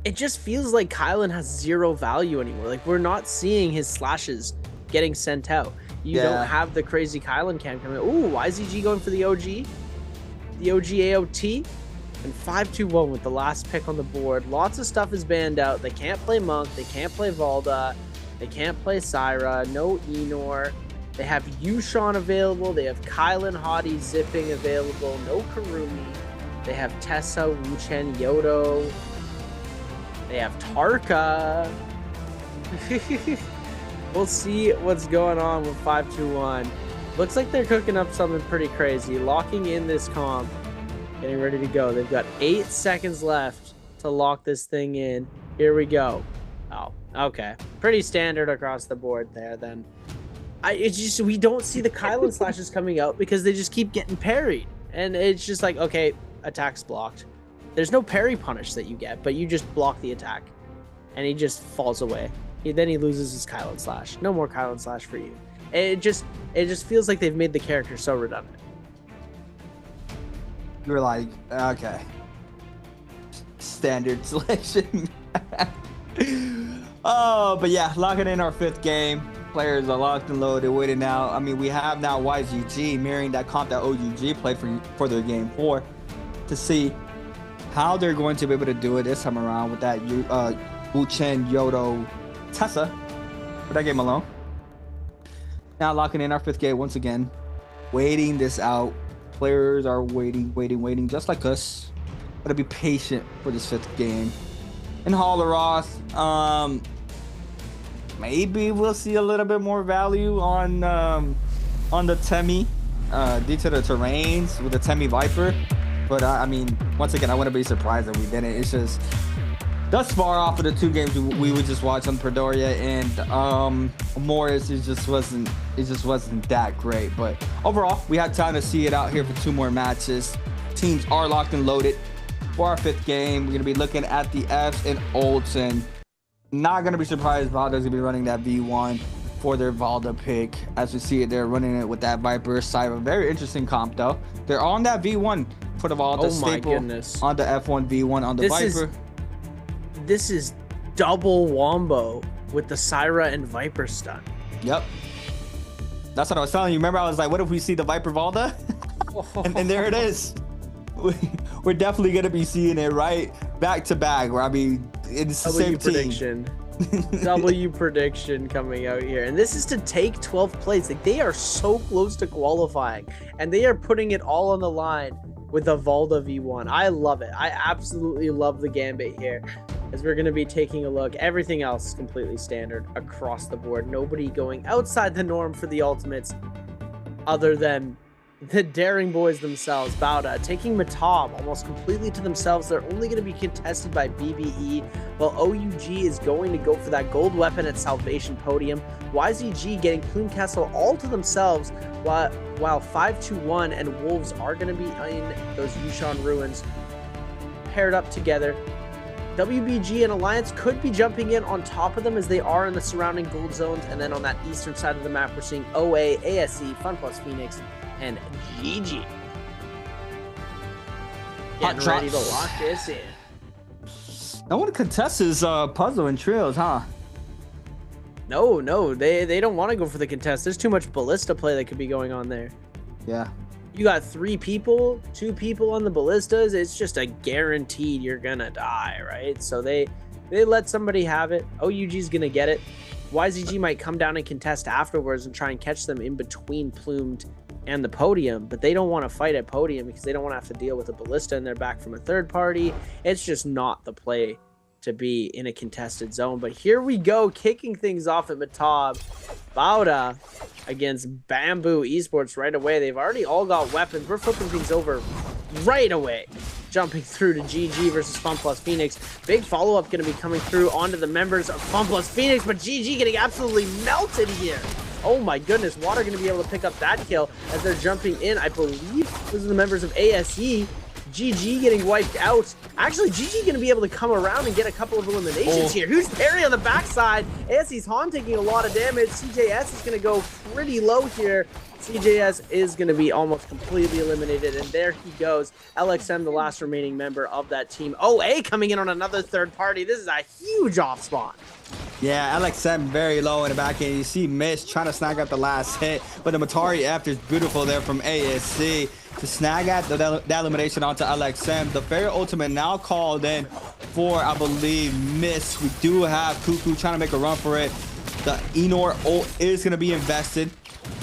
It just feels like Kylan has 0 value anymore. Like, we're not seeing his slashes getting sent out. You don't have the crazy Kylan cam coming. Ooh, YZG going for the OG. The OG AOT. And 521 with the last pick on the board. Lots of stuff is banned out. They can't play Monk. They can't play Valda. They can't play Syra. No Enor. They have Yushan available. They have Kylan, Hottie, Zipping available. No Karumi. They have Tessa, Wuchen, Yodo. They have Tarka. We'll see what's going on with 521. Looks like they're cooking up something pretty crazy. Locking in this comp. Getting ready to go. They've got 8 seconds left to lock this thing in. Here we go. Oh, okay. Pretty standard across the board there then. It's just, we don't see the Kylan slashes coming out because they just keep getting parried. And it's just like, okay, attack's blocked. There's no parry punish that you get, but you just block the attack. And he just falls away. Then he loses his Kylan slash. No more Kylan slash for you. It just feels like they've made the character so redundant. You're like, okay. Standard selection. Oh, but yeah, locking in our 5th game. Players are locked and loaded, waiting now. I mean, we have now YGG mirroring that comp that OUG played for their game 4 to see how they're going to be able to do it this time around with that Wuchen, Yodo, Tessa for that game alone. Now locking in our 5th game once again, waiting this out. Players are waiting, just like us. Gotta be patient for this 5th game. In Holoroth, maybe we'll see a little bit more value on the Temi due to the terrains with the Temi Viper. But I mean, once again, I wouldn't be surprised if we didn't. It's just thus far off of the 2 games we would just watch on Predoria and Morris, it just wasn't that great. But overall, we had time to see it out here for 2 more matches. Teams are locked and loaded for our 5th game. We're gonna be looking at the F and Olsen. Not gonna be surprised Valda's gonna be running that V1 for their Valda pick. As we see it, they're running it with that Viper Cyber. Very interesting comp though. They're on that V1 for the Valda staple. Goodness. On the F1 V1 on the Viper. This is double wombo with the Syra and Viper stun. Yep. That's what I was telling you. Remember, I was like, what if we see the Viper Valda? and there it is. We're definitely going to be seeing it right back to back. Where I mean, it's the same prediction. W prediction coming out here. And this is to take 12th place. Like, they are so close to qualifying. And they are putting it all on the line with the Valda V1. I love it. I absolutely love the gambit here. As we're going to be taking a look, everything else is completely standard across the board. Nobody going outside the norm for the ultimates other than the Daring Boys themselves. Bauda taking Matab almost completely to themselves. They're only going to be contested by BBE, while OUG is going to go for that gold weapon at Salvation Podium. YZG getting Plume Castle all to themselves, while 521 and Wolves are going to be in those Yushan ruins paired up together. WBG and Alliance could be jumping in on top of them as they are in the surrounding gold zones. And then on that eastern side of the map, we're seeing OA, ASE, Fun Plus Phoenix, and GG. Getting ready to lock this in. No one contests his puzzle and trios, huh? No, they don't want to go for the contest. There's too much ballista play that could be going on there. Yeah. You got 3 people, 2 people on the ballistas. It's just a guaranteed you're gonna die, right? So they let somebody have it. OUG's gonna get it. YZG might come down and contest afterwards and try and catch them in between Plumed and the podium, but they don't want to fight at podium because they don't want to have to deal with a ballista in their back from a third party. It's just not the play to be in a contested zone. But here we go, kicking things off at Matab. Bauda against Bamboo Esports right away. They've already all got weapons. We're flipping things over right away. Jumping through to GG versus Fun Plus Phoenix. Big follow-up going to be coming through onto the members of Fun Plus Phoenix, but GG getting absolutely melted here. Oh my goodness, Water going to be able to pick up that kill as they're jumping in. I believe those are the members of ASE. GG getting wiped out. Actually, GG going to be able to come around and get a couple of eliminations here. Who's Perry on the backside? ASE's Han taking a lot of damage. CJS is going to go pretty low here. CJS is going to be almost completely eliminated, and there he goes. LXM, the last remaining member of that team. OA coming in on another third party. This is a huge off spawn. Yeah, LXM very low in the back end. You see Mist trying to snag out the last hit, but the Matari after is beautiful there from ASC to snag at that elimination onto LXM. The Fairy Ultimate now called in for, I believe, Mist. We do have Cuckoo trying to make a run for it. The Enor ult is going to be invested.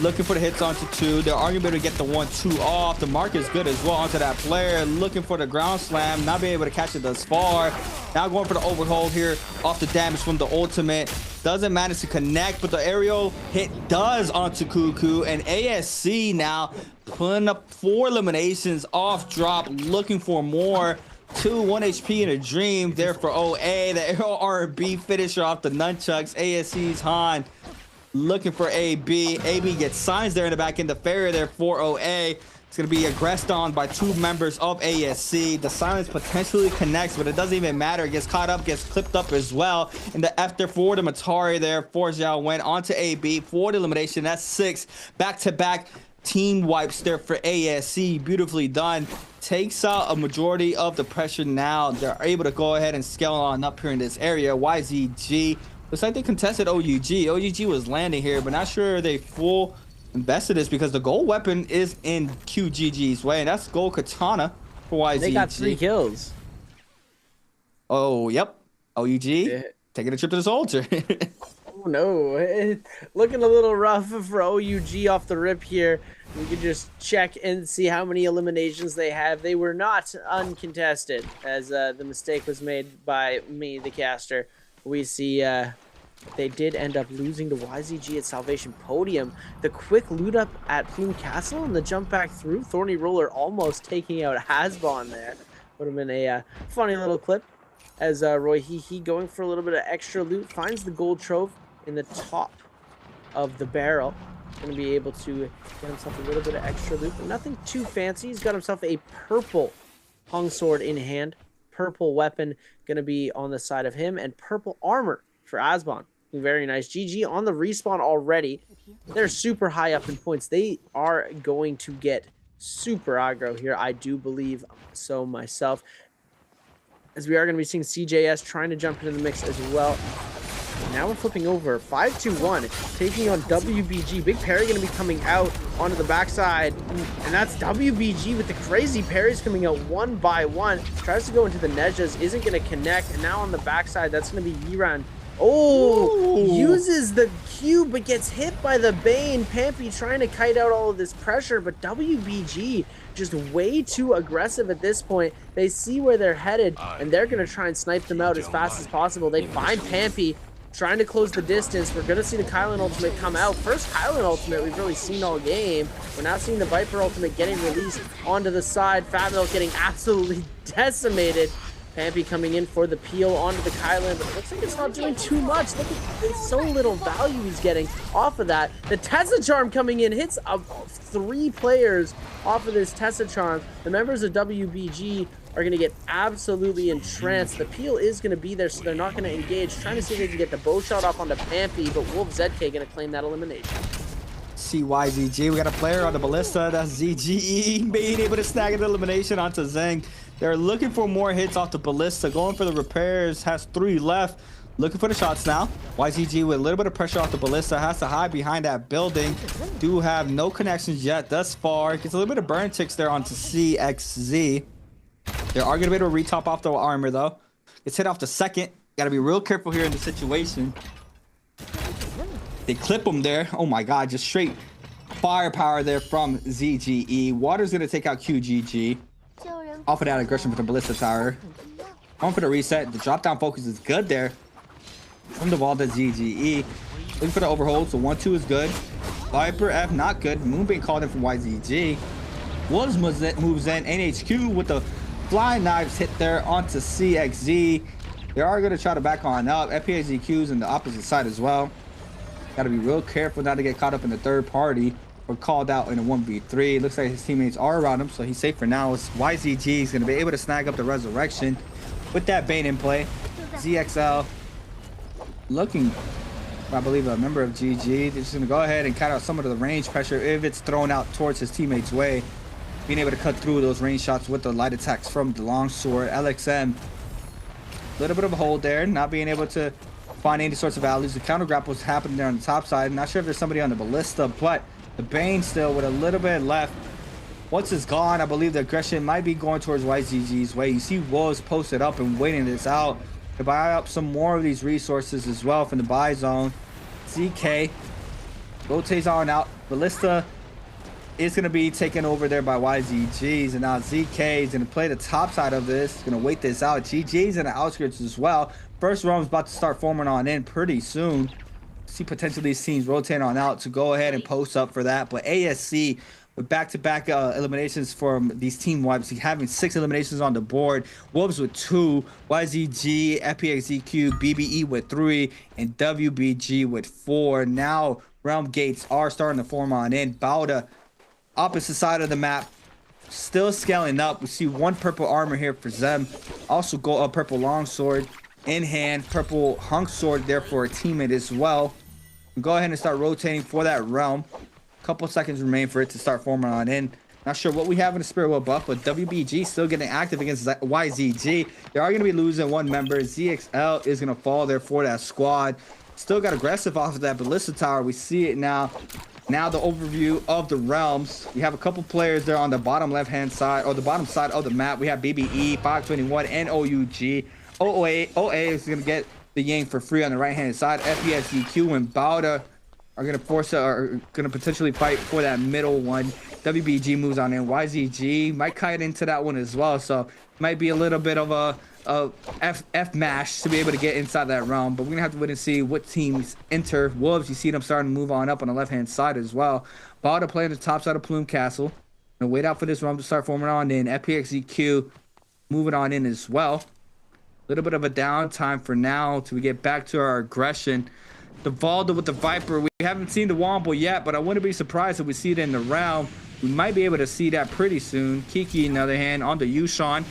Looking for the hits onto 2. They're arguing able to get the 1-2 off. The mark is good as well onto that player. Looking for the ground slam. Not being able to catch it thus far. Now going for the overhold here off the damage from the ultimate. Doesn't manage to connect, but the aerial hit does onto Cuckoo. And ASC now putting up 4 eliminations off drop. Looking for more. 1 HP in a dream there for OA. The aerial R&B finisher off the nunchucks. ASC's Han. Looking for AB. AB gets signs there in the back end. The Farrier there for OA. It's going to be aggressed on by 2 members of ASC. The silence potentially connects, but it doesn't even matter. It gets caught up, gets clipped up as well. And the F there for the Matari there for Xiao went onto AB for the elimination. That's 6 back-to-back team wipes there for ASC. Beautifully done. Takes out a majority of the pressure now. They're able to go ahead and scale on up here in this area. YZG. Looks like they contested OUG. OUG was landing here, but not sure they full invested this because the gold weapon is in QGG's way, and that's gold katana for YZG. They got 3 kills. Oh, yep. OUG taking a trip to the soldier. Oh no, looking a little rough for OUG off the rip here. We can just check and see how many eliminations they have. They were not uncontested, as the mistake was made by me, the caster. We see they did end up losing to YZG at Salvation Podium. The quick loot up at Plume Castle and the jump back through. Thorny Roller almost taking out Hasbon there. Would have been a funny little clip. As Roy Hee going for a little bit of extra loot. Finds the gold trove in the top of the barrel. Going to be able to get himself a little bit of extra loot, but nothing too fancy. He's got himself a purple hung sword in hand. Purple weapon going to be on the side of him, and purple armor for Asbon. Very nice. GG on the respawn already. They're super high up in points. They are going to get super aggro here. I do believe so myself. As we are going to be seeing CJS trying to jump into the mix as well. Now we're flipping over 5-2-1, taking on WBG. Big parry going to be coming out onto the backside, and that's WBG with the crazy parries coming out one by one. Tries to go into the Nejas, isn't going to connect, and now on the backside, that's going to be Yiran. Oh, ooh. Uses the Q, but gets hit by the Bane. Pampy trying to kite out all of this pressure, but WBG just way too aggressive at this point. They see where they're headed, and they're going to try and snipe them out as fast as possible. They find Pampy. Trying to close the distance. We're going to see the Kylan ultimate come out. First Kylan ultimate we've really seen all game. We're now seeing the Viper ultimate getting released onto the side. Fat Milk getting absolutely decimated. Pampy coming in for the peel onto the Kylan, but it looks like it's not doing too much. Look at so little value he's getting off of that. The Tessa Charm coming in hits 3 players off of this Tessa Charm. The members of WBG are going to get absolutely entranced. The peel is going to be there, so they're not going to engage. Trying to see if they can get the bow shot off onto Pampy, but Wolf ZK going to claim that elimination. CYZG, we got a player on the Ballista. That's ZGE being able to snag an elimination onto Zeng. They're looking for more hits off the Ballista. Going for the repairs, has 3 left. Looking for the shots now. YZG with a little bit of pressure off the Ballista. Has to hide behind that building. Do have no connections yet thus far. Gets a little bit of burn ticks there onto CXZ. They are going to be able to retop off the armor, though. It's hit off the second. Got to be real careful here in the situation. They clip him there. Oh, my God. Just straight firepower there from ZGE. Water's going to take out QGG. Off of that aggression for the Ballista Tower. Going for the reset. The drop-down focus is good there. From the ball to ZGE. Looking for the overhold. So 1-2 is good. Viper F, not good. Moonbait called in from YZG. Wolves moves in. NHQ with the flying knives hit there onto CXZ. They are going to try to back on up. FPAZQ's in the opposite side as well. Got to be real careful not to get caught up in the third party or called out in a 1v3. Looks like his teammates are around him, so he's safe for now. It's YZG is going to be able to snag up the resurrection with that Bane in play. ZXL looking, I believe, a member of GG. They're just going to go ahead and cut out some of the range pressure if it's thrown out towards his teammates' way. Being able to cut through those range shots with the light attacks from the longsword. LXM, a little bit of a hold there, not being able to find any sorts of values. The counter grapples happening there on the top side. Not sure if there's somebody on the Ballista, but the Bane still with a little bit left. Once it's gone, I believe the aggression might be going towards YZG's way. You see Wolves posted up and waiting this out to buy up some more of these resources as well from the buy zone. ZK rotates on out Ballista is going to be taken over there by YZGs, and now ZK is going to play the top side of this, going to wait this out. GG's in the outskirts as well. First round is about to start forming on in pretty soon. See potentially these teams rotate on out to go ahead and post up for that, but ASC with back-to-back eliminations from these team wipes, having 6 eliminations on the board. Wolves with 2, YZG, FPXZQ, BBE with 3, and WBG with 4. Now Realm Gates are starting to form on in. Bauda, opposite side of the map, still scaling up. We see 1 purple armor here for Zem. Also go purple longsword in hand, purple hunk sword there for a teammate as well. Go ahead and start rotating for that realm. Couple seconds remain for it to start forming on in. Not sure what we have in the Spirit Will buff, but WBG still getting active against YZG. They are going to be losing 1 member. ZXL is going to fall there for that squad. Still got aggressive off of that Ballista Tower. We see it now. Now the overview of the realms. We have a couple players there on the bottom left-hand side, or the bottom side of the map. We have BBE, 521, and OUG. OA is going to get the Yang for free on the right-hand side. FPSDQ and Bauda are going to are going to potentially fight for that middle one. WBG moves on in. YZG might kite into that one as well, so might be a little bit of a F mash to be able to get inside that realm, but we're gonna have to wait and see what teams enter. Wolves, you see them starting to move on up on the left-hand side as well. Bauda playing the top side of Plume Castle. Gonna wait out for this realm to start forming on in. FPXZQ moving on in as well. A little bit of a downtime for now till we get back to our aggression. The Valda with the Viper. We haven't seen the Womble yet, but I wouldn't be surprised if we see it in the round. We might be able to see that pretty soon. Kiki, on the other hand, on the Yushan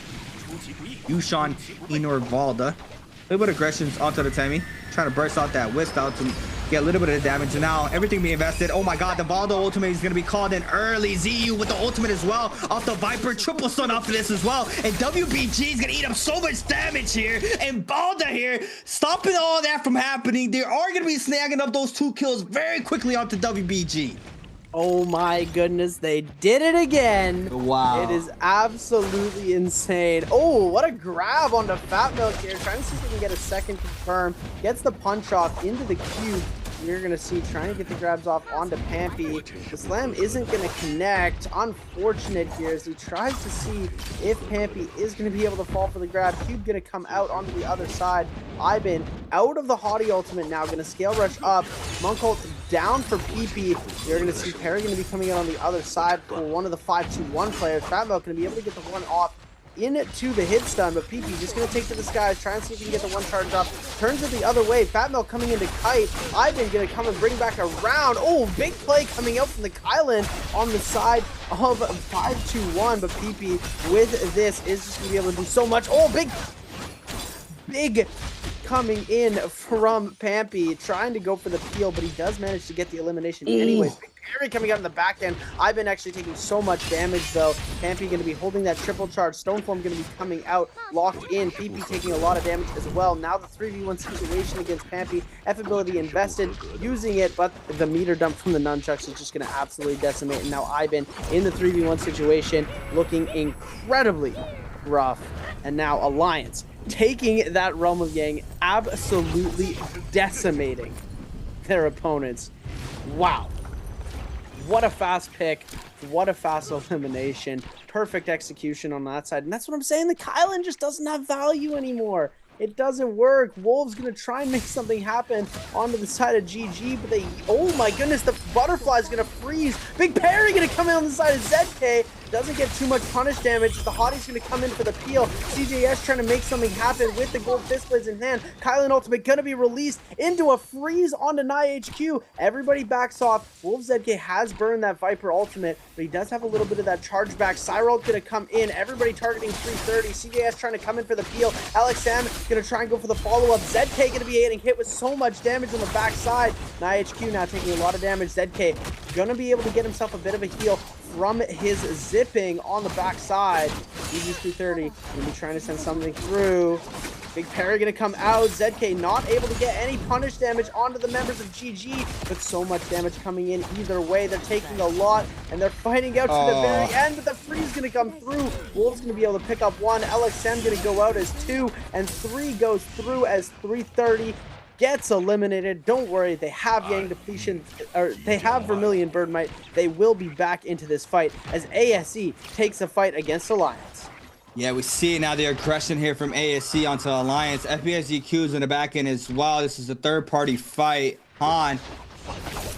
Enor Valda. A little bit of aggressions onto the Temi. Trying to burst out that Wisp out to get a little bit of damage. And now everything being invested. Oh my god, the Valda ultimate is going to be called in early. ZU with the ultimate as well. Off the Viper. Triple stun off of this as well. And WBG is going to eat up so much damage here. And Valda here, stopping all that from happening. They are going to be snagging up those 2 kills very quickly onto WBG. Oh my goodness, they did it again. Wow. It is absolutely insane. Oh, what a grab onto Fat Milk here. Trying to see if we can get a second confirm. Gets the punch off into the cube. You're going to see trying to get the grabs off onto Pampy. The slam isn't going to connect. Unfortunate here as he tries to see if Pampy is going to be able to fall for the grab. Cube going to come out onto the other side. Ivan out of the Haughty ultimate now. Going to scale rush up. Monk ult down for PP. You're going to see Perry going to be coming out on the other side for one of the 5-2-1 players. Fat Milk going to be able to get the one off into the hit stun, but PP just going to take to the skies, try and see if he can get the 1 charge up. Turns it the other way. Fat Milk coming into Kite. Ivan going to come and bring back around. Oh, big play coming out from the Kylan on the side of 5-2-1, but PP with this is just going to be able to do so much. Oh, big coming in from Pampy, trying to go for the peel, but he does manage to get the elimination anyways. Perry coming out in the back end. Ivan actually taking so much damage though. Pampy going to be holding that triple charge. Stoneform going to be coming out, locked in. PP taking a lot of damage as well. Now the 3v1 situation against Pampy. F ability invested, using it, but the meter dump from the nunchucks is just going to absolutely decimate. And now Ivan in the 3v1 situation, looking incredibly rough. And now Alliance taking that Realm of Yang, absolutely decimating their opponents. Wow. What a fast pick. What a fast elimination. Perfect execution on that side. And that's what I'm saying. The Kylan just doesn't have value anymore. It doesn't work. Wolves going to try and make something happen onto the side of GG, but they, oh my goodness, the butterfly's going to freeze. Big Perry going to come in on the side of ZK. Doesn't get too much punish damage. The Haughtie's going to come in for the peel. CJS trying to make something happen with the gold fist blades in hand. Kylan ultimate going to be released into a freeze onto Nai HQ. Everybody backs off. Wolf ZK has burned that Viper ultimate, but he does have a little bit of that charge back. Cyril going to come in. Everybody targeting 330. CJS trying to come in for the peel. Alex Sam going to try and go for the follow-up. ZK going to be getting hit with so much damage on the backside. Nai HQ now taking a lot of damage. ZK going to be able to get himself a bit of a heal from his zipping on the backside. Easy 330. Gonna be trying to send something through. Big Perry gonna come out. ZK not able to get any punish damage onto the members of GG, but so much damage coming in either way. They're taking a lot, and they're fighting out to the very end, but the freeze gonna come through. Wolves gonna be able to pick up 1. LXM gonna go out as 2, and 3 goes through as 330. gets eliminated. Don't worry, they have Yang Depletion, or they have Vermilion Birdmite. They will be back into this fight as ASE takes a fight against Alliance. Yeah, we see now the aggression here from ASC onto Alliance. FPSGQ is in the back end as well. This is a third-party fight. Han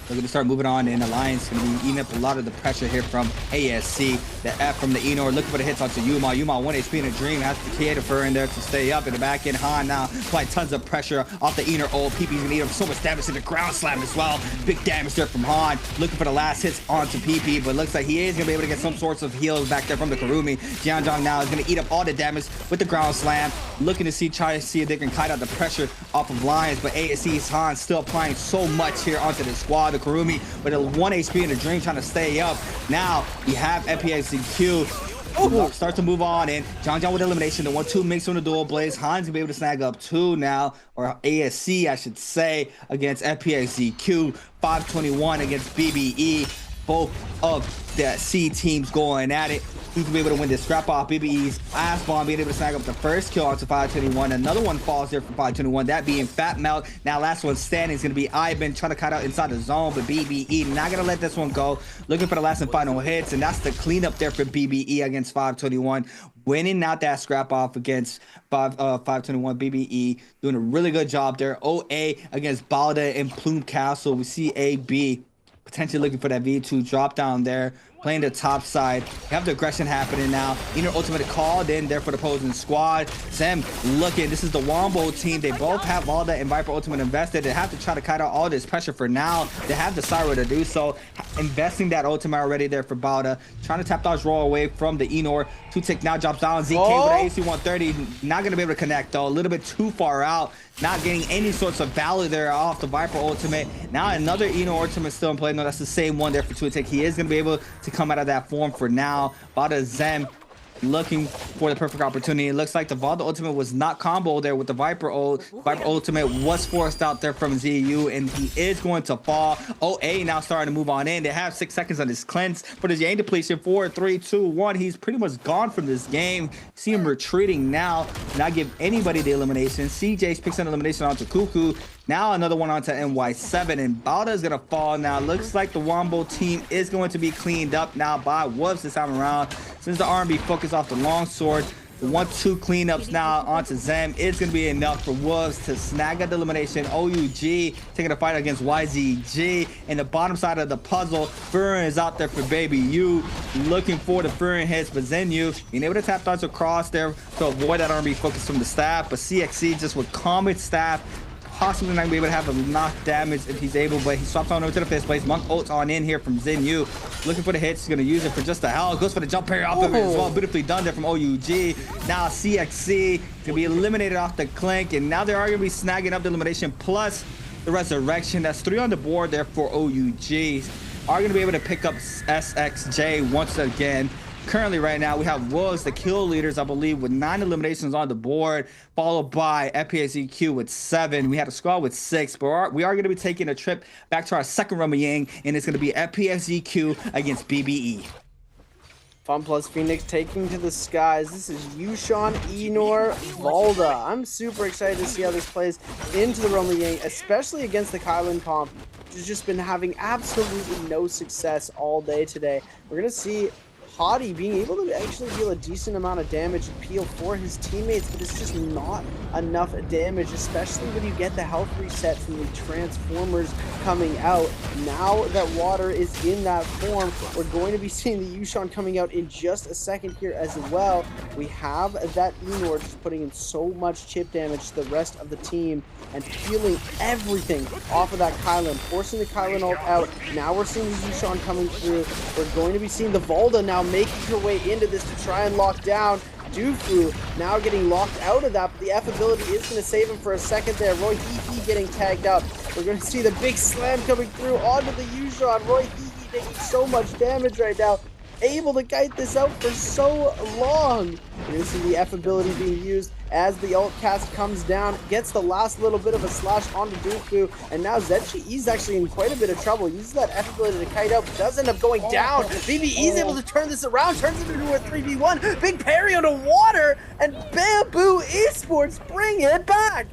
looking to start moving on, and Alliance going to be eating up a lot of the pressure here from ASC. The F from the Enor looking for the hits onto Yuma. Yuma 1 HP in a dream. Has to create a fur in there to stay up in the back end. Han now applying tons of pressure off the Enor ult. PP's going to eat up so much damage to the ground slam as well. Big damage there from Han. Looking for the last hits onto PP, but looks like he is going to be able to get some sorts of heals back there from the Karumi. Jianzhong now is going to eat up all the damage with the ground slam. Looking to try to see if they can kite out the pressure off of Lions, but ASC's Han still applying so much here onto the squad. The Karumi with a 1 HP in the dream trying to stay up. Now we have NPXQ start to move on in. Jianzhong with elimination. The 1-2 mix from the dual blades. Han's gonna be able to snag up 2 now, or ASC I should say, against FPXQ. 521 against BBE. Both of the C teams going at it. He's gonna be able to win this scrap off. BBE's ass bomb being able to snag up the first kill onto 521. Another one falls there for 521, that being Fat Melt. Now last one standing is gonna be Ivan trying to cut out inside the zone, but BBE not gonna let this one go. Looking for the last and final hits, and that's the cleanup there for BBE against 521. Winning out that scrap off against 521. BBE doing a really good job there. OA against Balda and Plume Castle. We see AB potentially looking for that V2 drop down there, playing the top side. You have the aggression happening now. Inner ultimate called in there for the opposing squad. Sam looking, this is the Wombo team. They both have Valda and Viper ultimate invested. They have to try to cut out all this pressure for now. They have the Syra to do so. Investing that ultimate already there for Balda. Trying to tap dodge roll away from the Enor. 2-tick now drops down. ZK with AC 130. Not going to be able to connect though. A little bit too far out. Not getting any sorts of value there off the Viper ultimate. Now another Enor ultimate still in play. No, that's the same one there for 2-tick. He is going to be able to come out of that form for now. Balda Zem looking for the perfect opportunity. It looks like the Valda ultimate was not combo there with the Viper ult. Viper ultimate was forced out there from ZU, and he is going to fall. OA now starting to move on in. They have 6 seconds on his cleanse for his Yang depletion. 4, 3, 2, 1. He's pretty much gone from this game. See him retreating now. Not give anybody the elimination. CJ picks an elimination onto Cuckoo. Now another one onto NY7, and Balda is gonna fall now. Looks like the Wombo team is going to be cleaned up now by Wolves this time around. Since the R&B focus off the longsword, the 1-2 cleanups now onto Zem is gonna be enough for Wolves to snag at the elimination. OUG taking a fight against YZG. And the bottom side of the puzzle, Furin is out there for Baby U, looking for the Furin hits, but Zenyu being able to tap dodge across there to avoid that R&B focus from the staff. But CXC just with Comet staff, possibly not gonna be able to have a knock damage if he's able, but he swaps on over to the fifth place. Monk ults on in here from Zenyu, looking for the hits. He's gonna use it for just the hell. Goes for the jump parry off of it as well. Beautifully done there from OUG. Now CXC gonna be eliminated off the clink, and now they are gonna be snagging up the elimination plus the resurrection. That's 3 on the board there for OUG. Are gonna be able to pick up SXJ once again. Currently right now we have Wolves, the kill leaders, I believe, with 9 eliminations on the board, followed by FPSEQ with 7. We had a squad with 6, but we are going to be taking a trip back to our second Rumble Yang, and it's going to be FPSEQ against BBE. Fun Plus Phoenix taking to the skies. This is Yushan, Enor, Valda. I'm super excited to see how this plays into the Rumble Yang, especially against the Kylan comp, which has just been having absolutely no success all day today. We're going to see Hottie being able to actually deal a decent amount of damage and peel for his teammates, but it's just not enough damage, especially when you get the health reset from the Transformers coming out. Now that Water is in that form, we're going to be seeing the Yushan coming out in just a second here as well. We have that Enor just putting in so much chip damage to the rest of the team and peeling everything off of that Kylan, forcing the Kylan ult out. Now we're seeing the Yushan coming through. We're going to be seeing the Valda now making her way into this to try and lock down Dufu. Now getting locked out of that, but the F ability is going to save him for a second there. Roy Hee getting tagged up. We're going to see the big slam coming through onto the Yushan. Roy Hee taking so much damage right now, able to kite this out for so long. We're going to see the F ability being used as the ult cast comes down, gets the last little bit of a slash onto Dufu, and now Zenchi is actually in quite a bit of trouble. Uses that F ability to kite out, but does end up going down. BBE is able to turn this around, turns it into a 3v1. Big parry onto Water, and Bamboo Esports bring it back.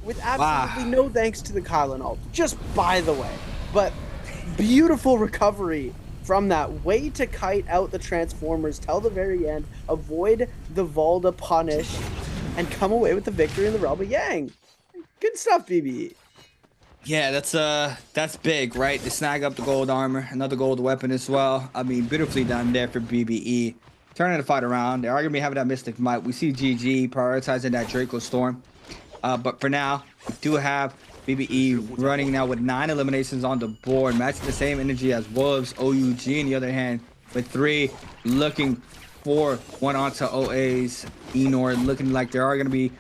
with absolutely no thanks to the Kylan ult, just by the way. But beautiful recovery from that. Way to kite out the Transformers till the very end, avoid the Volda punish, and come away with the victory in the realm of Yang. Good stuff, BBE. Yeah, that's big, right? To snag up the gold armor, another gold weapon as well. I mean, beautifully done there for BBE. Turning the fight around. They are going to be having that Mystic Might. We see GG prioritizing that Draco Storm. But for now, we do have BBE running now with 9 eliminations on the board, matching the same energy as Wolves. OUG, on the other hand, with 3, looking for one onto OA's. Enor looking like they are going to be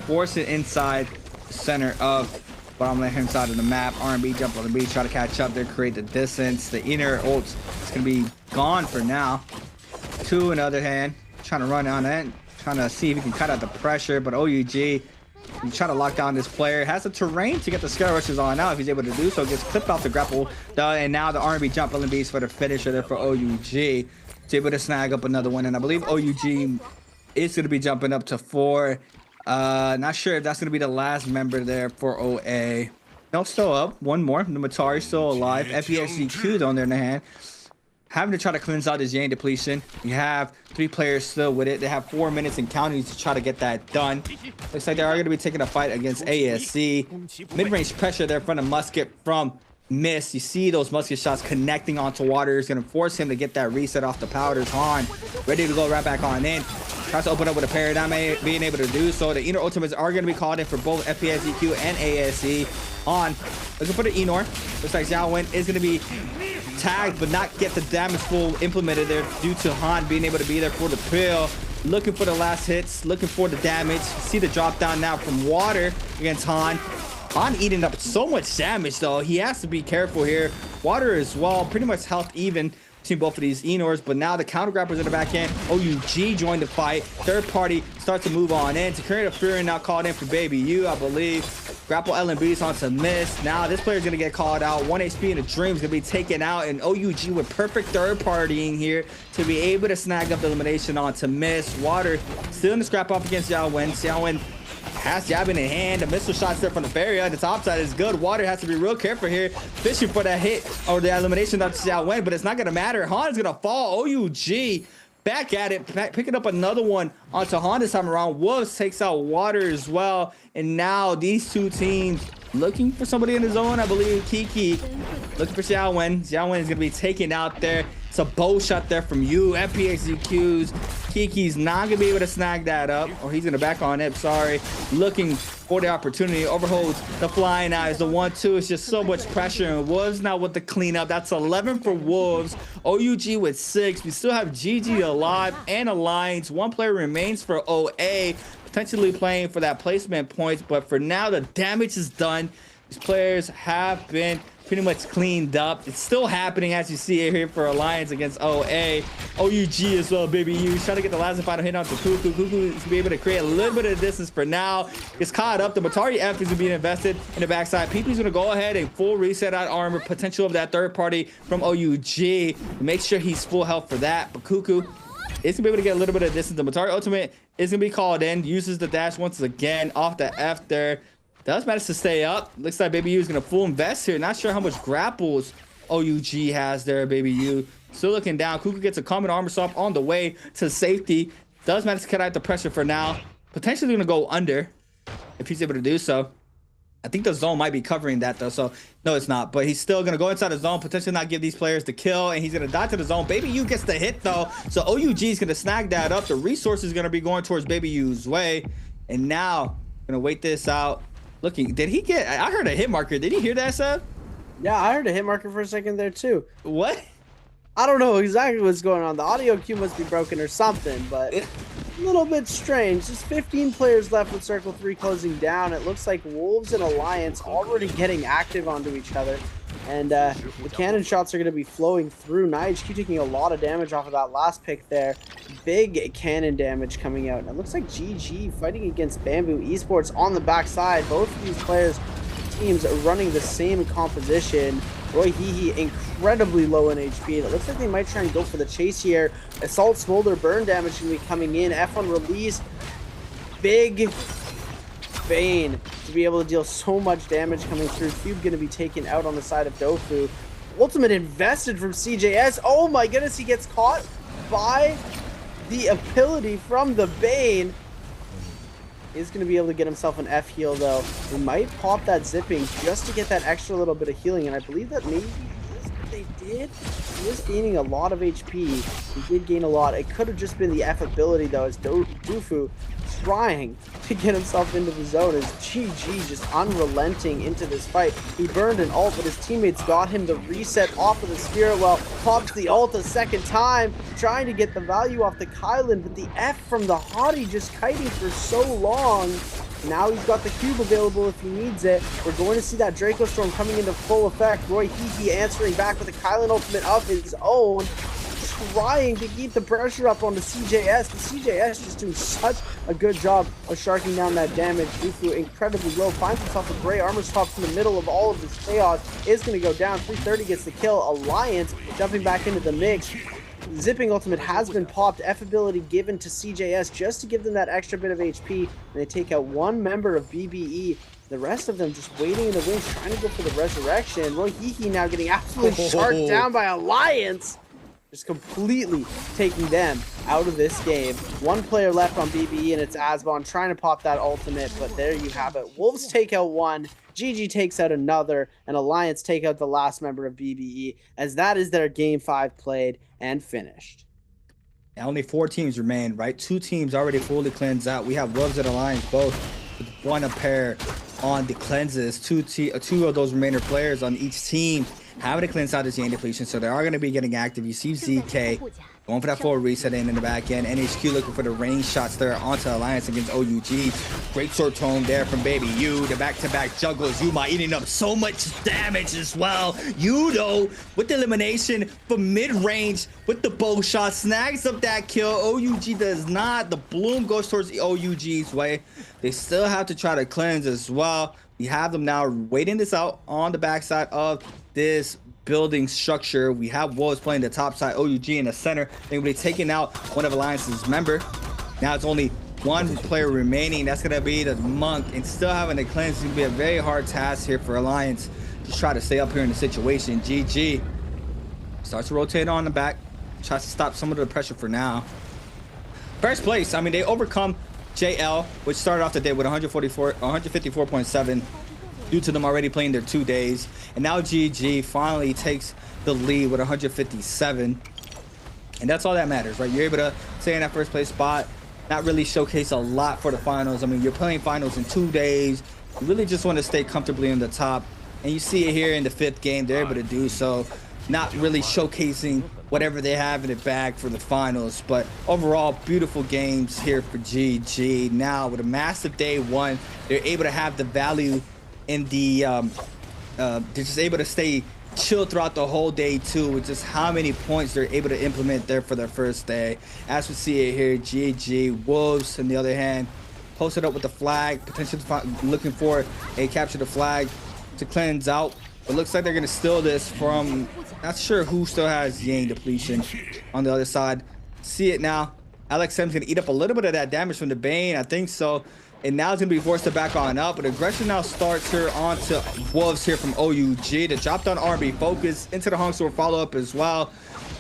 forcing inside the center of bottom left-hand side of the map. R&B jump on the beach, try to catch up there, create the distance. The Enor ult is going to be gone for now. 2 on the other hand, trying to run on it, trying to see if he can cut out the pressure, but OUG trying to lock down this player. Has the terrain to get the scale rushes on now if he's able to do so. Gets clipped off the grapple, and now the R&B jump on the beast for the finisher there for OUG. It's able to snag up another one, and I believe OUG is going to be jumping up to 4. Not sure if that's going to be the last member there for OA. No, still up. One more. The Matari still alive. FESGQ on there in the hand. Having to try to cleanse out his Yang depletion. You have 3 players still with it. They have 4 minutes and counting to try to get that done. Looks like they are going to be taking a fight against ASC. Mid-range pressure there from the musket from Miss. You see those musket shots connecting onto water. Is going to force him to get that reset off the powders. Han ready to go right back on in. Tries to open up with a paradigm, being able to do so. The Enor ultimates are going to be called in for both FPSEQ and ASC. On looking for the Enor. Looks like Xiao Wen is going to be tagged, but not get the damage full implemented there due to Han being able to be there for the pill. Looking for the last hits, looking for the damage. See the drop down now from water against Han. Han eating up so much damage though. He has to be careful here. Water as well, pretty much health even between both of these Enors, but now the counter grappers in the back end. OUG joined the fight. Third party starts to move on in. To create a Fury now called in for Baby U, I believe. Grapple LMBs onto Miss. Now this player is going to get called out. 1 HP in the Dream is going to be taken out, and OUG with perfect third partying here to be able to snag up the elimination onto Miss. Water still in the scrap off against Xiao Wen. Xiao Wen has jabbing in hand. The missile shots there from the barrier. The top side is good. Water has to be real careful here, fishing for that hit or the elimination of Xiao Wen, but it's not going to matter. Han is going to fall. OUG back at it, picking up another one onto Han this time around. Wolves takes out Water as well, and now these 2 teams looking for somebody in the zone. I believe Kiki looking for Xiao Wen. Xiao Wen is going to be taken out there. It's a bow shot there from you. FPXQs. Kiki's not going to be able to snag that up, or he's going to back on it. Sorry. Looking for the opportunity. Overholds the flying eyes. The 1-2 is just so much pressure, and Wolves now with the cleanup. That's 11 for Wolves. OUG with 6. We still have GG alive and Alliance. 1 player remains for OA, potentially playing for that placement points, but for now the damage is done. These players have been pretty much cleaned up. It's still happening as you see it here for Alliance against OA. OUG as well, Baby U. Trying to get the last and final hit onto Cuckoo. Cuckoo is to be able to create a little bit of distance for now. Gets caught up. The Matari F is being invested in the backside. PP's gonna go ahead and full reset out armor potential of that third party from OUG. Make sure he's full health for that. But Cuckoo is gonna be able to get a little bit of distance. The Matari ultimate is gonna be called in. Uses the dash once again off the F there. Does manage to stay up. Looks like Baby U is going to full invest here. Not sure how much grapples OUG has there, Baby U. Still looking down. Cuckoo gets a common armor swap on the way to safety. Does manage to cut out the pressure for now. Potentially going to go under if he's able to do so. I think the zone might be covering that though, so no, it's not. But he's still going to go inside the zone, potentially not give these players the kill, and he's going to die to the zone. Baby U gets the hit though, so OUG is going to snag that up. The resource is going to be going towards Baby U's way, and now going to wait this out. Looking, did he get? I heard a hit marker. Did he hear that, Seb? Yeah, I heard a hit marker for a second there too. What? I don't know exactly what's going on. The audio cue must be broken or something, but a little bit strange. Just 15 players left with Circle 3 closing down. It looks like Wolves and Alliance already getting active onto each other. And the cannon shots are going to be flowing through. NiHQ taking a lot of damage off of that last pick there. Big cannon damage coming out. And it looks like GG fighting against Bamboo Esports on the backside. Both of these players, teams are running the same composition. Roy Hehe incredibly low in HP, and it looks like they might try and go for the chase here. Assault Smolder burn damage going to be coming in. F1 release. Big Bane to be able to deal so much damage coming through. Cube going to be taken out on the side of Dofu. Ultimate invested from CJS. Oh my goodness, he gets caught by the ability from the Bane. Is going to be able to get himself an F heal though. He might pop that zipping just to get that extra little bit of healing, and I believe that maybe they did. He was gaining a lot of HP. He did gain a lot. It could have just been the F ability though, as Dofu trying to get himself into the zone as GG just unrelenting into this fight. He burned an ult, but his teammates got him the reset off of the Spirit Well, pops the ult a second time, trying to get the value off the Kylan, but the F from the Hottie just kiting for so long. Now he's got the cube available if he needs it. We're going to see that Draco Storm coming into full effect. Roy Hiki answering back with a Kylan ultimate of his own, trying to keep the pressure up on the CJS. The CJS just doing such a good job of sharking down that damage. Dufu incredibly low, finds himself a gray armor swap in the middle of all of this chaos. Is going to go down. 330 gets the kill. Alliance jumping back into the mix. Zipping ultimate has been popped. F ability given to CJS just to give them that extra bit of HP. And they take out one member of BBE. The rest of them just waiting in the wings, trying to go for the resurrection. Roy Hiki now getting absolutely sharked down by Alliance. Just completely taking them out of this game. One player left on BBE, and it's Asbon trying to pop that ultimate, but there you have it. Wolves take out one, GG takes out another, and Alliance take out the last member of BBE, as that is their Game 5 played and finished. And only 4 teams remain, right? 2 teams already fully cleansed out. We have Wolves and Alliance both with 1 pair on the cleanses. 2 of those remainder players on each team having to cleanse out this Yang depletion, so they are going to be getting active. You see ZK going for that full reset in the back end. NHQ looking for the range shots there onto Alliance against OUG. Great short tone there from Baby U. The back-to-back juggles. Yuma eating up so much damage as well. Yudo with the elimination from mid-range with the bow shot. Snags up that kill. OUG does not. The bloom goes towards the OUG's way. They still have to try to cleanse as well. We have them now waiting this out on the backside of this building structure. We have Wolves playing the top side, OUG in the center. They're going to be taking out one of Alliance's member. Now it's only 1 player remaining. That's going to be the Monk, and still having to cleanse is going to be a very hard task here for Alliance to try to stay up here in the situation. GG starts to rotate on the back, tries to stop some of the pressure for now. First place, I mean, they overcome JL, which started off the day with 154.7 due to them already playing their 2 days. And now GG finally takes the lead with 157. And that's all that matters, right? You're able to stay in that first place spot, not really showcase a lot for the finals. I mean, you're playing finals in 2 days. You really just want to stay comfortably in the top. And you see it here in the 5th game, they're able to do so. Not really showcasing whatever they have in the bag for the finals, but overall beautiful games here for GG. Now with a massive day 1, they're able to have the value in the they're just able to stay chill throughout the whole day 2, with just how many points they're able to implement there for their first day. As we see it here, GG. Wolves on the other hand posted up with the flag, potentially looking for a capture the flag to cleanse out. It looks like they're going to steal this from, not sure who still has Yang depletion on the other side. See it now. Alex M's going to eat up a little bit of that damage from the Bane. I think so. And now it's going to be forced to back on up. But aggression now starts here onto Wolves here from OUG. The drop down R&B focus into the Hongsword follow-up as well.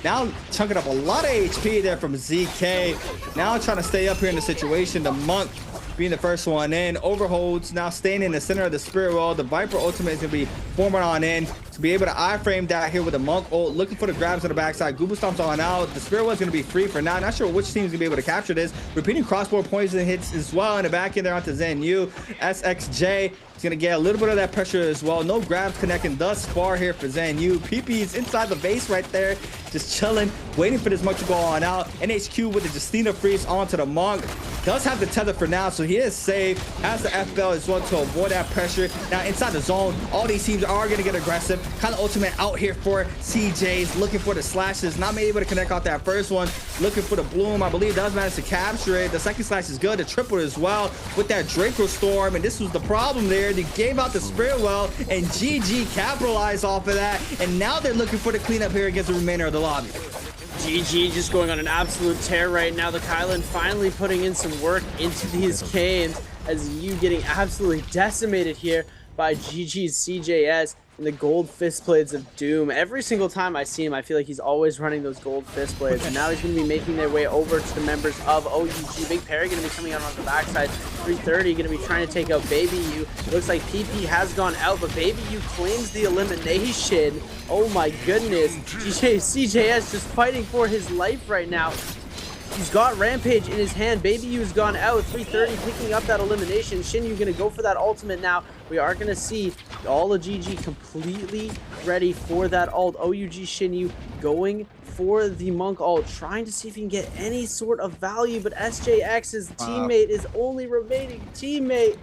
Now chunking up a lot of HP there from ZK. Now trying to stay up here in the situation. The Monk being the first one in. Overholds now staying in the center of the Spirit Well. The Viper ultimate is going to be forming on in to be able to iframe that here with the Monk ult. Looking for the grabs on the backside. Gooba stomps on out. The Spirit Well is going to be free for now. Not sure which team is going to be able to capture this. Repeating crossbow poison hits as well in the back end there onto Zen Yu. SXJ is going to get a little bit of that pressure as well. No grabs connecting thus far here for Zen Yu. PP is inside the base right there, just chilling, waiting for this Monk to go on out. NHQ with the Justina freeze onto the Monk. Does have the tether for now, so he is safe. Has the FBL as well to avoid that pressure. Now inside the zone, all these teams are going to get aggressive. Kind of ultimate out here for CJ's, looking for the slashes. Not able to connect off that first one. Looking for the bloom. I believe does manage to capture it. The second slash is good. The triple as well with that Draco Storm. And this was the problem there. They gave out the Spirit Well, and GG capitalized off of that. And now they're looking for the cleanup here against the remainder of the lobby. GG just going on an absolute tear right now. The Kylan finally putting in some work into these games. as you getting absolutely decimated here by GG's CJS and the gold fist blades of doom. Every single time I see him, I feel like he's always running those gold fist blades. And now he's going to be making their way over to the members of OUG. Big Perry going to be coming out on the backside. 330 going to be trying to take out Baby U. It looks like PP has gone out, but Baby U claims the elimination. Oh my goodness. CJS just fighting for his life right now. He's got Rampage in his hand. Baby U's gone out. 330 picking up that elimination. Shinyu going to go for that ultimate now. We are going to see all of GG completely ready for that ult. OUG Shinyu going for the Monk ult, trying to see if he can get any sort of value, but SJX's teammate, his only remaining teammate,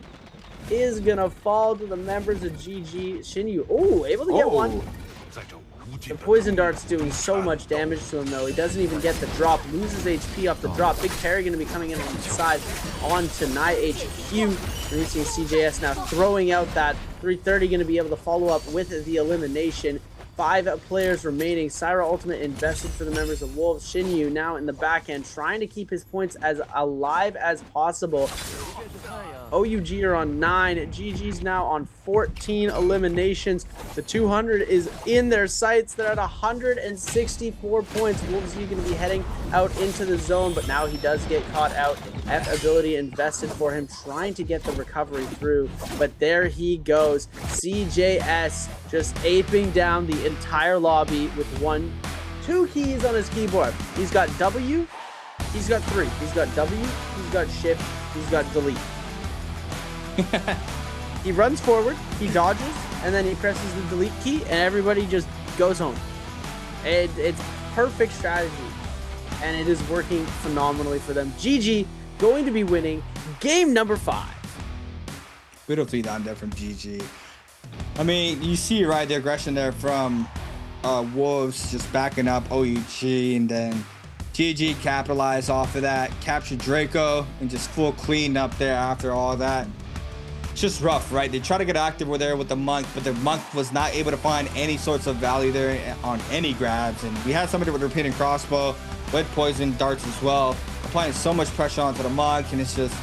is going to fall to the members of GG. Shinyu, oh, able to get one. The poison dart's doing so much damage to him though. He doesn't even get the drop, loses HP off the drop. Big Perry going to be coming in on the side onto HQ. We're seeing CJS now throwing out that 330, going to be able to follow up with the elimination. 5 players remaining. Syra ultimate invested for the members of Wolves. Shinyu now in the back end, trying to keep his points as alive as possible. OUG are on 9. GG's now on 14 eliminations. The 200 is in their sights. They're at 164 points. Wolves are going to be heading out into the zone, but now he does get caught out. F ability invested for him, trying to get the recovery through, but there he goes. CJS just aping down the entire lobby with 2 keys on his keyboard. He's got W, he's got 3. He's got W, he's got shift, he's got delete. He runs forward, he dodges, and then he presses the delete key, and everybody just goes home. It's perfect strategy, and it is working phenomenally for them. GG going to be winning game number 5. Beautifully done there from GG. I mean, you see right the aggression there from Wolves just backing up OUG, and then GG capitalized off of that, captured Draco, and just full clean up there after all that. It's just rough, right? They try to get active with there with the Monk, but the Monk was not able to find any sorts of value there on any grabs. And we had somebody with a repeating crossbow with poison darts as well, applying so much pressure onto the Monk, and it's just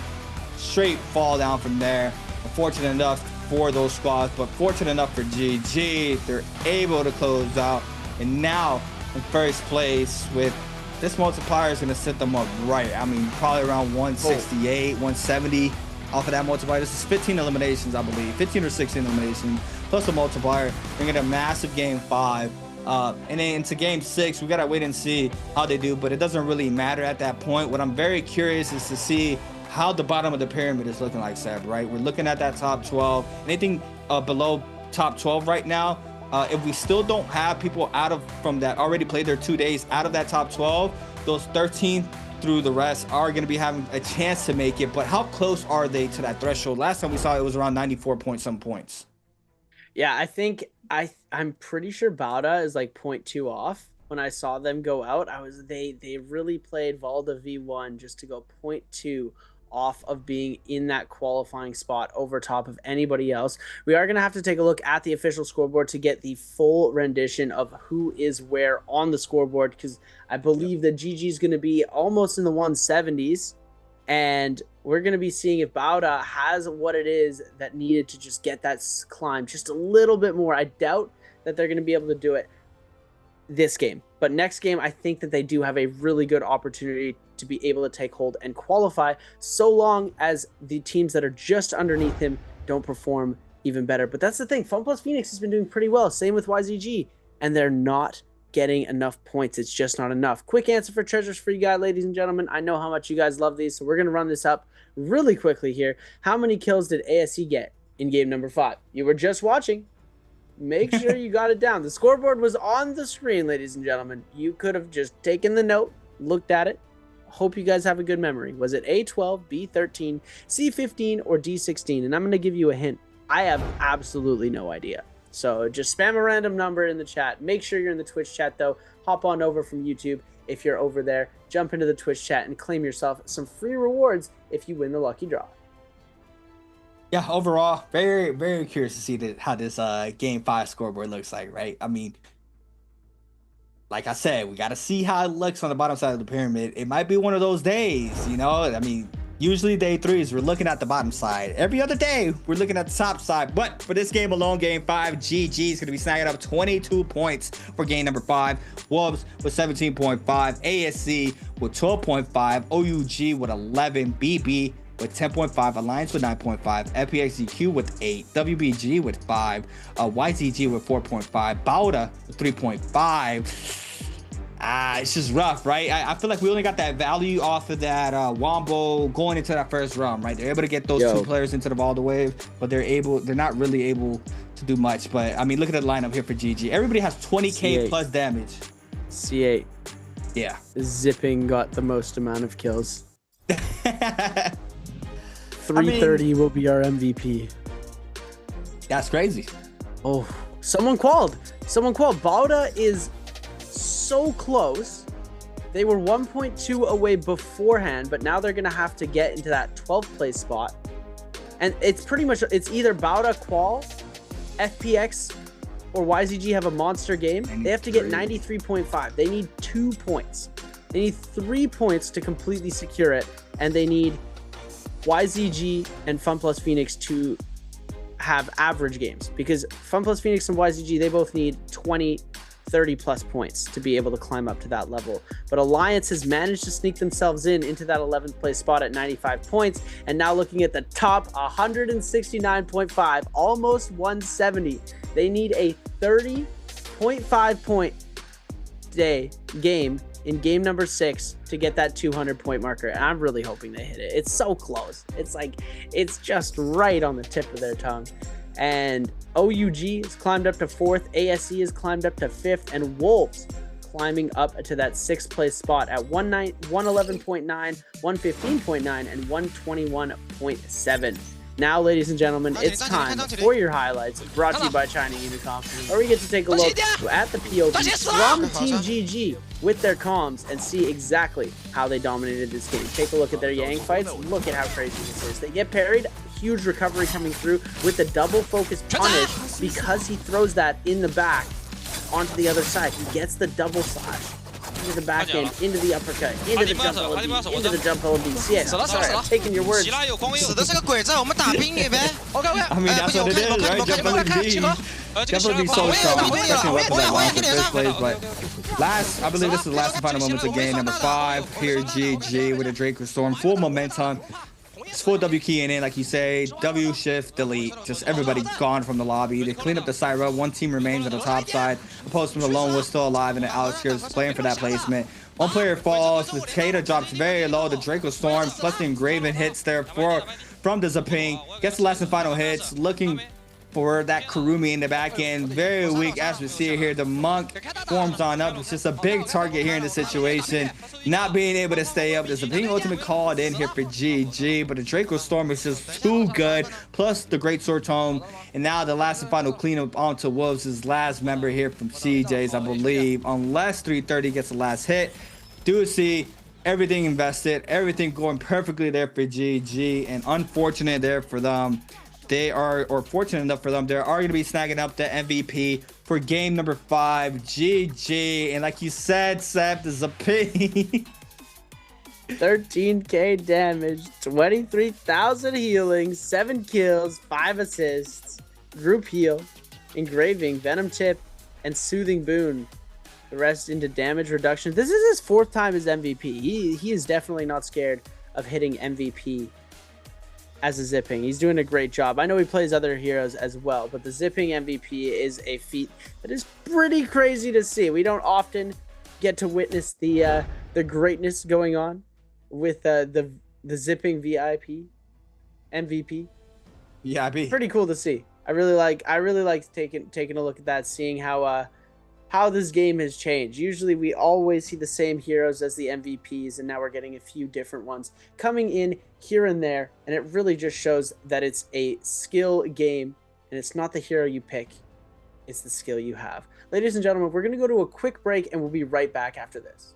straight fall down from there. Unfortunate enough for those squads, but fortunate enough for GG, they're able to close out, and now in first place with this multiplier is going to set them up right. I mean, probably around 168, 170 off of that multiplier. This is 15 eliminations, I believe, 15 or 16 eliminations plus a multiplier, bringing a massive game 5. And then into game 6, we gotta wait and see how they do, but it doesn't really matter at that point. What I'm very curious is to see how the bottom of the pyramid is looking like, Seb, right? We're looking at that top 12. Anything below top 12 right now, if we still don't have people from that already played their 2 days out of that top 12, those 13 through the rest are going to be having a chance to make it. But how close are they to that threshold? Last time we saw it was around 94 point some points. Yeah, I think I'm pretty sure Bauda is like 0.2 off. When I saw them go out, they really played Valda V1 just to go 0.2 off of being in that qualifying spot over top of anybody else. We are going to have to take a look at the official scoreboard to get the full rendition of who is where on the scoreboard, because I believe that GG is going to be almost in the 170s, and we're going to be seeing if Bauda has what it is that needed to just get that climb just a little bit more. I doubt that they're going to be able to do it this game, but next game I think that they do have a really good opportunity to be able to take hold and qualify, so long as the teams that are just underneath him don't perform even better. But that's the thing, Fun Plus Phoenix has been doing pretty well, same with YZG, and they're not getting enough points. It's just not enough. Quick answer for Treasures for you guys, ladies and gentlemen. I know how much you guys love these, so we're going to run this up really quickly here. How many kills did ASE get in game number 5? You were just watching. Make sure you got it down. The scoreboard was on the screen, ladies and gentlemen. You could have just taken the note, looked at it. Hope you guys have a good memory. Was it A12, B13, C15, or D16? And I'm going to give you a hint. I have absolutely no idea. So just spam a random number in the chat. Make sure you're in the Twitch chat, though. Hop on over from YouTube if you're over there. Jump into the Twitch chat and claim yourself some free rewards if you win the lucky draw. Yeah, overall, very, very curious to see how this game 5 scoreboard looks like, right? I mean, like I said, we got to see how it looks on the bottom side of the pyramid. It might be one of those days, you know? I mean, Usually day 3s, we're looking at the bottom side. Every other day, we're looking at the top side. But for this game alone, game 5, GG is going to be snagging up 22 points for game number 5. Wolves with 17.5. ASC with 12.5. OUG with 11. BB with 10.5. Alliance with 9.5. FPXEQ with 8. WBG with 5. YZG with 4.5. Bauda with 3.5. It's just rough, right? I feel like we only got that value off of that Wombo going into that first run, right? They're able to get those 2 players into the Balder wave, but they're not really able to do much. But I mean, look at the lineup here for GG. Everybody has 20k plus damage. C8. Yeah. Zipping got the most amount of kills. 330 will be our MVP. That's crazy. Oh, someone qualled. Bauda is so close. They were 1.2 away beforehand, but now they're gonna have to get into that 12th place spot. And it's pretty much, it's either Bauda qual, FPX, or YZG have a monster game. They have to get 93.5. They need 2 points. They need 3 points to completely secure it, and they need YZG and Fun Plus Phoenix to have average games, because Fun Plus Phoenix and YZG, they both need 20-30 plus points to be able to climb up to that level. But Alliance has managed to sneak themselves into that 11th place spot at 95 points, and now looking at the top, 169.5, almost 170. They need a 30.5 point game in game number 6 to get that 200 point marker, and I'm really hoping they hit it. It's so close. It's like, it's just right on the tip of their tongue. And OUG has climbed up to 4th, ASE has climbed up to 5th, and Wolves climbing up to that 6th place spot at 111.9, 115.9, and 121.7. Now, ladies and gentlemen, it's time for your highlights, brought to you by China Unicom, where we get to take a look at the POV from Team GG with their comms and see exactly how they dominated this game. Take a look at their Yang fights. Look at how crazy this is. They get parried. Huge recovery coming through with the double focus punish, because he throws that in the back onto the other side. He gets the double slash into the back end, into the uppercut, into the jump LB, into the jump LB. CX, sorry, I'm taking your words. I mean, that's what it is, right? Jump LB. Jump LB so strong, especially weapons like launch in first place. But I believe this is the last and final moments of game number 5 here. GG with a Draco Storm, full momentum. It's full W key in, like you say, W shift delete, just everybody gone from the lobby. They clean up the Syra. 1 team remains on the top side. Opposed from Alone was still alive, and Alex here is playing for that placement. 1 player falls. The Tater drops very low. The Draco Storm plus the Engraven hits there from the Zaping. Gets the last and final hits. Looking for that Kurumi in the back end. Very weak as we see it here. The Monk forms on up. It's just a big target here in this situation. Not being able to stay up. There's a being ultimate called in here for GG, but the Draco Storm is just too good. Plus the Great Sword Tome. And now the last and final cleanup onto Wolves' last member here from CJ's, I believe. Unless 330 gets the last hit. Do see everything invested. Everything going perfectly there for GG. And unfortunate there for them. They are, or fortunate enough for them, they are going to be snagging up the MVP for game number 5. GG. And like you said, Seth, the Zaping. 13k damage, 23,000 healing, 7 kills, 5 assists, group heal, engraving, venom tip, and soothing boon. The rest into damage reduction. This is his 4th time as MVP. He is definitely not scared of hitting MVP as a Zipping. He's doing a great job. I know he plays other heroes as well, but the Zipping MVP is a feat that is pretty crazy to see. We don't often get to witness the greatness going on with the Zipping VIP MVP. VIP. Pretty cool to see. I really like taking a look at that, seeing how this game has changed. Usually we always see the same heroes as the MVPs, and now we're getting a few different ones coming in here and there, and it really just shows that it's a skill game, and it's not the hero you pick, it's the skill you have. Ladies and gentlemen, we're going to go to a quick break, and we'll be right back after this.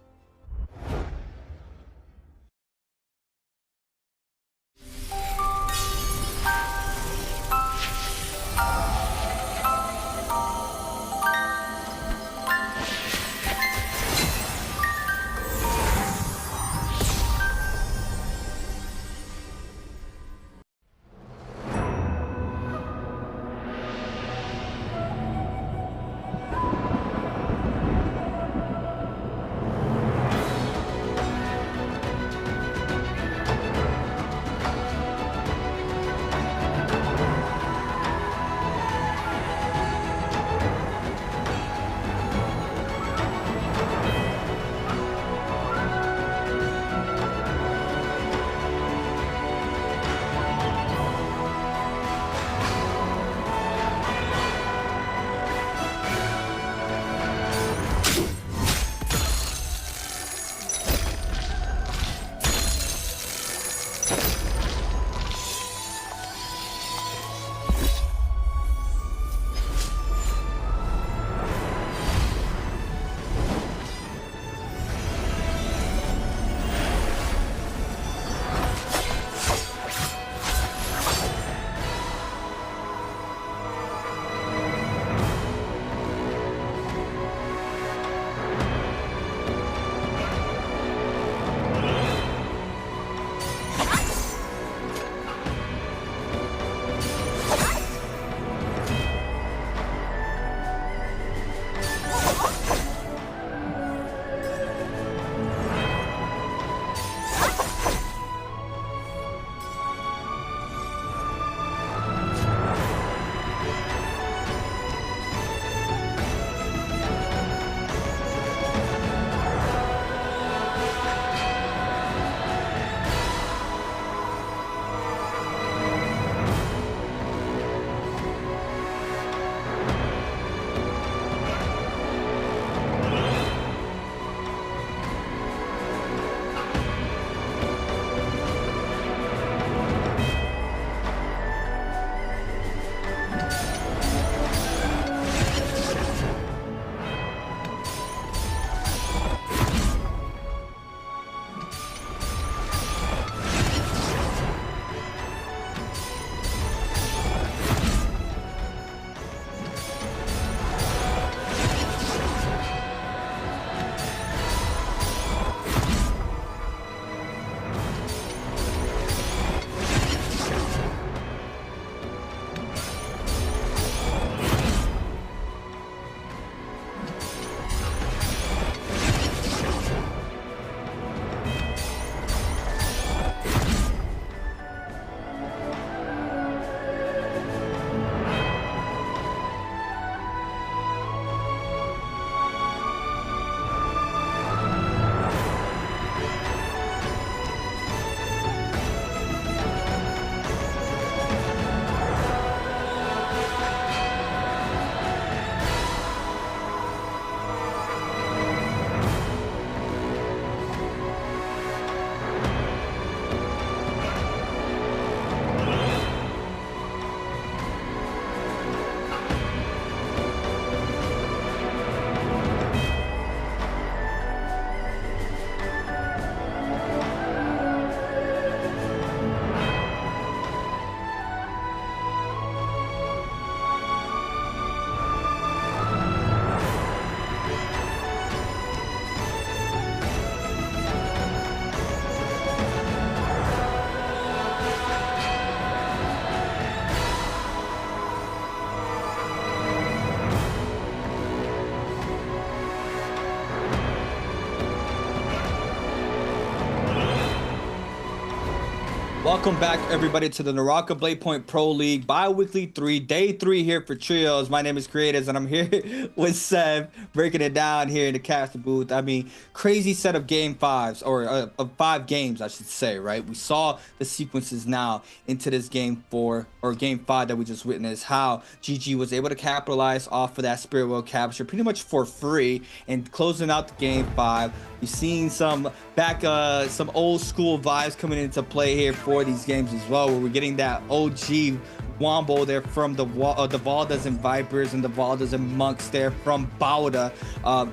Welcome back, everybody, to the NARAKA BLADEPOINT Pro League Bi-Weekly 3, Day 3 here for Trios. My name is Creators, and I'm here with Sev, breaking it down here in the caster booth. I mean, crazy set of game fives, or of 5 games, I should say, right? We saw the sequences now into this game 4, or game 5 that we just witnessed, how GG was able to capitalize off of that Spirit World capture pretty much for free, and closing out the game 5. We've seen some old school vibes coming into play here for these games as well, where we're getting that OG Wombo there from the Valdas and Vipers, and the Valdas and Monks there from Bauda.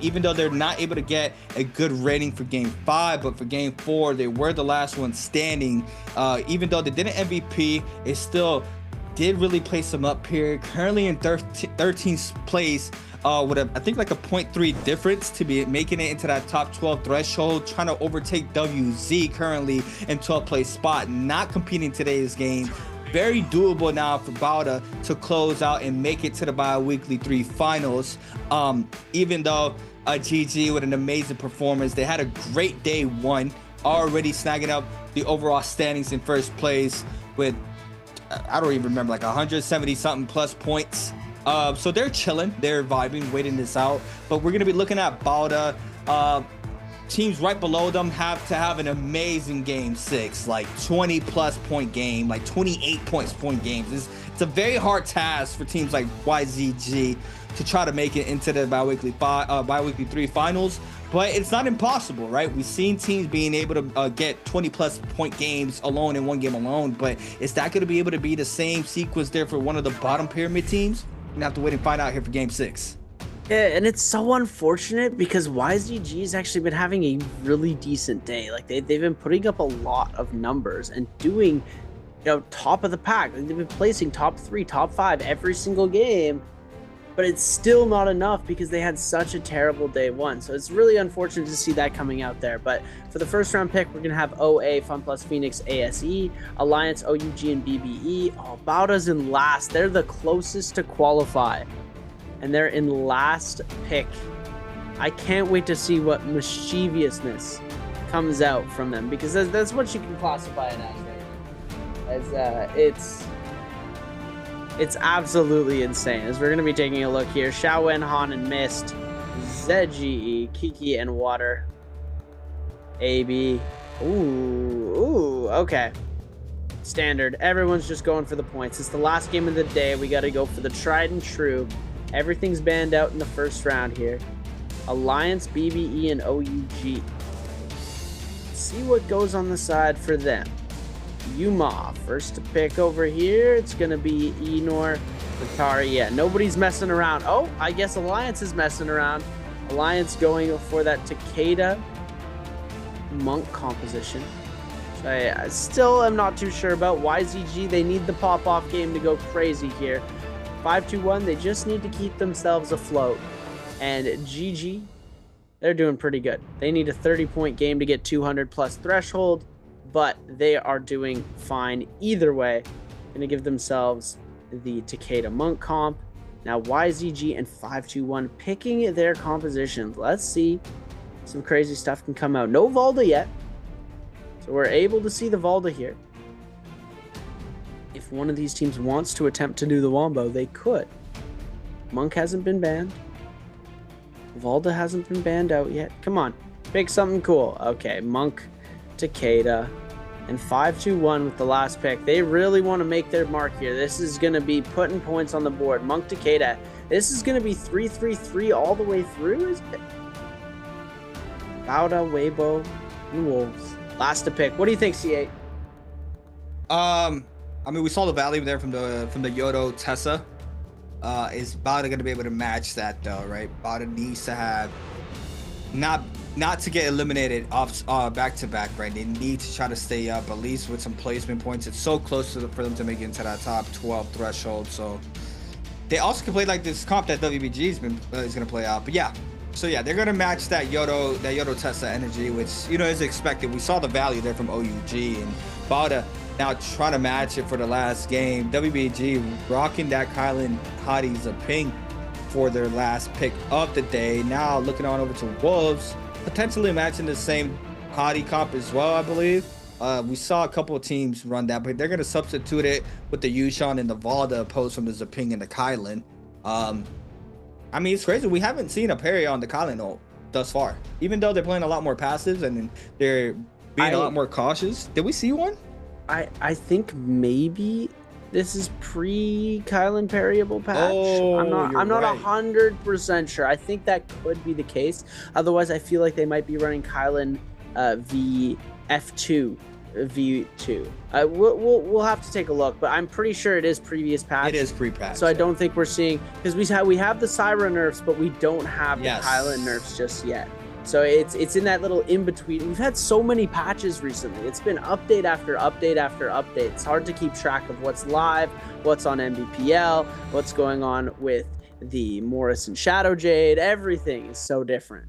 Even though they're not able to get a good rating for game 5, but for game 4 they were the last one standing. Even though they didn't MVP, it still did really place them up here, currently in 13th place, with I think like a 0.3 difference to be making it into that top 12 threshold, trying to overtake WZ currently in 12th place spot, not competing today's game. Very doable now for Bauda to close out and make it to the Bi-Weekly 3 finals. Even though GG with an amazing performance, they had a great day 1, already snagging up the overall standings in first place with, I don't even remember, like 170 something plus points. So they're chilling, they're vibing, waiting this out. But we're gonna be looking at Bauda. Teams right below them have to have an amazing game 6, like 20 plus point game, like 28 point games. It's a very hard task for teams like YZG to try to make it into the Bi-Weekly 3 finals. But it's not impossible, right? We've seen teams being able to get 20 plus point games alone in one game alone. But is that going to be able to be the same sequence there for one of the bottom pyramid teams? We're gonna have to wait and find out here for game 6. Yeah, and it's so unfortunate because YZG's actually been having a really decent day. Like they've been putting up a lot of numbers and doing, top of the pack. Like they've been placing top 3, top 5 every single game, but it's still not enough because they had such a terrible day 1. So it's really unfortunate to see that coming out there. But for the first round pick, we're gonna have OA, FunPlus Phoenix, ASE, Alliance, OUG, and BBE. Oh, Bauda's in last. They're the closest to qualify, and they're in last pick. I can't wait to see what mischievousness comes out from them, because that's what you can classify it as. It's absolutely insane. As we're going to be taking a look here, Xiaowen, Han, and Mist, ZGE, Kiki, and Water, AB. Ooh, okay. Standard. Everyone's just going for the points. It's the last game of the day. We got to go for the tried and true. Everything's banned out in the first round here. Alliance, BBE, and OUG. Let's see what goes on the side for them. Yuma, first to pick over here. It's going to be Enor, Atari. Yeah, nobody's messing around. Oh, I guess Alliance is messing around. Alliance going for that Takeda Monk composition. Which I still am not too sure about. YZG, they need the pop-off game to go crazy here. 5-2-1, they just need to keep themselves afloat. And GG, they're doing pretty good. They need a 30-point game to get 200 plus threshold, but they are doing fine either way. Gonna give themselves the Takeda Monk comp. Now YZG and 5-2-1 picking their compositions. Let's see, some crazy stuff can come out. No Valda yet, so we're able to see the Valda here. If one of these teams wants to attempt to do the Wombo, they could. Monk hasn't been banned. Valda hasn't been banned out yet. Come on, pick something cool. Okay, Monk, Takeda, and 5-2-1 with the last pick. They really want to make their mark here. This is going to be putting points on the board. Monk, Takeda. This is going to be 3-3-3 all the way through, is it? Bauda, Weibo, and Wolves. Last to pick. What do you think, C8? I mean, we saw the value there from the Yodo Tessa. Is Bauda going to be able to match that though, right? Bauda needs to have not to get eliminated off back to back, right? They need to try to stay up at least with some placement points. It's so close for them to make it into that top 12 threshold. So they also can play like this comp that WBG is going to play out. But yeah, so yeah, they're going to match that Yodo Tessa energy, which is expected. We saw the value there from OUG, and Bauda now trying to match it for the last game. WBG rocking that Kylan Hotties a ping for their last pick of the day. Now looking on over to Wolves, potentially matching the same Hottie comp as well, I believe. We saw a couple of teams run that, but they're going to substitute it with the Yushan and the Valda opposed from the Zaping and the Kylan. I mean, it's crazy. We haven't seen a parry on the Kylan ult thus far, even though they're playing a lot more passives and they're being a lot more cautious. Did we see one? I think maybe this is pre-Kylan parryable patch. Oh, I'm not 100% sure. I think that could be the case. Otherwise, I feel like they might be running Kylan F2 V2. We'll have to take a look, but I'm pretty sure it is previous patch. It is pre-patch. So I don't think we're seeing, because we have the Syra nerfs, but we don't have the Kylan nerfs just yet. So it's in that little in between. We've had so many patches recently. It's been update after update after update. It's hard to keep track of what's live, what's on Nbpl, what's going on with the Morris and Shadow Jade. Everything is so different.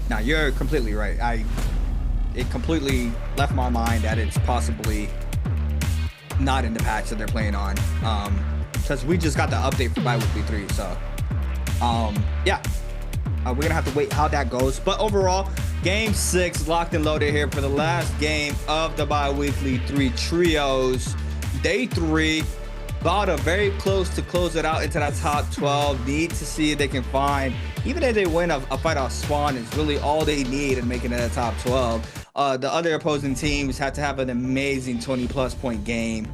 Now you're completely right. It completely left my mind that it's possibly not in the patch that they're playing on, because we just got the update for Biweekly 3. So yeah. We're gonna have to wait how that goes. But overall, game 6 locked and loaded here for the last game of the Biweekly 3 trios. Day 3, BLADEPOINT very close to close it out into that top 12. Need to see if they can find, even if they win a fight off spawn, is really all they need in making it a top 12. The other opposing teams have to have an amazing 20+ point game.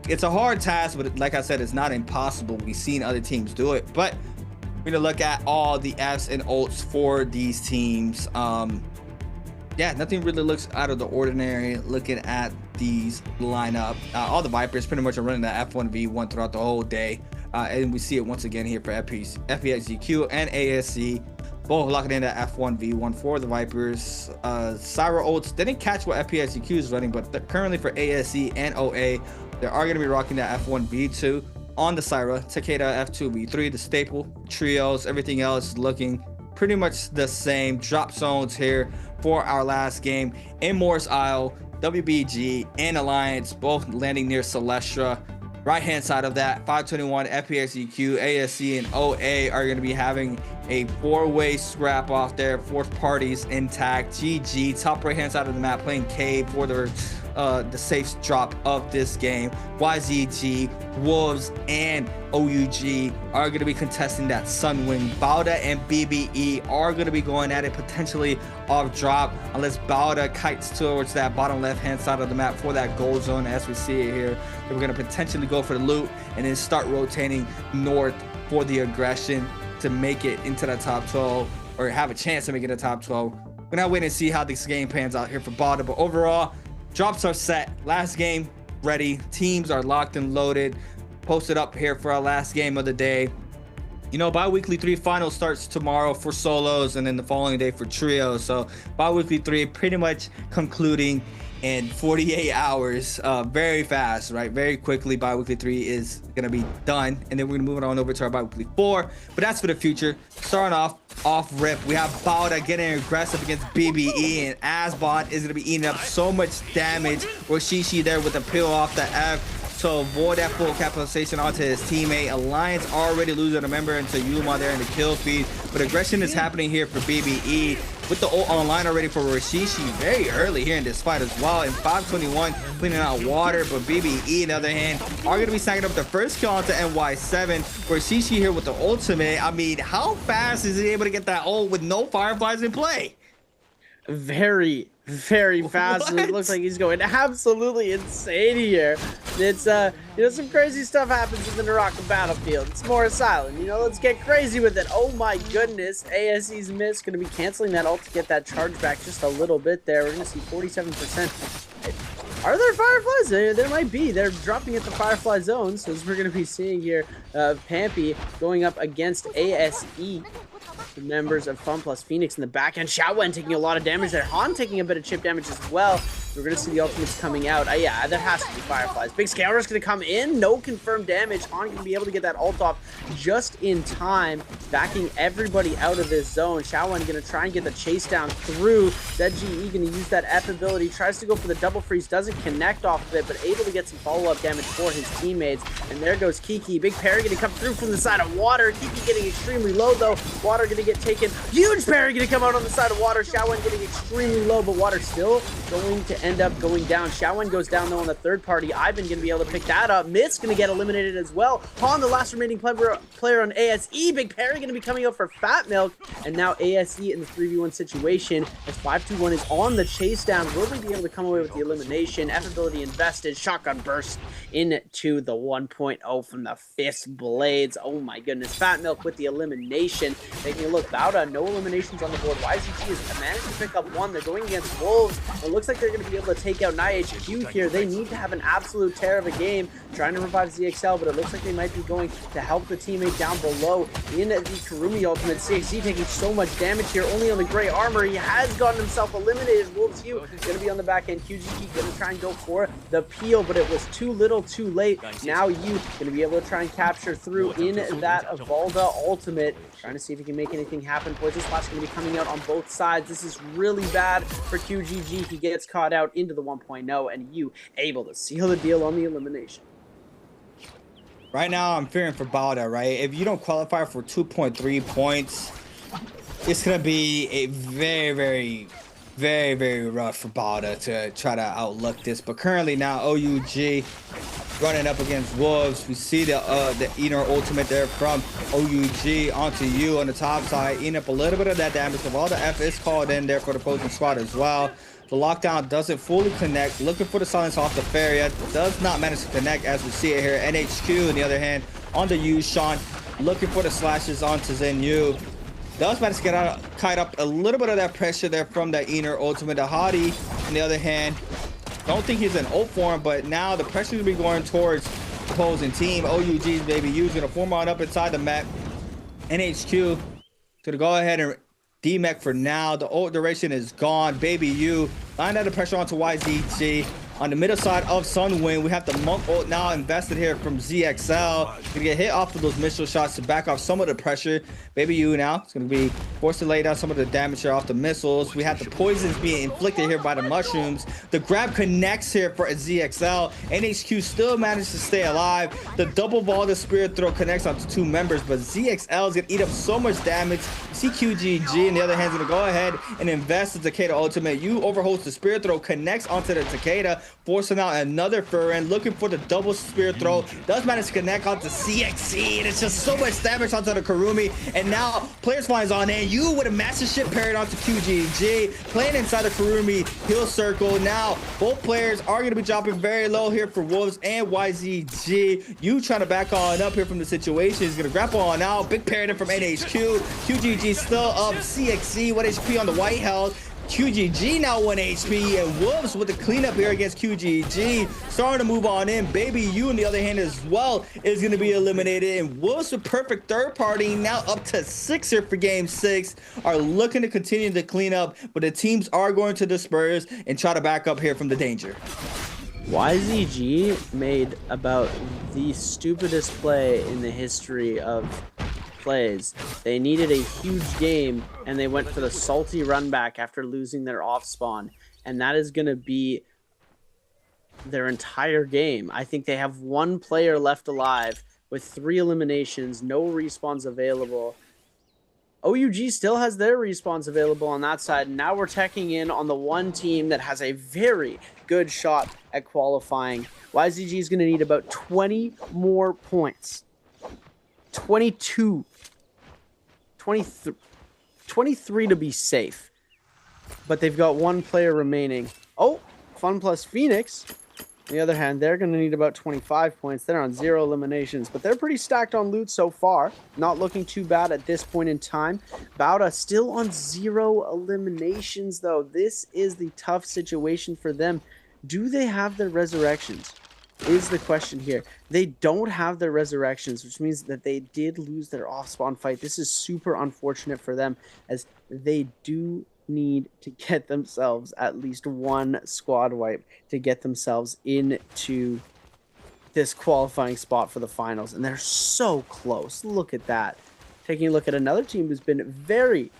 It's a hard task, but like I said, it's not impossible. We've seen other teams do it, but we're gonna look at all the Fs and ults for these teams. Yeah, nothing really looks out of the ordinary looking at these lineup. All the Vipers pretty much are running the F1v1 throughout the whole day, and we see it once again here for FPXGQ and ASC, both locking in the F1v1 for the Vipers. Syra ults didn't catch what FPXGQ is running, but currently for ASC and OA, they are going to be rocking the F1v2 on the Syra. Takeda F2v3, the staple trios. Everything else looking pretty much the same. Drop zones here for our last game in Morris Isle. WBG and Alliance both landing near Celestra. Right hand side of that, 521, FPXEQ, ASC, and OA are going to be having a 4-way scrap off there. 4th parties intact. GG, top right hand side of the map, playing Cave for the safe drop of this game. YZG, Wolves, and OUG are going to be contesting that Sunwing. Bauda and BBE are going to be going at it, potentially off drop, unless Bauda kites towards that bottom left hand side of the map for that gold zone, as we see it here. We're going to potentially go for the loot and then start rotating north for the aggression to make it into the top 12, or have a chance to make it a top 12. We're going to wait and see how this game pans out here for Bauda, but overall, drops are set. Last game ready. Teams are locked and loaded. Posted up here for our last game of the day. You know, Biweekly 3 final starts tomorrow for solos, and then the following day for trios. So Biweekly 3 pretty much concluding in 48 hours, very fast, right? Very quickly. Biweekly 3 is gonna be done, and then we're gonna move it on over to our Biweekly 4. But that's for the future. Starting off rip, we have Bauda getting aggressive against BBE, and Asbot is gonna be eating up so much damage. Roshishi there with a peel off the F to avoid that full capitalization onto his teammate. Alliance already losing a member into Yuma there in the kill feed, but aggression is happening here for BBE with the ult online already for Roshishi very early here in this fight as well. And 521 cleaning out water, but BBE on the other hand are going to be snagging up the first kill onto NY7. Roshishi here with the ultimate. I mean, how fast is he able to get that ult with no Fireflies in play? Very fast. It looks like he's going absolutely insane here. It's you know, some crazy stuff happens in the NARAKA battlefield. It's Morris Island, you know, let's get crazy with it. Oh my goodness, ASC's miss, gonna be canceling that ult to get that charge back just a little bit there. We're gonna see 47%. Are there Fireflies? There might be. They're dropping at the Firefly zone, so as we're gonna be seeing here, Pampy going up against ASE. The members of Fun plus Phoenix in the back end. Shaowen taking a lot of damage there. Han taking a bit of chip damage as well. We're going to see the ultimates coming out. Yeah, there has to be Fireflies. Big Scourer's going to come in. No confirmed damage. Han going to be able to get that ult off just in time, backing everybody out of this zone. Shaowen going to try and get the chase down through. ZGE going to use that F ability. Tries to go for the double freeze. Doesn't connect off of it, but able to get some follow-up damage for his teammates. And there goes Kiki. Big parry going to come through from the side of Water. Kiki getting extremely low, though. Water going to get taken. Huge parry going to come out on the side of Water. Shaowen getting extremely low, but Water still going to end up going down. Shaowen goes down, though, on the third party. Ivan going to be able to pick that up. Myth's going to get eliminated as well. Han, the last remaining player on ASE. Big parry going to be coming out for Fat Milk. And now ASE in the 3v1 situation as 5-2-1 is on the chase down. Will they be able to come away with the elimination? F ability invested. Shotgun burst into the 1.0 from the Fist Blades. Oh my goodness. Fat Milk with the elimination. Taking a look. Bauda, no eliminations on the board. YZG has managed to pick up one. They're going against Wolves. It looks like they're going to be able to take out NIHQ here. They need to have an absolute tear of a game trying to revive ZXL, but it looks like they might be going to help the teammate down below in the Karumi ultimate. CXC taking so much damage here, only on the gray armor. He has gotten himself eliminated. Wolves U going to be on the back end. QGG going to try and go for the peel, but it was too little too late. Now U going to be able to try and capture through in that Valda ultimate. Trying to see if he can make anything happen. Poison Splash going to be coming out on both sides. This is really bad for QGG. He gets caught out into the 1.0, and U able to seal the deal on the elimination. Right now, I'm fearing for Bauda, right? If you don't qualify for 2.3 points, it's going to be a very, very rough for Bauda to try to outlook this. But currently now, OUG running up against Wolves. We see the Eater ultimate there from OUG onto U on the top side, eating up a little bit of that damage. So all the F is called in there for the opposing squad as well. The lockdown doesn't fully connect. Looking for the silence off the Faria. Does not manage to connect as we see it here. NHQ, on the other hand, on the U, Sean, looking for the slashes onto Zen U. Does manage to get out, kite up a little bit of that pressure there from that Eater ultimate. The Hottie, on the other hand, don't think he's in ult form, but now the pressure will be going towards the opposing team. OUG's Baby U's going to form on up inside the map. NHQ gonna go ahead and D-Mech for now. The ult duration is gone. Baby U line out the pressure onto YZG. On the middle side of Sunwind, we have the Monk ult now invested here from ZXL. Gonna get hit off of those missile shots to back off some of the pressure. Baby U now is gonna be forced to lay down some of the damage here off the missiles. We have the poisons being inflicted here by the mushrooms. The grab connects here for ZXL. NHQ still managed to stay alive. The double Valda Spirit Throw connects onto two members, but ZXL is gonna eat up so much damage. CQGG, on the other hand, is gonna go ahead and invest the Takeda ultimate. U overholds the Spirit Throw, connects onto the Takeda, forcing out another Furin, looking for the double Spirit Throw. Does manage to connect onto CXC, and it's just so much damage onto the Karumi. And now players finds on in. You with a massive ship parried onto QGG, playing inside the Karumi heal circle. Now both players are going to be dropping very low here for Wolves and YZG. You trying to back on up here from the situation. He's going to grapple on out. Big parry from NHQ. QGG still up. CXC 1 HP on the white health. QGG now 1 HP, and Wolves with the cleanup here against QGG, starting to move on in. Baby U, on the other hand, as well, is going to be eliminated, and Wolves with perfect third party, now up to 6 here for game 6, are looking to continue the cleanup, but the teams are going to disperse and try to back up here from the danger. YZG made about the stupidest play in the history of plays. They needed a huge game, and they went for the salty run back after losing their off spawn, and that is going to be their entire game. I think they have one player left alive with 3 eliminations, no respawns available. OUG still has their respawns available on that side, and now we're checking in on the one team that has a very good shot at qualifying. YZG is going to need about 20 more points. 23 to be safe, but they've got one player remaining. Oh, Fun plus Phoenix, on the other hand, they're going to need about 25 points. They're on 0 eliminations, but they're pretty stacked on loot so far. Not looking too bad at this point in time. Bauda still on 0 eliminations, though. This is the tough situation for them. Do they have their resurrections? Is the question here. They don't have their resurrections, which means that they did lose their off-spawn fight. This is super unfortunate for them, as they do need to get themselves at least one squad wipe to get themselves into this qualifying spot for the finals, and they're so close. Look at that. Taking a look at another team who's been very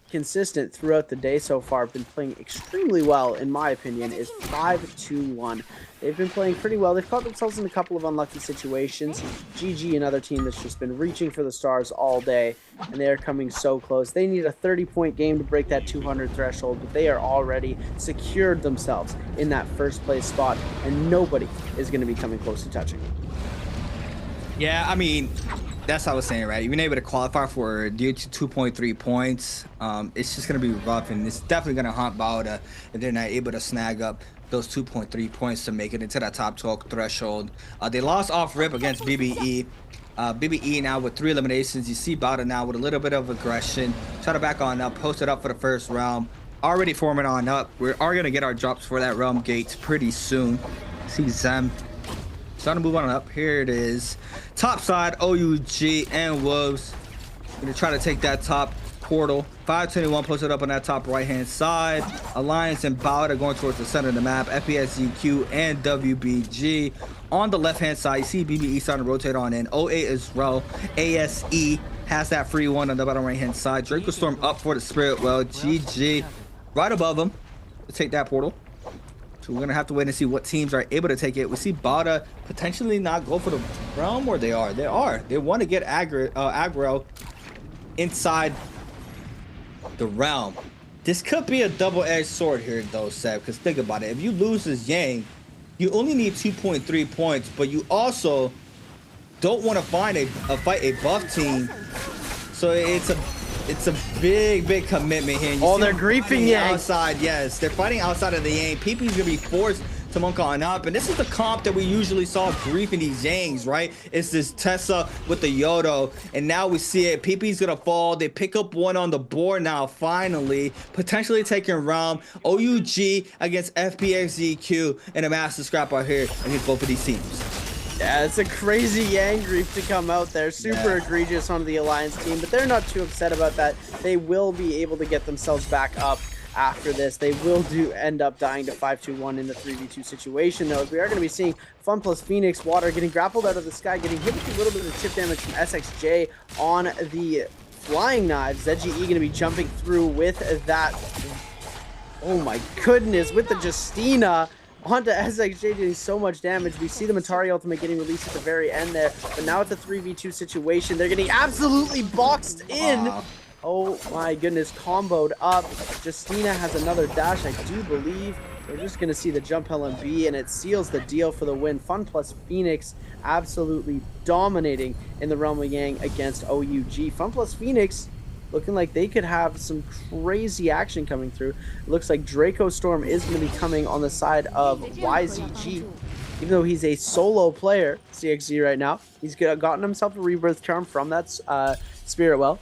consistent throughout the day so far, been playing extremely well, in my opinion, is 5-2-1. They've been playing pretty well. They've caught themselves in a couple of unlucky situations. GG, another team that's just been reaching for the stars all day, and they are coming so close. They need a 30-point game to break that 200 threshold, but they are already secured themselves in that first place spot, and nobody is going to be coming close to touching them. Yeah, I mean, that's what I was saying, right? You've been able to qualify for due to 2.3 points. It's just going to be rough, and it's definitely going to haunt Bauda if they're not able to snag up those 2.3 points to make it into that top 12 threshold. They lost off rip against BBE. BBE now with 3 eliminations. You see Bauda now with a little bit of aggression. Try to back on up, posted up for the first round. Already forming on up. We are going to get our drops for that realm gates pretty soon. See Zem starting to move on up. Here it is. Top side, OUG and Wolves. Gonna try to take that top portal. 521 posted up on that top right hand side. Alliance and Bauda going towards the center of the map. FPSZQ and WBG. On the left hand side, you see BBE starting to rotate on in. 08 as well. ASE has that free one on the bottom right hand side. Draco Storm up for the Spirit Well. GG right above him to take that portal. So we're gonna have to wait and see what teams are able to take it. We see Bauda potentially not go for the realm, or they are. They want to get aggro inside the realm. This could be a double-edged sword here, though, Seb. Because think about it. If you lose this Yang, you only need 2.3 points, but you also don't want to fight a buff team. So it's a big commitment here. Oh, they're griefing Yang outside. Yes, they're fighting outside of the Yang. PP's gonna be forced to monk on up, and this is the comp that we usually saw griefing these Yangs, right? It's this Tessa with the Yodo, and now we see it. PP's gonna fall. They pick up one on the board now, finally, potentially taking round. OUG against FPXZQ and a massive scrap out here against both of these teams. Yeah, it's a crazy Yang grief to come out there. Super egregious on the Alliance team, but they're not too upset about that. They will be able to get themselves back up after this. They will end up dying to 5-2-1 in the 3v2 situation, though. We are going to be seeing Fun plus Phoenix Water getting grappled out of the sky, getting hit with a little bit of chip damage from SXJ on the flying knives. ZGE going to be jumping through with that. Oh my goodness, with the Justina onto SXJ doing so much damage. We see the Matari ultimate getting released at the very end there, but now it's a 3v2 situation. They're getting absolutely boxed in. Oh my goodness, comboed up. Justina has another dash, I do believe. We're just going to see the jump LMB, and it seals the deal for the win. Fun plus Phoenix absolutely dominating in the Realm of Yang against OUG. Fun plus Phoenix looking like they could have some crazy action coming through. It looks like Draco Storm is going to be coming on the side of YZG. Even though he's a solo player, CXZ right now, he's gotten himself a Rebirth Charm from that Spirit Well.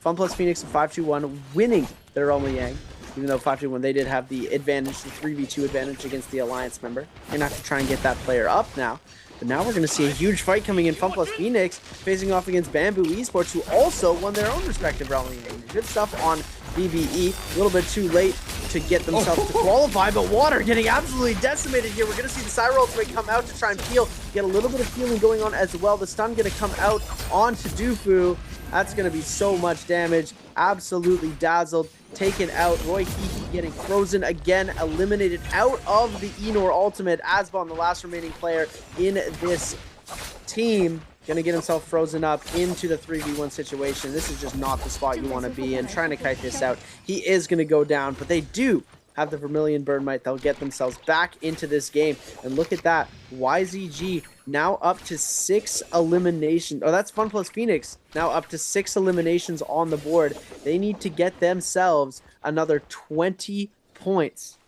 Fun plus Phoenix and 5-2-1 winning their Realm of Yang. Even though 5-2-1, they did have the advantage, the 3v2 advantage against the Alliance member. They're going to have to try and get that player up now. But now we're going to see a huge fight coming in. Fun plus Phoenix facing off against Bamboo Esports, who also won their own respective Realm of Yang. Good stuff on BBE. A little bit too late to get themselves to qualify, but Water getting absolutely decimated here. We're going to see the Syra ultimate come out to try and peel. Get a little bit of healing going on as well. The stun going to come out onto Dufu. That's going to be so much damage. Absolutely dazzled. Taken out. Roy Kiki getting frozen again. Eliminated out of the Enor ultimate. Asbon, the last remaining player in this team, going to get himself frozen up into the 3v1 situation. This is just not the spot you want to be in. Trying to kite this out. He is going to go down, but they do have the Vermilion Burn Might. They'll get themselves back into this game. And look at that. YZG now up to 6 eliminations. Oh, that's Fun plus Phoenix. Now up to 6 eliminations on the board. They need to get themselves another 20 points.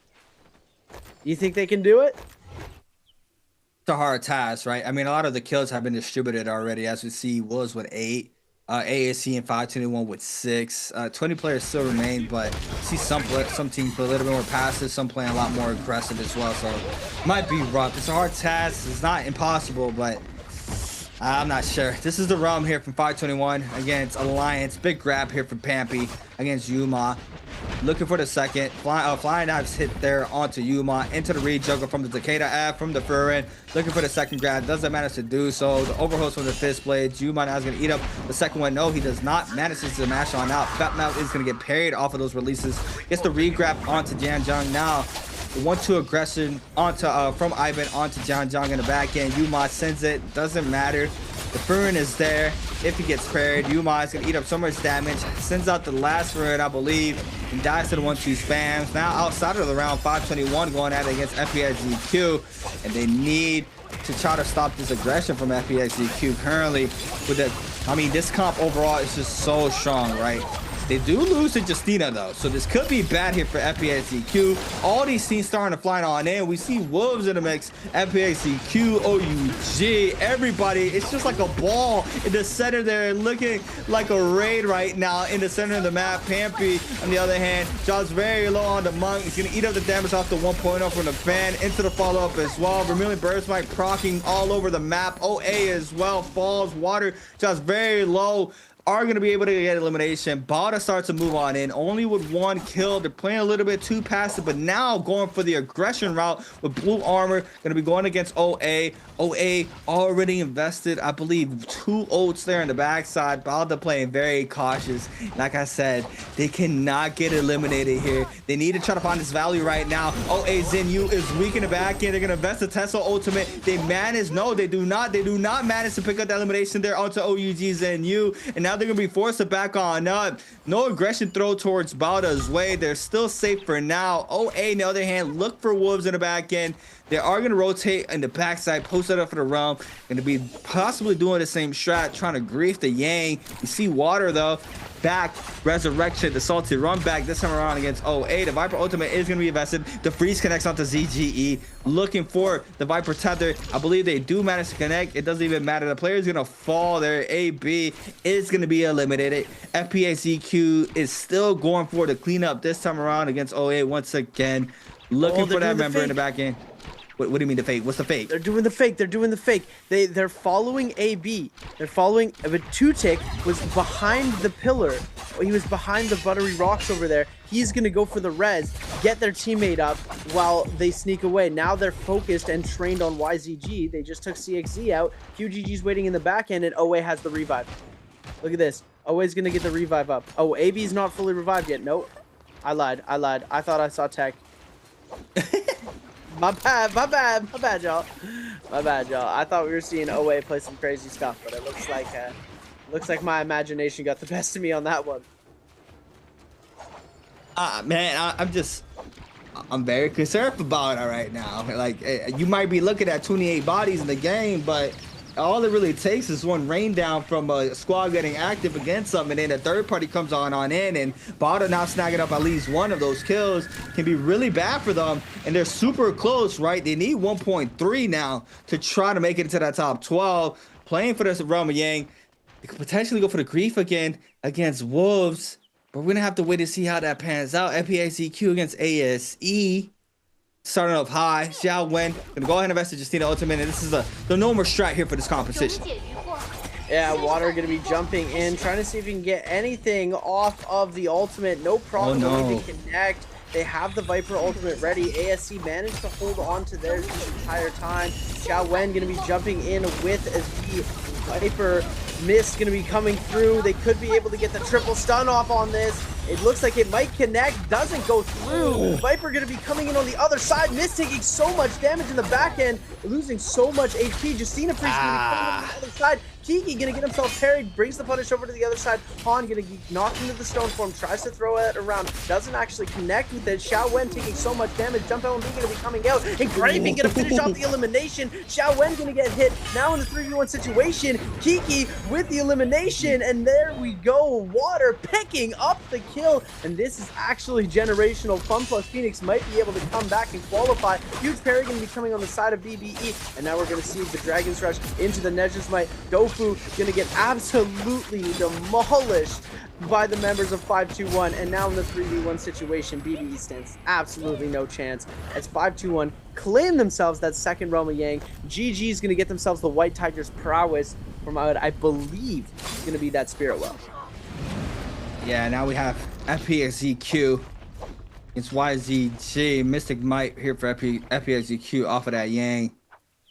You think they can do it? It's a hard task, right? I mean, a lot of the kills have been distributed already. As we see, Wolves with 8. ASC and 5-2-1 with 6. 20 players still remain, but see some teams play a little bit more passive, some playing a lot more aggressive as well, so might be rough. It's a hard task. It's not impossible, but I'm not sure. This is the realm here from 521 against Alliance. Big grab here from Pampy against Yuma. looking for the second. Flying knives hit there onto Yuma, into the re-juggle from the Takeda F, from the Furin, looking for the second grab, doesn't manage to do so. The overholds from the fist blades. Yuma now is going to eat up the second one. No, he does not manage to mash on out. Fat Mouth is going to get parried off of those releases. Gets the re-grab onto Janjang now. 1-2 aggression onto from Ivan onto Janjang in the back end. Yuma sends it, doesn't matter. The Furin is there. If he gets parried, Yuma is gonna eat up so much damage. Sends out the last Furin, I believe, and dies to the 1-2 spams. Now outside of the round, 521 going at it against FPSGQ, and they need to try to stop this aggression from FPSGQ currently. With the, I mean, this comp overall is just so strong, right? They do lose to Justina though, so this could be bad here for FPSGQ. All these teams starting to fly on in. We see Wolves in the mix, FPSGQ, OUG, everybody. It's just like a ball in the center there, looking like a raid right now in the center of the map. Pampy, on the other hand, drops very low on the Monk. He's gonna eat up the damage off the 1.0 from the fan into the follow-up as well. Vermilion Burstmite proccing all over the map. OA as well, falls, water drops very low. Are going to be able to get elimination. Bada starts to move on in, only with 1 kill. They're playing a little bit too passive, but now going for the aggression route with blue armor. Going to be going against OA. OA already invested, I believe, 2 ults there in the backside. Bada playing very cautious. Like I said, they cannot get eliminated here. They need to try to find this value right now. OA Zenyu is weak in the back end. They're going to invest the Tesla ultimate. They manage. No, they do not. They do not manage to pick up the elimination there onto OUG Zenyu. And now they're gonna be forced to back on up. No aggression throw towards Bada's way. They're still safe for now. OA, on the other hand, look for Wolves in the back end. They are gonna rotate in the backside, post it up for the realm. Gonna be possibly doing the same strat, trying to grief the Yang. You see Water though. Back, resurrection, the salty run back this time around against OA. The Viper ultimate is going to be invested. The freeze connects onto ZGE, looking for the Viper tether. I believe they do manage to connect. It doesn't even matter. The player is going to fall there. AB is going to be eliminated. FPSGQ is still going for the cleanup this time around against OA once again, looking for that member in the back end. What do you mean the fake? What's the fake? They're doing the fake. They're doing the fake. They're following AB. They're following. But Two-Tick was behind the pillar. He was behind the buttery rocks over there. He's gonna go for the res, get their teammate up while they sneak away. Now they're focused and trained on YZG. They just took CXZ out. QGG's waiting in the back end, and OA has the revive. Look at this. OA's gonna get the revive up. Oh, AB's not fully revived yet. Nope. I lied. I thought I saw tech. My bad, y'all. My bad, y'all. I thought we were seeing OA play some crazy stuff, but it looks like my imagination got the best of me on that one. Man, I'm very concerned about it right now. Like, you might be looking at 28 bodies in the game, but all it really takes is one rain down from a squad getting active against them, and then a third party comes on in, and Bada now snagging up at least one of those kills can be really bad for them. And they're super close, right? They need 1.3 now to try to make it into that top 12. Playing for this Realm of Yang, they could potentially go for the grief again against Wolves, but we're gonna have to wait to see how that pans out. FPSGQ against ASE. Starting off high, Xiao Wen gonna go ahead and invest in Justina ultimate, and this is the normal strat here for this competition. Yeah, Water gonna be jumping in, trying to see if he can get anything off of the ultimate. No problem. Oh, no. They connect. They have the Viper ultimate ready. ASC managed to hold on to theirs the entire time. Xiao Wen gonna be jumping in with the Viper. Mist gonna be coming through. They could be able to get the triple stun off on this. It looks like it might connect, doesn't go through. Viper gonna be coming in on the other side. Mist taking so much damage in the back end, losing so much HP. Justina Priest gonna be coming on the other side. Kiki gonna get himself parried, brings the punish over to the other side. Han gonna get knocked into the stone form, tries to throw it around, doesn't actually connect with it. Xiao Wen taking so much damage. Jump LMB gonna be coming out, and Gravy gonna finish off the elimination. Xiao Wen gonna get hit. Now in the 3v1 situation, Kiki with the elimination, and there we go. Water picking up the kill, and this is actually generational. Fun plus Phoenix might be able to come back and qualify. Huge parry gonna be coming on the side of BBE, and now we're gonna see the Dragon's Rush into the Neja's Might. Dofu gonna get absolutely demolished by the members of 521, and now in the 3v1 situation, BBE stands absolutely no chance as 521 claim themselves that second Realm of Yang. GG's gonna get themselves the White Tiger's prowess from what I believe is gonna be that Spirit Well. Yeah, now we have FPSGQ It's YZG. Mystic Might here for FPXEQ off of that Yang.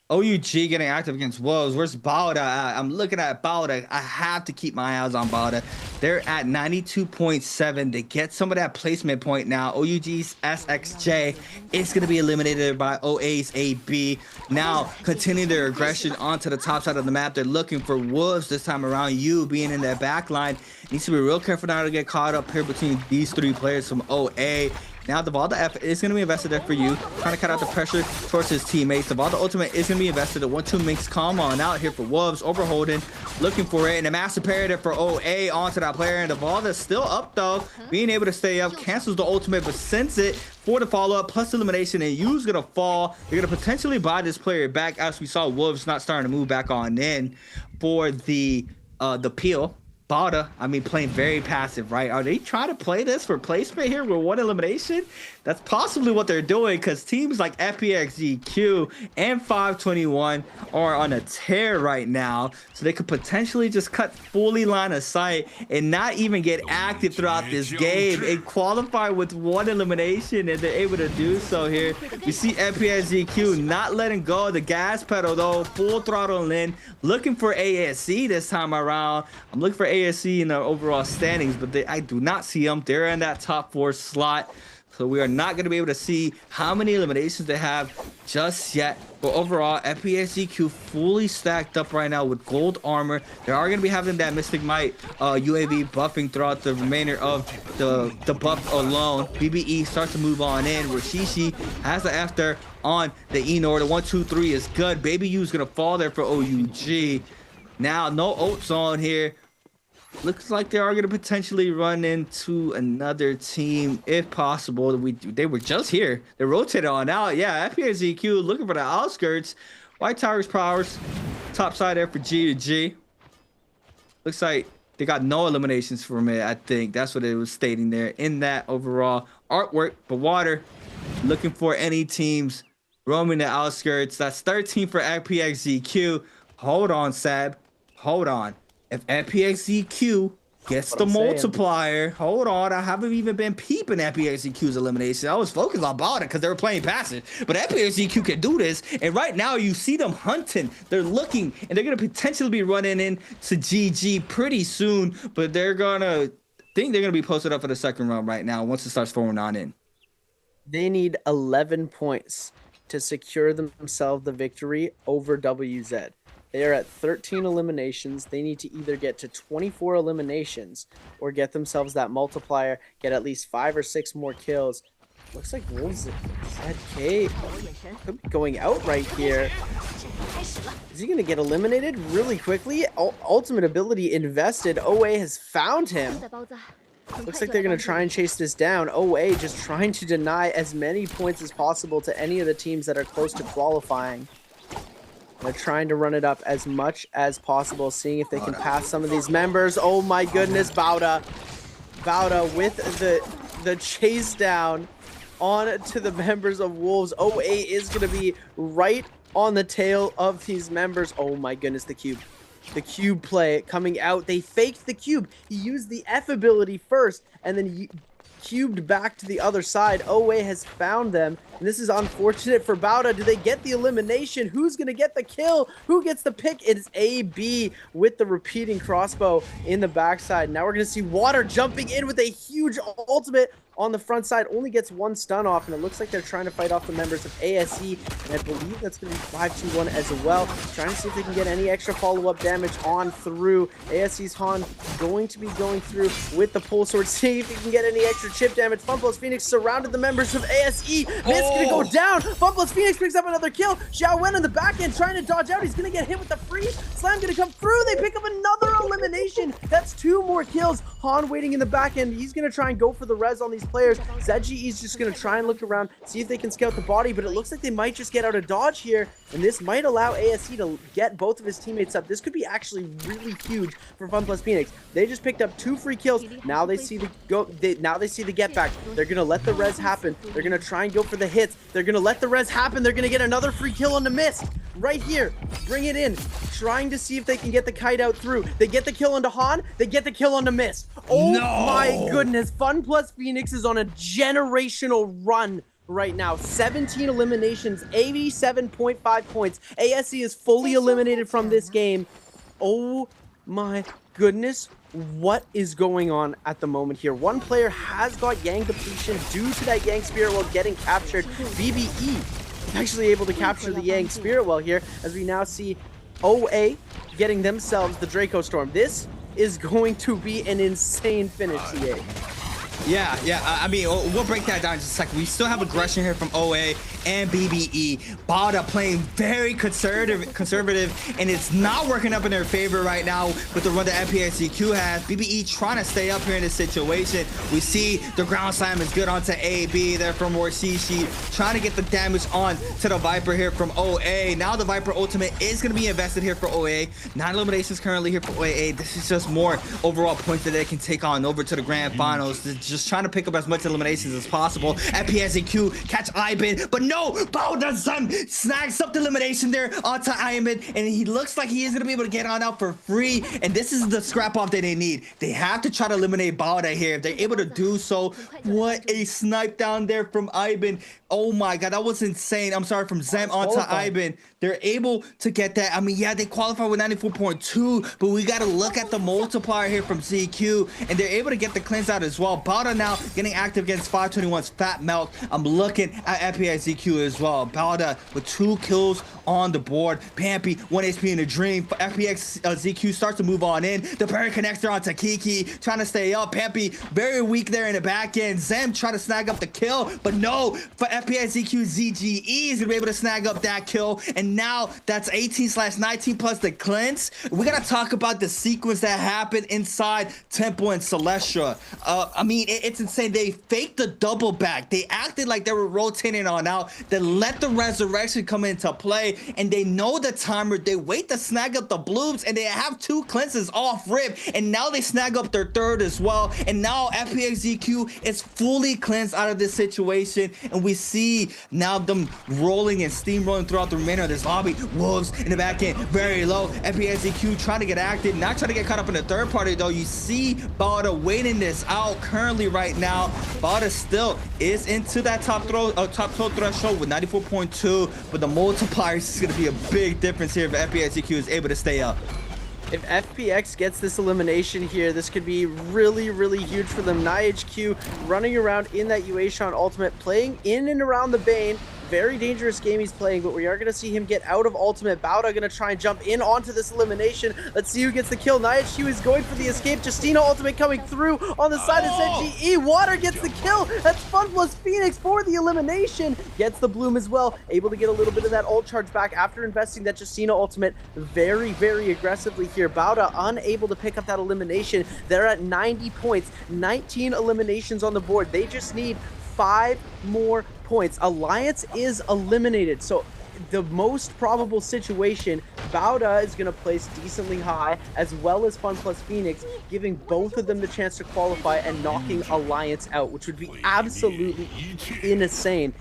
OUG getting active against Wolves. Where's Balda at? I'm looking at Balda. I have to keep my eyes on Balda. They're at 92.7 to get some of that placement point now. OUG's SXJ is going to be eliminated by OA's AB. Now, continuing their aggression onto the top side of the map. They're looking for Wolves this time around. You being in their back line. Needs to be real careful not to get caught up here between these three players from OA. Now, the Valda F is going to be invested there for you. Trying to cut out the pressure towards his teammates. The Valda Ultimate is going to be invested. The 1-2 mix calm on out here for Wolves. Overholding, looking for it. And a mass imperative for OA onto that player. And the Valda is still up, though. Being able to stay up. Cancels the ultimate, but sends it for the follow-up. Plus elimination. And Yu's going to fall. They're going to potentially buy this player back, as we saw Wolves not starting to move back on in for the peel. Balda, I mean, playing very passive, right? Are they trying to play this for placement here with one elimination? That's possibly what they're doing, because teams like FPXEQ and 521 are on a tear right now. So they could potentially just cut fully line of sight and not even get active throughout this game and qualify with one elimination, and they're able to do so here. We see FPXEQ not letting go of the gas pedal, though. Full throttle in, looking for ASC this time around. I'm looking for ASC in the overall standings, but I do not see them. They're in that top 4 slot. So we are not going to be able to see how many eliminations they have just yet. But overall, FPXEQ fully stacked up right now with gold armor. They are going to be having that Mystic Might UAV buffing throughout the remainder of the buff alone. BBE starts to move on in. Rashishi has the after on the Enor. The 1-2-3 is good. Baby U is going to fall there for OUG. Now, no ults on here. Looks like they are going to potentially run into another team if possible. They were just here. They rotated on out. Yeah, FPXEQ looking for the outskirts. White Towers Powers. Top side there for G2G. Looks like they got no eliminations from it, I think. That's what it was stating there in that overall artwork. But Water looking for any teams roaming the outskirts. That's 13 for FPXEQ. Hold on, Sab. Hold on. If FPXEQ gets the multiplier, hold on, I haven't even been peeping FPXEQ's elimination. I was focused on Balda because they were playing passive. But FPXEQ can do this, and right now you see them hunting. They're looking, and they're going to potentially be running into GG pretty soon, but they're going to be posted up for the second round right now once it starts forming on in. They need 11 points to secure themselves the victory over WZ. They are at 13 eliminations. They need to either get to 24 eliminations or get themselves that multiplier, get at least 5 or 6 more kills. Looks like Wolves ZK could be going out right here. Is he going to get eliminated really quickly? Ultimate ability invested. OA has found him. Looks like they're going to try and chase this down. OA just trying to deny as many points as possible to any of the teams that are close to qualifying. They're trying to run it up as much as possible, seeing if they can pass some of these members. Oh my goodness, Balda with the chase down on to the members of Wolves. OA is going to be right on the tail of these members. Oh my goodness, the cube play coming out. They faked the cube. He used the F ability first, and then he cubed back to the other side. OA has found them, and this is unfortunate for Balda. Do they get the elimination? Who's gonna get the kill? Who gets the pick? It's AB with the repeating crossbow in the backside. Now we're gonna see Water jumping in with a huge ultimate on the front side. Only gets 1 stun off, and it looks like they're trying to fight off the members of ASE, and I believe that's going to be 5-2-1 as well. Trying to see if they can get any extra follow-up damage on through. ASE's Han going to be going through with the pole sword, see if he can get any extra chip damage. Funplus Phoenix surrounded the members of ASE. Mist going to go down. Funplus Phoenix picks up another kill. Xiao Wen on the back end trying to dodge out. He's going to get hit with the freeze. Slam going to come through. They pick up another elimination. That's 2 more kills. Han waiting in the back end. He's going to try and go for the res on these players. ZGE is just going to try and look around, see if they can scout the body, but it looks like they might just get out of dodge here, and this might allow ASE to get both of his teammates up. This could be actually really huge for FunPlus Phoenix. They just picked up 2 free kills. Now they see the get back. They're going to let the res happen. They're going to try and go for the hits. They're going to let the res happen. They're going to get another free kill on the Mist right here. Bring it in. Trying to see if they can get the kite out through. They get the kill kill onto Han. They get the kill onto Mist. Oh my goodness. Fun plus Phoenix is on a generational run right now. 17 eliminations, 87.5 points. ASE is fully eliminated from this game. Oh my goodness. What is going on at the moment here? One player has got Yang depletion due to that Yang Spirit Well getting captured. BBE is actually able to capture the Yang Spirit Well here, as we now see OA getting themselves the Draco Storm. This is going to be an insane finish, CA. Yeah, I mean, we'll break that down in just a second. We still have aggression here from OA and BBE. Bada playing very conservative, and it's not working up in their favor right now with the run that NPSCQ has. BBE trying to stay up here in this situation. We see the ground slam is good onto AB there from Morshishi, trying to get the damage on to the Viper here from OA. Now the Viper ultimate is going to be invested here for OA. 9 eliminations currently here for OA. This is just more overall points that they can take on over to the grand finals. They're just trying to pick up as much eliminations as possible. NPSCQ catch Iben, but no, Bowden snags up the elimination there onto Iben, and he looks like he is going to be able to get on out for free, and this is the scrap off that they need. They have to try to eliminate Bowden here. If they're able to do so, what a snipe down there from Iben. Oh my god, that was insane. I'm sorry, from Zem onto Iben. They're able to get that. I mean, yeah, they qualify with 94.2, but we got to look at the multiplier here from ZQ, and they're able to get the cleanse out as well. Bowden now getting active against 521's Fat Milk. I'm looking at FPX ZQ as well. Bowden with 2 kills on the board. Pampy, 1 HP in a dream. FPX ZQ starts to move on in. The parry connects there onto Kiki, trying to stay up. Pampy very weak there in the back end. Zem trying to snag up the kill, but no, for FPX ZQ, ZGE is gonna be able to snag up that kill, and now that's 18/19 plus the cleanse. We gotta talk about the sequence that happened inside Temple and Celestia. I mean, it's insane. They faked the double back. They acted like they were rotating on out. They let the resurrection come into play, and they know the timer. They wait to snag up the blooms, and they have 2 cleanses off rip, and now they snag up their 3rd as well, and now FPX ZQ is fully cleansed out of this situation, and we see now them rolling and steamrolling throughout the remainder of this lobby. Wolves in the back end, very low. FPX ZQ trying to get active, not trying to get caught up in the 3rd party though. You see Bada waiting this out currently right now. Bada still is into that top throw threshold with 94.2, but the multiplier is going to be a big difference here if FPX ZQ is able to stay up. If FPX gets this elimination here, this could be really, really huge for them. NiHQ running around in that Yuashan ultimate, playing in and around the Bane. Very dangerous game he's playing, but we are going to see him get out of ultimate. Bowda going to try and jump in onto this elimination. Let's see who gets the kill. NiHQ is going for the escape. Justina ultimate coming through on the side of ZGE. Water gets the kill. That's Fun plus Phoenix for the elimination. Gets the bloom as well. Able to get a little bit of that ult charge back after investing that Justina ultimate very, very aggressively here. Bowda unable to pick up that elimination. They're at 90 points. 19 eliminations on the board. They just need 5 more points. Alliance is eliminated, so the most probable situation, Bowda is going to place decently high, as well as Fun plus Phoenix, giving both of them the chance to qualify and knocking Alliance out, which would be absolutely insane.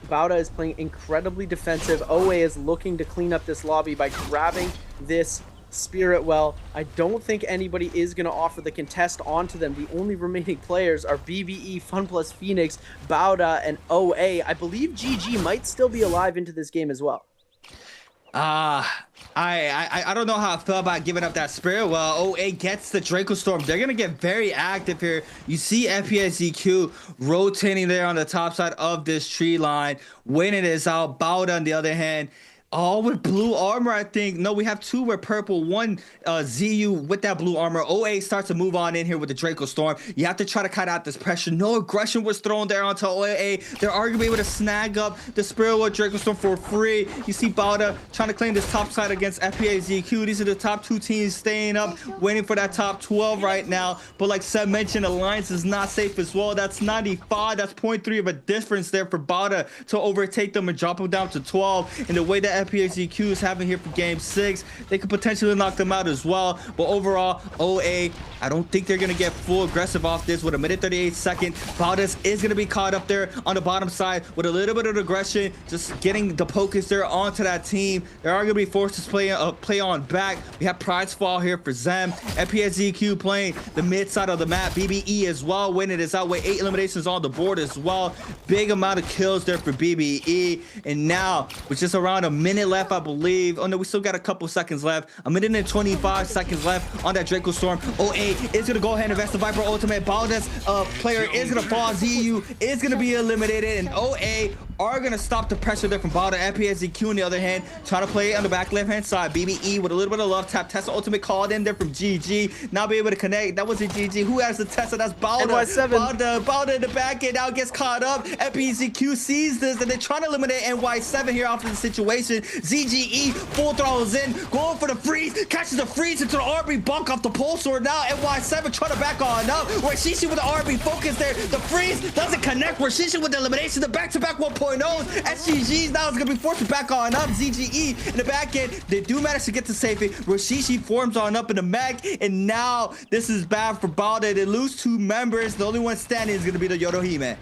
Bowda is playing incredibly defensive. OA is looking to clean up this lobby by grabbing this Spirit Well. I don't think anybody is going to offer the contest onto them. The only remaining players are BBE, Fun plus Phoenix, Bowda, and OA. I believe GG might still be alive into this game as well. I don't know how I feel about giving up that Spirit Well. OA gets the Draco Storm. They're gonna get very active here. You see FPSZQ rotating there on the top side of this tree line, winning this out. Bowda on the other hand, all with blue armor, I think. No, we have 2 with purple, 1 ZU with that blue armor. OA starts to move on in here with the Draco Storm. You have to try to cut out this pressure. No aggression was thrown there onto OA. They're arguably able to snag up the Spirit Well Draco Storm for free. You see Bowda trying to claim this top side against FPA ZQ. These are the top 2 teams staying up, waiting for that top 12 right now. But like Seb mentioned, Alliance is not safe as well. That's 95. That's 0.3 of a difference there for Bowda to overtake them and drop them down to 12. And the way that that FPXEQ is having here for game 6. They could potentially knock them out as well. But overall, OA, I don't think they're going to get full aggressive off this with a minute 38 second. Baldas is going to be caught up there on the bottom side with a little bit of aggression, just getting the focus there onto that team. They are going to be forced to play on back. We have prize fall here for Zem. FPXEQ playing the mid side of the map. BBE as well, winning this out with 8 eliminations on the board as well. Big amount of kills there for BBE. And now with just around a minute left, I believe. Oh no, we still got a couple seconds left. A minute and 25 seconds left on that Draco Storm. OA is going to go ahead and invest the Viper ultimate. Baldas player is going to fall. ZU is going to be eliminated, and OA are going to stop the pressure there from Balda. FPXEQ on the other hand, trying to play on the back left hand side. BBE with a little bit of love tap. Tessa ultimate called in there from GG. Not be able to connect. That wasn't GG. Who has the Tessa? That's Balda. NY7. Balda in the back end now gets caught up. FPXEQ sees this, and they're trying to eliminate NY7 here off of the situation. ZGE full throttles in, going for the freeze, catches the freeze into the RB bunk off the pole sword. Now NY7 trying to back on up. Rashishi with the RB focus there. The freeze doesn't connect. Rashishi with the elimination. The back-to-back 1.0. SGGs now is going to be forced to back on up. ZGE in the back end. They do manage to get to safety. Rashishi forms on up in the mech. And now this is bad for Balda. They lose 2 members. The only one standing is going to be the Yodohime.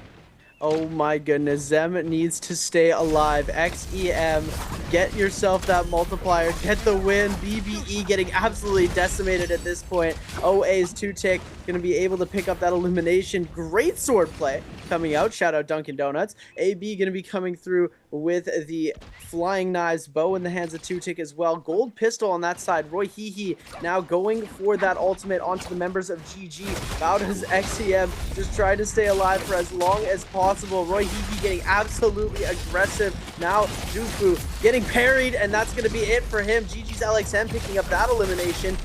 Oh my goodness, Zem needs to stay alive. XEM, get yourself that multiplier, get the win. BBE getting absolutely decimated at this point. OA's 2-tick gonna be able to pick up that elimination. Great sword play coming out. Shout out Dunkin' Donuts. AB gonna be coming through with the flying knives, bow in the hands of 2-tick as well. Gold pistol on that side. Roy Hehe now going for that ultimate onto the members of GG. Balda's XEM just trying to stay alive for as long as possible. Roy Hehe getting absolutely aggressive. Now Doofu getting parried, and that's going to be it for him. GG's LXM picking up that elimination.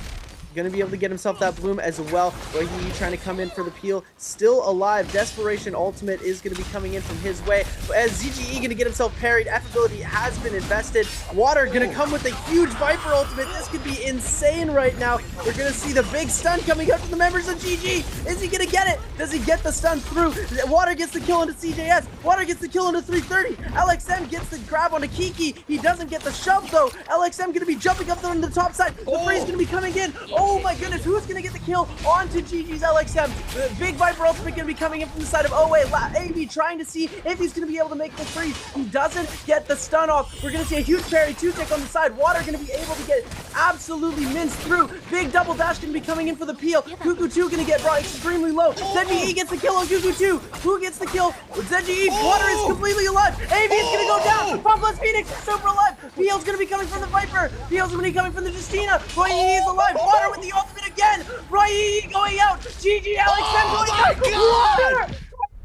Gonna be able to get himself that bloom as well. Roy Hehe trying to come in for the peel. Still alive. Desperation ultimate is gonna be coming in from his way. As ZGE gonna get himself parried. F ability has been invested. Water gonna come with a huge Viper ultimate. This could be insane right now. We're gonna see the big stun coming out to the members of GG. Is he gonna get it? Does he get the stun through? Water gets the kill into CJS. Water gets the kill into 330. LXM gets the grab onto Kiki. He doesn't get the shove though. LXM gonna be jumping up on the top side. The freeze gonna be coming in. Oh my goodness, who's gonna get the kill onto GG's LXM? The big Viper ultimate gonna be coming in from the side of OA. AB trying to see if he's gonna be able to make the freeze. He doesn't get the stun off. We're gonna see a huge parry, 2-tick on the side. Water gonna be able to get absolutely minced through. Big double dash gonna be coming in for the peel. Cuckoo 2 gonna get brought extremely low. ZGE gets the kill on Cuckoo 2. Who gets the kill? ZGE, Water is completely alive. AB is gonna go down. Plus Phoenix is super alive. Peel's gonna be coming from the Viper. Peel's gonna be coming from the Justina. Roy Hehe is alive. Water with the ultimate again. Roy Hehe going out. GG LXM going out. Water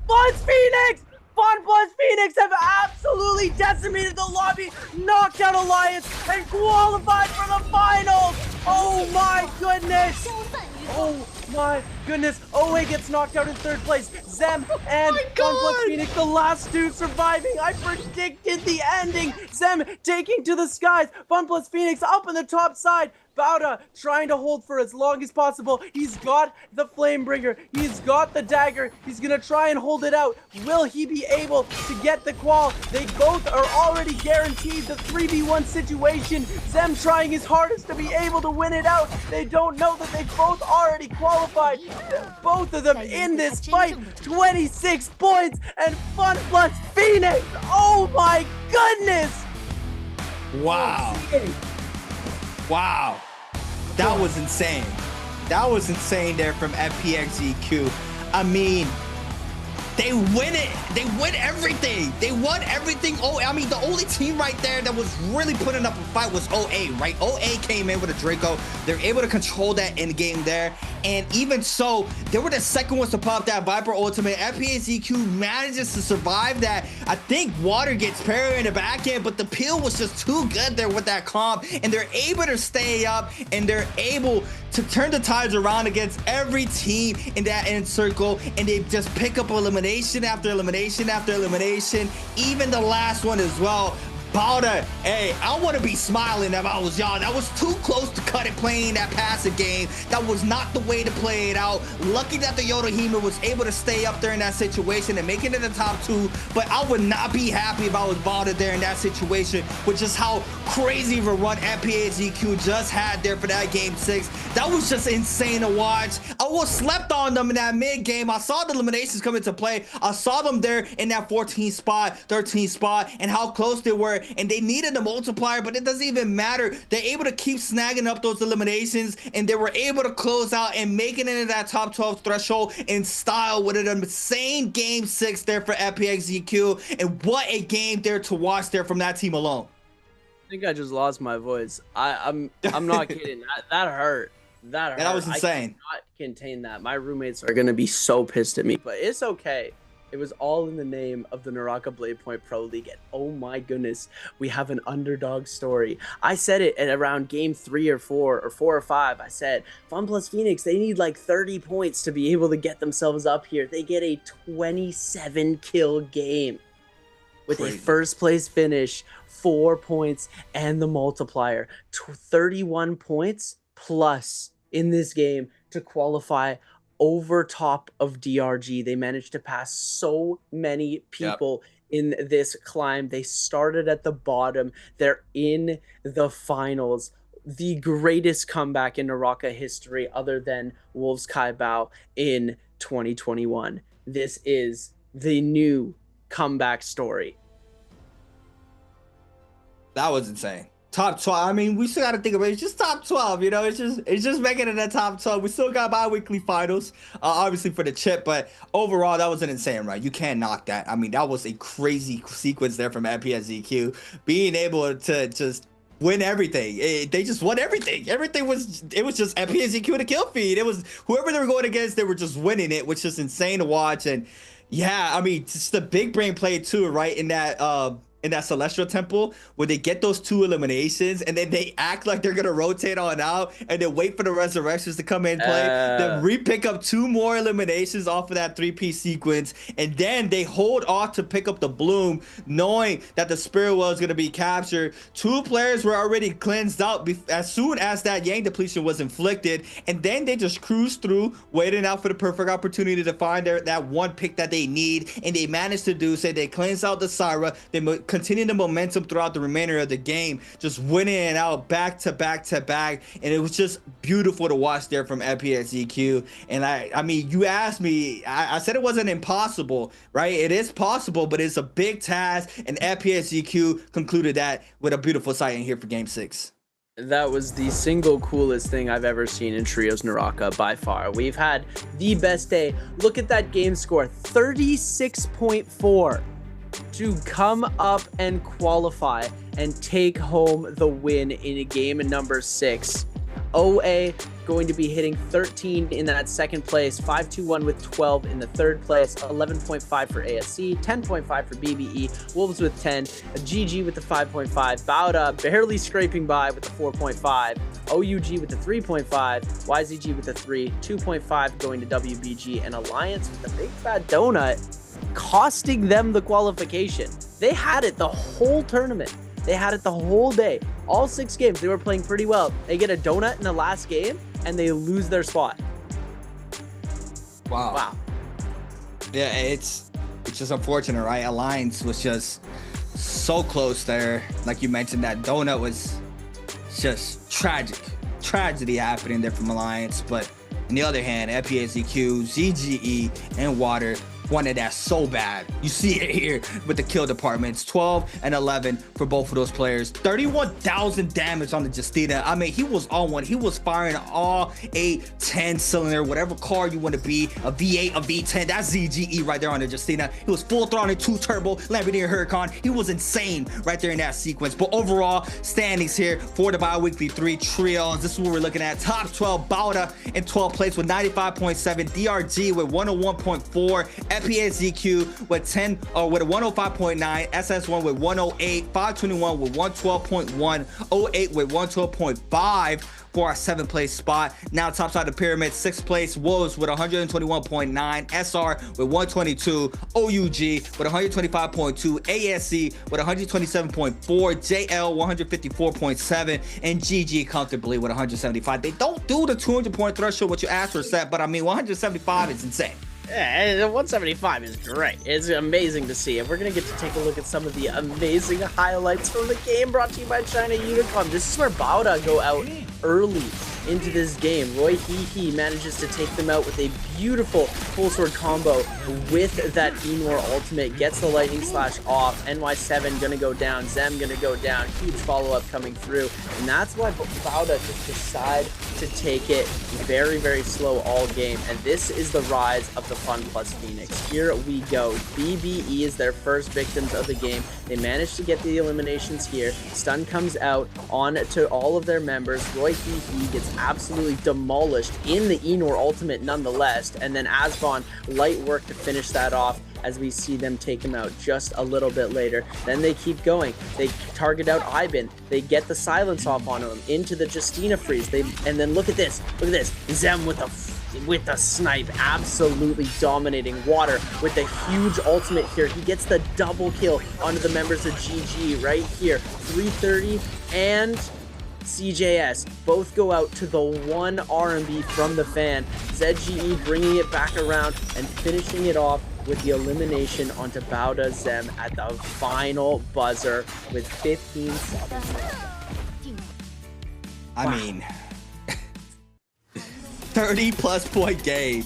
plus Phoenix. Fun plus Phoenix have absolutely decimated the lobby, knocked out Alliance, and qualified for the finals. Oh my goodness. Oh my goodness. OA gets knocked out in 3rd place. Zem and Fun plus Phoenix, the last 2 surviving. I predicted the ending. Zem taking to the skies. Fun plus Phoenix up in the top side. Bauda trying to hold for as long as possible. He's got the Flamebringer. He's got the dagger. He's going to try and hold it out. Will he be able to get the qual? They both are already guaranteed the 3v1 situation. Zem trying his hardest to be able to win it out. They don't know that they both already qualified. Both of them in this fight. 26 points and Fun plus Phoenix. Oh my goodness. Wow. Wow. That was insane. That was insane there from FPXEQ. I mean, they win it. They win everything. They won everything. Oh, I mean, the only team right there that was really putting up a fight was OA, right? OA came in with a Draco. They're able to control that end game there. And even so, they were the second ones to pop that Viper ultimate. FPXEQ manages to survive that. I think Water gets parried in the back end, but the peel was just too good there with that comp. And they're able to stay up, and they're able to turn the tides around against every team in that end circle. And they just pick up elimination after elimination after elimination. Even the last one as well. Balda, hey, I want to be smiling if I was y'all. That was too close to cut it playing that passive game. That was not the way to play it out. Lucky that the Yodohime was able to stay up there in that situation and make it in the top 2. But I would not be happy if I was Balda there in that situation with just how crazy of a run NPHEQ just had there for that game 6. That was just insane to watch. I was slept on them in that mid game. I saw the eliminations come into play. I saw them there in that 14th spot, 13th spot, and how close they were. And they needed the multiplier, but it doesn't even matter. They're able to keep snagging up those eliminations, and they were able to close out and make it into that top 12 threshold in style with an insane game 6 there for FPXEQ. And what a game there to watch there from that team alone. I think I just lost my voice. I'm not kidding. That hurt. That hurt. That was insane. I cannot contain that. My roommates are gonna be so pissed at me, but it's okay. It was all in the name of the NARAKA BLADEPOINT Pro League, and oh my goodness, we have an underdog story. I said it at around game 3 or 4 or 4 or 5. I said, Fun Plus Phoenix, they need like 30 points to be able to get themselves up here. They get a 27 kill game with a first place finish, 4 points, and the multiplier. 31 points plus in this game to qualify over top of DRG. They managed to pass so many people in this climb. They started at the bottom. They're in the finals. The greatest comeback in NARAKA history other than Wolves Kai Bao in 2021. This is the new comeback story. That was insane. Top 12. I mean, we still got to think about it. It's just top 12, you know. It's just making it in the top 12. We still got bi-weekly finals, obviously for the chip, but overall, that was an insane run. You can't knock that. I mean, that was a crazy sequence there from NPSEQ, being able to just win everything. They just won everything. It was just NPSEQ to kill feed. It was whoever they were going against, they were just winning it, which is insane to watch. And yeah, I mean, just the big brain play too, right? In that Celestial Temple, where they get those 2 eliminations and then they act like they're gonna rotate on out and then wait for the resurrections to come in play, then re-pick up 2 more eliminations off of that 3-piece sequence, and then they hold off to pick up the bloom, knowing that the spirit well is gonna be captured. 2 players were already cleansed out as soon as that Yang depletion was inflicted, and then they just cruise through, waiting out for the perfect opportunity to find that one pick that they need, and they managed to do so. They cleanse out the Syra, they continue the momentum throughout the remainder of the game, just winning it out back to back to back, and it was just beautiful to watch there from NPSEQ. And I mean, you asked me, I said it wasn't impossible, right? It is possible, but it's a big task, and NPSEQ concluded that with a beautiful sight in here for game 6. That was the single coolest thing I've ever seen in Trios NARAKA by far. We've had the best day. Look at that game score, 36.4. to come up and qualify and take home the win in game number 6. OA going to be hitting 13 in that second place, 521 with 12 in the third place, 11.5 for ASC, 10.5 for BBE, Wolves with 10, GG with the 5.5, Bauda barely scraping by with the 4.5, OUG with the 3.5, YZG with the 3, 2.5 going to WBG, and Alliance with the big fat donut, costing them the qualification. They had it the whole tournament. They had it the whole day. All 6 games, they were playing pretty well. They get a donut in the last game, and they lose their spot. Wow. Yeah, it's just unfortunate, right? Alliance was just so close there. Like you mentioned, that donut was just tragic. Tragedy happening there from Alliance. But on the other hand, FPSEQ, ZGE, and Water wanted that so bad. You see it here with the kill departments, 12 and 11 for both of those players. 31,000 damage on the Justina. I mean, he was on one. He was firing all 8, 10 cylinder, whatever car you want to be, a V8, a V10. That's ZGE right there on the Justina. He was full throttle, 2 turbo, Lamborghini Huracan. He was insane right there in that sequence. But overall, standings here for the bi-weekly 3 trios. This is what we're looking at. Top 12, Bauda in 12th place with 95.7, DRG with 101.4, FPSEQ with 10 with a 105.9, SS1 with 108, 521 with 112.1, 08 with 112.5 for our 7th place spot. Now top side of the pyramid, 6th place Wolves with 121.9, SR with 122, OUG with 125.2, ASC with 127.4, JL 154.7, and GG comfortably with 175. They don't do the 200 point threshold what you asked for, set, but I mean 175 is insane. 175 is great. It's amazing to see. And we're going to get to take a look at some of the amazing highlights from the game brought to you by China Unicom. This is where Bauda go out early into this game. Roy Hee manages to take them out with a beautiful full sword combo with that Enor ultimate. Gets the lightning slash off. NY7 gonna go down. Zem gonna go down. Huge follow-up coming through. And that's why Bauda just decide to take it very, very slow all game. And this is the rise of the Fun Plus Phoenix. Here we go. BBE is their first victims of the game. They managed to get the eliminations here. Stun comes out on to all of their members. Roy Hee gets absolutely demolished in the Enor ultimate nonetheless. And then Asvon, light work to finish that off as we see them take him out just a little bit later. Then they keep going. They target out Ivan. They get the silence off on him into the Justina freeze. And then look at this. Look at this. Zem with the snipe, absolutely dominating Water with the huge ultimate here. He gets the double kill onto the members of GG right here. 330 and CJS both go out to the one R&B from the fan. ZGE bringing it back around and finishing it off with the elimination onto Bauda Zem at the final buzzer with 15 seconds left. I mean, 30+ point game.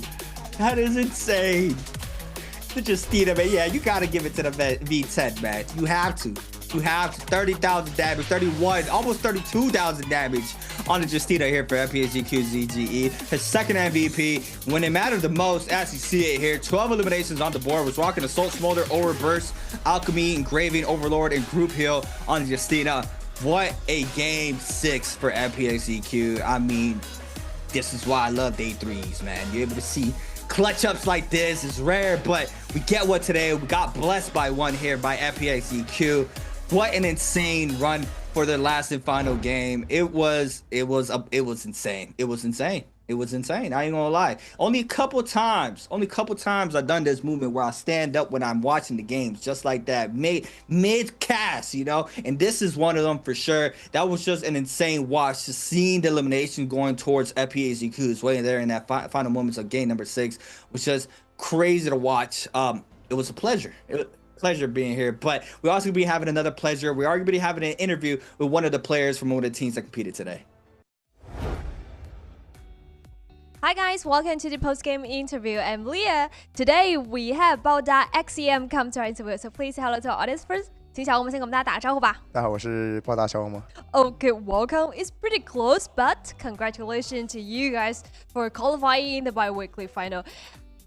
That is insane. The Justina, man, yeah, you gotta give it to the V10, man. You have to. You have 30,000 damage, 31, almost 32,000 damage on the Justina here for FPSGQ ZGE. His second MVP when it mattered the most, as you see it here. 12 eliminations on the board. Was rocking Assault Smolder, Overburst, Alchemy, Engraving, Overlord, and Group Heal on the Justina. What a game 6 for FPSGQ. I mean, this is why I love day 3s, man. You're able to see clutch ups like this. It's rare, but we get one today. We got blessed by one here by FPSGQ. What an insane run for their last and final game. It was insane. It was insane. It was insane. I ain't gonna lie. Only a couple times I've done this movement where I stand up when I'm watching the games, just like that, mid cast, you know. And this is one of them for sure. That was just an insane watch. Just seeing the elimination going towards FPSGQ's way there in that final moments of game number 6 was just crazy to watch. It was a pleasure. Pleasure being here, but we also gonna be having another pleasure. We're going to be having an interview with one of the players from one of the teams that competed today. Hi guys, welcome to the post-game interview. I'm Leah. Today we have Bauda XEM come to our interview, so please hello to our audience first. 请小红们先给我们大家打个招呼吧。大家好，我是报大小红吗 Okay, welcome. It's pretty close, but congratulations to you guys for qualifying in the bi-weekly final.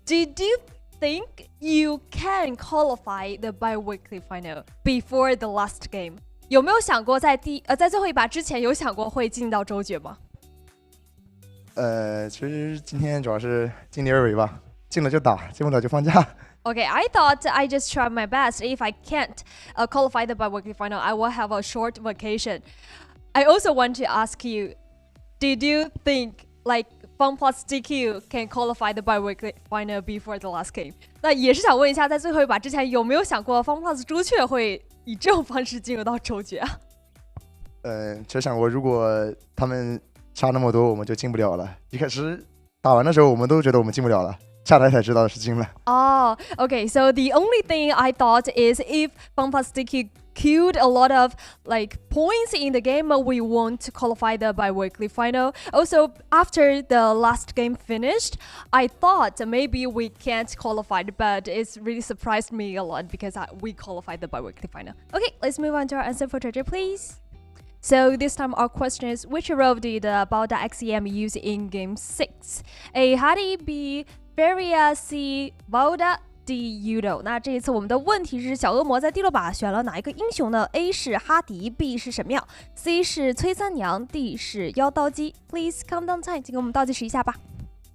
Did you think you can qualify the bi-weekly final before the last game? 有没有想过在最后一把之前有想过会进到周决吗？其实今天主要是尽力而为吧，进了就打，进不了就放假。Okay, I thought I just tried my best. If I can't qualify the bi-weekly final, I will have a short vacation. I also want to ask you, did you think like Fun Plus DQ can qualify the bi-weekly final before the last game? 那也是想问一下，在最后一把之前有没有想过 Fun Plus 朱雀会以这种方式进入到周决啊？其实想过，如果他们差那么多，我们就进不了了。一开始打完的时候，我们都觉得我们进不了了。下来才知道是进了。Oh, okay. So the only thing I thought is if Fun Plus DQ queued a lot of like points in the game, we won't qualify the bi-weekly final. Also, after the last game finished, I thought maybe we can't qualify, but it's really surprised me a lot because we qualified the bi-weekly final. Okay, let's move on to our answer for today, please. So this time our question is, which role did Bauda XEM use in game 6? A Hadi, B Feria, C Bauda, D Udo. 那这一次我们的问题是，小恶魔在第6把选了哪一个英雄呢？ A 是哈迪， B 是神庙， C 是崔三娘， D 是妖刀姬。 Please count down time， 请给我们倒计时一下吧。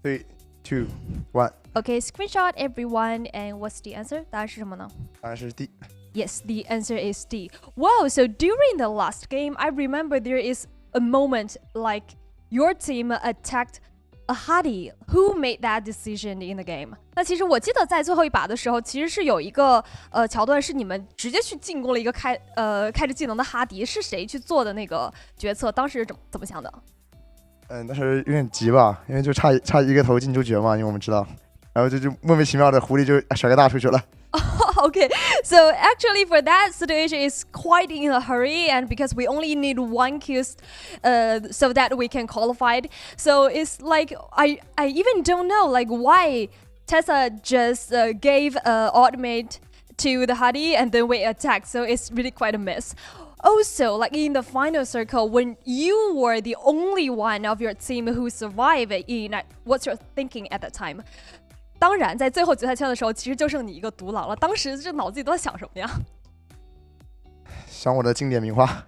3, 2, 1. Okay, screenshot everyone. And what's the answer? 答案是什么呢？答案是 D. Yes, the answer is D. Wow, so during the last game, I remember there is a moment like your team attacked a Hadi. Who made that decision in the game? 那其实我记得在最后一把的时候，其实是有一个桥段是你们直接去进攻了一个开着技能的哈迪，是谁去做的那个决策？当时怎么想的？但是有点急吧，因为就差一个头进周决嘛，因为我们知道，然后就莫名其妙的狐狸就甩个大出去了。Okay, so actually for that situation is quite in a hurry, and because we only need 1 kill so that we can qualify. So it's like I even don't know like why Tessa just gave ultimate to the Hadi and then we attack. So it's really quite a mess. Also, like in the final circle, when you were the only one of your team who survived in, what's your thinking at that time? 当然，在最后决赛圈的时候，其实就剩你一个独狼了。当时这脑子里都在想什么呀？想我的经典名画。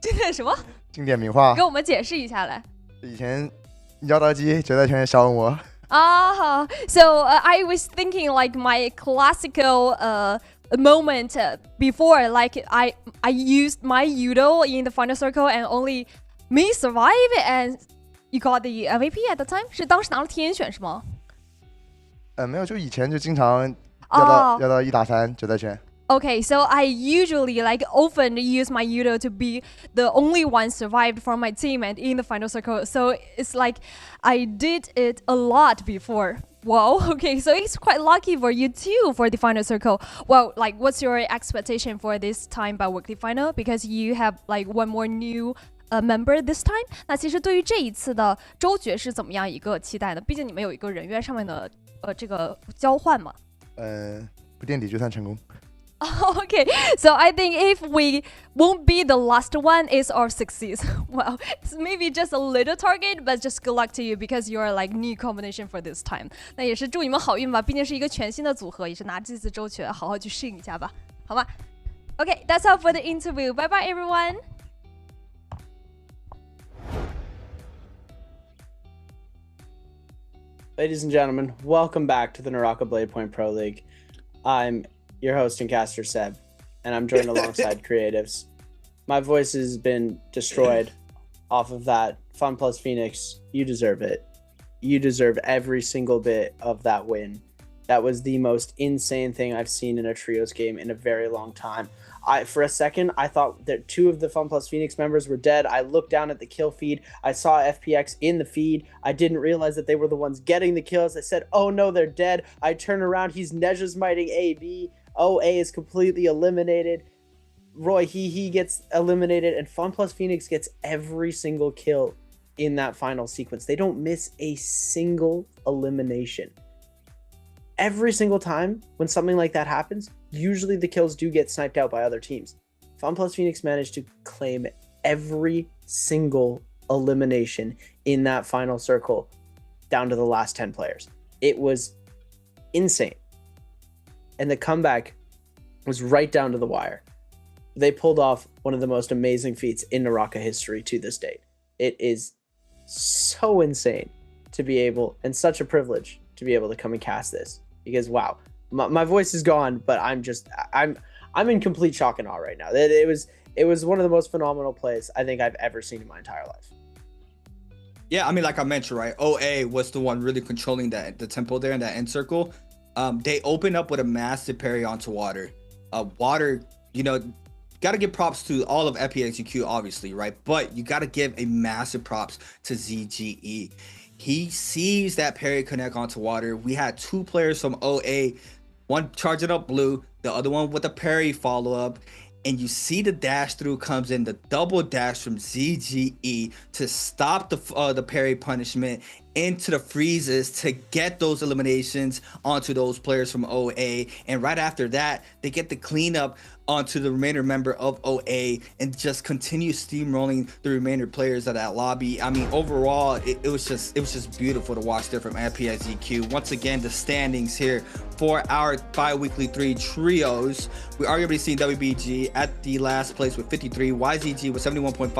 经典什么？经典名画。给我们解释一下来。以前妖刀姬决赛圈小恶魔。So I was thinking like my classical moment before, like I used my Yudo in the final circle and only me survive and you got the MVP at the time. 是当时拿了天选是吗？没有，就以前就经常要到1打3决赛圈。Okay, so I usually like often use my Yudo to be the only one survived from my team and in the final circle. So it's like I did it a lot before. Wow, okay, so it's quite lucky for you too for the final circle. Well, like what's your expectation for this time Biweekly final? Because you have like one more new member this time. 那其实对于这一次的周决是怎么样一个期待呢？毕竟你们有一个人员上面的这个交换嘛。不垫底就算成功。Okay, so I think if we won't be the last one, it's our success. Well, it's maybe just a little target, but just good luck to you because you are like new combination for this time. 那也是祝你们好运吧，毕竟是一个全新的组合，也是拿这次周决好好去适应一下吧，好吗？ Okay, that's all for the interview. Bye bye, everyone. Ladies and gentlemen, welcome back to the NARAKA BLADEPOINT Pro League. I'm your host and caster Seb, and I'm joined alongside creatives. My voice has been destroyed off of that. Fun plus Phoenix, you deserve it. You deserve every single bit of that win. That was the most insane thing I've seen in a trios game in a very long time. For a second, I thought that 2 of the Fun Plus Phoenix members were dead. I looked down at the kill feed. I saw FPX in the feed. I didn't realize that they were the ones getting the kills. I said, oh no, they're dead. I turn around. He's Neja's mighting AB. OA is completely eliminated. Roy, he gets eliminated. And Fun Plus Phoenix gets every single kill in that final sequence. They don't miss a single elimination. Every single time when something like that happens, usually the kills do get sniped out by other teams. Fun Plus Phoenix managed to claim every single elimination in that final circle down to the last 10 players. It was insane. And the comeback was right down to the wire. They pulled off one of the most amazing feats in NARAKA history to this date. It is so insane to be able, and such a privilege to be able to come and cast this. Because wow, my voice is gone, but I'm in complete shock and awe right now. It was one of the most phenomenal plays I think I've ever seen in my entire life. Yeah, I mean, like I mentioned, right? OA was the one really controlling the tempo there in that end circle. They opened up with a massive parry onto Water. Water, you know, got to give props to all of FPXEQ, obviously, right? But you got to give a massive props to ZGE. He sees that parry connect onto Water. We had 2 players from OA, one charging up blue, the other one with a parry follow-up. And you see the dash through comes in, the double dash from ZGE to stop the parry punishment into the freezes to get those eliminations onto those players from OA. And right after that, they get the cleanup onto the remainder member of OA and just continue steamrolling the remainder players of that lobby. I mean, overall, it was just beautiful to watch there from FPXEQ. Once again, the standings here for our bi-weekly 3 trios. We are going to be seeing WBG at the last place with 53, YZG with 71.5,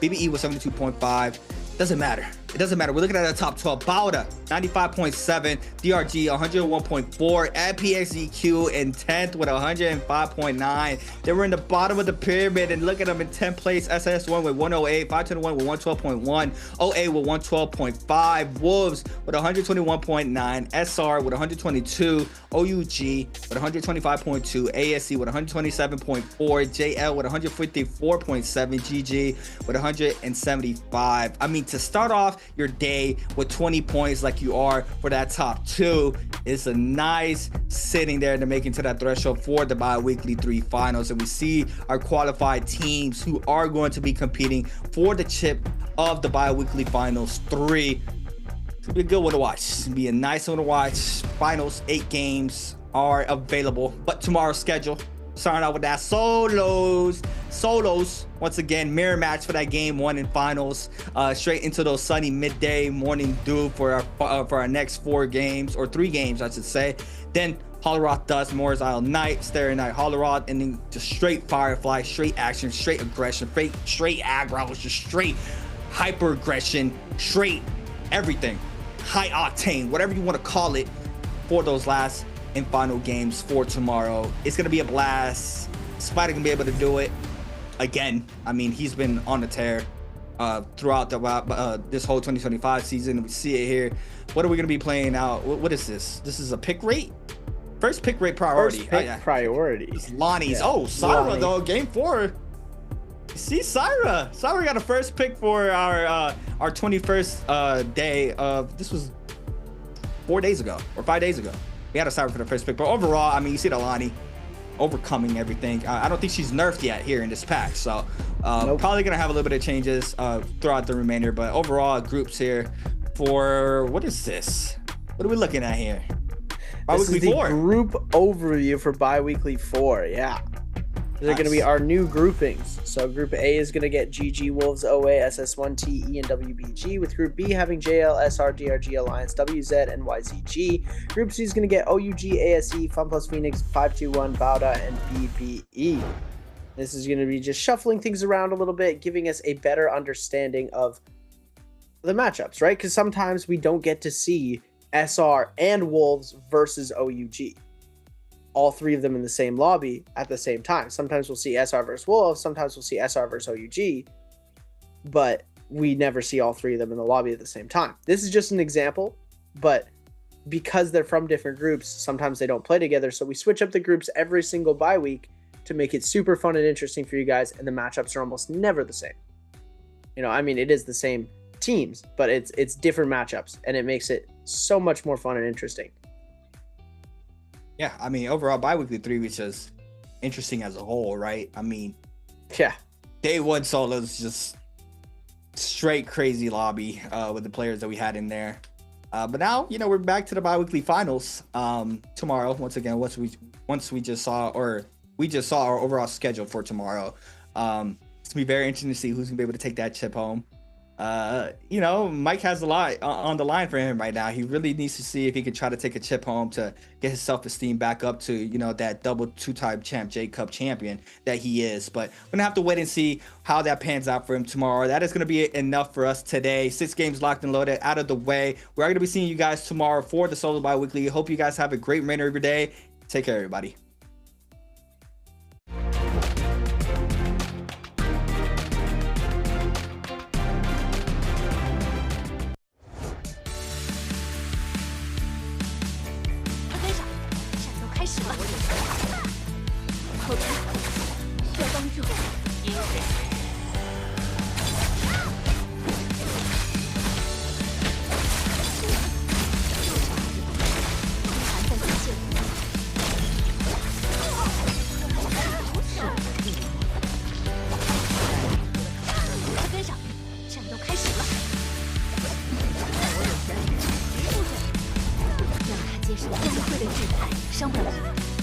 BBE with 72.5. Doesn't matter. It doesn't matter. We're looking at the top 12. Bauda, 95.7. DRG, 101.4. FPXEQ in 10th with 105.9. They were in the bottom of the pyramid, and look at them in 10th place. SS1 with 108. 521 with 112.1. OA with 112.5. Wolves with 121.9. SR with 122. OUG with 125.2. ASC with 127.4. JL with 154.7. GG with 175. I mean, to start off your day with 20 points like you are for that top 2, It's a nice sitting there to make it to that threshold for the bi-weekly 3 finals. And we see our qualified teams who are going to be competing for the chip of the bi-weekly finals 3. It's gonna be a good one to watch. It's gonna be a nice one to watch. Finals 8 games are available, but tomorrow's schedule, starting out with that solos. Once again, mirror match for that game 1 in finals. Straight into those sunny midday morning dew for our next 4 games, or 3 games, I should say. Then Holleroth Dust, Moore's Isle Night, Starry Night Holleroth, and then just straight Firefly, straight action, straight aggression, straight aggro, just straight hyper aggression, straight everything, high octane, whatever you want to call it, for those last and final games for tomorrow. It's gonna be a blast. Spider gonna be able to do it again. I mean, he's been on the tear throughout this whole 2025 season. We see it here. What are we gonna be playing out? What is this? This is a pick rate? First pick rate priority. First pick priority. Lonnie's. Yeah. Oh, Syra though, game 4. See, Syra got a first pick for our 21st day of, this was 4 days ago or 5 days ago. We had a Syra for the first pick, but overall, I mean, you see the Lonnie overcoming everything. I don't think she's nerfed yet here in this pack, so probably gonna have a little bit of changes throughout the remainder. But overall, groups here for, what is this? What are we looking at here? This is the group overview for bi-weekly 4. Yeah. These are going to be our new groupings. So Group A is going to get GG, Wolves, OA, SS1, TE, and WBG, with Group B having JL, SR, DRG, Alliance, WZ, and YZG. Group C is going to get OUG, ASE, Fun Plus Phoenix, 521, Bauda, and BBE. This is going to be just shuffling things around a little bit, giving us a better understanding of the matchups, right? Because sometimes we don't get to see SR and Wolves versus OUG. All 3 of them in the same lobby at the same time. Sometimes we'll see SR versus Wolves, sometimes we'll see SR versus OUG, but we never see all 3 of them in the lobby at the same time. This is just an example, but because they're from different groups, sometimes they don't play together, so we switch up the groups every single bye week to make it super fun and interesting for you guys, and the matchups are almost never the same. You know, I mean, it is the same teams, but it's different matchups, and it makes it so much more fun and interesting. Yeah, I mean, overall, bi-weekly 3 was just interesting as a whole, right? I mean, yeah, day 1 solos, just straight crazy lobby with the players that we had in there. But now, you know, we're back to the bi-weekly finals tomorrow. Once again, we just saw our overall schedule for tomorrow. It's gonna be very interesting to see who's gonna be able to take that chip home. You know, Mike has a lot on the line for him right now. He really needs to see if he can try to take a chip home to get his self-esteem back up to, you know, that double 2-time champ, J Cup champion that he is. But we're gonna have to wait and see how that pans out for him tomorrow. That is gonna be enough for us today. 6 games locked and loaded, out of the way. We are gonna be seeing you guys tomorrow for the solo bi-weekly. Hope you guys have a great remainder of your day. Take care, everybody.接受崩溃的制裁，伤不了你。